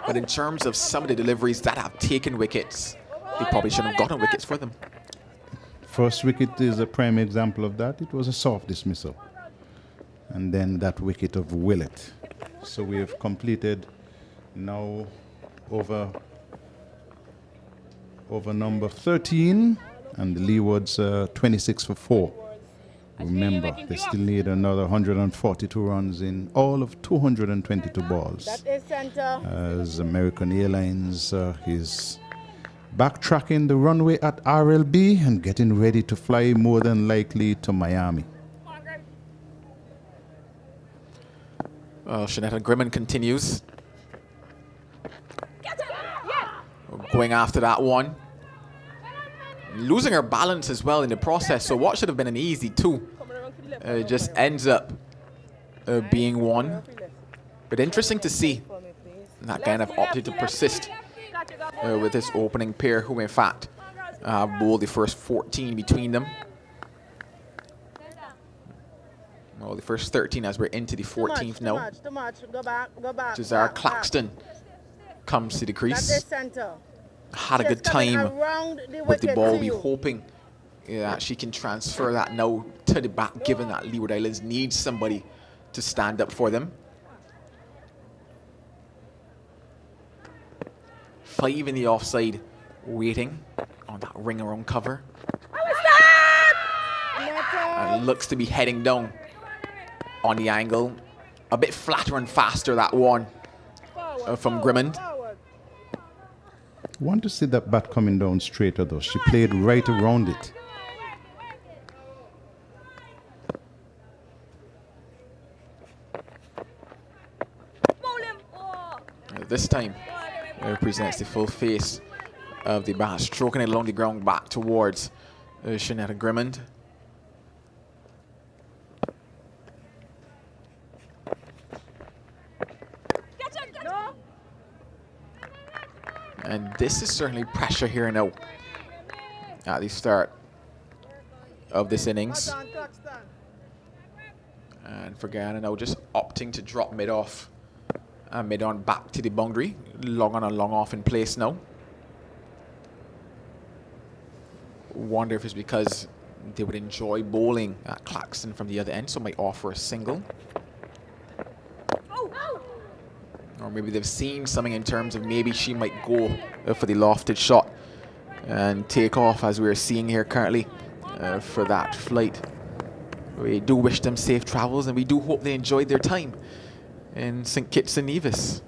But in terms of some of the deliveries that have taken wickets, they probably shouldn't have gotten wickets for them. First wicket is a prime example of that. It was a soft dismissal. And then that wicket of Willett. So we have completed now over number 13, and the Leewards 26 for 4. Remember, they still need another 142 runs in all of 222 balls. That is center. As American Airlines is backtracking the runway at RLB and getting ready to fly more than likely to Miami. Shanetta Grimman continues. Going after that one. Losing her balance as well in the process, so what should have been an easy 2 just ends up being 1. But interesting to see that kind of opted to persist with this opening pair, who in fact bowled the first 14 between them. Well, the first 13 as we're into the 14th now. Too much. Go back. Jazar Claxton comes to the crease. That is center. Had a good time with the wicket ball. to We're you. hoping that she can transfer that now to the back, given that Leeward Islands needs somebody to stand up for them. 5 in the offside, waiting on that ring around cover. And looks to be heading down on the angle. A bit flatter and faster, that one from Grimmond. Want to see that bat coming down straighter though. She played right around it. This time represents the full face of the bat, stroking it along the ground back towards Shanetta Grimmond. And this is certainly pressure here now at the start of this innings. And for Guyana now just opting to drop mid-off and mid-on back to the boundary. Long on and long off in place now. Wonder if it's because they would enjoy bowling at Claxton from the other end, so might offer a single. Or maybe they've seen something in terms of maybe she might go for the lofted shot and take off, as we're seeing here currently for that flight. We do wish them safe travels, and we do hope they enjoyed their time in St. Kitts and Nevis.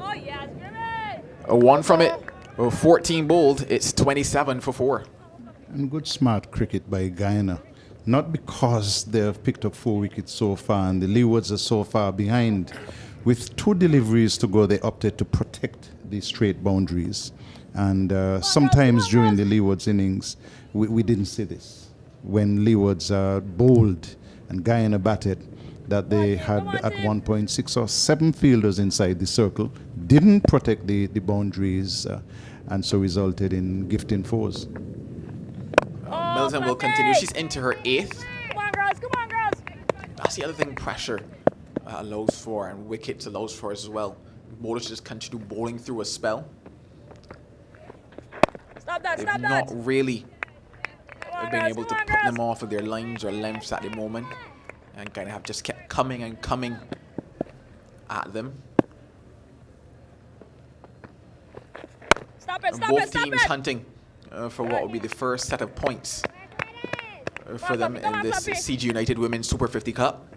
Oh, yes, A 1 from it. 14 bowled. It's 27 for 4. And good smart cricket by Guyana. Not because they have picked up 4 wickets so far and the Leewards are so far behind. With 2 deliveries to go, they opted to protect the straight boundaries. And sometimes during the Leewards innings, we didn't see this. When Leewards bowled and Guyana batted, that they had at one point 6 or 7 fielders inside the circle, didn't protect the boundaries, and so resulted in gifting 4s. Milton will continue. She's into her 8th. Come on, girls. Come on, girls. That's the other thing pressure allows for, and wickets allows for as well. Bowlers just continue bowling through a spell. Stop that. They've Stop not that. really been girls, able to come on, put them girls. off of their lines or lengths at the moment, and kind of have just kept coming and coming at them. Stop it. Stop Both it. Stop teams it. hunting for what would be the first set of points for them in this CG United Women's Super 50 Cup.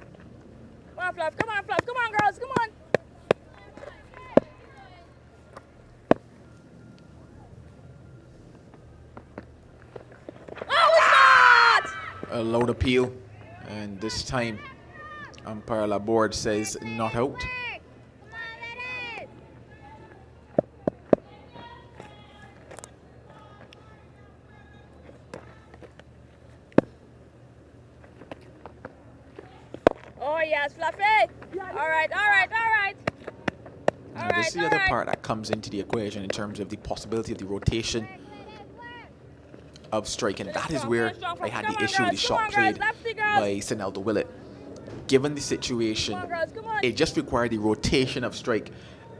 Come on, Fluff. Come on, Fluff. Come on, girls. Come on. A loud appeal, and this time umpire Laborde says not out. Oh yes, Fluffy. All right, all right, all right. Now, this is the other part that comes into the equation in terms of the possibility of the rotation of strike, and that is where I had the issue with the shot played by Sineldo Willett. Given the situation, it just required the rotation of strike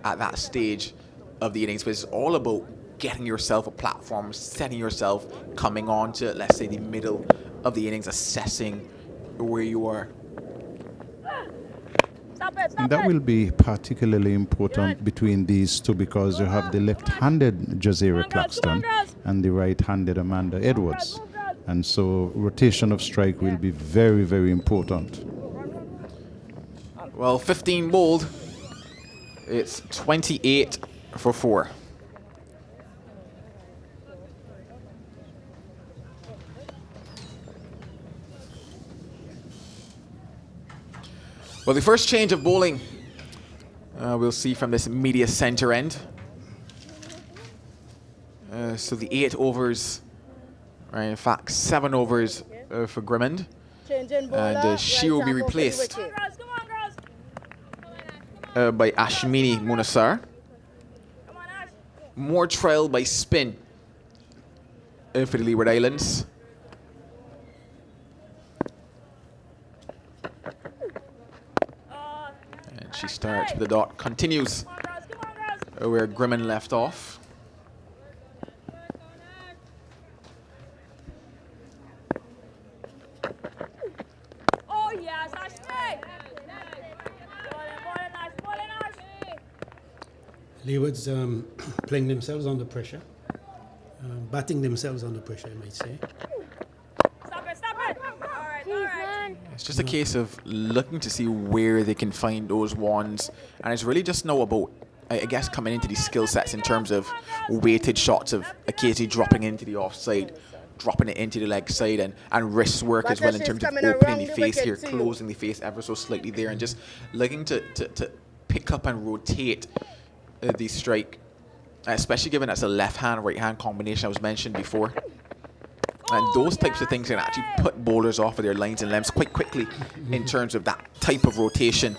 at that stage of the innings, but it's all about getting yourself a platform, setting yourself, coming on to, let's say, the middle of the innings, assessing where you are. And that will be particularly important between these two because you have the left-handed Jazeera Claxton and the right-handed Amanda Edwards. And so rotation of strike will be very, very important. Well, 15 bowled. It's 28 for 4. Well, the first change of bowling we'll see from this media center end. So the 8 overs, right, in fact 7 overs for Grimmond. And she will be replaced by Ashmini Munasar. More trial by spin for the Leeward Islands. And she starts with the dot, continues where Grimmond left off. Oh yes, that's right. Leewards playing themselves under pressure, batting themselves under pressure, I might say. Stop it, stop it. All right, all right. It's just a case of looking to see where they can find those ones, and it's really just now about, I guess, coming into these skill sets in terms of weighted shots of occasionally dropping into the offside, dropping it into the leg side, and wrist work as well in terms of opening the face here, closing the face ever so slightly there, and just looking to pick up and rotate the strike, especially given that's a left-hand, right-hand combination I was mentioned before. And those types of things can actually put bowlers off of their lines and lengths quite quickly in terms of that type of rotation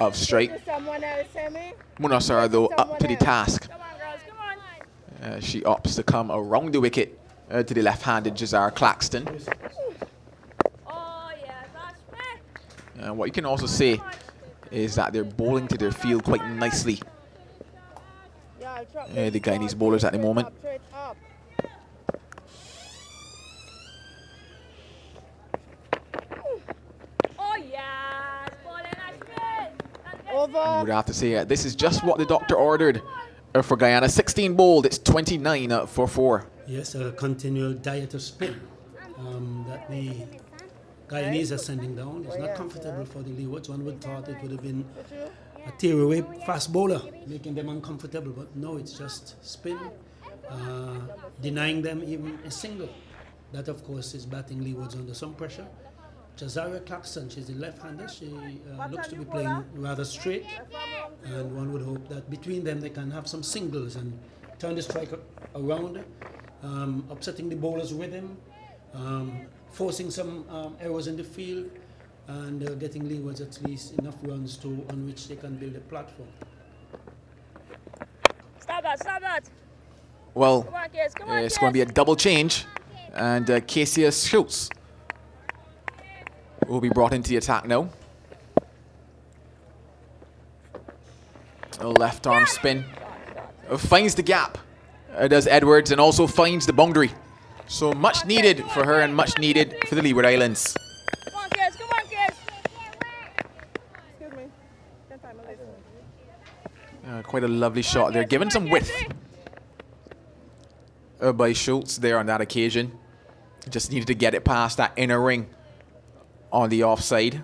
of strike. Munasar, though, up to the task. She opts to come around the wicket to the left-handed Jazeera Claxton. And what you can also say is that they're bowling to their field quite nicely. The Guyanese bowlers at the moment. I would have to say this is just what the doctor ordered for Guyana. 16 bowled, it's 29 for 4. Yes, a continual diet of spin that the Guyanese are sending down. It's not comfortable for the Leewards. One would thought it would have been a tear-away fast bowler, making them uncomfortable, but no, it's just spin, denying them even a single. That, of course, is batting Leewards under some pressure. Jazeera Claxton, she's the left-hander. She looks to be playing rather straight, and one would hope that between them they can have some singles and turn the strike around, upsetting the bowler's rhythm, forcing some errors in the field, and getting Leewards at least enough runs on which they can build a platform. Stop that, stop that. Well, Come on, kids, come on, it's going to be a double change, and Casey Schultz will be brought into the attack now. A left arm spin. Finds the gap, does Edwards, and also finds the boundary. So much needed for her and much needed for the Leeward Islands. Come on, kids, come on, kids. Excuse me. Can time a Quite a lovely shot there, given some width by Schultz there on that occasion. Just needed to get it past that inner ring on the offside.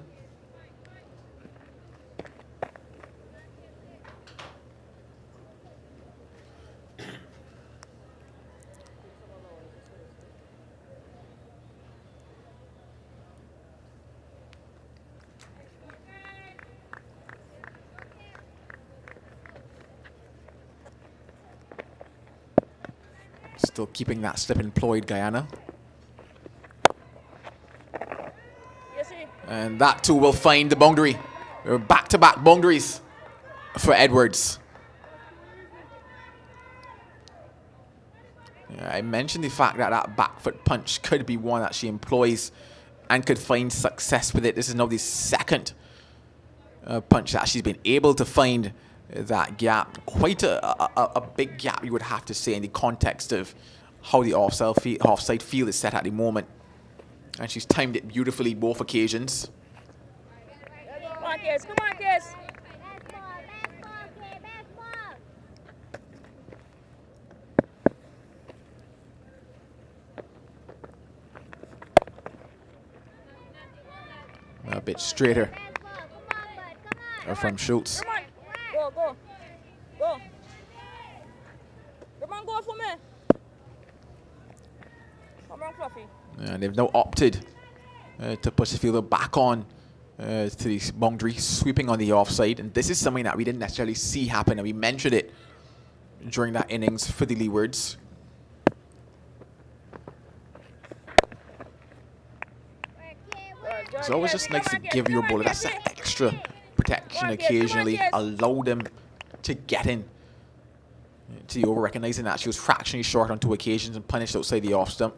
Still keeping that slip employed, Guyana. Yes, see. And that too will find the boundary. Back-to-back boundaries for Edwards. Yeah, I mentioned the fact that that back foot punch could be one that she employs and could find success with it. This is now the second punch that she's been able to find that gap. Quite a big gap, you would have to say, in the context of how the offside field is set at the moment. And she's timed it beautifully both occasions. Come on, kids. Come on, kids. A bit straighter from Schultz. Come on. Go, go. Go. Come on, go for me. Come on, Fluffy. And they've now opted to push the fielder back on to the boundary, sweeping on the offside. And this is something that we didn't necessarily see happen, and we mentioned it during that innings for the Leewards. It's always just nice to give your bowler that extra protection occasionally, allow them to get in to the over, recognizing that she was fractionally short on 2 occasions and punished outside the off stump.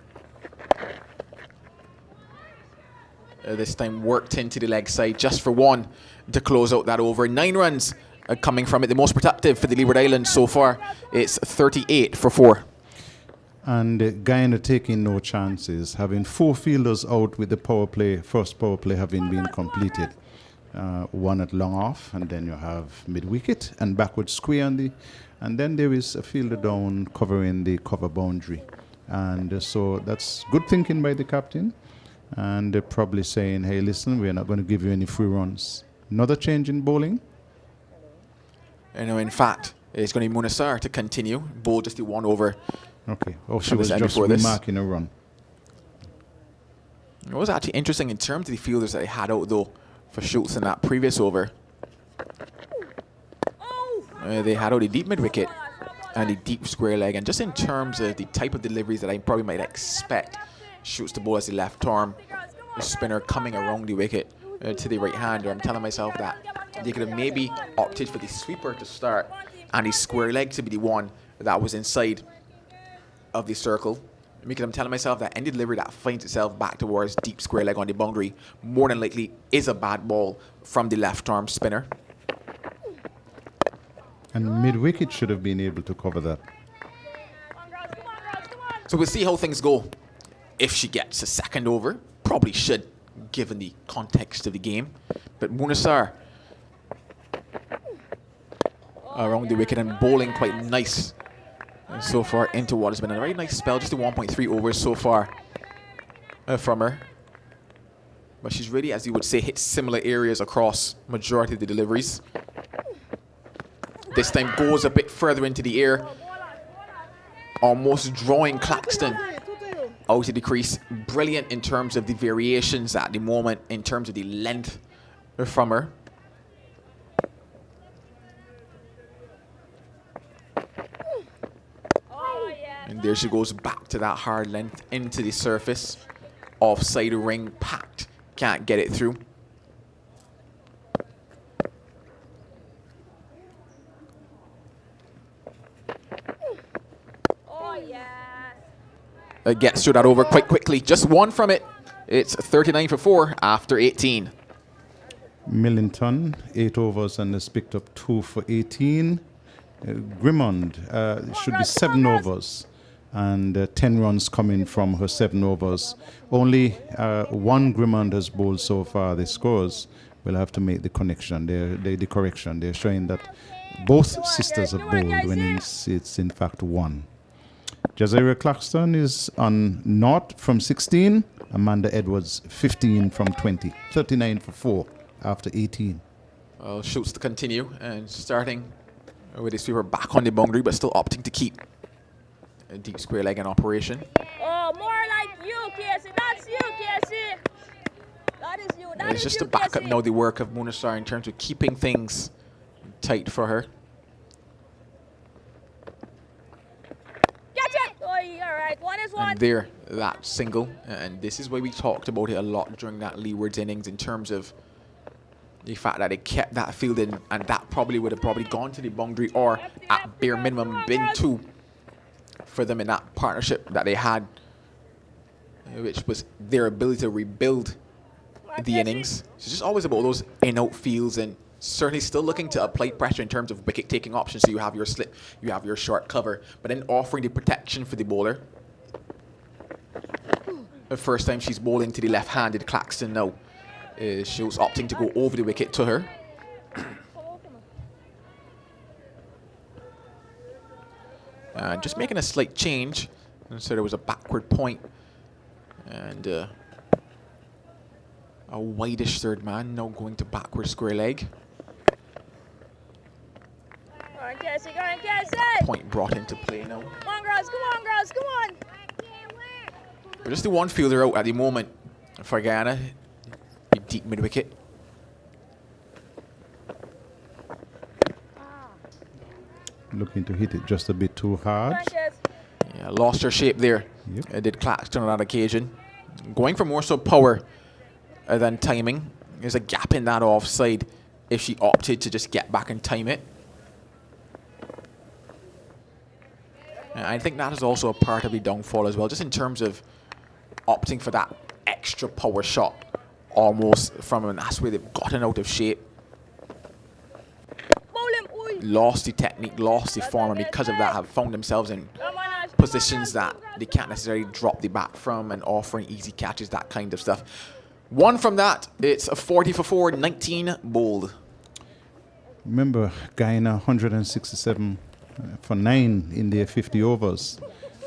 This time worked into the leg side just for 1 to close out that over. 9 runs coming from it, the most productive for the Leeward Islands so far. It's 38 for 4. And Guyana taking no chances, having 4 fielders out with the power play, first power play having been completed. 1 at long off, and then you have mid-wicket and backward square on the, and then there is a fielder down covering the cover boundary. And so that's good thinking by the captain. And they're probably saying, hey, listen, we're not going to give you any free runs. Another change in bowling? You know, in fact, it's going to be Munasar to continue. Bowl just the 1 over. Okay. Oh, she was just remarking a run. It was actually interesting in terms of the fielders that they had out, though, for Schultz in that previous over. They had out the deep mid-wicket and the deep square leg. And just in terms of the type of deliveries that I probably might expect Schultz to bowl as the left arm spinner coming around the wicket to the right hander, I'm telling myself that they could have maybe opted for the sweeper to start and the square leg to be the one that was inside of the circle, because I'm telling myself that any delivery that finds itself back towards deep square leg on the boundary more than likely is a bad ball from the left arm spinner. And mid-wicket should have been able to cover that. So we'll see how things go. If she gets a second over, probably should, given the context of the game. But Munasar around the wicket and bowling quite nice so far into what has been a very nice spell. Just a 1.3 overs so far from her. But she's really, as you would say, hit similar areas across majority of the deliveries. This time goes a bit further into the air, almost drawing Claxton out of the crease. Brilliant in terms of the variations at the moment, in terms of the length from her. And there she goes back to that hard length into the surface. Offside ring packed. Can't get it through. Gets through that over quite quickly. Just 1 from it. It's 39 for 4 after 18. Millington, 8 overs and has picked up 2 for 18. Grimmond should be 7 overs and 10 runs coming from her 7 overs. Only 1 Grimmond has bowled so far. The scores will have to make the connection. The correction. They're showing that both sisters have bowled when it's in fact 1. Jazeera Claxton is on 0 from 16. Amanda Edwards 15 from 20. 39 for 4 after 18. Well, Schultz to continue and starting with his sweeper back on the boundary, but still opting to keep a deep square leg in operation. Oh, more like you, Casey. That's you, Casey. That is you. That it's is just you, to back Casey. up now the work of Munasar in terms of keeping things tight for her. Catch it! Oh, you're one. And there, that single. And this is why we talked about it a lot during that Leewards innings in terms of the fact that they kept that field in, and that probably would have gone to the boundary, or at bare minimum been two for them in that partnership that they had, which was their ability to rebuild the innings. It's just always about those in-out fields, and certainly still looking to apply pressure in terms of wicket-taking options. So you have your slip, you have your short cover, but then offering the protection for the bowler. The first time she's bowling to the left-handed Claxton now. She was opting to go over the wicket to her. Just making a slight change. And so there was a backward point and a wideish third man now going to backward square leg. Go on, Cassie, go on, Cassie. Point brought into play now. Come on, girls, come on, girls, come on. We're just the one fielder out at the moment for Guyana. Deep mid wicket. Looking to hit it just a bit too hard. Yeah, lost her shape there. Yep. Did Claxton on that occasion. Going for more so power than timing. There's a gap in that offside if she opted to just get back and time it. And I think that is also a part of the downfall as well, just in terms of opting for that extra power shot almost from him, and that's where they've gotten out of shape. Lost the technique, lost the form, and because of that have found themselves in positions that they can't necessarily drop the bat from and offering easy catches, that kind of stuff. One from that, it's a 40 for 4, 19 bowled. Remember, Guyana 167 for 9 in their 50 overs.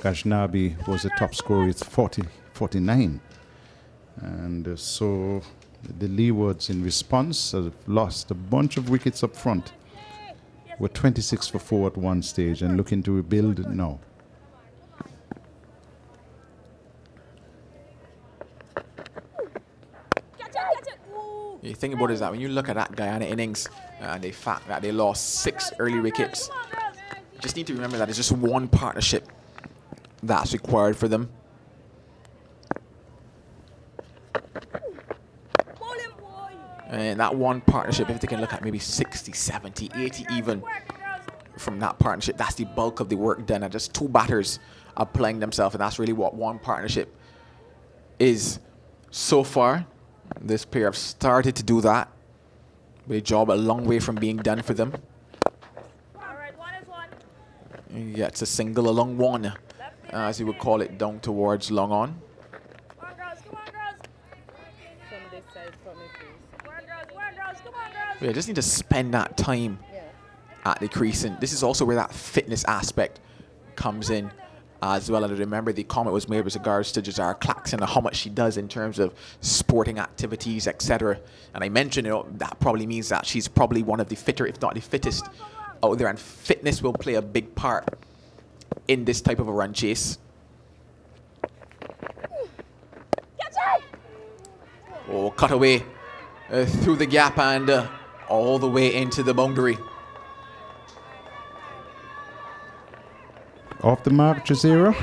Gajnabi was the top scorer with 49. And so the Leewards in response have lost a bunch of wickets up front. We're 26 for 4 at one stage and looking to rebuild now. The thing about it is that when you look at that Guyana innings and the fact that they lost 6 early wickets, you just need to remember that it's just one partnership that's required for them. And that one partnership, if they can look at maybe 60, 70, 80 even from that partnership, that's the bulk of the work done. And just 2 batters applying themselves, and that's really what one partnership is so far. This pair have started to do that, but a job a long way from being done for them. Yeah, it's a single along one, as you would call it, down towards long on. Yeah, just need to spend that time at the crease, and this is also where that fitness aspect comes in as well. And remember, the comment was made with regards to Jazara Claxton and how much she does in terms of sporting activities, etc. And I mentioned, you know, that probably means that she's probably one of the fitter, if not the fittest, out there, and fitness will play a big part in this type of a run chase. Oh, cut away through the gap and all the way into the boundary. Off the mark, Jazira,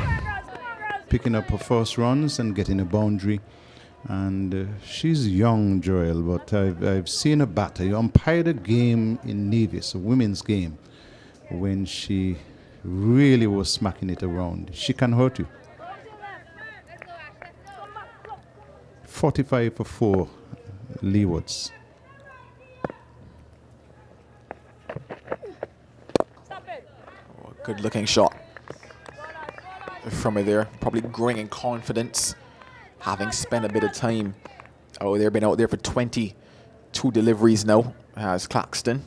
picking up her first runs and getting a boundary. And she's young, Joel, but I've seen her bat. I umpired a game in Nevis, a women's game, when she really was smacking it around. She can hurt you. 45 for 4, Leewards. Oh, good looking shot from her there. Probably growing in confidence, having spent a bit of time. Oh, they've been out there for 22 deliveries now, has Claxton.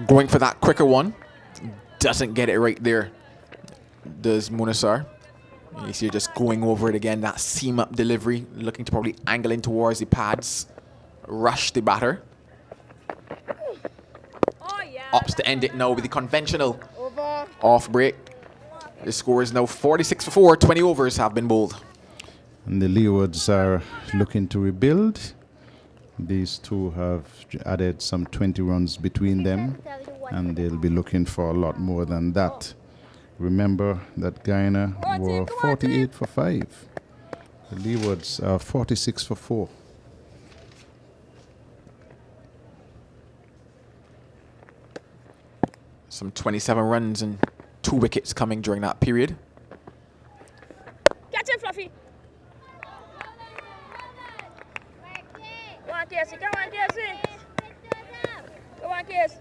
Going for that quicker one. Doesn't get it right there, does Munasar. You see her just going over it again, that seam up delivery, looking to probably angle in towards the pads. Rush the batter. Oh, yeah. opts to end it now with the conventional Over. off break. The score is now 46 for 4. 20 overs have been bowled. And the Leewards are looking to rebuild. These two have added some 20 runs between them, and they'll be looking for a lot more than that. Remember that Guyana were 48 for 5. The Leewards are 46 for 4. Some 27 runs and 2 wickets coming during that period. Catch it, Fluffy. Come on, Casey. Come on, Casey. Come on, Casey.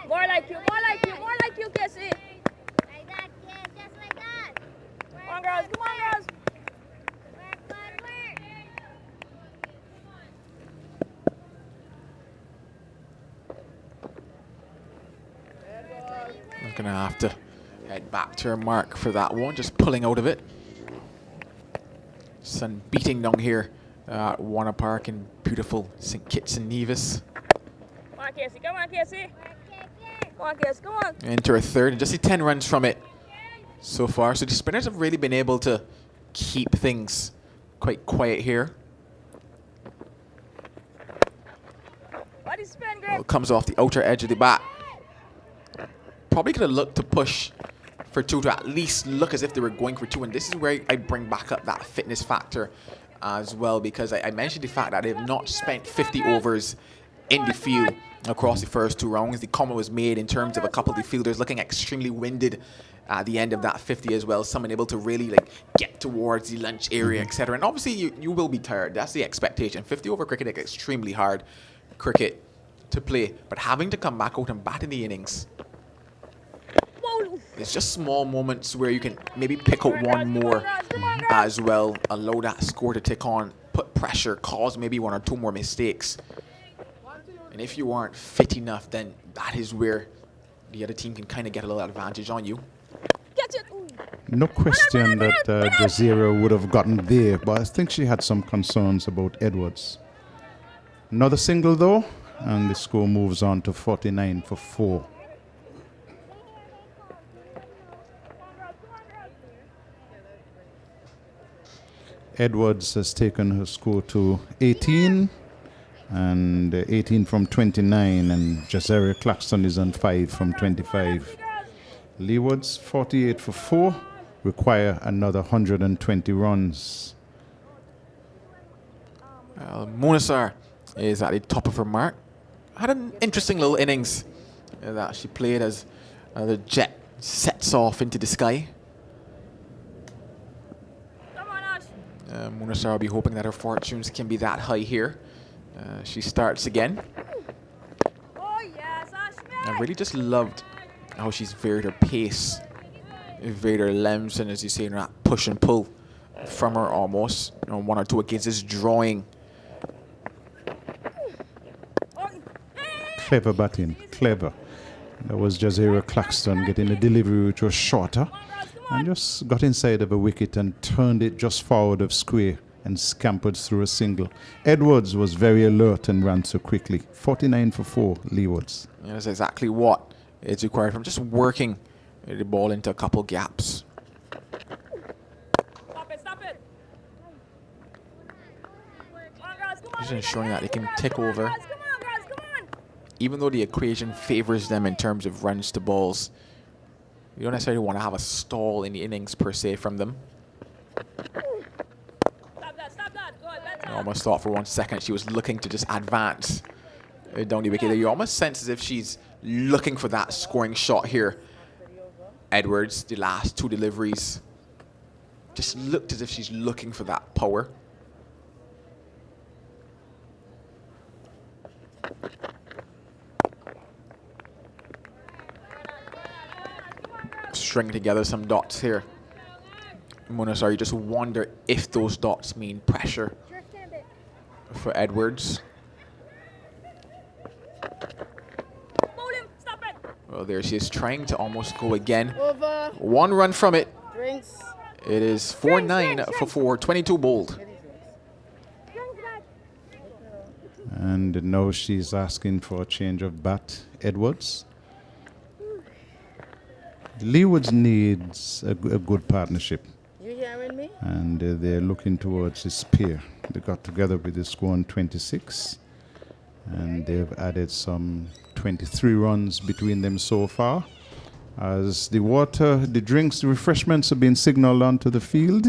More like you, more like you, more like you, Casey. Like that, kid, just like that. Come on, girls. Come on, girls. I'm going to have to head back to her mark for that one, just pulling out of it. Sun beating down here at Warner Park in beautiful St. Kitts and Nevis. Come on, Casey. Come on, Casey. Come on, Casey. Come on. Into her third, and just see 10 runs from it so far. So the spinners have really been able to keep things quite quiet here. Body spin, Well, grip. it comes off the outer edge of the bat. Probably could have looked to push for 2 to at least look as if they were going for 2. And this is where I bring back up that fitness factor as well, because I mentioned the fact that they've not spent 50 overs in the field across the first 2 rounds. The comment was made in terms of a couple of the fielders looking extremely winded at the end of that 50 as well. Someone able to really like get towards the lunch area, etc. And obviously you will be tired. That's the expectation. 50 over cricket is extremely hard cricket to play, but having to come back out and bat in the innings, it's just small moments where you can maybe pick out one more as well, allow that score to tick on, put pressure, cause maybe 1 or 2 more mistakes. And if you aren't fit enough, then that is where the other team can kind of get a little advantage on you. Catch it. No question that Jazeera would have gotten there, but I think she had some concerns about Edwards. Another single though, and the score moves on to 49 for 4. Edwards has taken her score to 18, and 18 from 29, and Jazeera Claxton is on 5 from 25. Leewards 48 for 4, require another 120 runs. Monasar is at the top of her mark. Had an interesting little innings that she played as the jet sets off into the sky. Monasar will be hoping that her fortunes can be that high here. She starts again. Oh, yes, I really just loved how she's varied her pace, varied her lengths, and as you say, that push and pull from her almost. 1 or 2 against this drawing. Clever batting, clever. That was Jazeera Claxton getting a delivery which was shorter, and just got inside of a wicket and turned it just forward of square and scampered through a single. Edwards was very alert and ran so quickly. 49 for 4, Leewards. Yeah, that's exactly what is required from just working the ball into a couple gaps. Stop it, stop it. Come on, girls, come on. Just ensuring that they can tick over. Come on, girls, come on. Even though the equation favors them in terms of runs to balls, you don't necessarily want to have a stall in the innings per se from them. Stop that. Good, I almost thought for 1 second she was looking to just advance down the wicket. You almost sense as if she's looking for that scoring shot here. Edwards, the last 2 deliveries, just looked as if she's looking for that power. String together some dots here. Monasar, you just wonder if those dots mean pressure for Edwards. Well, there she is trying to almost go again. Over. 1 run from it. Drinks. It is 4-9 for 4, 22 bowled. And now she's asking for a change of bat. Edwards. Leewards needs a good partnership. You hearing me? And they're looking towards this pair. They got together with the score on 26. And they've added some 23 runs between them so far. As the water, the drinks, the refreshments have been signaled onto the field.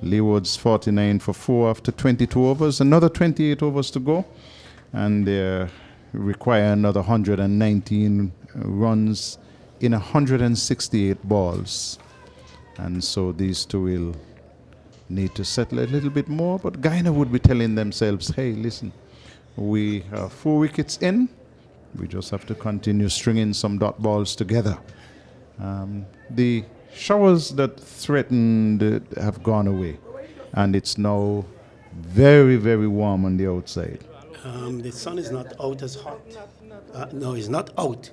Leewards 49 for 4 after 22 overs. Another 28 overs to go. And they require another 119 runs in 168 balls. And so these two will need to settle a little bit more. But Guyana would be telling themselves, hey, listen, we are 4 wickets in. We just have to continue stringing some dot balls together. The showers that threatened have gone away. And it's now very, very warm on the outside. The sun is not out as hot. No, it's not out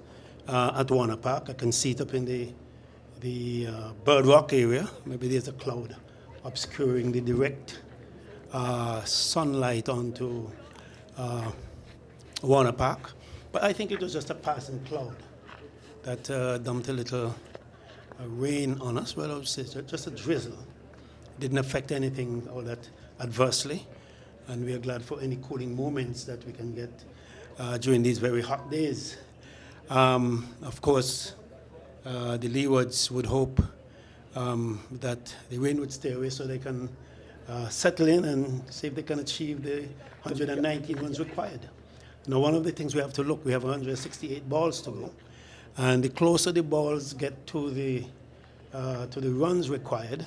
at Warner Park. I can see it up in the Bird Rock area. Maybe there's a cloud obscuring the direct sunlight onto Warner Park. But I think it was just a passing cloud that dumped a little rain on us. Well, I would say just a drizzle. Didn't affect anything all that adversely. And we are glad for any cooling moments that we can get during these very hot days. Of course, the Leewards would hope that the rain would stay away so they can settle in and see if they can achieve the 119 runs required. Now, one of the things we have to look, we have 168 balls to go. And the closer the balls get to the runs required,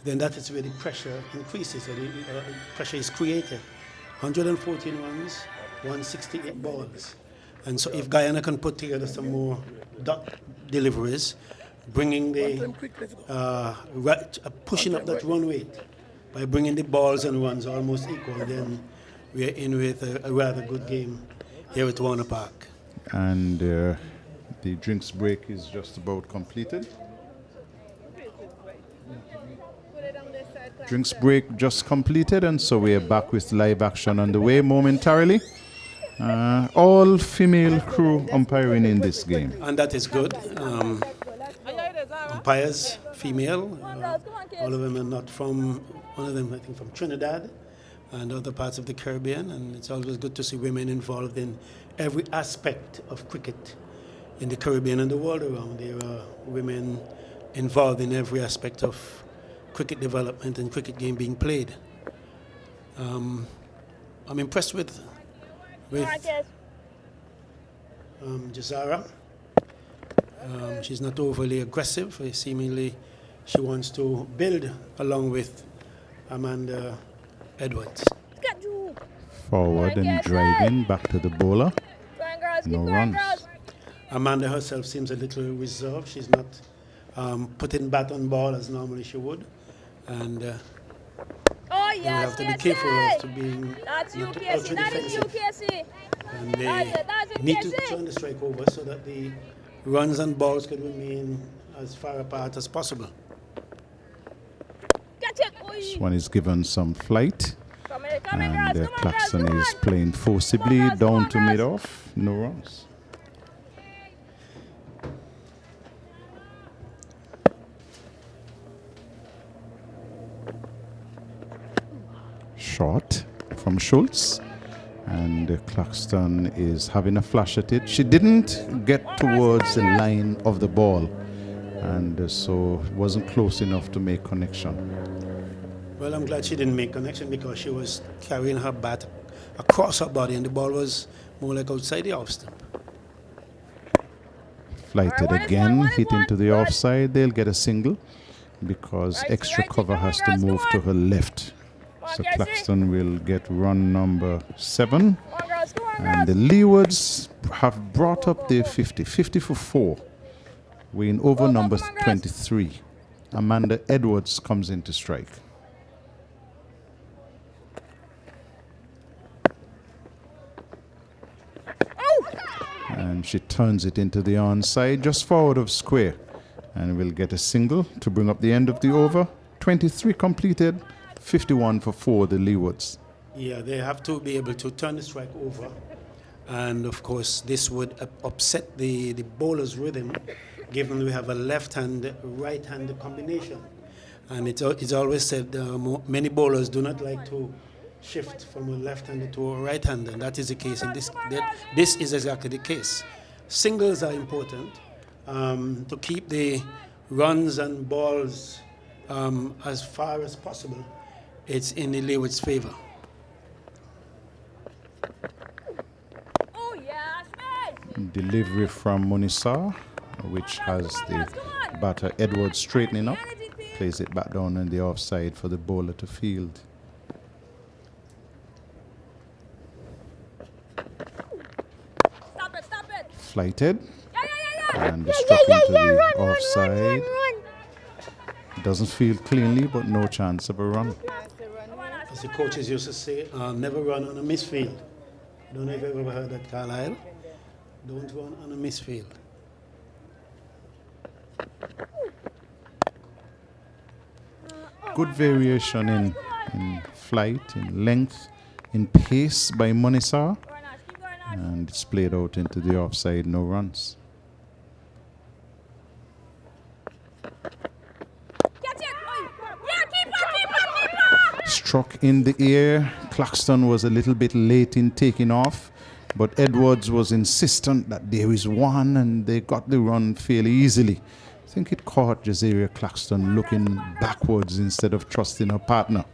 then that is where the pressure increases, or the pressure is created. 114 runs, 168 balls. And so if Guyana can put together some more dot deliveries, bringing the, pushing up that run rate by bringing the balls and runs almost equal, then we're in with a rather good game here at Warner Park. And the drinks break is just about completed. Drinks break just completed, and so we're back with live action on the way momentarily. All female crew umpiring in this game. And that is good. Umpires, female. All of them are not from, one of them I think from Trinidad and other parts of the Caribbean. And it's always good to see women involved in every aspect of cricket in the Caribbean and the world around. There are women involved in every aspect of cricket development and cricket game being played. I'm impressed with Jazara. She's not overly aggressive. Seemingly she wants to build along with Amanda Edwards. Forward and driving back to the bowler. No runs. Amanda herself seems a little reserved. She's not putting bat on ball as normally she would. And we have to be careful of being ultra defensive. And they need to turn the strike over so that the runs and balls can remain as far apart as possible. This one is given some flight. And Claxton is playing forcibly down to mid-off. No runs. Short from Schultz, and Claxton is having a flash at it. She didn't get towards the line of the ball, and so wasn't close enough to make connection. Well, I'm glad she didn't make connection because she was carrying her bat across her body and the ball was more like outside the off stump. Flighted again, hit into the offside. They'll get a single because extra cover has to move to her left. So Claxton will get run number 7. And the Leewards have brought up their 50 for 4. We're in over number 23. Amanda Edwards comes in to strike. And she turns it into the onside, just forward of square. And we'll get a single to bring up the end of the over. 23 completed. 51 for 4, the Leewards. Yeah, they have to be able to turn the strike over And of course, this would upset the bowler's rhythm, given we have a left-hand, right-hand combination. And it's always said many bowlers do not like to shift from a left-hander to a right-hander, and that is the case in this. This is exactly the case. Singles are important to keep the runs and balls as far as possible. It's in the Leewards' favor. Oh yeah, space. Delivery from Munisa, which has the batter Edwards straightening up. Plays it back down on the offside for the bowler to field. Stop it. Flighted. Yeah. And struck into the offside. Doesn't feel cleanly, but no chance of a run. As the coaches used to say, never run on a misfield. I don't know if you've ever heard that, Carlisle. Don't run on a misfield. Good variation in flight, in length, in pace by Munisa. And it's played out into the offside, no runs. Struck in the air. Claxton was a little bit late in taking off, but Edwards was insistent that there is one, and they got the run fairly easily. I think it caught Jazeera Claxton looking backwards instead of trusting her partner.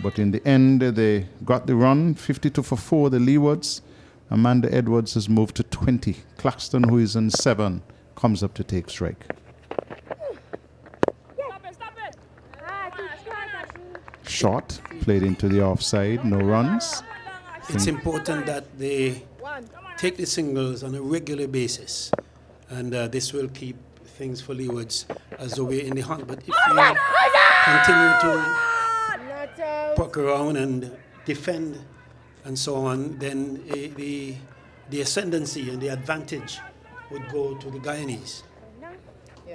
But in the end, they got the run, 52 for 4, the Leewards. Amanda Edwards has moved to 20. Claxton, who is on 7, comes up to take strike. Stop it. Shot, played into the offside, no runs. It's important that they take the singles on a regular basis, and this will keep things for Leewards as though we're in the hunt. But if you continue to poke around and defend and so on, then the ascendancy and the advantage would go to the Guyanese.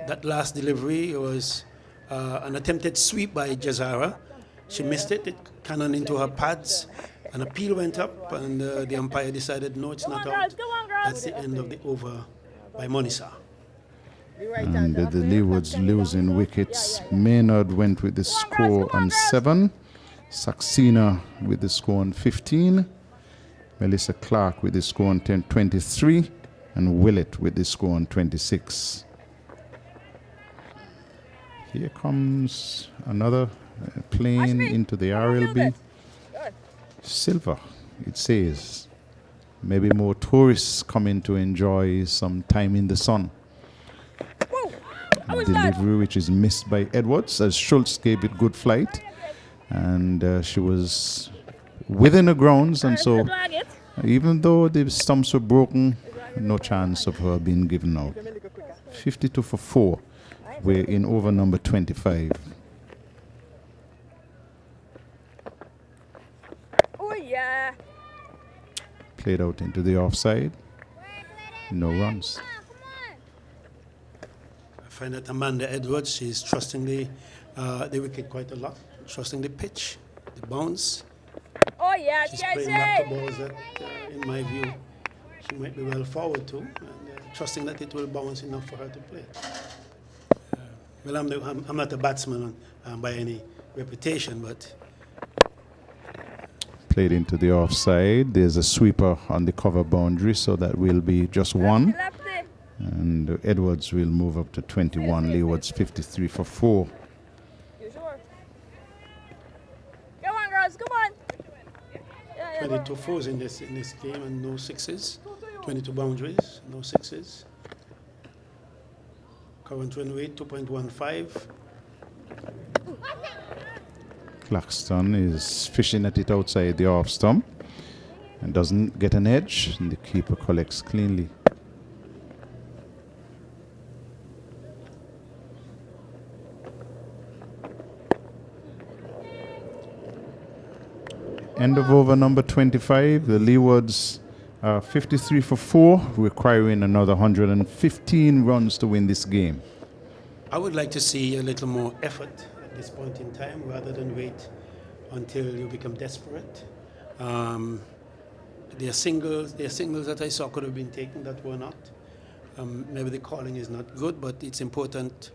That last delivery was an attempted sweep by Jazara. She missed it. It cannoned into her pads. An appeal went up, and the umpire decided, no, it's not out. That's the end of the over by Munisa. And the Leewards losing wickets. Maynard went with the score on 7. Saxena with the score on 15. Melissa Clark with the score on 23. And Willett with the score on 26. Here comes another plane into the RLB. Silver, it says. Maybe more tourists coming to enjoy some time in the sun. Delivery which is missed by Edwards as Schultz gave it good flight, and she was within the grounds, and so even though the stumps were broken, no chance of her being given out. 52 for 4. We're in over number 25. Oh yeah. Played out into the offside. No runs. I find that Amanda Edwards, she's trusting the wicket quite a lot, trusting the pitch, the bounce. Oh yeah, She's playing back to balls that, in my view, she might be well forward to, and trusting that it will bounce enough for her to play. Well, I'm not a batsman by any reputation, but... Played into the offside. There's a sweeper on the cover boundary, so that will be just one. And Edwards will move up to 21. Leewards 53 for 4. You sure? Come on, girls, come on. 22 fours in this game and no sixes. 22 boundaries, no sixes. Current run rate 2.15. Claxton is fishing at it outside the off stump and doesn't get an edge, and the keeper collects cleanly. End of over number 25. The Leewards are 53 for 4, requiring another 115 runs to win this game. I would like to see a little more effort at this point in time rather than wait until you become desperate. The There are singles that I saw could have been taken that were not. Maybe the calling is not good, but it's important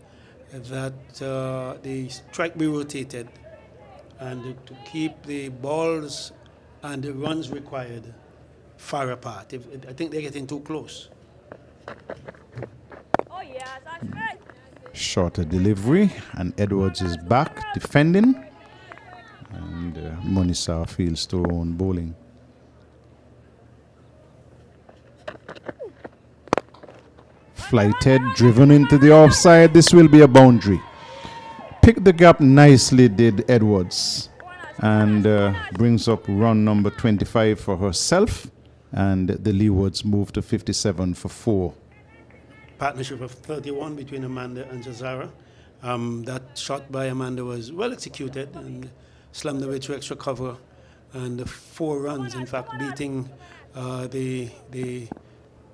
that the strike be rotated and to keep the balls and the runs required far apart. I think they're getting too close. Oh, yes, that's right. Shorter delivery, and Edwards is back defending. And Munisa fields to own bowling. Flighted, driven into the offside. This will be a boundary. Picked the gap nicely, did Edwards. And brings up run number 25 for herself. And the Leewards move to 57 for 4. Partnership of 31 between Amanda and Jazara. That shot by Amanda was well executed and slammed away to extra cover. And 4 runs, in fact, beating the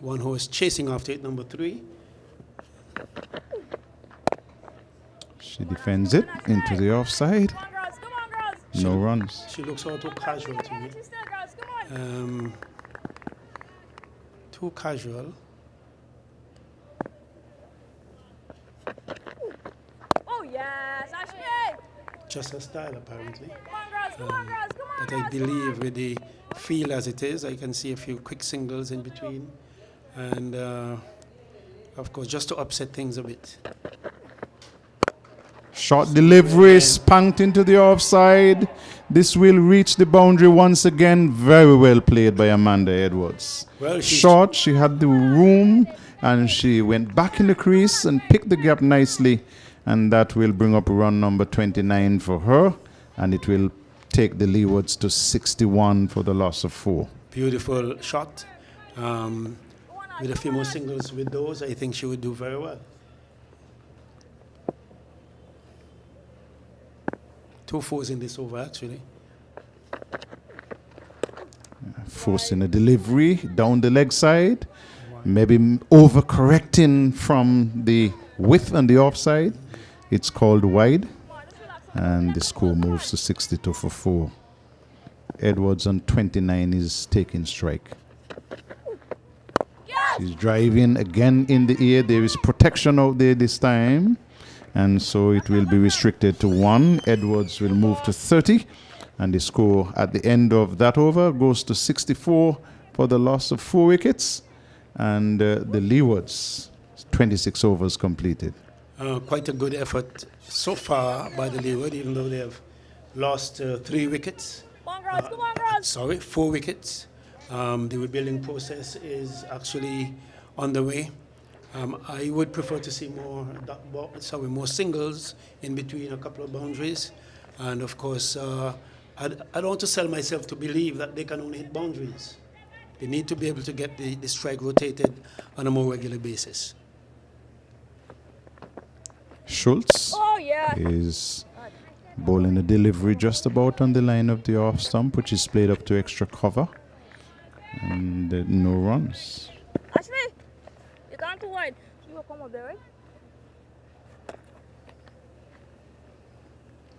one who was chasing after it, number 3. She defends it into the offside. Come on, girls. Come on, girls. No runs. She looks all too casual to me. She's still, girls. Come on. Too casual. Oh, yes, that's right. Just her style, apparently. Come on, girls. Come on, girls. Come on, But I believe with the feel as it is, I can see a few quick singles in between. And, of course, just to upset things a bit. Short delivery, spanked into the offside. This will reach the boundary once again. Very well played by Amanda Edwards. Well, short, she had the room, and she went back in the crease and picked the gap nicely. And that will bring up run number 29 for her. And it will take the Leewards to 61 for the loss of 4. Beautiful shot. With a few more singles with those, I think she would do very well. 2 4s in this over, actually. Forcing a delivery down the leg side. Maybe overcorrecting from the width on the offside. It's called wide. And the score moves to 62 for 4. Edwards on 29 is taking strike. She's driving again in the air. There is protection out there this time. And so it will be restricted to 1. Edwards will move to 30. And the score at the end of that over goes to 64 for the loss of 4 wickets. And the Leewards, 26 overs completed. Quite a good effort so far by the Leeward, even though they have lost 3 wickets. Come on, girls. Come on, girls. Sorry, 4 wickets. The rebuilding process is actually underway. I would prefer to see more singles in between a couple of boundaries. And of course, I don't want to sell myself to believe that they can only hit boundaries. They need to be able to get the strike rotated on a more regular basis. Schultz is bowling a delivery just about on the line of the off stump, which is played up to extra cover. And no runs. Ashley, you can't too wide. You will come up there, right?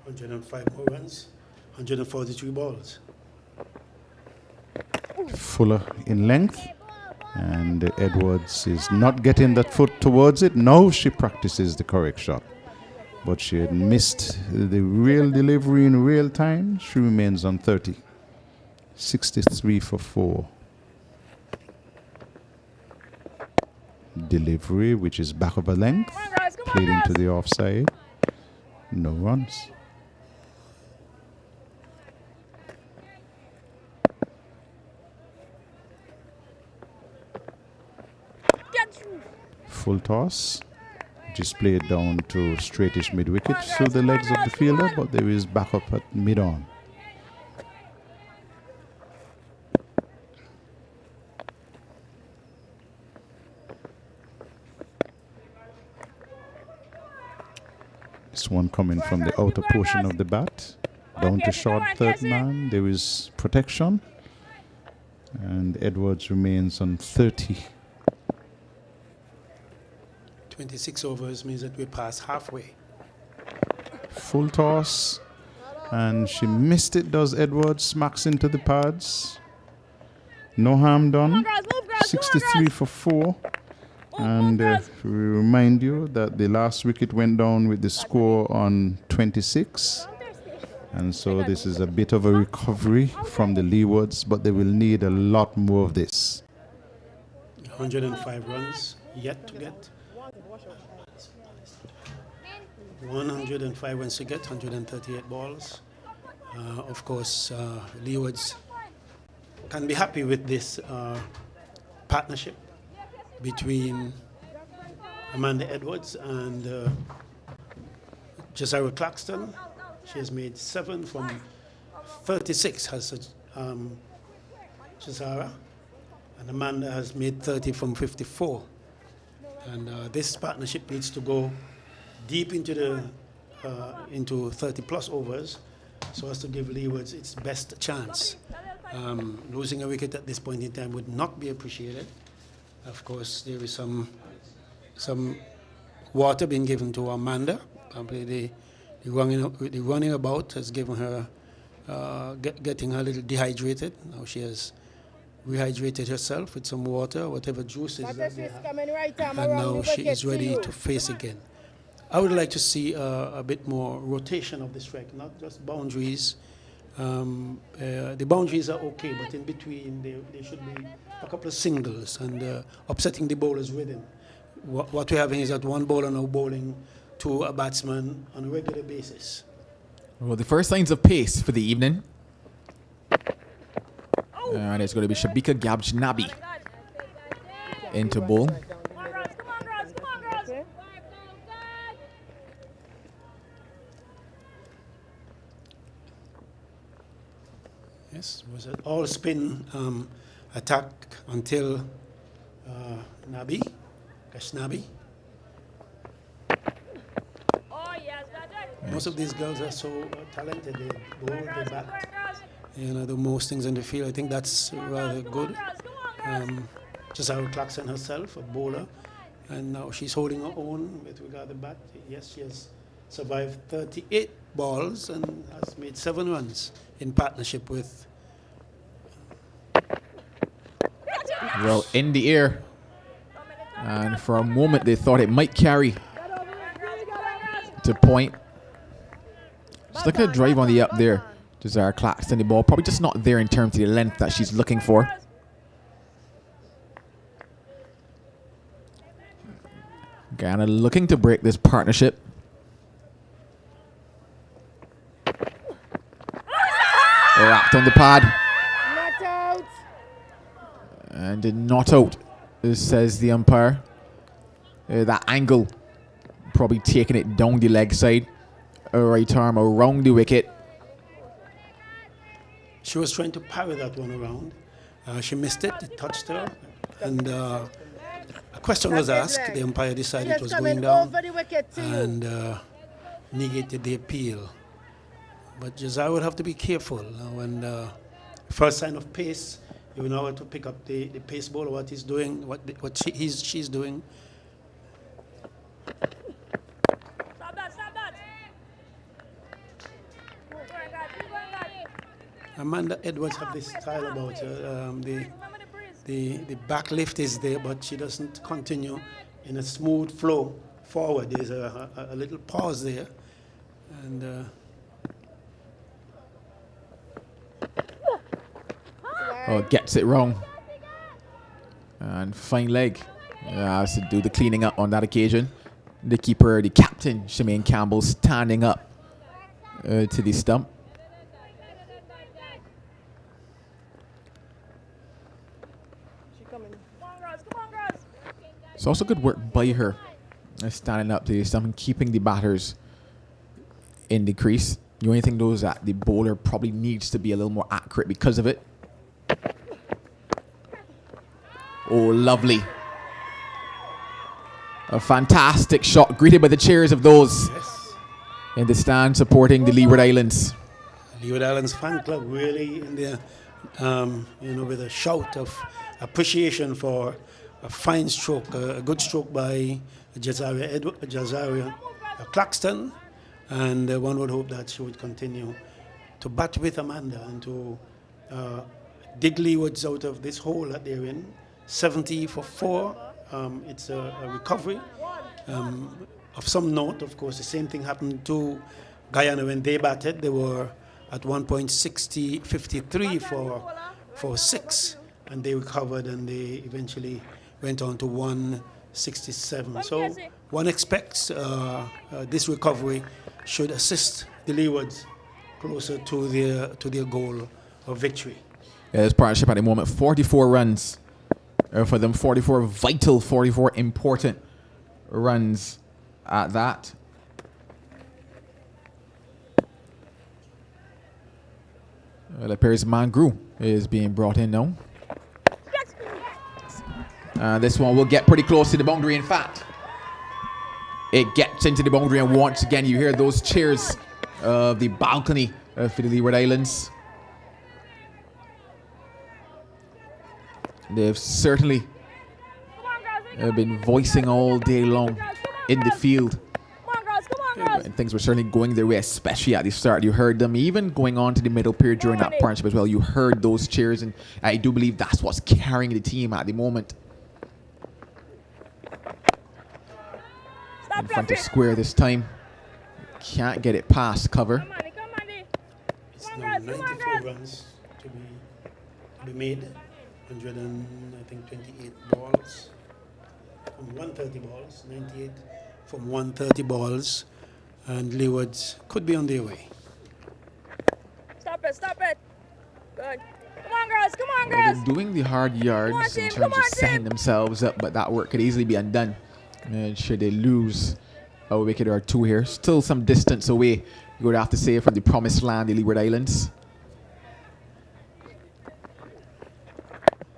105 more runs, 143 balls. Fuller in length. And Edwards is not getting that foot towards it. Now she practices the correct shot. But she had missed the real delivery in real time. She remains on 30. 63 for 4. Delivery, which is back of a length. Played into the offside. No runs. Full toss, which is played down to straightish mid-wicket through the legs of the fielder, but there is backup at mid-on. This one coming from the outer portion of the bat, down to short third man. There is protection, and Edwards remains on 30. 26 overs means that we're past halfway. Full toss, and she missed it, does Edwards, smacks into the pads. No harm Come on, done. girls, move, girls. 63 for 4. And we remind you that the last wicket went down with the score on 26. And so this is a bit of a recovery from the Leewards, but they will need a lot more of this. 105 runs yet to get. 105 runs to get, 138 balls. Of course, Leewards can be happy with this partnership between Amanda Edwards and Jazara Claxton. She has made 7 from 36, has Jazara, and Amanda has made 30 from 54. And this partnership needs to go deep into the into 30-plus overs, so as to give Leewards its best chance. Losing a wicket at this point in time would not be appreciated. Of course, there is some water being given to Amanda. Probably the running about has given her getting her a little dehydrated. Now she has rehydrated herself with some water, whatever juices that they have, and now she is ready to face again. I would like to see a bit more rotation of the strike, not just boundaries. The boundaries are okay, but in between there should be a couple of singles and upsetting the bowler's rhythm. What we're having is that one bowler now bowling to a batsman on a regular basis. Well, the first signs of pace for the evening. And it's going to be Shabika Gabjnabi into bowl. Yes, it was an all-spin attack until Gashnabi. Most of these girls are so talented. They bowl, they bat. You know, do most things in the field. I think that's rather good. Jazara Claxton herself, a bowler, and now she's holding her own with regard to bat. Yes, she has survived 38 balls and has made 7 runs in partnership with. Well, in the air. And for a moment, they thought it might carry to point. Just look at the drive on the up there. Jazara Claxton, the ball probably just not there in terms of the length that she's looking for. Guyana looking to break this partnership. Wrapped on the pad. Not out. And not out, says the umpire. That angle probably taking it down the leg side. Right arm around the wicket. She was trying to parry that one around. She missed it, it touched her. And a question was asked. The umpire decided it was going down and negated the appeal. But Jazara would have to be careful. When first sign of pace, you will know how to pick up the pace ball, what he's doing, what she's doing. Amanda Edwards have this style about her. The back lift is there, but she doesn't continue in a smooth flow forward. There's a little pause there. And gets it wrong. And fine leg. Has to do the cleaning up on that occasion. The keeper, the captain, Shemaine Campbell, standing up to the stump. It's also good work by her, standing up to the stump and keeping the batters in the crease. The only thing though is that the bowler probably needs to be a little more accurate because of it. Oh, lovely. A fantastic shot, greeted by the cheers of those in the stand supporting the Leeward Islands. Leeward Islands fan club really in there, with a shout of appreciation for a fine stroke, a good stroke by Jazara Claxton, and one would hope that she would continue to bat with Amanda and to dig Leewards out of this hole that they're in. 70 for 4. It's a recovery. Of some note, of course, the same thing happened to Guyana when they batted. They were at 53 for 6, and they recovered, and they eventually went on to 167. So one expects this recovery should assist the Leewards closer to their goal of victory. Yeah, this partnership at the moment, 44 runs for them, 44 vital, 44 important runs at that. Well, it appears Mangru is being brought in now. This one will get pretty close to the boundary. In fact, it gets into the boundary, and once again you hear those cheers of the balcony for the Leeward Islands. They've certainly been voicing all day long in the field. And things were certainly going their way, especially at the start. You heard them even going on to the middle period during that partnership as well. You heard those cheers, and I do believe that's what's carrying the team at the moment. In front of square this time. Can't get it past cover. It's now 94 runs to be made. 128 balls from 130 balls. 98 from 130 balls. And Leewards could be on their way. Stop it. Good. Come on, girls. Well, they're doing the hard yards in terms of setting themselves up, but that work could easily be undone. And should they lose a wicket or two here, still some distance away, you would have to say, from the promised land, the Leeward Islands.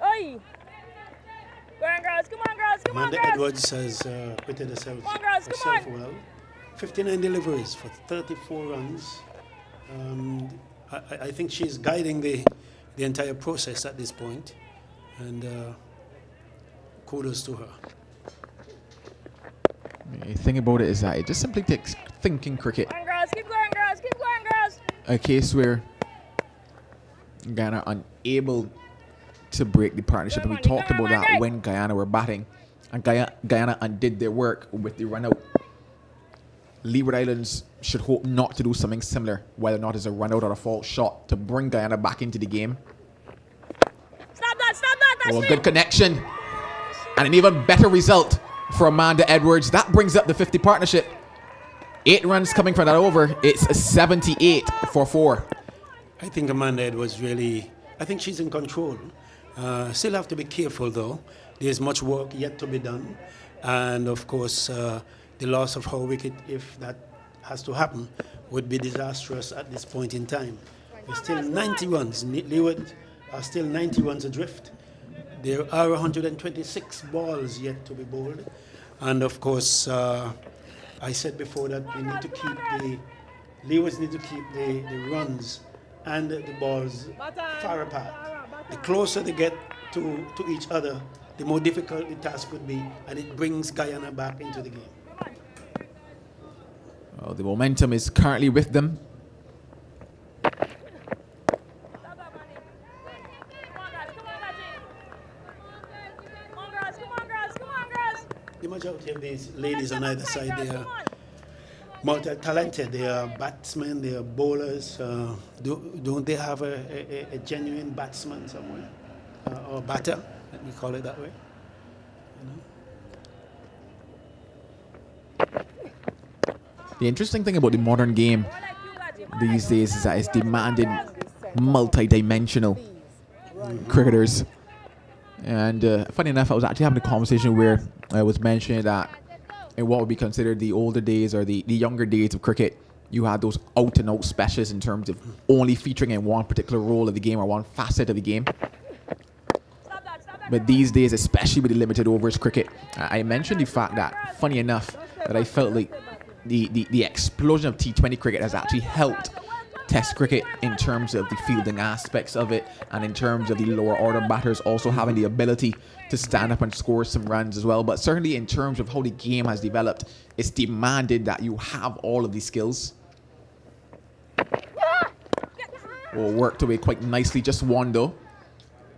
Oi. Go on, girls. Come on, girls. Come on, Amanda girls. Edwards has acquitted herself, Come on, girls, come on. well. 59 deliveries for 34 runs. I think she's guiding the entire process at this point, and kudos to her. The thing about it is that it just simply takes thinking cricket. Come on, girls. Keep going, girls. Keep going, girls. A case where Guyana unable to break the partnership, and we talked about that when Guyana were batting, and Guyana undid their work with the run out. Leeward Islands should hope not to do something similar, whether or not it's a run out or a false shot, to bring Guyana back into the game. Stop that. Well, good connection, and an even better result for Amanda Edwards. That brings up the 50 partnership. 8 runs coming from that over. It's a 78 for 4. I think Amanda Edwards really, I think she's in control. Still have to be careful though. There's much work yet to be done. And of course, the loss of her wicket, if that has to happen, would be disastrous at this point in time. There's still 90 runs. Leeward are still 90 runs adrift. There are 126 balls yet to be bowled. And of course, I said before that we need to keep Leewards need to keep the runs and the balls far apart. The closer they get to each other, the more difficult the task would be, and it brings Guyana back into the game. Well, the momentum is currently with them. The majority of these ladies on either side, they are multi-talented. They are batsmen, they are bowlers. Don't they have a genuine batsman somewhere? Or batter, let me call it that way. The interesting thing about the modern game these days is that it's demanding multi-dimensional cricketers. And funny enough, I was actually having a conversation where I was mentioning that in what would be considered the older days or the younger days of cricket, you had those out-and-out specialists in terms of only featuring in one particular role of the game or one facet of the game. But these days, especially with the limited overs cricket, I mentioned the fact that, funny enough, that I felt like the explosion of T20 cricket has actually helped Test cricket in terms of the fielding aspects of it, and in terms of the lower order batters also having the ability to stand up and score some runs as well. But certainly in terms of how the game has developed, it's demanded that you have all of these skills. Worked away quite nicely, just one though.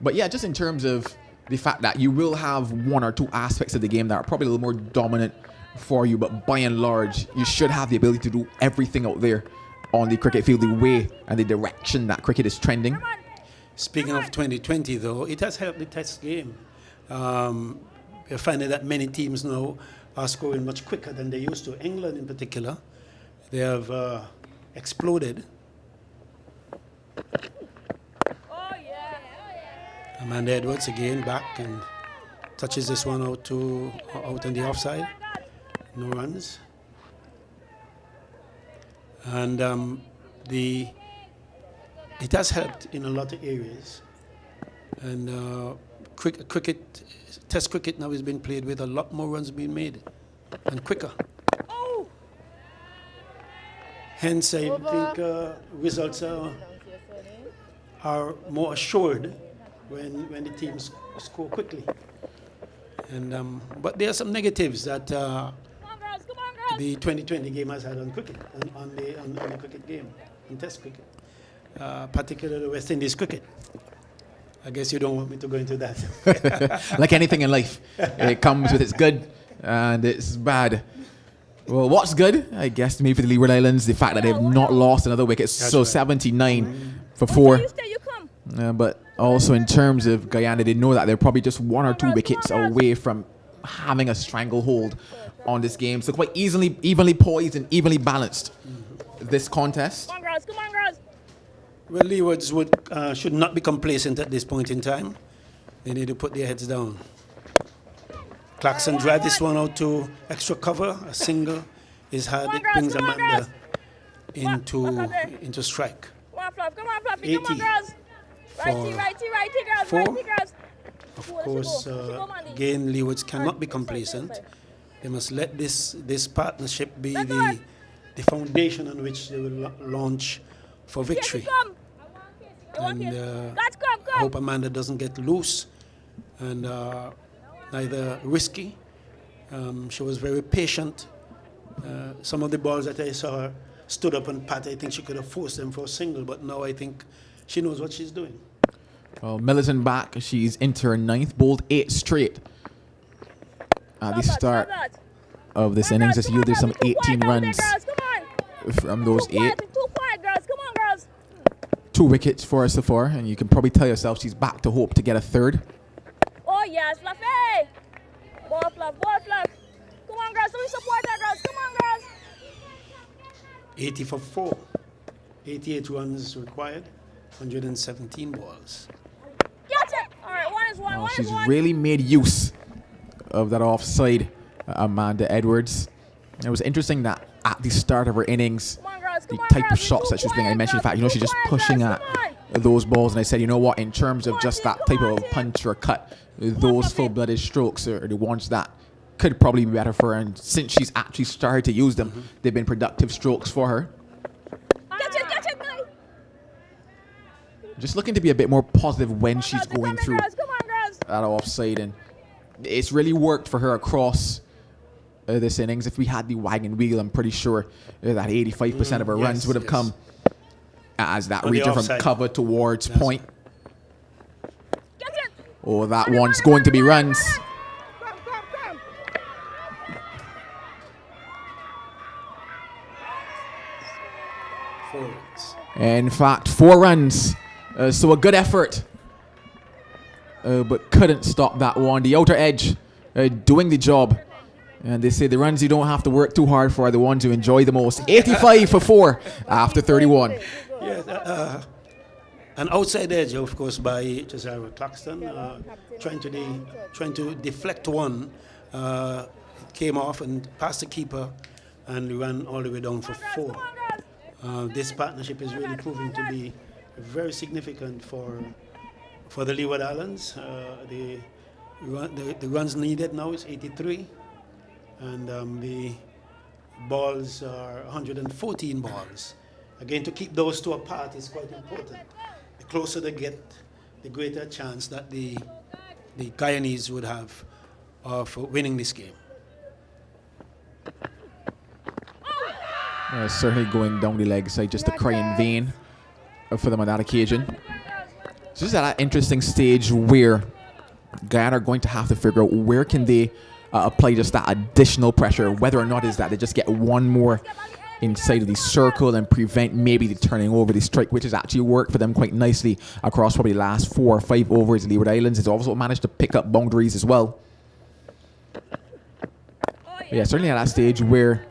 But yeah, just in terms of the fact that you will have one or two aspects of the game that are probably a little more dominant for you, but by and large, you should have the ability to do everything out there on the cricket field, the way and the direction that cricket is trending. Speaking of 2020, though, it has helped the Test game. We're finding that many teams now are scoring much quicker than they used to. England, in particular, they have exploded. Amanda Edwards again back and touches this one out on the offside. No runs. And it has helped in a lot of areas. And cricket, Test cricket now is being played with a lot more runs being made and quicker. Hence, I think results are more assured when the teams score quickly. And but there are some negatives that the 2020 game has had on cricket, on the cricket game, on Test cricket, particularly West Indies cricket. I guess you don't want me to go into that. Like anything in life, it comes with its good and its bad. Well, what's good, I guess, maybe for the Leeward Islands, the fact that they've not lost another wicket. That's so right. 79 for 4. But also in terms of Guyana, they know that they're probably just 1 or 2 wickets away from having a stranglehold on this game. So quite evenly poised and evenly balanced, this contest. Come on, girls. Come on, girls. Well, Leewards should not be complacent at this point in time. They need to put their heads down. Clarkson drive this one out to extra cover. A single is hard. It brings Amanda into strike. Come on, Fluff. Come on, Fluffy. Come on, girls. Righty, girls. 4. Righty, girls. Of course, again, Leewards cannot be complacent. They must let this partnership be the foundation on which they will launch for victory. And I hope Amanda doesn't get loose and neither risky. She was very patient. Some of the balls that I saw her stood up and pat, I think she could have forced them for a single, but now I think she knows what she's doing. Well, Millicent back. She's into her 9th, bowled 8 straight. At the start of this innings, has yielded some 18 runs from those 8. 2 wickets for her so far, and you can probably tell yourself she's back to hope to get a 3rd. Oh, yes, Fluffy. Ball, Fluff. Come on, girls. We support her, girls. Come on, girls. 80 for 4. 88 runs required. 117 balls. Catch it. All right, one is one. One She's is one. really made use of that offside, Amanda Edwards. It was interesting that at the start of her innings, the type of shots that she was playing, I mentioned the fact, she's just pushing at those balls, and I said, you know what, in terms of just that type of punch or cut, those full-blooded strokes are the ones that could probably be better for her, and since she's actually started to use them, they've been productive strokes for her. Catch it, Billy. Just looking to be a bit more positive when she's going through that offside, and it's really worked for her across this innings. If we had the wagon wheel, I'm pretty sure that 85% of her runs would have come as that region from cover towards point. Oh, that one's going to be runs. In fact, 4 runs. So a good effort, but couldn't stop that one. The outer edge doing the job. And they say the runs you don't have to work too hard for are the ones you enjoy the most. 85 for 4 after 31. Yeah, an outside edge, of course, by Josiah Claxton, trying to deflect one. It came off and passed the keeper and ran all the way down for 4. This partnership is really proving to be very significant for the Leeward Islands. The runs needed now is 83. And the balls are 114 balls. Again, to keep those 2 apart is quite important. The closer they get, the greater chance that the Guyanese would have of winning this game. Certainly going down the leg side just to cry in vain for them on that occasion. Just at that interesting stage where Guyana are going to have to figure out where can they apply just that additional pressure, whether or not is that they just get one more inside of the circle and prevent maybe the turning over the strike, which has actually worked for them quite nicely across probably the last 4 or 5 overs. Leeward Islands has also managed to pick up boundaries as well. But yeah, certainly at that stage where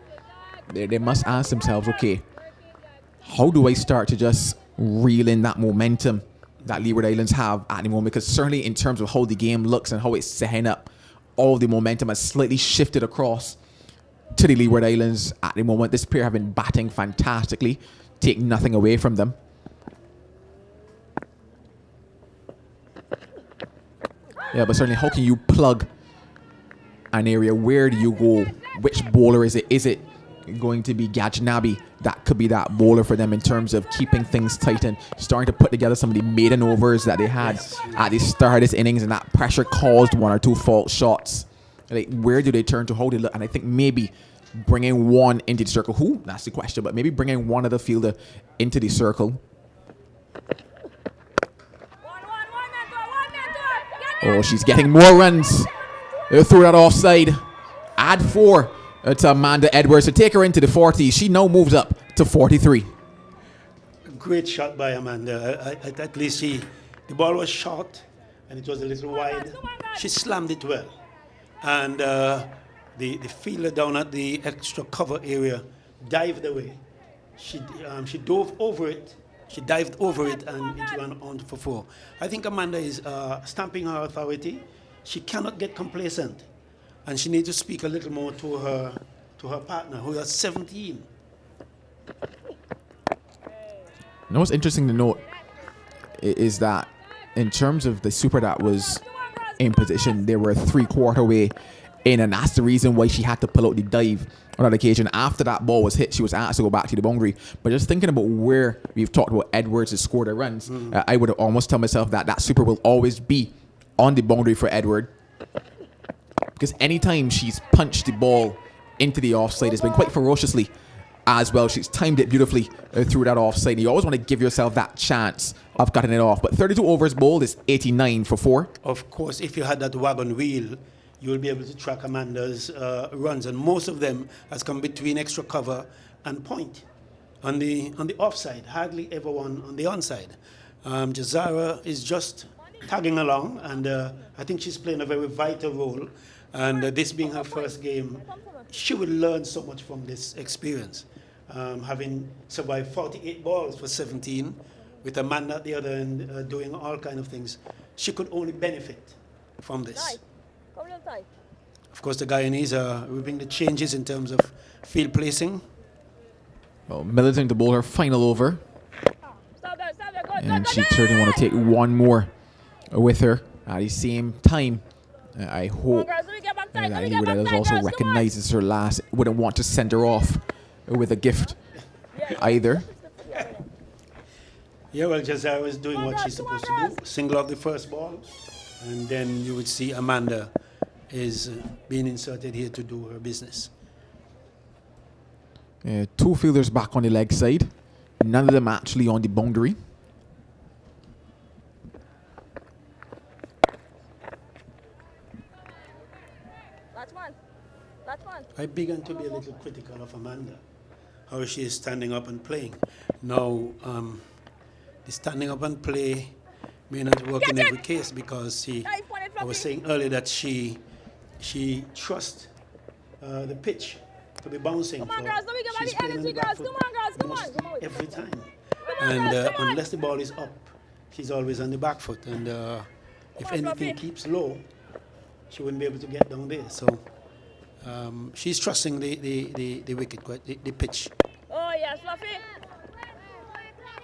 they must ask themselves, okay, how do I start to just reel in that momentum that Leeward Islands have at the moment? Because certainly in terms of how the game looks and how it's setting up, all the momentum has slightly shifted across to the Leeward Islands at the moment. This pair have been batting fantastically, take nothing away from them. Yeah, but certainly how can you plug an area? Where do you go? Which bowler is it? Is it going to be Gajnabi that could be that bowler for them in terms of keeping things tight and starting to put together some of the maiden overs that they had at the start of this innings, and that pressure caused 1 or 2 fault shots. Like, where do they turn to? How they look? And I think maybe bringing one into the circle. Who? That's the question. But maybe bringing one of the fielder into the circle. Oh, she's getting more runs. They threw that offside. Add 4 to Amanda Edwards to take her into the 40s. She now moves up to 43. Great shot by Amanda. At least the ball was short and it was a little wide. She slammed it well. And the fielder down at the extra cover area dived away. She dove over it. She dived over it and it ran on for 4. I think Amanda is stamping her authority. She cannot get complacent. And she needs to speak a little more to her partner, who is 17. And what's interesting to note is that in terms of the super that was in position, they were 3/4 way in, and that's the reason why she had to pull out the dive on that occasion. After that ball was hit, she was asked to go back to the boundary. But just thinking about where we've talked about Edwards has scored her runs, I would almost tell myself that super will always be on the boundary for Edward. Because anytime she's punched the ball into the offside, it's been quite ferociously as well. She's timed it beautifully through that offside. You always want to give yourself that chance of cutting it off. But 32 overs bowled is 89 for 4. Of course, if you had that wagon wheel, you will be able to track Amanda's runs. And most of them has come between extra cover and point. On the offside, hardly ever one on the onside. Jazara is just tagging along, and I think she's playing a very vital role. And this being her first game, she will learn so much from this experience. Having survived 48 balls for 17, with Amanda at the other end doing all kind of things, she could only benefit from this. Of course, the Guyanese are reaping the changes in terms of field placing. Well, Militant to bowl her final over. And she certainly want to take one more with her at the same time. I hope that Leeward Islands also recognizes her last. Wouldn't want to send her off with a gift either. Yeah, well, Jazara is doing what she's supposed to do. Single off the first ball. And then you would see Amanda is being inserted here to do her business. 2 fielders back on the leg side. None of them actually on the boundary. I began to be a little critical of Amanda, how she is standing up and playing. Now, the standing up and play may not work in every case, because I was saying earlier that she trusts the pitch to be bouncing. She's playing on the back foot almost every time. And unless the ball is up, she's always on the back foot. And if anything keeps low, she wouldn't be able to get down there. So she's trusting the wicket, the pitch. Oh, yes, Fluffy.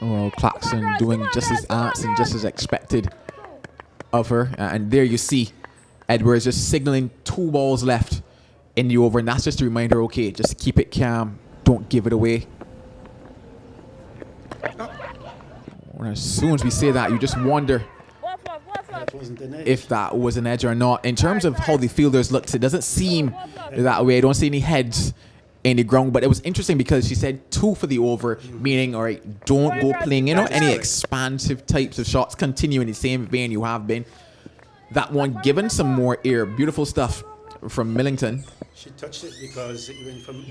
Well, Clarkson doing just as asked and just as expected of her. And there you see Edwards just signaling 2 balls left in the over. And that's just a reminder, okay, just keep it calm. Don't give it away. And as soon as we say that, you just wonder if that was an edge or not. In terms of how the fielders looked, it doesn't seem that way. I don't see any heads in the ground. But it was interesting because she said 2 for the over, meaning, all right, don't go playing, any expansive types of shots. Continue in the same vein you have been. That one given some more air. Beautiful stuff from Millington. She touched it because it went from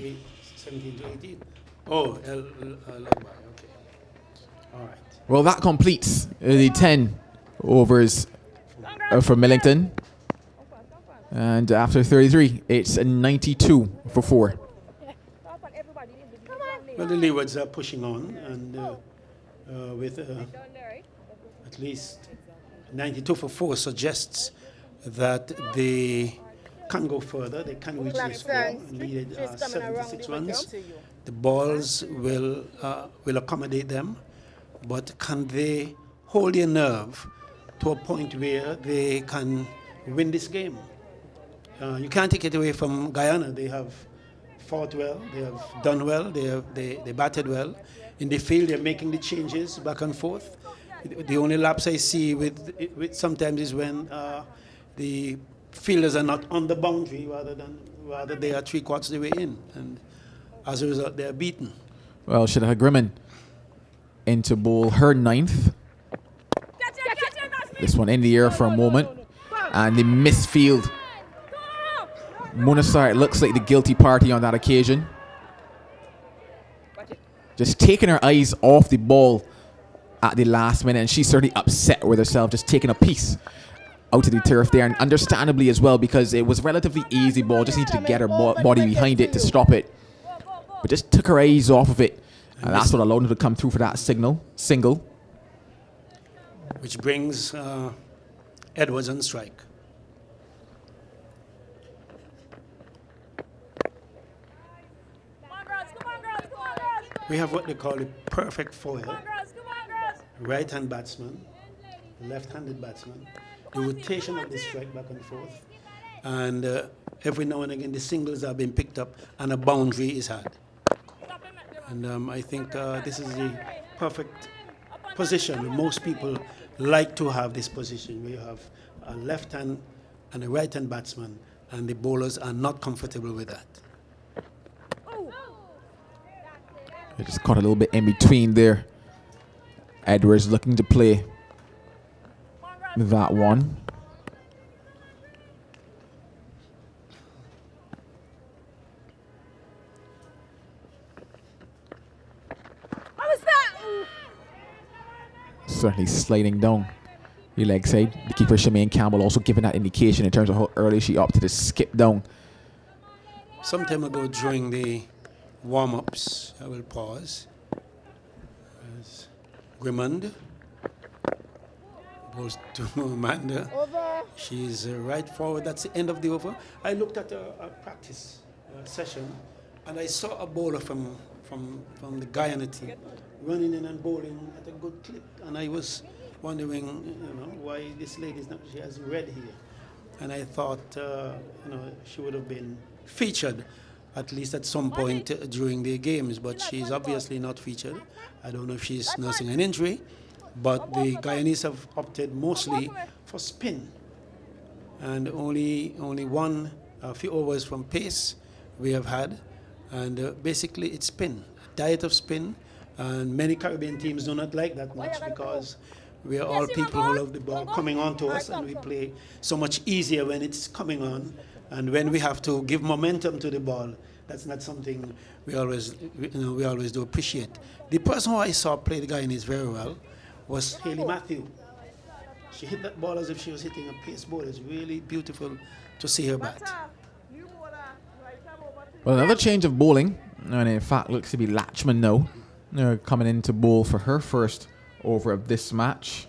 17 to 18. Oh, okay. All right. Well, that completes the 10 overs for Millington. And after 33, it's a 92 for 4. Well, the Leewards are pushing on, and with at least 92 for 4 suggests that they can go further. They can reach the score and lead 76 runs. The balls will accommodate them, but can they hold their nerve to a point where they can win this game? You can't take it away from Guyana. They have fought well, they have done well, they batted well. In the field, they're making the changes back and forth. The only lapse I see with sometimes is when the fielders are not on the boundary, rather they are 3/4 the way in, and as a result, they are beaten. Well, Shadaha Grimman into bowl her 9th. This one in the air for a moment, and the misfield. Munasar looks like the guilty party on that occasion. Just taking her eyes off the ball at the last minute, and she's certainly upset with herself, just taking a piece out of the turf there, and understandably as well, because it was relatively easy ball, just needed to get her body behind it to stop it, but just took her eyes off of it, and that's what allowed her to come through for that single. Which brings Edwards on strike. We have what they call a perfect foil. Right-hand batsman, left-handed batsman. The rotation of the strike back and forth. And every now and again, the singles are being picked up and a boundary is had. And I think this is the perfect position. Most people like to have this position where you have a left-hand and a right-hand batsman, and the bowlers are not comfortable with that. They just caught a little bit in between there. Edwards looking to play that one. Certainly sliding down the leg side. The keeper, Shemaine Campbell, also giving that indication in terms of how early she opted to skip down. Some time ago during the warm-ups, I will pause. As Grimond goes to Amanda. She's right forward. That's the end of the over. I looked at a practice session, and I saw a bowler from the Guyana team running in and bowling at a good clip. And I was wondering, why this lady's not. She has red hair, and I thought, she would have been featured at least at some point during the games, but she's obviously not featured. I don't know if she's nursing an injury, but the Guyanese have opted mostly for spin. And only one, a few overs from pace we have had, and basically it's spin, a diet of spin, and many Caribbean teams do not like that much because we are all people who love the ball coming on to us, and we play so much easier when it's coming on. And when we have to give momentum to the ball, that's not something we always do appreciate. The person who I saw play the Guyanese very well was Haley Matthew. She hit that ball as if she was hitting a pace ball. It's really beautiful to see her bat. Well, another change of bowling, and in fact looks to be Latchman now, coming in to bowl for her first over of this match.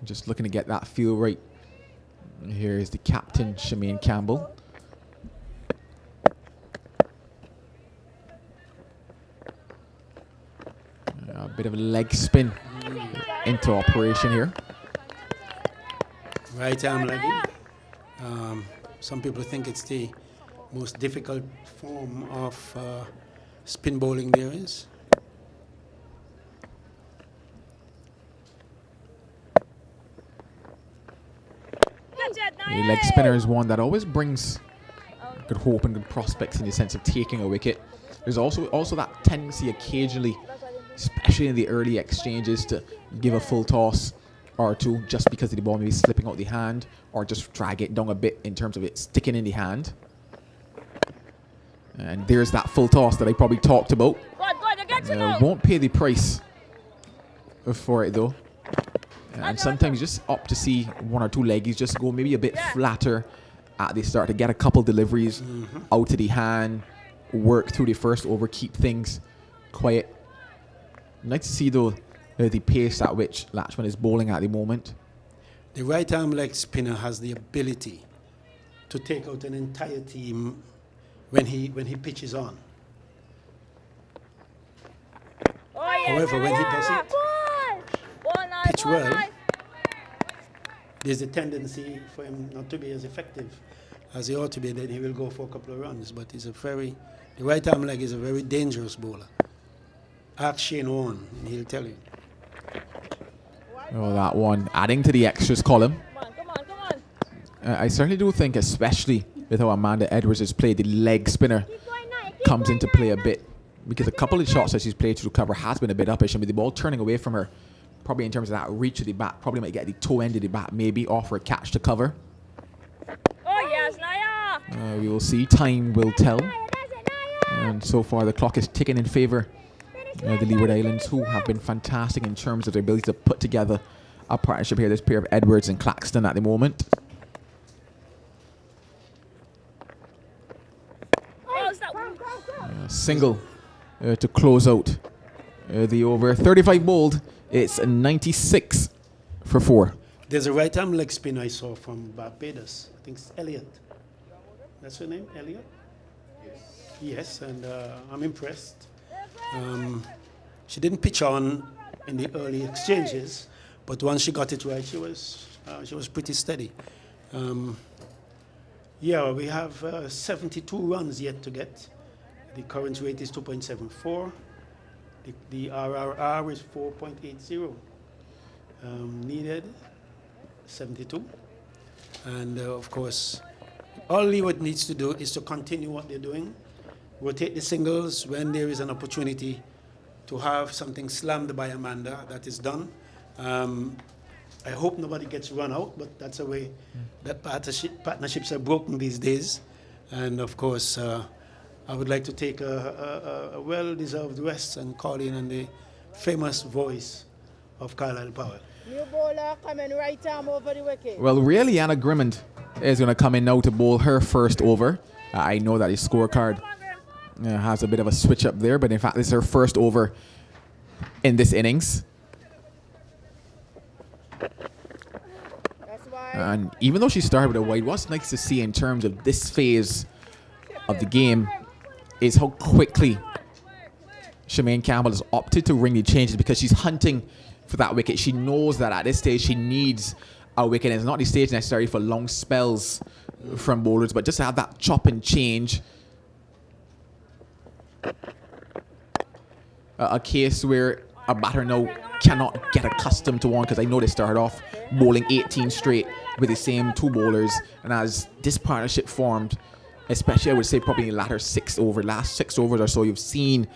Just looking to get that feel right. Here is the captain, Shemaine Campbell. A bit of a leg spin into operation here. Right arm legging. Some people think it's the most difficult form of spin bowling there is. The leg spinner is one that always brings good hope and good prospects in the sense of taking a wicket. There's also that tendency occasionally, especially in the early exchanges, to give a full toss or two just because the ball may be slipping out the hand, or just drag it down a bit in terms of it sticking in the hand. And there's that full toss that I probably talked about. Won't pay the price for it though. And sometimes you just opt to see one or two leggies just go maybe a bit flatter at the start to get a couple deliveries out of the hand, work through the first over, keep things quiet. Nice to see though the pace at which Latchman is bowling at the moment. The right arm leg spinner has the ability to take out an entire team when he pitches on. However, when he doesn't pitch well, there's a tendency for him not to be as effective as he ought to be. Then he will go for a couple of runs. But the right arm leg is a very dangerous bowler. Ask Shane Warne, and he'll tell you. Oh, that one adding to the extras column. I certainly do think, especially with how Amanda Edwards has played, the leg spinner comes into play a bit, because a couple of shots that she's played through cover has been a bit uppish, and with the ball turning away from her, probably in terms of that reach of the bat, probably might get the toe end of the bat, maybe offer a catch to cover. Oh yes, Naya! We will see. Time will tell. And so far the clock is ticking in favour the Leeward Islands, who have been fantastic in terms of their ability to put together a partnership here. This pair of Edwards and Claxton at the moment. Single to close out the over. 35 bowled. It's 96 for 4. There's a right arm leg spin I saw from Barbados. I think it's Elliot. That's her name, Elliot? Yes, and I'm impressed. She didn't pitch on in the early exchanges, but once she got it right, she was pretty steady. Yeah, we have 72 runs yet to get. The current rate is 2.74. The RRR is 4.80. Needed 72. And of course, all Leeward needs to do is to continue what they're doing. Rotate the singles when there is an opportunity to have something slammed by Amanda. That is done. I hope nobody gets run out, but that's the way that partnerships are broken these days. And of course, I would like to take a well-deserved rest and call in on the famous voice of Carlisle Powell. New bowler coming right arm over the wicket. Well, really, Anna Grimmond is going to come in now to bowl her first over. I know that his scorecard has a bit of a switch up there, but in fact, this is her first over in this innings. And even though she started with a wide, what's nice to see in terms of this phase of the game is how quickly Shemaine Campbell has opted to ring the changes, because she's hunting for that wicket. She knows that at this stage she needs a wicket, and it's not the stage necessary for long spells from bowlers, but just to have that chop and change. A case where a batter now cannot get accustomed to one, because I know they started off bowling 18 straight with the same two bowlers, and as this partnership formed, especially I would say probably in the last 6 overs or so, you've seen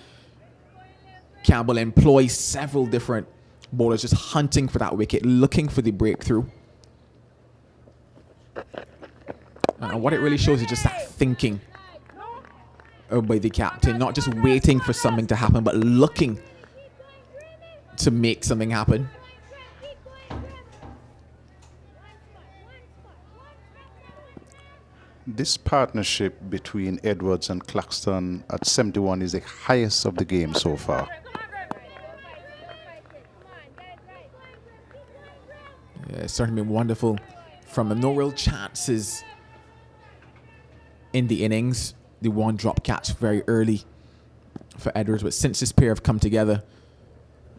Campbell employ several different bowlers just hunting for that wicket, looking for the breakthrough. And what it really shows is just that thinking by the captain, not just waiting for something to happen, but looking to make something happen. This partnership between Edwards and Claxton at 71 is the highest of the game so far. Yeah, it's certainly been wonderful from no real chances in the innings. The one drop catch very early for Edwards, but since this pair have come together,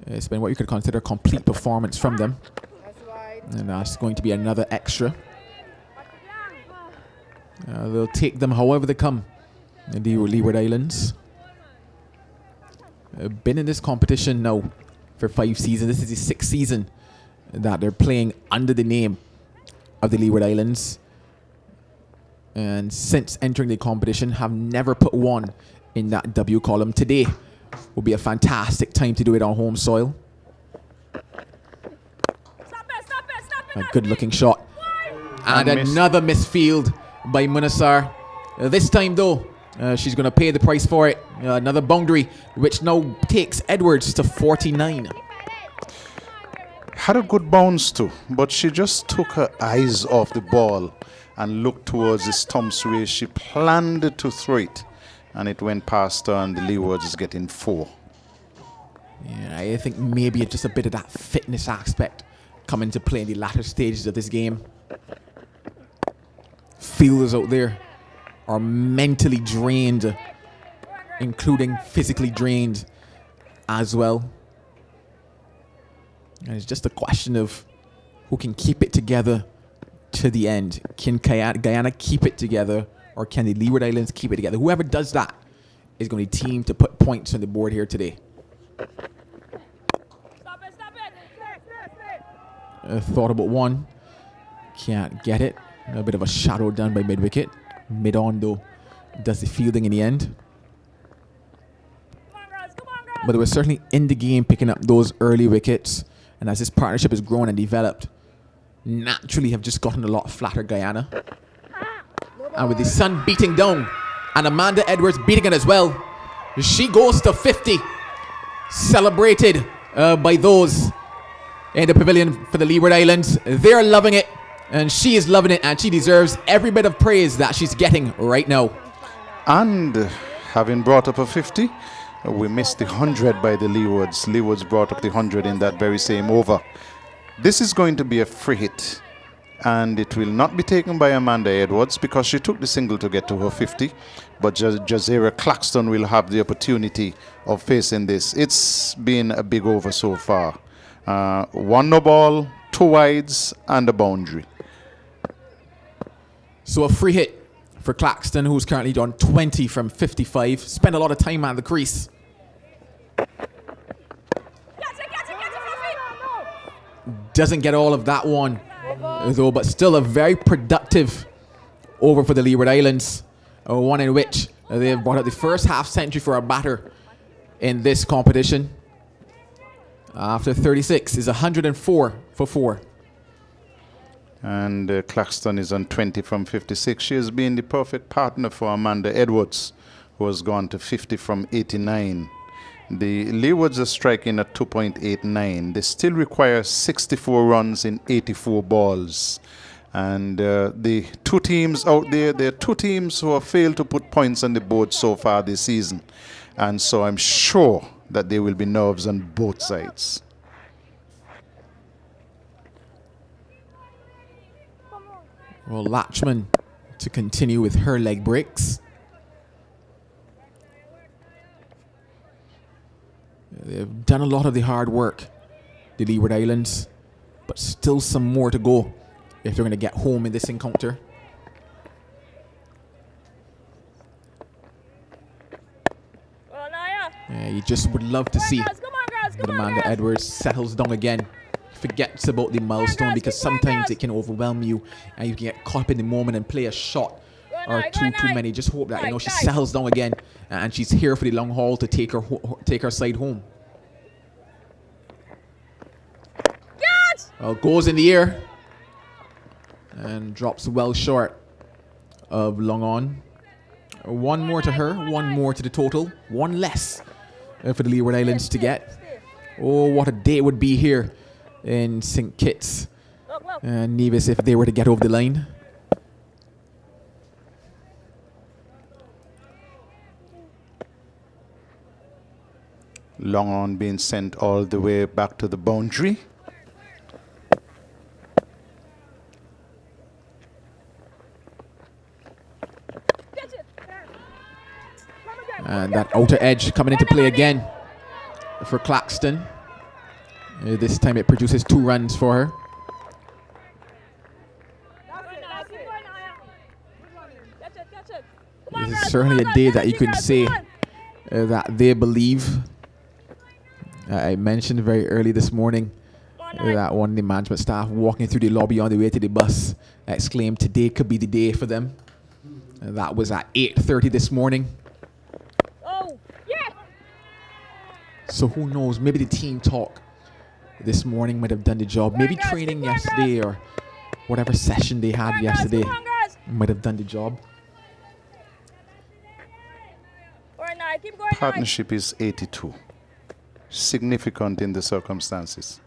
it's been what you could consider a complete performance from them. And that's going to be another extra. They'll take them however they come in the Leeward Islands. Been in this competition now for 5 seasons. This is the 6th season that they're playing under the name of the Leeward Islands. And since entering the competition, have never put one in that W column. Today will be a fantastic time to do it on home soil. A good looking shot. And another misfield by Munasar. This time though, she's going to pay the price for it. Another boundary, which now takes Edwards to 49. Had a good bounce too, but she just took her eyes off the ball and looked towards the stumps where she planned to throw it. And it went past her, and the Leewards is getting 4. Yeah, I think maybe it's just a bit of that fitness aspect come into play in the latter stages of this game. Fielders out there are mentally drained, including physically drained as well. And it's just a question of who can keep it together to the end. Can Guyana keep it together, or can the Leeward Islands keep it together? Whoever does that is going to be team to put points on the board here today. Thought about one. Can't get it. A bit of a shadow done by mid-wicket. Mid-on, though, does the fielding in the end. But they were certainly in the game picking up those early wickets. And as this partnership has grown and developed, naturally have just gotten a lot flatter, Guyana. And with the sun beating down and Amanda Edwards beating it as well, she goes to 50. Celebrated by those in the pavilion for the Leeward Islands. They're loving it, and she is loving it, and she deserves every bit of praise that she's getting right now. And having brought up a 50, we missed the 100 by the Leewards. Leewards brought up the 100 in that very same over. This is going to be a free hit, and it will not be taken by Amanda Edwards because she took the single to get to her 50, but Jazeera Claxton will have the opportunity of facing this. It's been a big over so far. 1 no ball, 2 wides, and a boundary. So a free hit for Claxton, who's currently done 20 from 55. Spent a lot of time at the crease. Doesn't get all of that one, though, but still a very productive over for the Leeward Islands. One in which they've brought out the first half century for a batter in this competition. After 36 is 104 for 4. And Claxton is on 20 from 56. She has been the perfect partner for Amanda Edwards, who has gone to 50 from 89. The Leewards are striking at 2.89. They still require 64 runs in 84 balls. And the two teams out there are 2 teams who have failed to put points on the board so far this season. And so I'm sure that there will be nerves on both sides. Well, Latchman to continue with her leg breaks. They've done a lot of the hard work, the Leeward Islands, but still some more to go if they're going to get home in this encounter. You just would love to see that Amanda Edwards settles down again, forgets about the milestone, because sometimes it can overwhelm you and you can get caught up in the moment and play a shot or too many. Just hope that, you know, she settles down again and she's here for the long haul to take her side home. Well, goes in the air and drops well short of long on. 1 more to her, 1 more to the total, 1 less for the Leeward Islands to get. Oh, what a day it would be here in St. Kitts and Nevis if they were to get over the line. Long on being sent all the way back to the boundary. And that outer edge coming into play again for Claxton. This time it produces 2 runs for her. This is certainly a day that you could say that they believe. I mentioned very early this morning That one, the management staff walking through the lobby on the way to the bus exclaimed, today could be the day for them. And that was at 8:30 this morning. Oh, yeah. So who knows, maybe the team talk this morning might have done the job. Maybe training yesterday or whatever session they had yesterday might have done the job. Partnership is 82. Significant in the circumstances.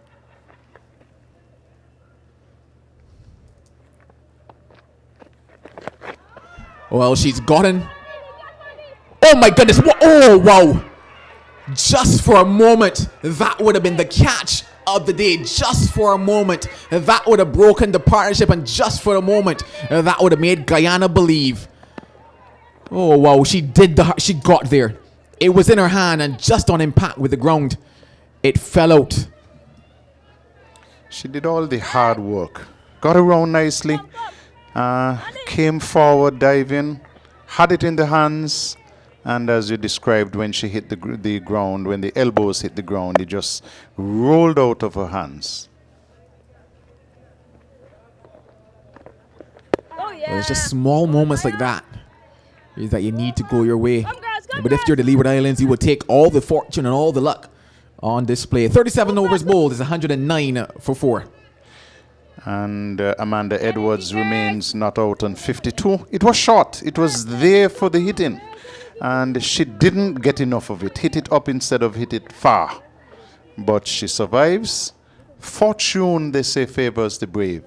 Well, she's gotten. Oh my goodness. Oh, wow. Just for a moment, that would have been the catch of the day. Just for a moment, that would have broken the partnership. And just for a moment, that would have made Guyana believe. Oh, wow. She got there. It was in her hand, and just on impact with the ground, it fell out. She did all the hard work. Got around nicely. Came forward, diving, had it in the hands, and as you described, when she hit the ground, when the elbows hit the ground, it just rolled out of her hands. Oh, yeah. Well, it's just small moments like that is that you need to go your way. But if you're the Leeward Islands, you will take all the fortune and all the luck on display. 37 overs bowled is 109 for 4. And Amanda Edwards remains not out on 52. It was short. It was there for the hitting. And she didn't get enough of it. Hit it up instead of hit it far. But she survives. Fortune, they say, favors the brave.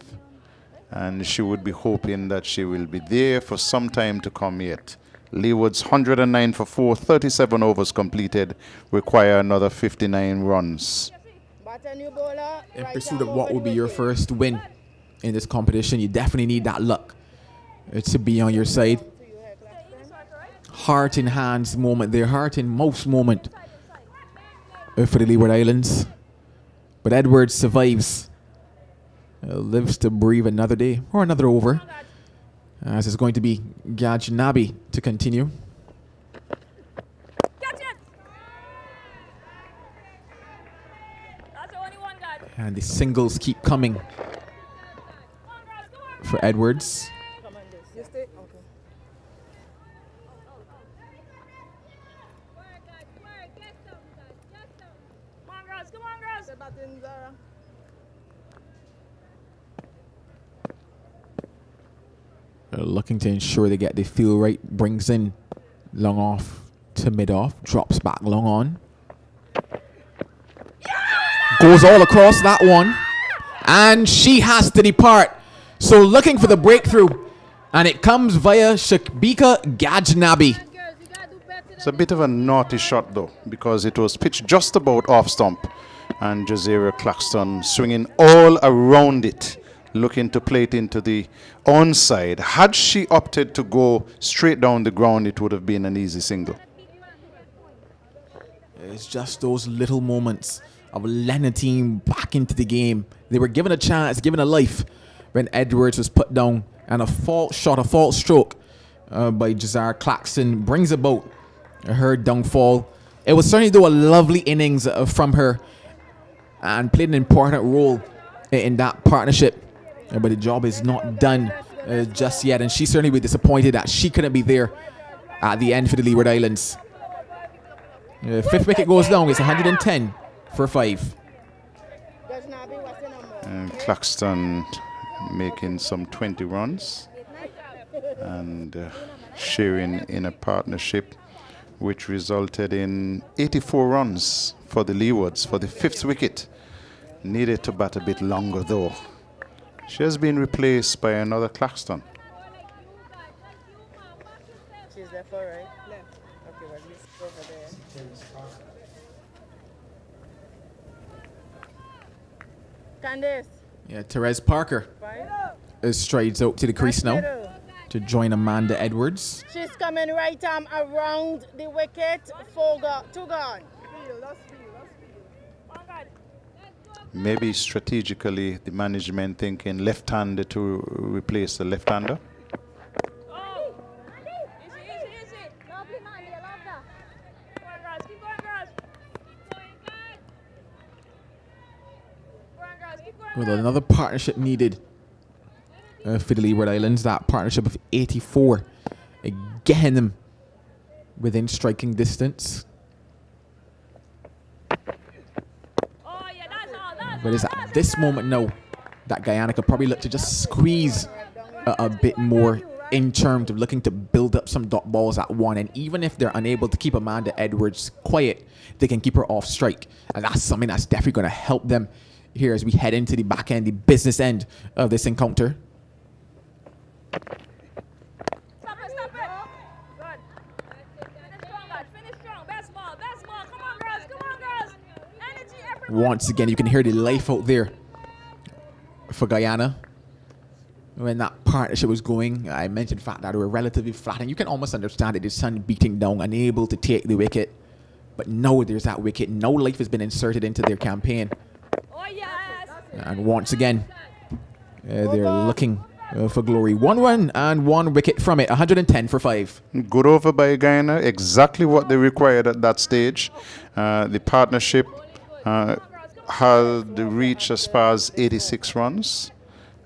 And she would be hoping that she will be there for some time to come yet. Leewards 109 for 4, 37 overs completed. Require another 59 runs. In pursuit of what will be your first win in this competition, you definitely need that luck to be on your side. Heart in hands moment there, heart in most moment for the Leeward Islands. But Edwards survives, lives to breathe another day or another over, as it's going to be Gajnabi to continue. And the singles keep coming for Edwards. Looking to ensure they get the feel right. Brings in long off to mid off. Drops back long on. Goes all across that one. And she has to depart. So looking for the breakthrough. And it comes via Shakbika Gajnabi. It's a bit of a naughty shot though, because it was pitched just about off stump. And Jazeera Claxton swinging all around it, looking to play it into the onside. Had she opted to go straight down the ground, it would have been an easy single. It's just those little moments of letting a team back into the game. They were given a chance, given a life when Edwards was put down, and a fault shot, a fault stroke by Jazeera Claxton brings about her downfall. It was certainly though a lovely innings from her and played an important role in that partnership. But the job is not done just yet, and she certainly will be disappointed that she couldn't be there at the end for the Leeward Islands. Fifth wicket goes down. It's 110 for 5. And Claxton making some 20 runs and sharing in a partnership which resulted in 84 runs for the Leewards for the 5th wicket. Needed to bat a bit longer though. She has been replaced by another Claxton. She's there for right? Left. Okay, well, let's go over there. Candice. Yeah, Therese Parker strides out to the crease now to join Amanda Edwards. She's coming right arm around the wicket. 2 gone. Maybe strategically the management thinking left-hander to replace the left-hander. Oh. Easy. Lovely, Mandy. I love that. Come on, girls. Keep going, girls. Keep going, guys. Come on, girls. Well, another partnership needed for the Leeward Islands. That partnership of 84. Getting them within striking distance. But it's at this moment now that Guyana could probably look to just squeeze a bit more in terms of looking to build up some dot balls at one. And even if they're unable to keep Amanda Edwards quiet, they can keep her off strike. And that's something that's definitely going to help them here as we head into the back end, the business end of this encounter. Stop it, stop it. Good. Finish strong, guys. Finish strong. Best ball, best ball. Come on, girls. Come on, girls. Energy, everyone. Once again, you can hear the life out there for Guyana. When that partnership was going, I mentioned the fact that they were relatively flat, and you can almost understand it. The sun beating down, unable to take the wicket. But no, there's that wicket. No life has been inserted into their campaign. Oh, yes. And once again, they're looking for glory. 1-1 and 1 wicket from it. 110 for 5. Good over by Guyana. Exactly what they required at that stage. The partnership had reached as far as 86 runs.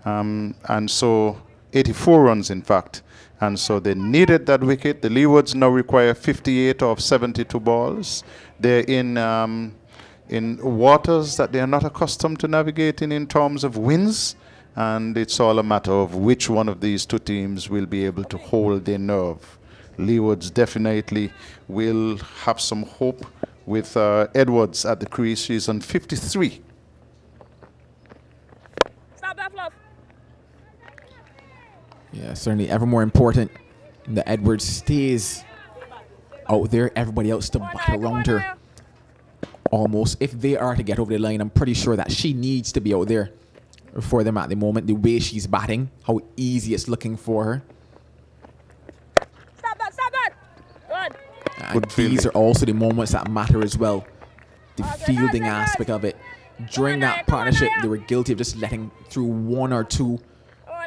And so 84 runs, in fact. And so they needed that wicket. The Leewards now require 58 of 72 balls. They're in waters that they are not accustomed to navigating in terms of winds. And it's all a matter of which one of these two teams will be able to hold their nerve. Leewards definitely will have some hope with Edwards at the crease. She's on 53. Stop that, Fluff. Yeah, certainly ever more important that Edwards stays out there. Everybody else to bat around her. Almost. If they are to get over the line, I'm pretty sure that she needs to be out there for them at the moment. The way she's batting, how easy it's looking for her. Stop that, stop that. Good. And these are also the moments that matter as well. The fielding aspect of it. During that partnership, they were guilty of just letting through one or two.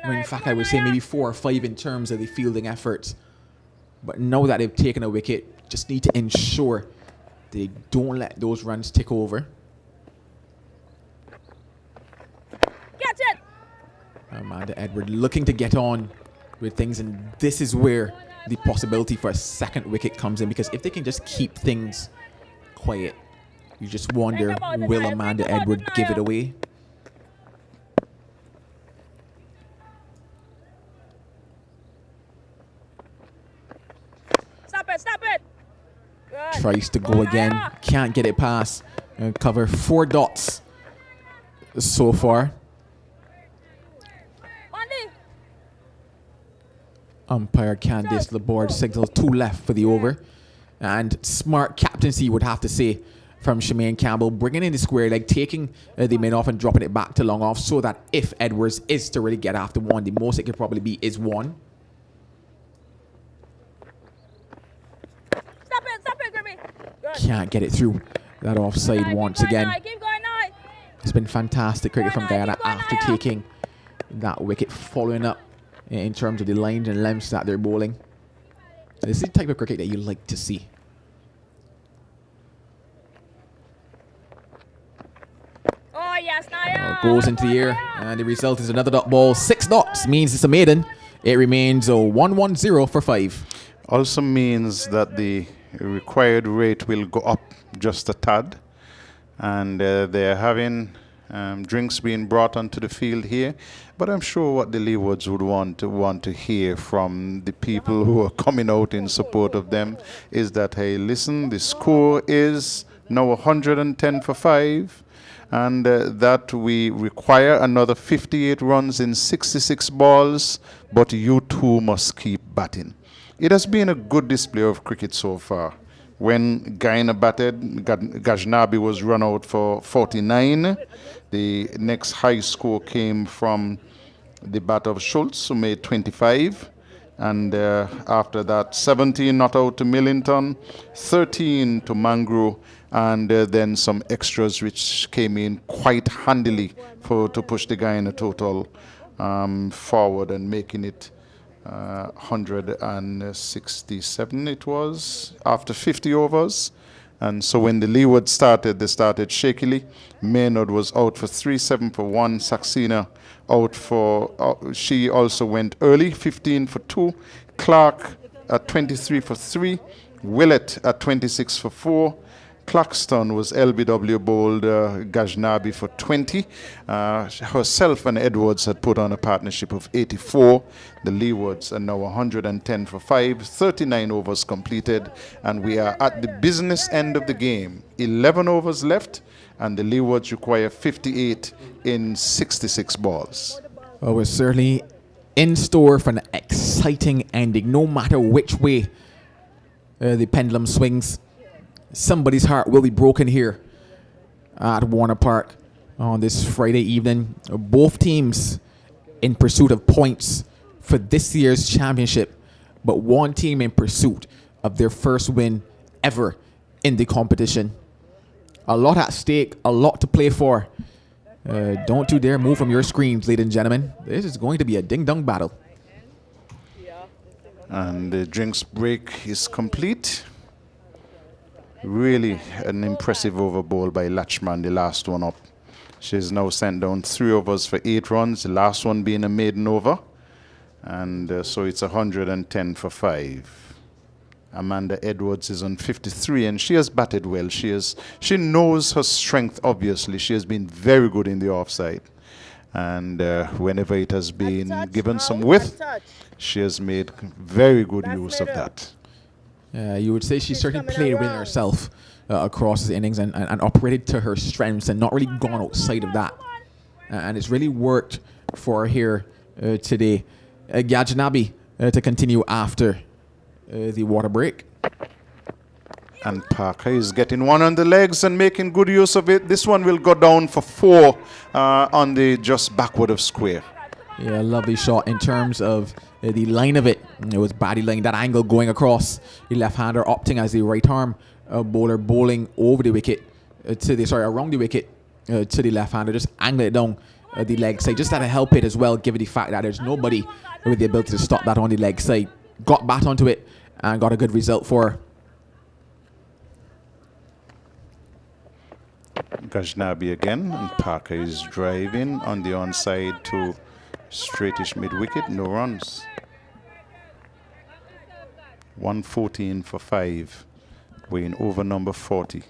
In fact, I would say maybe 4 or 5 in terms of the fielding efforts. But now that they've taken a wicket, just need to ensure they don't let those runs tick over. Catch it. Amanda Edward looking to get on with things, and this is where the possibility for a second wicket comes in, because if they can just keep things quiet, you just wonder, will Amanda Edward give it away? Stop it. Good. Tries to go again, can't get it past. Cover 4 dots so far. Umpire Candice Laborde signals 2 left for the over. And smart captaincy, would have to say, from Shemaine Campbell, bringing in the square leg, taking the men off and dropping it back to long off, so that if Edwards is to really get after one, the most it could probably be is 1. Stop it, Grimmy. Good. Can't get it through that offside once again. Keep going now. It's been fantastic cricket from Guyana after taking that wicket, following up in terms of the lines and lengths that they're bowling. This is the type of cricket that you like to see. Oh, yes, Naya. Goes into the air, and the result is another dot ball. 6 dots means it's a maiden. It remains 1-1-0 for 5. Also means that the required rate will go up just a tad. And they're having drinks being brought onto the field here. But I'm sure what the Leewards would want to hear from the people who are coming out in support of them is that, hey, listen, the score is now 110 for 5. And that we require another 58 runs in 66 balls, but you two must keep batting. It has been a good display of cricket so far. When Guyana batted, Gajnabi was run out for 49. The next high score came from the bat of Schultz, who made 25. And after that, 17 not out to Millington, 13 to Mangro, and then some extras which came in quite handily to push the Guyana total forward and making it 167 it was after 50 overs. And so when the Leewards started, they started shakily. Maynard was out for 3, 7 for 1. Saxena out for, she also went early, 15 for 2. Clark at 23 for 3. Willett at 26 for 4. Claxton was LBW bowled Gajnabi for 20. Herself and Edwards had put on a partnership of 84. The Leewards are now 110 for 5. 39 overs completed. And we are at the business end of the game. 11 overs left. And the Leewards require 58 in 66 balls. Well, we're certainly in store for an exciting ending, no matter which way the pendulum swings. Somebody's heart will be broken here at Warner Park on this Friday evening. Both teams in pursuit of points for this year's championship, but one team in pursuit of their first win ever in the competition. A lot at stake, a lot to play for. Don't you dare move from your screens, ladies and gentlemen. This is going to be a ding-dong battle. And the drinks break is complete. Really an impressive over bowl by Latchman, the last one up. She's now sent down 3 overs for 8 runs, the last one being a maiden over. And so it's 110 for 5. Amanda Edwards is on 53, and she has batted well. She knows her strength, obviously. She has been very good in the offside. And whenever it has been given some width, she has made very good use of that. You would say she certainly played within herself across the innings and operated to her strengths and not really gone outside of that. And it's really worked for her here today. Gajnabi to continue after the water break. And Parker is getting one on the legs and making good use of it. This one will go down for 4 on the just backward of square. Yeah, lovely shot in terms of the line of it. It was badly line, that angle going across. The left-hander opting as the right arm bowler bowling over the wicket around the wicket to the left-hander, just angle it down the leg side, just to help it as well, given the fact that there's nobody with the ability to stop that on the leg side. Got bat onto it and got a good result for her. Gajnabi again, and Parker is driving on the onside to straightish mid-wicket, no runs. 114 for 5, weighing over number 40.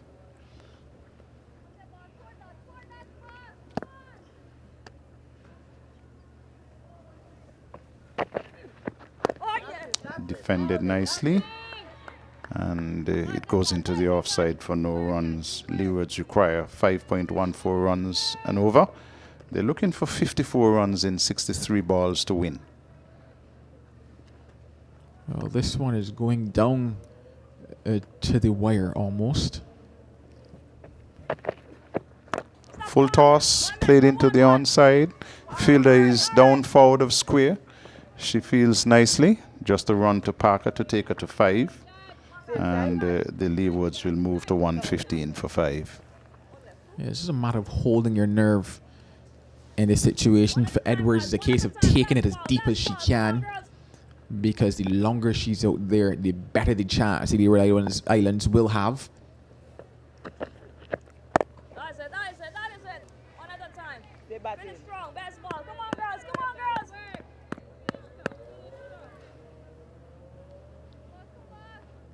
Defended nicely, and it goes into the offside for no runs. Leewards require 5.14 runs and over. They're looking for 54 runs in 63 balls to win. Well, this one is going down to the wire almost. Full toss, played into the onside. Fielder is down forward of square. She fields nicely. Just a run to Parker to take her to 5. And the Leewards will move to 115 for 5. Yeah, this is a matter of holding your nerve in this situation. For Edwards, it's a case of taking it as deep as she can, because the longer she's out there, the better the chance the Leeward Islands will have. That is it. One at a time. Finish strong, best ball. Come on, girls.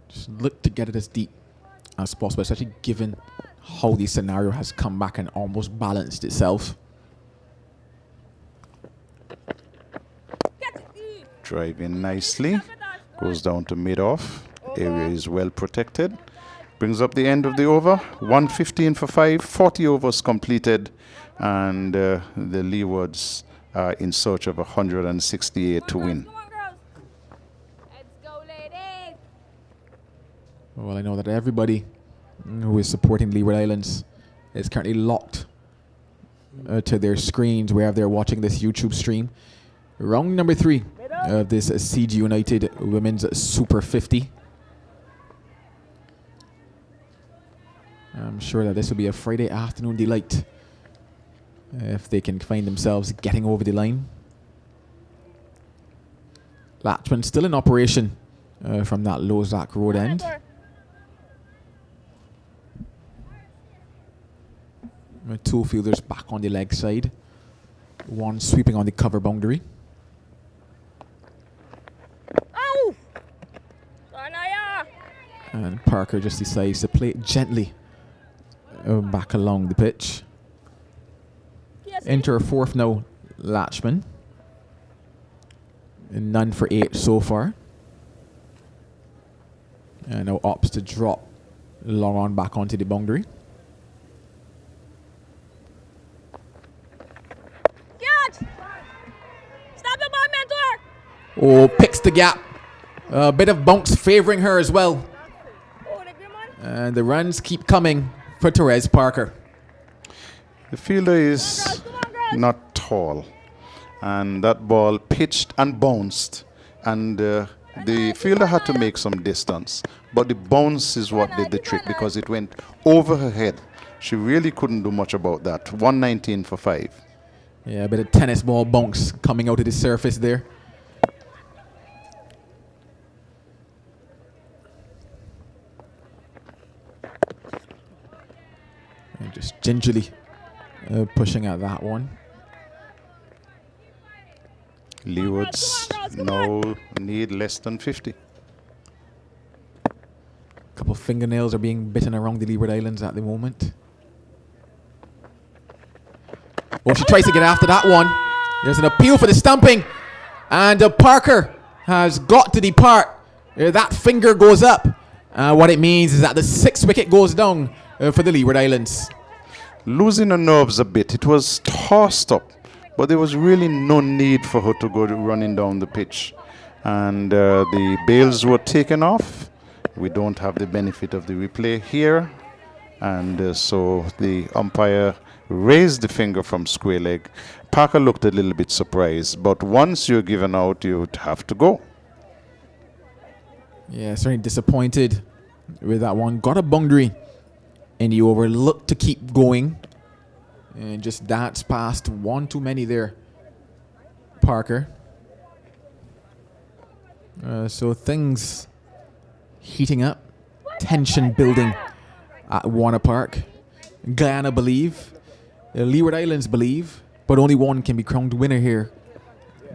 Just look to get it as deep as possible, especially given how the scenario has come back and almost balanced itself. Driving nicely, goes down to mid-off. Area is well protected. Brings up the end of the over. 115 for 5, 40 overs completed, and the Leewards are in search of 168 to win. Well, I know that everybody who is supporting Leeward Islands is currently locked to their screens wherever they're watching this YouTube stream. Round number 3 of this CG United Women's Super 50. I'm sure that this will be a Friday afternoon delight if they can find themselves getting over the line. Latchman still in operation from that Lozak Road end. Two fielders back on the leg side. One sweeping on the cover boundary. Oh! Sornaya! And Parker just decides to play it gently back along the pitch. Enter a fourth now, Latchman. And none for 8 so far. And now opts to drop long on back onto the boundary. Oh, picks the gap. A bit of bounce favoring her as well. And the runs keep coming for Therese Parker. The fielder is not tall. And that ball pitched and bounced. And the fielder had to make some distance. But the bounce is what did the trick because it went over her head. She really couldn't do much about that. 119 for 5. Yeah, a bit of tennis ball bounce coming out of the surface there. And just gingerly pushing at that one. Leewards now need less than 50. A couple of fingernails are being bitten around the Leeward Islands at the moment. Oh, she tries to get after that one. There's an appeal for the stumping. And Parker has got to depart. That finger goes up. What it means is that the 6th wicket goes down for the Leeward Islands. Losing her nerves a bit. It was tossed up. But there was really no need for her to go running down the pitch. And the bails were taken off. We don't have the benefit of the replay here. And so the umpire raised the finger from square leg. Parker looked a little bit surprised. But once you're given out, you'd have to go. Yeah, certainly disappointed with that one. Got a boundary. And you overlooked to keep going. And just danced past one too many there, Parker. So things heating up. Tension building at Warner Park. Guyana believe. Leeward Islands believe. But only one can be crowned winner here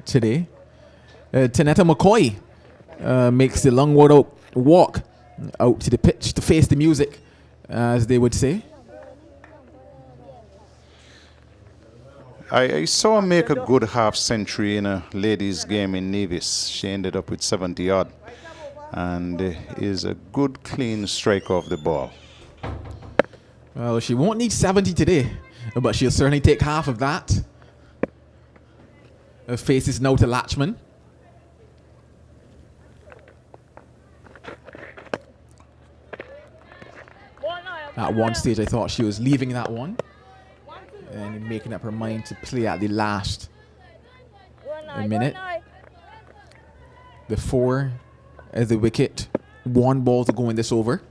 today. Tanetta McCoy makes the Longwood walk out to the pitch to face the music, as they would say. I saw her make a good half century in a ladies' game in Nevis. She ended up with 70 odd and is a good clean strike off the ball. Well, she won't need 70 today, but she'll certainly take half of that. Her face is now to Latchman. At one stage I thought she was leaving that one and making up her mind to play at the last minute. The 4 as the wicket. 1 ball to go in this over.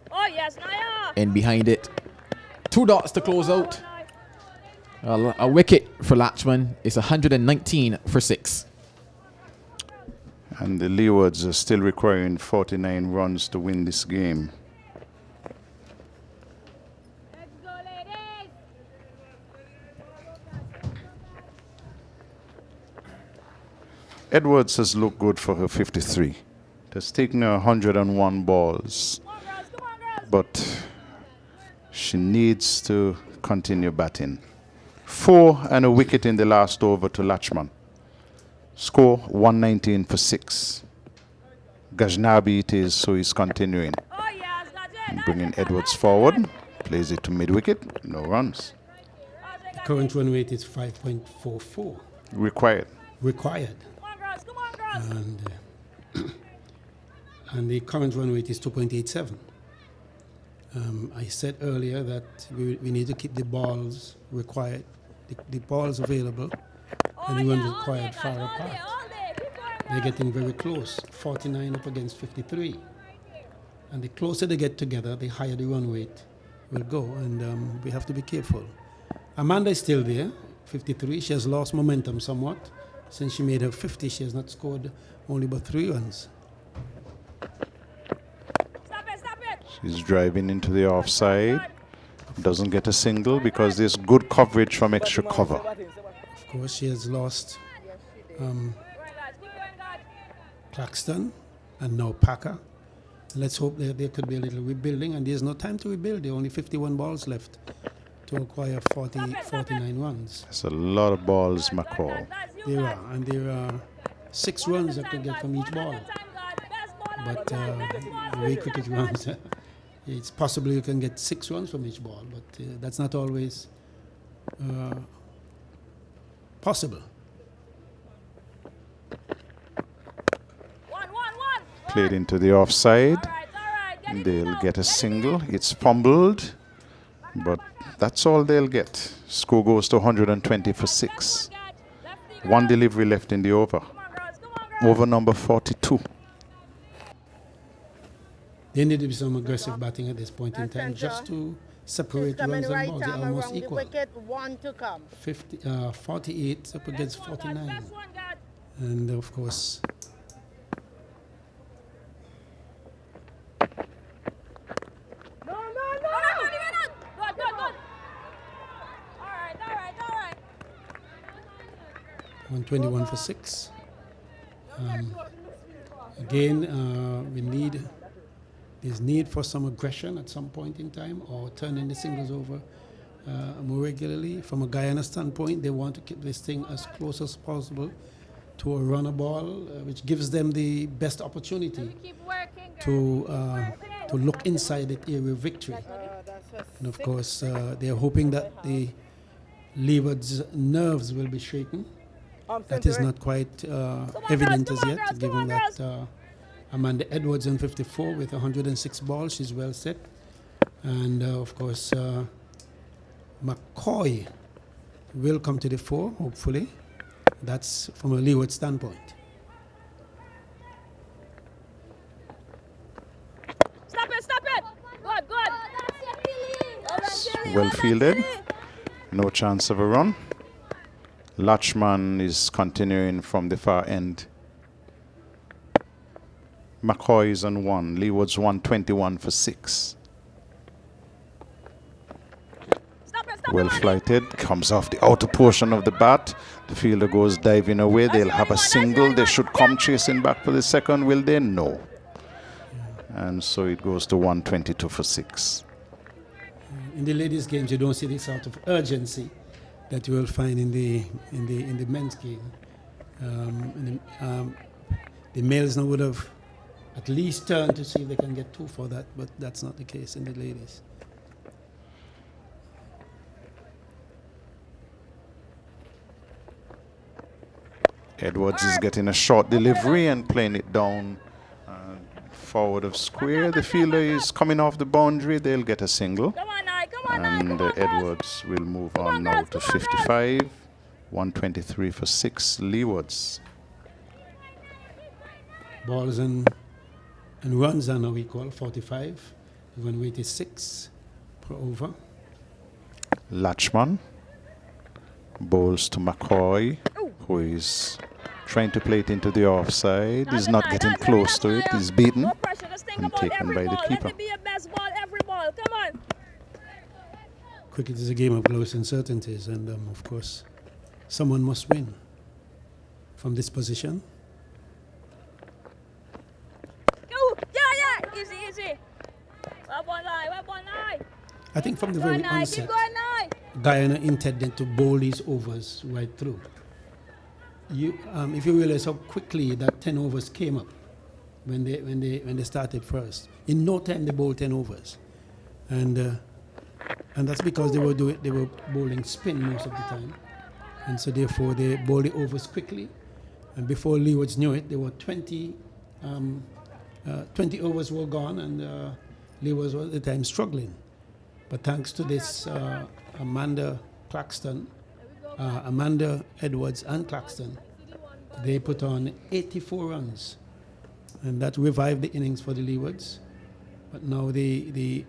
Oh yes, Naya! And behind it, 2 dots to close out. A wicket for Latchman is 119 for 6. And the Leewards are still requiring 49 runs to win this game. Let's go, ladies. Edwards has looked good for her 53. It has taken her 101 balls. But she needs to continue batting. 4 and a wicket in the last over to Latchman. Score 119 for 6. Gajnabi it is, so he's continuing. Bringing Edwards forward. Plays it to mid-wicket. No runs. The current run rate is 5.44. Required. Required. And the current run rate is 2.87. I said earlier that we need to keep the balls required, the balls available, and the runs required far apart. They're getting very close, 49 up against 53. And the closer they get together, the higher the run rate will go, and we have to be careful. Amanda is still there, 53. She has lost momentum somewhat. Since she made her 50, she has not scored only but 3 runs. She's driving into the offside. Doesn't get a single because there's good coverage from extra cover. Of course, she has lost Claxton and now Packer. Let's hope that there could be a little rebuilding, and there's no time to rebuild. There are only 51 balls left to acquire 49 runs. That's a lot of balls, McCall. There are, and there are 6 runs that could get from each ball. But the way cricket runs, it's possible you can get 6 runs from each ball, but that's not always possible. Played into the offside. They'll get a single. It's fumbled, but that's all they'll get. Score goes to 120 for 6. 1 delivery left in the over. Over number 42. There need to be some aggressive batting at this point in time just to separate runs and balls. They're almost equal. 48 up against 49. And of course, No. 121 for 6. Again, there's need for some aggression at some point in time, or turning the singles over more regularly. From a Guyana standpoint, they want to keep this thing as close as possible to a runner ball, which gives them the best opportunity to look inside the area of victory. And of course, they're hoping that the Leewards' nerves will be shaken. That is not quite evident as yet, given that Amanda Edwards on 54 with 106 balls. She's well set. And of course, McCoy will come to the fore, hopefully. That's from a Leeward standpoint. Stop it. Good. Well fielded. No chance of a run. Latchman is continuing from the far end. McCoy is on 1. Leewards 121 for 6. Well flighted. Comes off the outer portion of the bat. The fielder goes diving away. They'll have a single. They should come chasing back for the second. Will they? No. And so it goes to 122 for 6. In the ladies' games, you don't see this sort of urgency that you will find in the men's game. The males now would have at least turned to see if they can get 2 for that, but that's not the case in the ladies. Edwards is getting a short delivery and playing it down forward of square. The fielder is coming off the boundary. They'll get a single. And Edwards will move on now to 55. 123 for 6. Leewards. Balls and runs are now equal, 45. The run rate is 6 per over. Latchman bowls to McCoy, who is trying to play it into the offside. He's not getting close to it. He's beaten and taken by the keeper. Cricket is a game of close uncertainties, and of course, someone must win from this position. Easy. Well one line. I think from the very onset, Guyana intended to bowl these overs right through. If you realize how quickly that 10 overs came up when they started first, in no time they bowled 10 overs, and that's because they were bowling spin most of the time, and so therefore they bowled the overs quickly, and before Leewards knew it, there were 20 overs were gone, and Leewards was at the time struggling. But thanks to this Amanda Edwards and Claxton, they put on 84 runs, and that revived the innings for the Leewards. But now the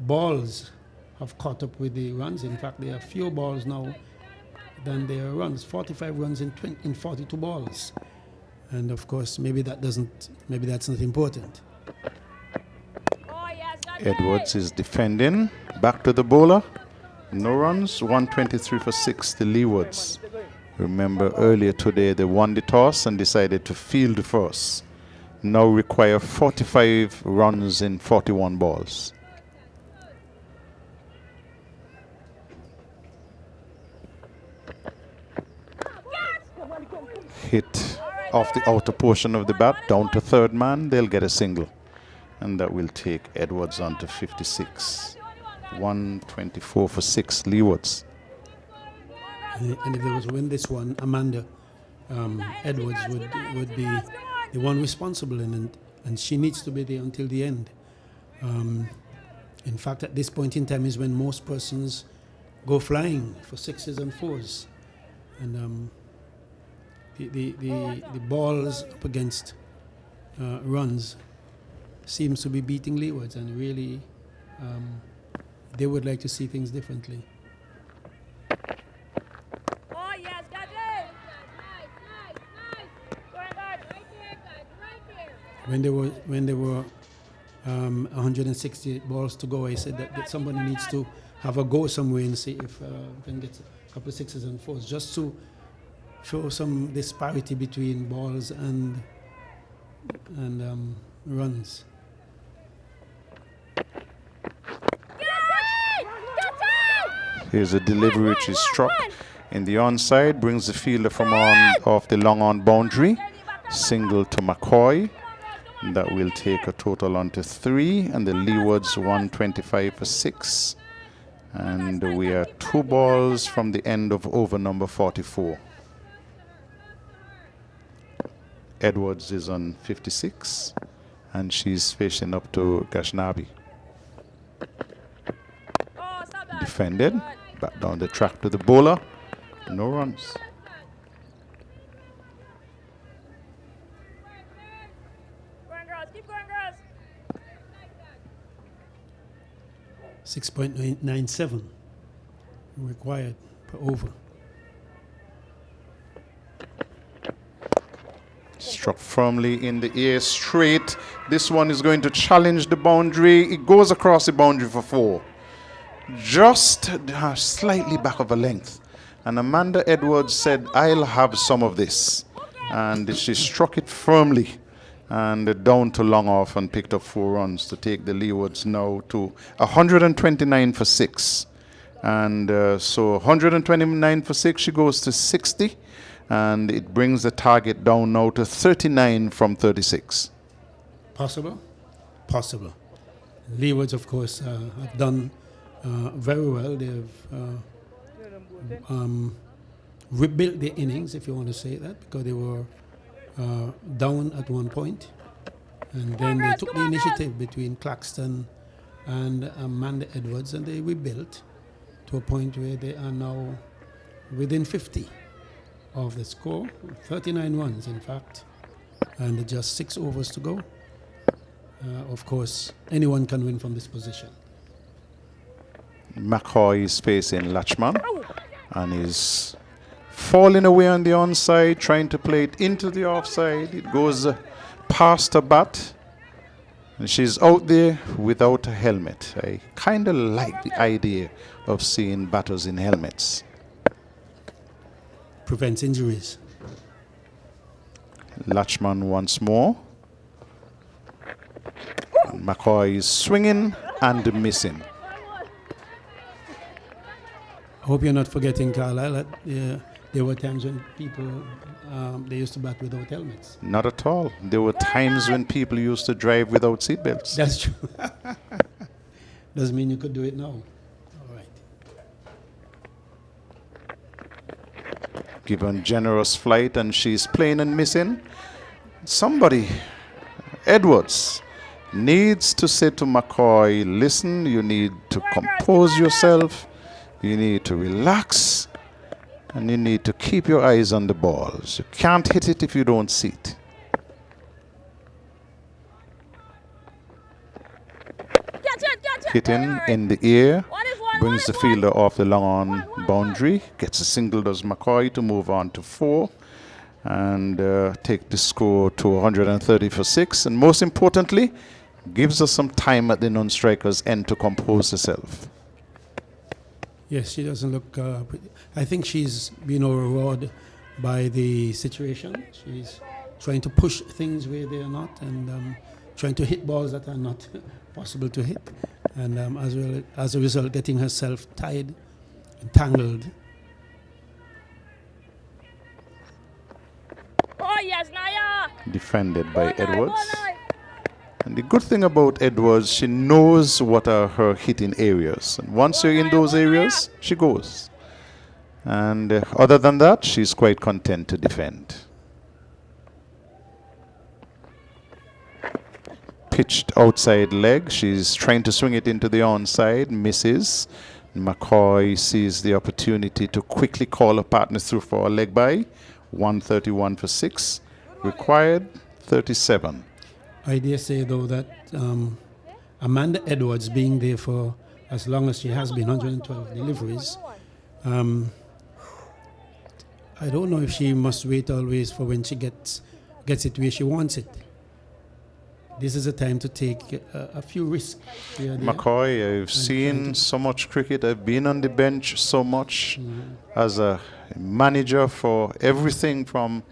balls have caught up with the runs. In fact, there are fewer balls now than there are runs. 45 runs in 42 balls, and of course, maybe that's not important. Edwards is defending. Back to the bowler. No runs. 123 for 6, the Leewards. Remember earlier today they won the toss and decided to field first. Now require 45 runs in 41 balls. Hit off the outer portion of the bat down to third man. They'll get a single. And that will take Edwards on to 56. 124 for 6, Leewards. And if there was a win this one, Amanda Edwards would be the one responsible, and she needs to be there until the end. In fact, at this point in time is when most persons go flying for 6s and 4s. And the balls up against runs seems to be beating Leewards, and really they would like to see things differently. Oh, yes, got it. When there were 168 balls to go, I said that somebody needs to have a go somewhere and see if we can get a couple of 6s and 4s, just to show some disparity between balls and runs. Here's a delivery which is struck in the onside, brings the fielder from off the long on boundary. Single to McCoy. That will take a total on to 3, and the Leewards 125 for 6. And we are 2 balls from the end of over number 44. Edwards is on 56, and she's facing up to Gashnabi. Defended. Back down the track to the bowler. No runs. Keep going, girls. 6.97 required per over. Struck firmly in the air, straight. This one is going to challenge the boundary. It goes across the boundary for 4. Just slightly back of a length. And Amanda Edwards said, I'll have some of this. And she struck it firmly and down to long off and picked up 4 runs to take the Leewards now to 129 for 6. And so 129 for 6, she goes to 60. And it brings the target down now to 39 from 36. Possible? Possible. Leewards, of course, have done very well. They've rebuilt their innings, if you want to say that, because they were down at one point. And then they took the initiative between Claxton and Amanda Edwards, and they rebuilt to a point where they are now within 50 of the score, 39 runs in fact, and just 6 overs to go. Of course, anyone can win from this position. McCoy is facing Latchman and is falling away on the onside, trying to play it into the offside. It goes past her bat, and she's out there without a helmet. I kind of like the idea of seeing batters in helmets. Prevents injuries. Latchman once more. And McCoy is swinging and missing. I hope you're not forgetting, Carlisle, that there were times when people, they used to bat without helmets. Not at all. There were times when people used to drive without seatbelts. That's true. Doesn't mean you could do it now. All right. Given generous flight, and she's playing and missing. Somebody, Edwards, needs to say to McCoy, listen, you need to compose yourself. You need to relax, and you need to keep your eyes on the balls. You can't hit it if you don't see it. Hitting in the air, brings the fielder off the long on boundary, gets a single, does McCoy, to move on to 4, and take the score to 130 for 6. And most importantly, gives us some time at the non-striker's end to compose herself. Yes, she doesn't look I think she's been overawed by the situation. She's trying to push things where they are not, and trying to hit balls that are not possible to hit, and as a result getting herself tied and tangled. Oh yes, Naya. Defended by Edwards. And the good thing about Edwards, she knows what are her hitting areas. And once you're in those areas, she goes. And other than that, she's quite content to defend. Pitched outside leg. She's trying to swing it into the onside. Misses. McCoy sees the opportunity to quickly call a partner through for a leg by. 131 for 6. Required 37. I dare say, though, that Amanda Edwards being there for as long as she has been, 112 deliveries, I don't know if she must wait always for when she gets it where she wants it. This is a time to take a few risks. McCoy, I've seen so much cricket. I've been on the bench so much as a manager for everything from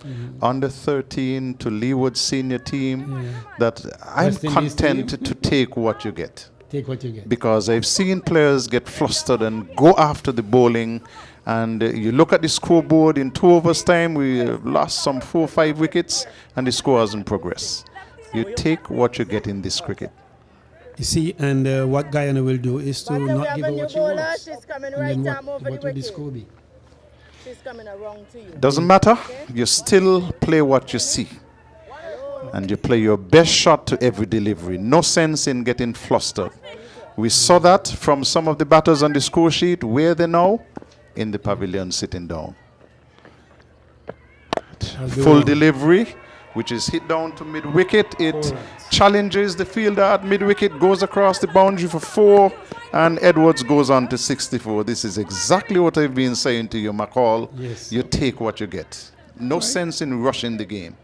under 13 to Leewards senior team that I'm content to take what you get. Take what you get. Because I've seen players get flustered and go after the bowling. And you look at the scoreboard, in 2 overs time, we lost some 4 or 5 wickets, and the score hasn't progressed. You take what you get in this cricket. You see, and what Guyana will do is to not give her what she wants. She's coming And right then arm over what the will the wicket. score be? She's coming around to you. Doesn't matter. You still play what you see. And you play your best shot to every delivery. No sense in getting flustered. We saw that from some of the batters on the score sheet. Where they now? In the pavilion sitting down. Full delivery, which is hit down to mid-wicket. It challenges the fielder at mid-wicket, goes across the boundary for 4, and Edwards goes on to 64. This is exactly what I've been saying to you, McCall. Yes. You take what you get. No sense in rushing the game.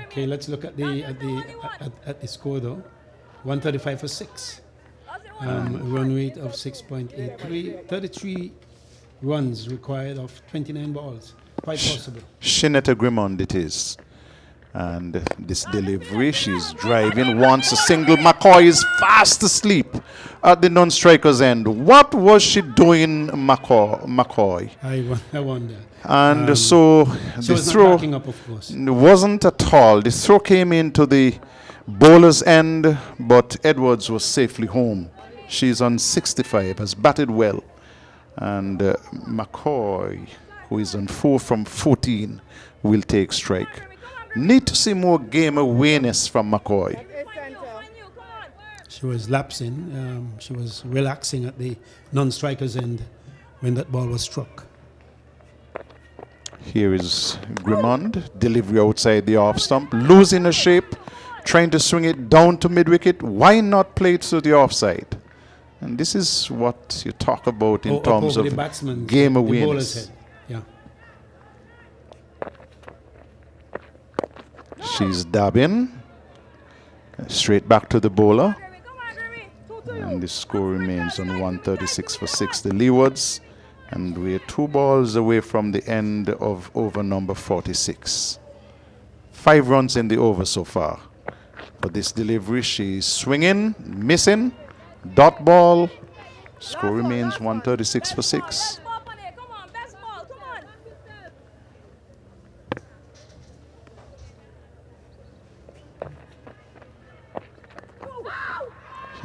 Okay, let's look at the score though. 135 for 6. Run rate of 6.83. 33 runs required of 29 balls. Quite possible. Shinetta Grimond it is. And this delivery, she's driving, wants a single. McCoy is fast asleep at the non-striker's end. What was she doing, McCoy? I wonder. And so the throw backing up, of course. wasn't at all. The throw came into the bowler's end, but Edwards was safely home. She's on 65, has batted well. And McCoy, who is on 4 from 14, will take strike. Need to see more game awareness from McCoy. She was lapsing. She was relaxing at the non-striker's end when that ball was struck. Here is Grimond, delivery outside the off stump, losing a shape, trying to swing it down to mid-wicket. Why not play it to the offside? And this is what you talk about in terms of game awareness. Yeah. She's dabbing. Straight back to the bowler. And the score remains on 136 for 6, the Leewards. And we're 2 balls away from the end of over number 46. 5 runs in the over so far. For this delivery, she's swinging, missing. Dot ball. Score remains 136 for 6.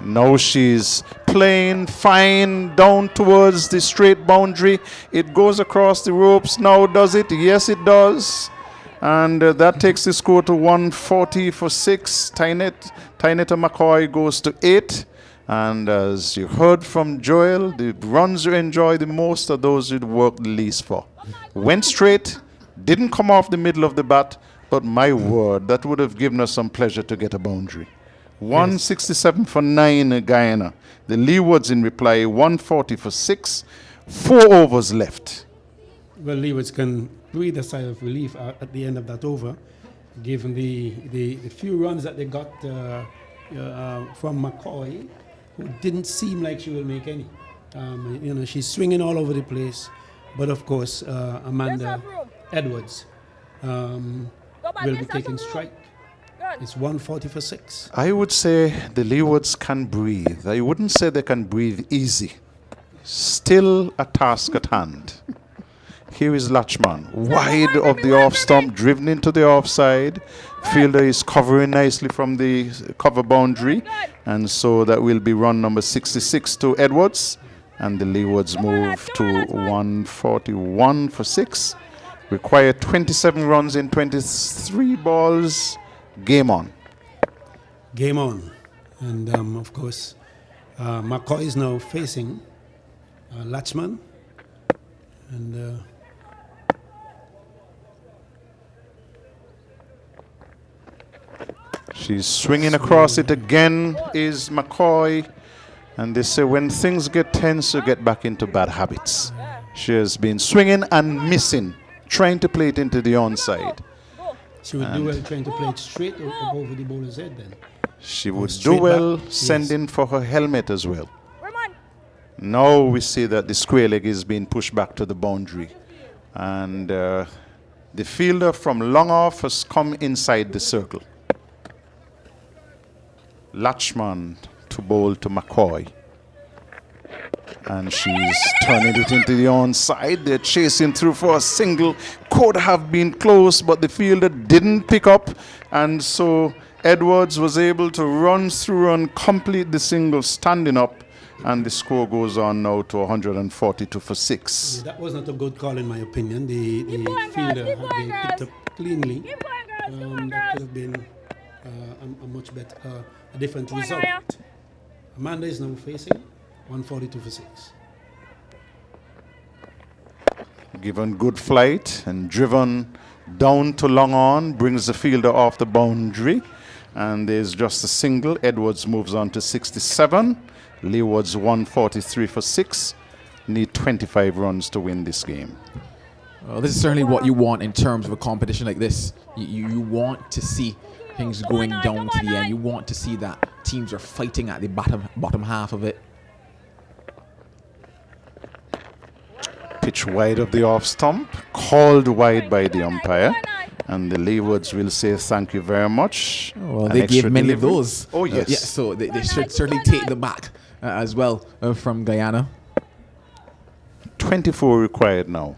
Now she's playing fine down towards the straight boundary. It goes across the ropes. Now does it? Yes, it does. And that takes the score to 140 for 6. Tynetta McCoy goes to 8. And as you heard from Joel, the runs you enjoy the most are those you'd work the least for. Went straight, didn't come off the middle of the bat, but my word, that would have given us some pleasure to get a boundary. 167 for 9 Guyana. The Leewards in reply, 140 for 6. 4 overs left. Well, Leewards can breathe a sigh of relief at the end of that over. given the few runs that they got from McCoy, who didn't seem like she will make any. She's swinging all over the place, but of course, Amanda Edwards will be taking strike. It's 140 for 6. I would say the Leewards can breathe. I wouldn't say they can breathe easy. Still a task at hand. Here is Latchman, wide of the off stump, driven into the offside. Fielder is covering nicely from the cover boundary, and so that will be run number 66 to Edwards, and the Leewards move to 141 for 6. Require 27 runs in 23 balls. Game on. Game on. And of course, McCoy is now facing Latchman. And she's swinging across it again, is McCoy. And they say when things get tense, you get back into bad habits. She has been swinging and missing, trying to play it into the onside. She would do well trying to play it straight over the bowler's head then. She would do well sending for her helmet as well. Now we see that the square leg is being pushed back to the boundary. And the fielder from long off has come inside the circle. Latchman to bowl to McCoy. And she's turning it into the onside. They're chasing through for a single. Could have been close, but the fielder didn't pick up. And so Edwards was able to run through and complete the single standing up. And the score goes on now to 142 for 6. Yeah, that was not a good call in my opinion. The fielder had been picked up cleanly. That could have been a much better, a different result. Amanda is now facing 142 for 6. Given good flight and driven down to long on, brings the fielder off the boundary. And there's just a single. Edwards moves on to 67. Leewards 143 for 6. Need 25 runs to win this game. Well, this is certainly what you want in terms of a competition like this. You want to see things going down to the end. You want to see that teams are fighting at the bottom half of it. Pitch wide of the off stump, called wide by the umpire, and the Leewards will say thank you very much. Well, they gave many of those. Oh yes. Yeah, so they should certainly take them back as well from Guyana. 24 required now.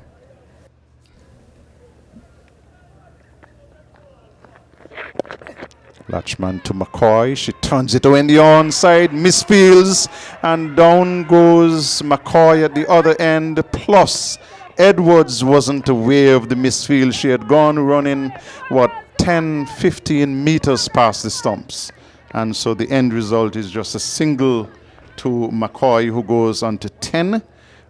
Latchman to McCoy. She turns it away in the onside, misfields, and down goes McCoy at the other end. Plus, Edwards wasn't aware of the misfield. She had gone running, 10, 15 meters past the stumps. And so the end result is just a single to McCoy, who goes on to 10,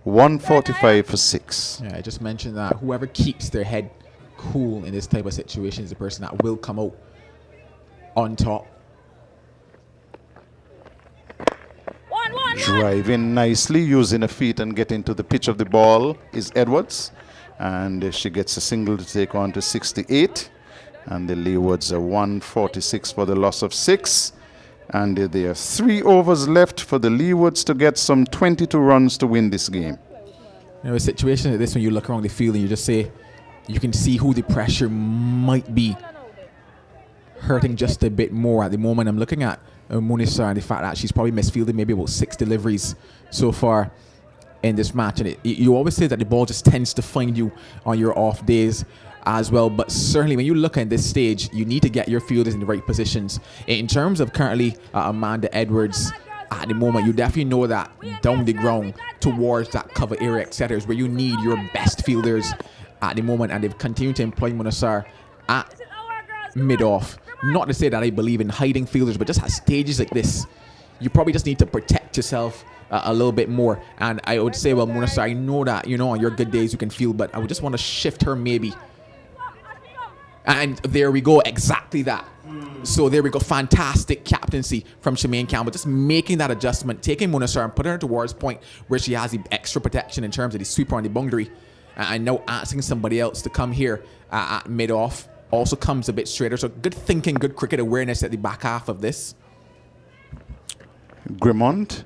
145 for 6. Yeah, I just mentioned that whoever keeps their head cool in this type of situation is the person that will come out on top. Driving nicely, using her feet and getting to the pitch of the ball is Edwards. And she gets a single to take on to 68. And the Leewards are 146 for the loss of 6. And there are 3 overs left for the Leewards to get some 22 runs to win this game. You know, a situation like this, when you look around the field and you just say, you can see who the pressure might be hurting just a bit more at the moment. I'm looking at Munisa and the fact that she's probably misfielded maybe about 6 deliveries so far in this match. And you always say that the ball just tends to find you on your off days as well. But certainly when you look at this stage, you need to get your fielders in the right positions. In terms of currently Amanda Edwards, at the moment, you definitely know that down the ground towards that cover area, etc., is where you need your best fielders at the moment. And they've continued to employ Munasar at mid-off. Not to say that I believe in hiding fielders, but just at stages like this, you probably just need to protect yourself a little bit more. And I would say, well, Munasar, I know that, you know, on your good days you can field, but I would just want to shift her maybe. And there we go, exactly that. So there we go, fantastic captaincy from Shemaine Campbell, just making that adjustment, taking Munasar and putting her towards point where she has the extra protection in terms of the sweeper on the boundary, and now asking somebody else to come here at mid-off also comes a bit straighter. So good thinking, good cricket awareness at the back half of this. Grimont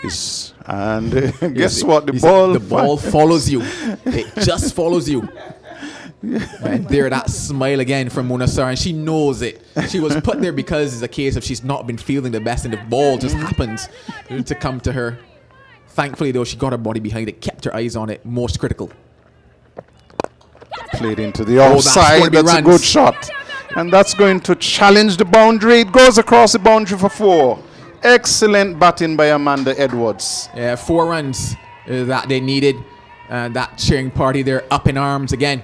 is, and guess what? The ball follows you. It just follows you. And there, that smile again from Munasar, and she knows it. She was put there because it's a case of she's not been feeling the best, and the ball just happens to come to her. Thankfully, though, she got her body behind it, kept her eyes on it. Most critical. Played into the offside. That's a good shot. And that's going to challenge the boundary. It goes across the boundary for 4. Excellent batting by Amanda Edwards. Yeah, 4 runs that they needed. And that cheering party, they're up in arms again.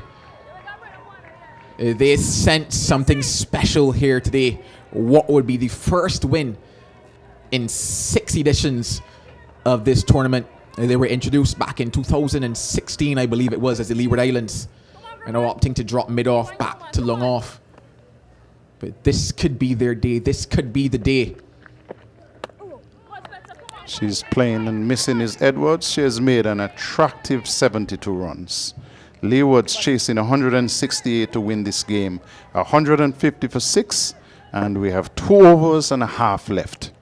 They sent something special here today. What would be the first win in 6 editions of this tournament. They were introduced back in 2016, I believe it was, as the Leeward Islands, and are opting to drop mid-off back to long-off. But this could be their day. This could be the day. She's playing, and missing is Edwards. She has made an attractive 72 runs. Leewards chasing 168 to win this game. 150 for 6, and we have 2 overs and a half left.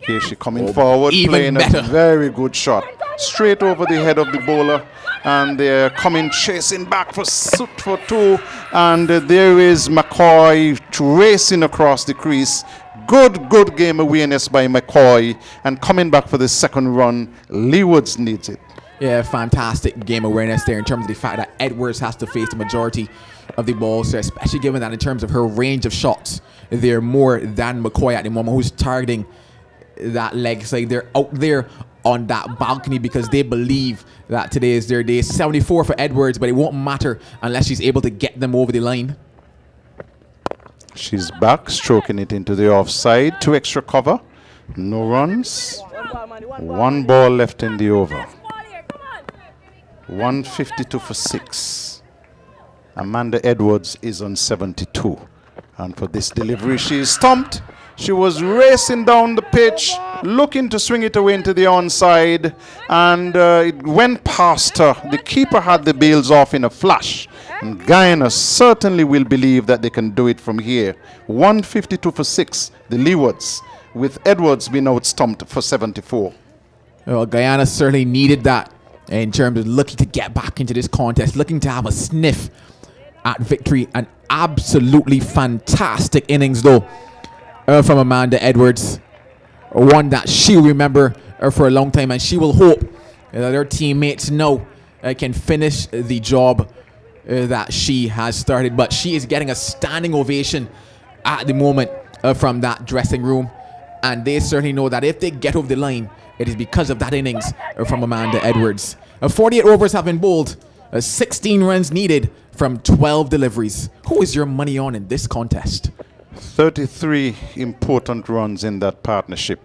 Here she coming forward, playing a very good shot. Straight over the head of the bowler. And they're coming chasing back for 2. And there is McCoy racing across the crease. Good game awareness by McCoy. And coming back for the second run, Leewards needs it. Yeah, fantastic game awareness there in terms of the fact that Edwards has to face the majority of the balls, so especially given that in terms of her range of shots, they're more than McCoy at the moment, who's targeting that leg side. They're out there on that balcony because they believe that today is their day. 74 for Edwards, but it won't matter unless she's able to get them over the line. She's back, stroking it into the offside. 2 extra cover. No runs. 1 ball left in the over. 152 for 6. Amanda Edwards is on 72. And for this delivery, she is stumped. She was racing down the pitch, looking to swing it away into the onside, and it went past her. The keeper had the bails off in a flash. And Guyana certainly will believe that they can do it from here. 152 for 6, the Leewards, with Edwards being out stumped for 74. Well, Guyana certainly needed that in terms of looking to get back into this contest, looking to have a sniff at victory. An absolutely fantastic innings, though, from Amanda Edwards. One that she'll remember for a long time, and she will hope that her teammates know can finish the job that she has started. But she is getting a standing ovation at the moment from that dressing room, and they certainly know that if they get over the line, it is because of that innings from Amanda Edwards. 48 overs have been bowled, 16 runs needed from 12 deliveries. Who is your money on in this contest? 33 important runs in that partnership.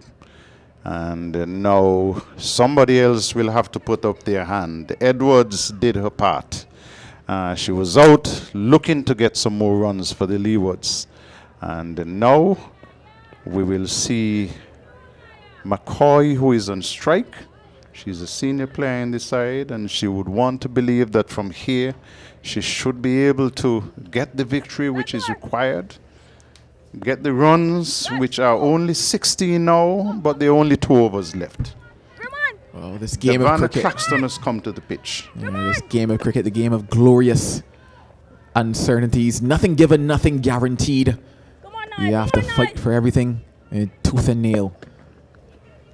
And now somebody else will have to put up their hand. Edwards did her part. She was out looking to get some more runs for the Leewards. And now we will see McCoy, who is on strike. She's a senior player in the side, and she would want to believe that from here she should be able to get the victory which is required. Get the runs, which are only 16 now, but there are only 2 overs left. Oh, this game of cricket. Claxton has come to the pitch. Yeah, this game of cricket, the game of glorious uncertainties. Nothing given, nothing guaranteed. You have to fight for everything, tooth and nail.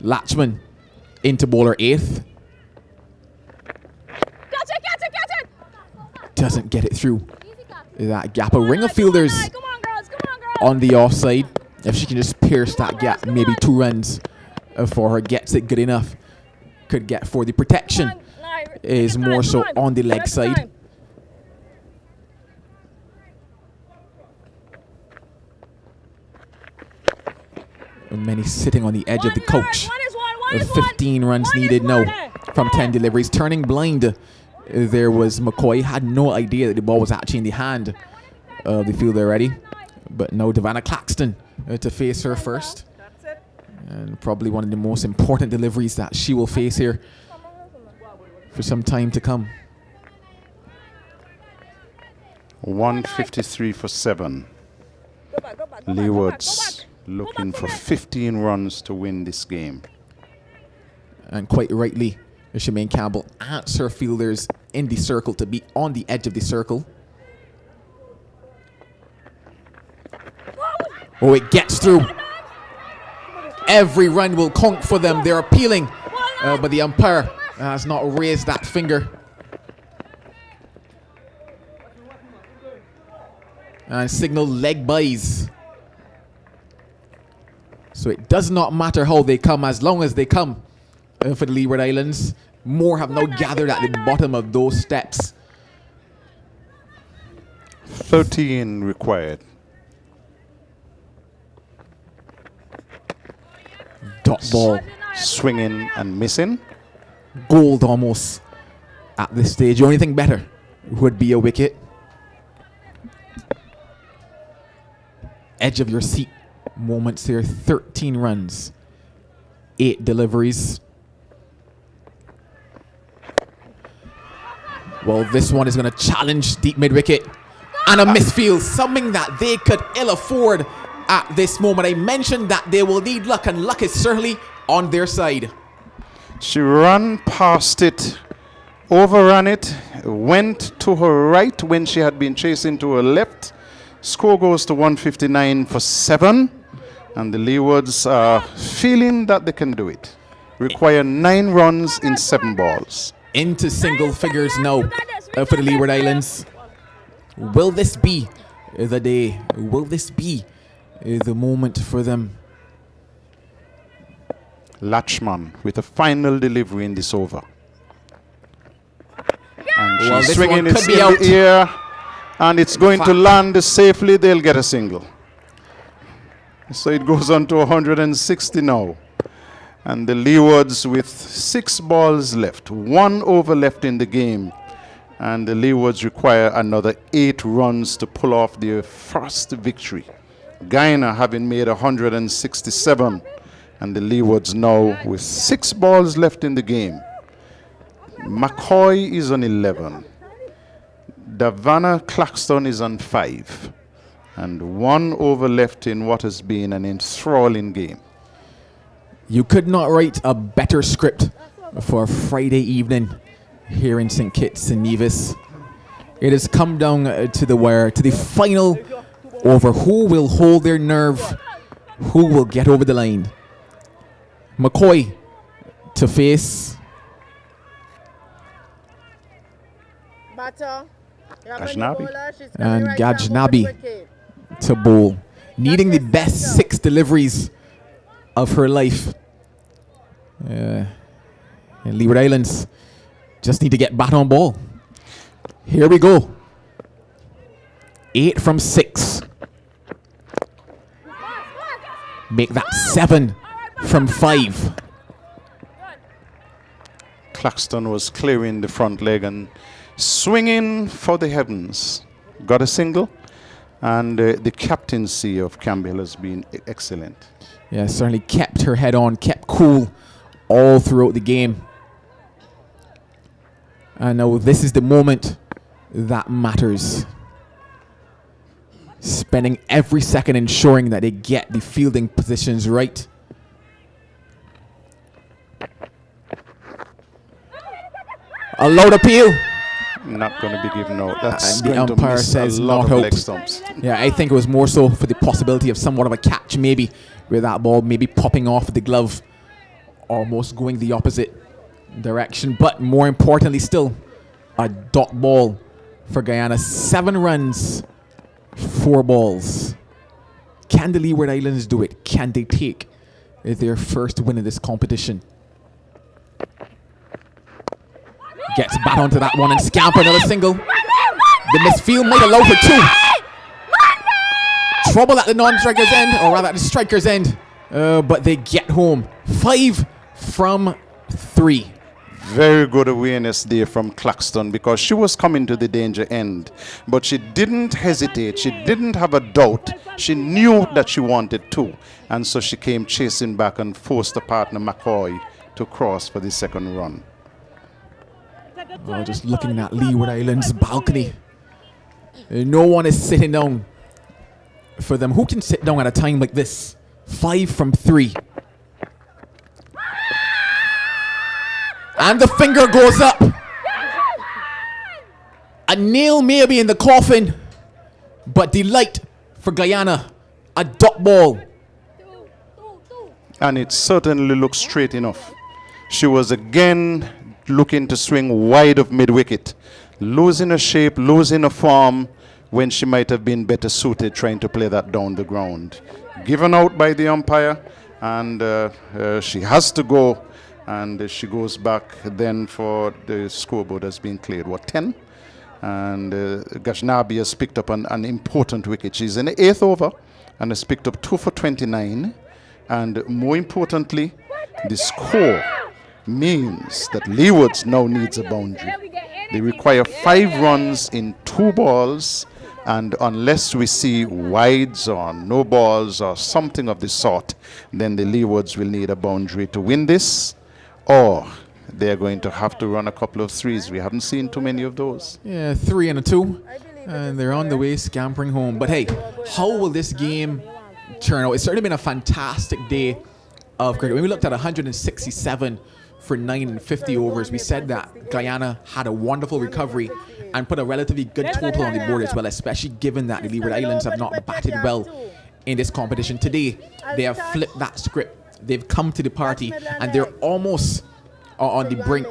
Latchman into bowler 8th. Doesn't get it through that gap. A ring of fielders on the offside. If she can just pierce that gap, maybe 2 runs for her. Gets it good enough. Could get for the protection. Is more so on the leg side. Many sitting on the edge of the coach. 15 runs needed now from 10 deliveries. Turning blind, there was McCoy. Had no idea that the ball was actually in the hand of the fielder already. But no, Devana Claxton to face her first. And probably one of the most important deliveries that she will face here for some time to come. 153 for 7. Go back, go back, go back, go back, go Leewards back. looking Go for back, 15 runs to win this game. And quite rightly, Shemaine Campbell asks her fielders in the circle to be on the edge of the circle. Oh, it gets through. Every run will count for them. They're appealing, but the umpire has not raised that finger. And signal leg byes. So it does not matter how they come, as long as they come for the Leeward Islands. More have now gathered at the bottom of those steps. 13 required. Dot ball. Swinging and missing. Gold almost at this stage. The only thing better would be a wicket. Edge of your seat moments here. 13 runs, 8 deliveries. Well, this one is going to challenge deep mid wicket and a misfield, something that they could ill afford at this moment. I mentioned that they will need luck, and luck is certainly on their side. She ran past it, overran it, went to her right when she had been chasing to her left. Score goes to 159 for 7, and the Leewards are feeling that they can do it. Require 9 runs in 7 balls. Into single figures now for the Leeward Islands. Will this be the day? Will this be the moment for them? Latchman with a final delivery in this over. And she's Well, this swinging one it could be in out. the air, and it's going to land safely. They'll get a single. So it goes on to 160 now. And the Leewards with 6 balls left, 1 over left in the game. And the Leewards require another 8 runs to pull off their first victory. Guyana having made 167. And the Leewards now with 6 balls left in the game. McCoy is on 11. Davana Claxton is on 5. And 1 over left in what has been an enthralling game. You could not write a better script for a Friday evening here in St. Kitts and Nevis. It has come down to the wire, to the final over who will hold their nerve, who will get over the line. McCoy to face. Gajnabi. And Gajnabi to bowl. Needing the best 6 deliveries of her life. Leeward Islands just need to get bat on ball. Here we go. 8 from 6. Make that 7 from 5. Claxton was clearing the front leg and swinging for the heavens. Got a single, and the captaincy of Campbell has been excellent. Yeah, certainly kept her head on, kept cool all throughout the game. And now this is the moment that matters. Spending every second ensuring that they get the fielding positions right. A loud appeal. Not going to be given out. That's And the going to umpire miss says a lot not of out. leg stumps. Yeah, I think it was more so for the possibility of somewhat of a catch, maybe, with that ball maybe popping off the glove, almost going the opposite direction. But more importantly still, a dot ball for Guyana. 7 runs, 4 balls. Can the Leeward Islands do it? Can they take their first win in this competition? Gets bat onto that one and scamper another single. The misfield might allow for 2. Trouble at the non-striker's end, or rather at the striker's end, but they get home. 5 from 3. Very good awareness there from Claxton, because she was coming to the danger end, but she didn't hesitate. She didn't have a doubt. She knew that she wanted to, and so she came chasing back and forced her partner McCoy to cross for the second run. Oh, just looking at Leeward Island's balcony. No one is sitting down for them. Who can sit down at a time like this? 5 from 3. And the finger goes up. A nail may be in the coffin, but delight for Guyana. A dot ball. And it certainly looks straight enough. She was again looking to swing wide of mid-wicket, losing her shape, losing her form, when she might have been better suited trying to play that down the ground. Given out by the umpire, and she has to go, and she goes back then for the scoreboard has been cleared. What, 10? And Gashnabi has picked up an important wicket. She's in the 8th over and has picked up 2 for 29. And more importantly, the score means that Leewards now needs a boundary. They require 5 runs in 2 balls, and unless we see wides or no balls or something of the sort, then the Leewards will need a boundary to win this, or they're going to have to run a couple of 3s. We haven't seen too many of those. Yeah, 3 and a 2, and they're on the way scampering home. But hey, how will this game turn out? It's certainly been a fantastic day of cricket. When we looked at 167 for 9 and 50 overs, we said that Guyana had a wonderful recovery and put a relatively good total on the board as well, especially given that the Leeward Islands have not batted well in this competition. Today, they have flipped that script. They've come to the party, and they're almost on the brink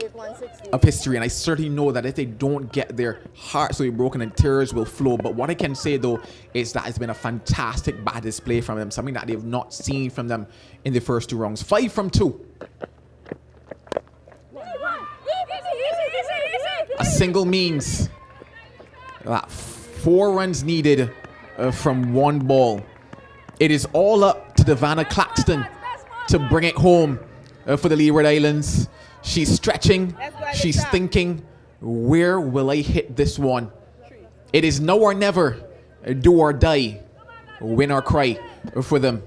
of history. And I certainly know that if they don't get their hearts will be broken and tears will flow. But what I can say, though, is that it's been a fantastic bat display from them, something that they've not seen from them in the first 2 rounds. 5 from 2. A single means that 4 runs needed from 1 ball. It is all up to Devana Claxton to bring it home for the Leeward Islands. She's stretching, she's thinking, where will I hit this one? It is now or never, do or die, win or cry for them.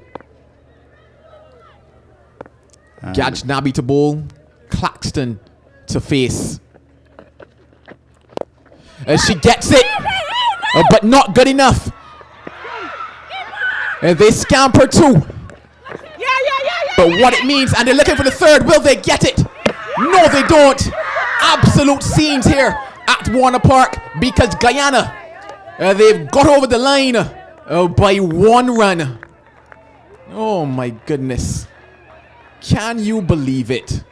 Gajnabi to bowl, Claxton to face. She gets it, but not good enough. They scamper too. But what it means, and they're looking for the 3rd, will they get it? No, they don't. Absolute scenes here at Warner Park, because Guyana, they've got over the line by 1 run. Oh my goodness. Can you believe it?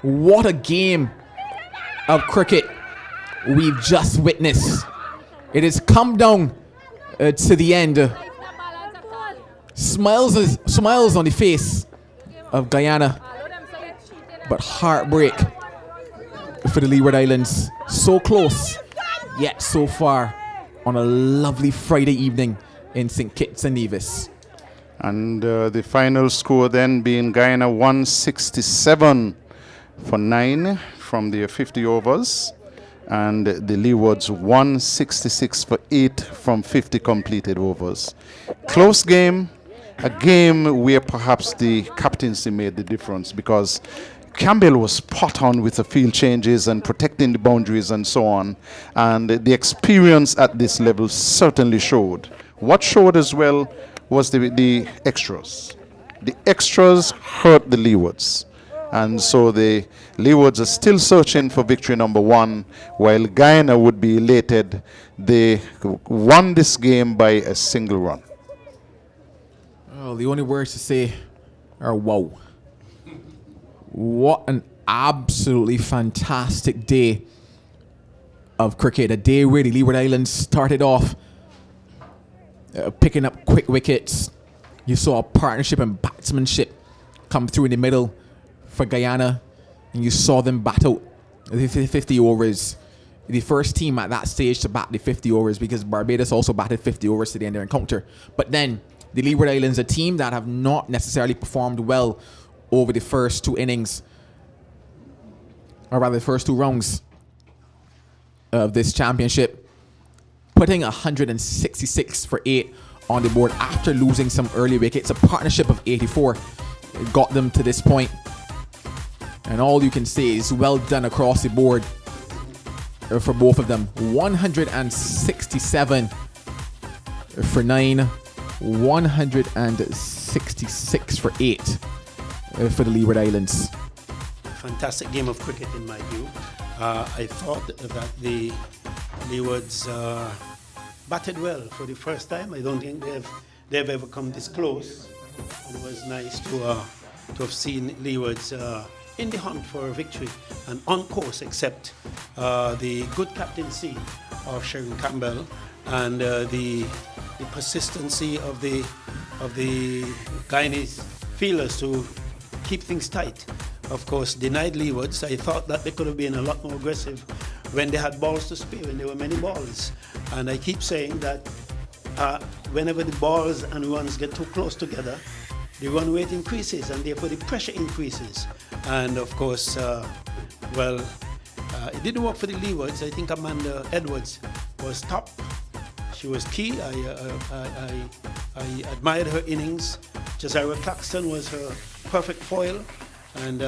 What a game of cricket we've just witnessed. It has come down to the end. Smiles on the face of Guyana, but heartbreak for the Leeward Islands. So close, yet so far on a lovely Friday evening in St. Kitts and Nevis. And the final score then being Guyana 167 for 9 from their 50 overs, and the Leewards 166 for 8 from 50 completed overs. Close game, a game where perhaps the captaincy made the difference, because Campbell was spot on with the field changes and protecting the boundaries and so on, and the experience at this level certainly showed. What showed as well was the extras. The extras hurt the Leewards, and so the Leewards are still searching for victory number 1, while Guyana would be elated. They won this game by a single run. Oh, the only words to say are wow. What an absolutely fantastic day of cricket. A day where the Leeward Islands started off picking up quick wickets. You saw a partnership and batsmanship come through in the middle for Guyana, and you saw them bat out the 50 overs. The first team at that stage to bat the 50 overs, because Barbados also batted 50 overs to the end of their encounter. But then the Leeward Islands, a team that have not necessarily performed well over the first 2 innings, or rather the first 2 rounds of this championship, putting 166 for 8 on the board after losing some early wickets. A partnership of 84 got them to this point. And all you can say is well done across the board for both of them. 167 for 9, 166 for 8 for the Leeward Islands. Fantastic game of cricket in my view. I thought that the Leewards batted well for the first time. I don't think they've ever come this close. And it was nice to have seen Leewards in the hunt for a victory and on course, except the good captaincy of Sharon Campbell and the persistency of the Guyanese fielders to keep things tight. Of course, denied Leewards. I thought that they could have been a lot more aggressive when they had balls to spare, when there were many balls. And I keep saying that whenever the balls and runs get too close together, the run rate increases and therefore the pressure increases. And of course, it didn't work for the Leewards. I think Amanda Edwards was top. She was key. I admired her innings. Jazira Claxton was her perfect foil. And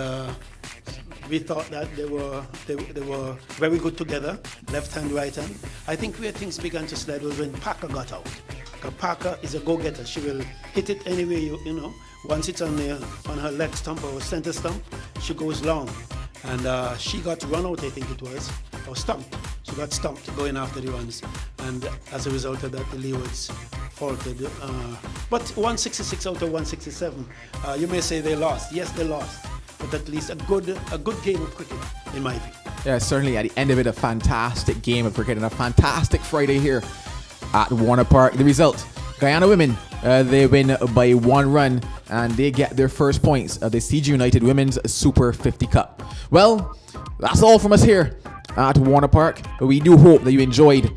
we thought that they were very good together, left hand, right hand. I think where things began to slide was when Parker got out. Because Parker is a go-getter. She will hit it anywhere you know. Once it's on her leg stump or center stump, she goes long. And she got run out, I think it was, or stumped. She got stumped going after the runs. And as a result of that, the Leewards faltered. But 166 out of 167. You may say they lost. Yes, they lost. But at least a good game of cricket, in my view. Yeah, certainly at the end of it, a fantastic game of cricket and a fantastic Friday here at Warner Park. The result, Guyana women, they win by 1 run and they get their first points of the CG United Women's Super 50 Cup. Well, that's all from us here at Warner Park. We do hope that you enjoyed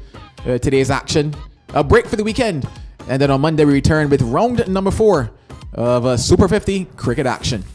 today's action. A break for the weekend. And then on Monday we return with round number 4 of Super 50 cricket action.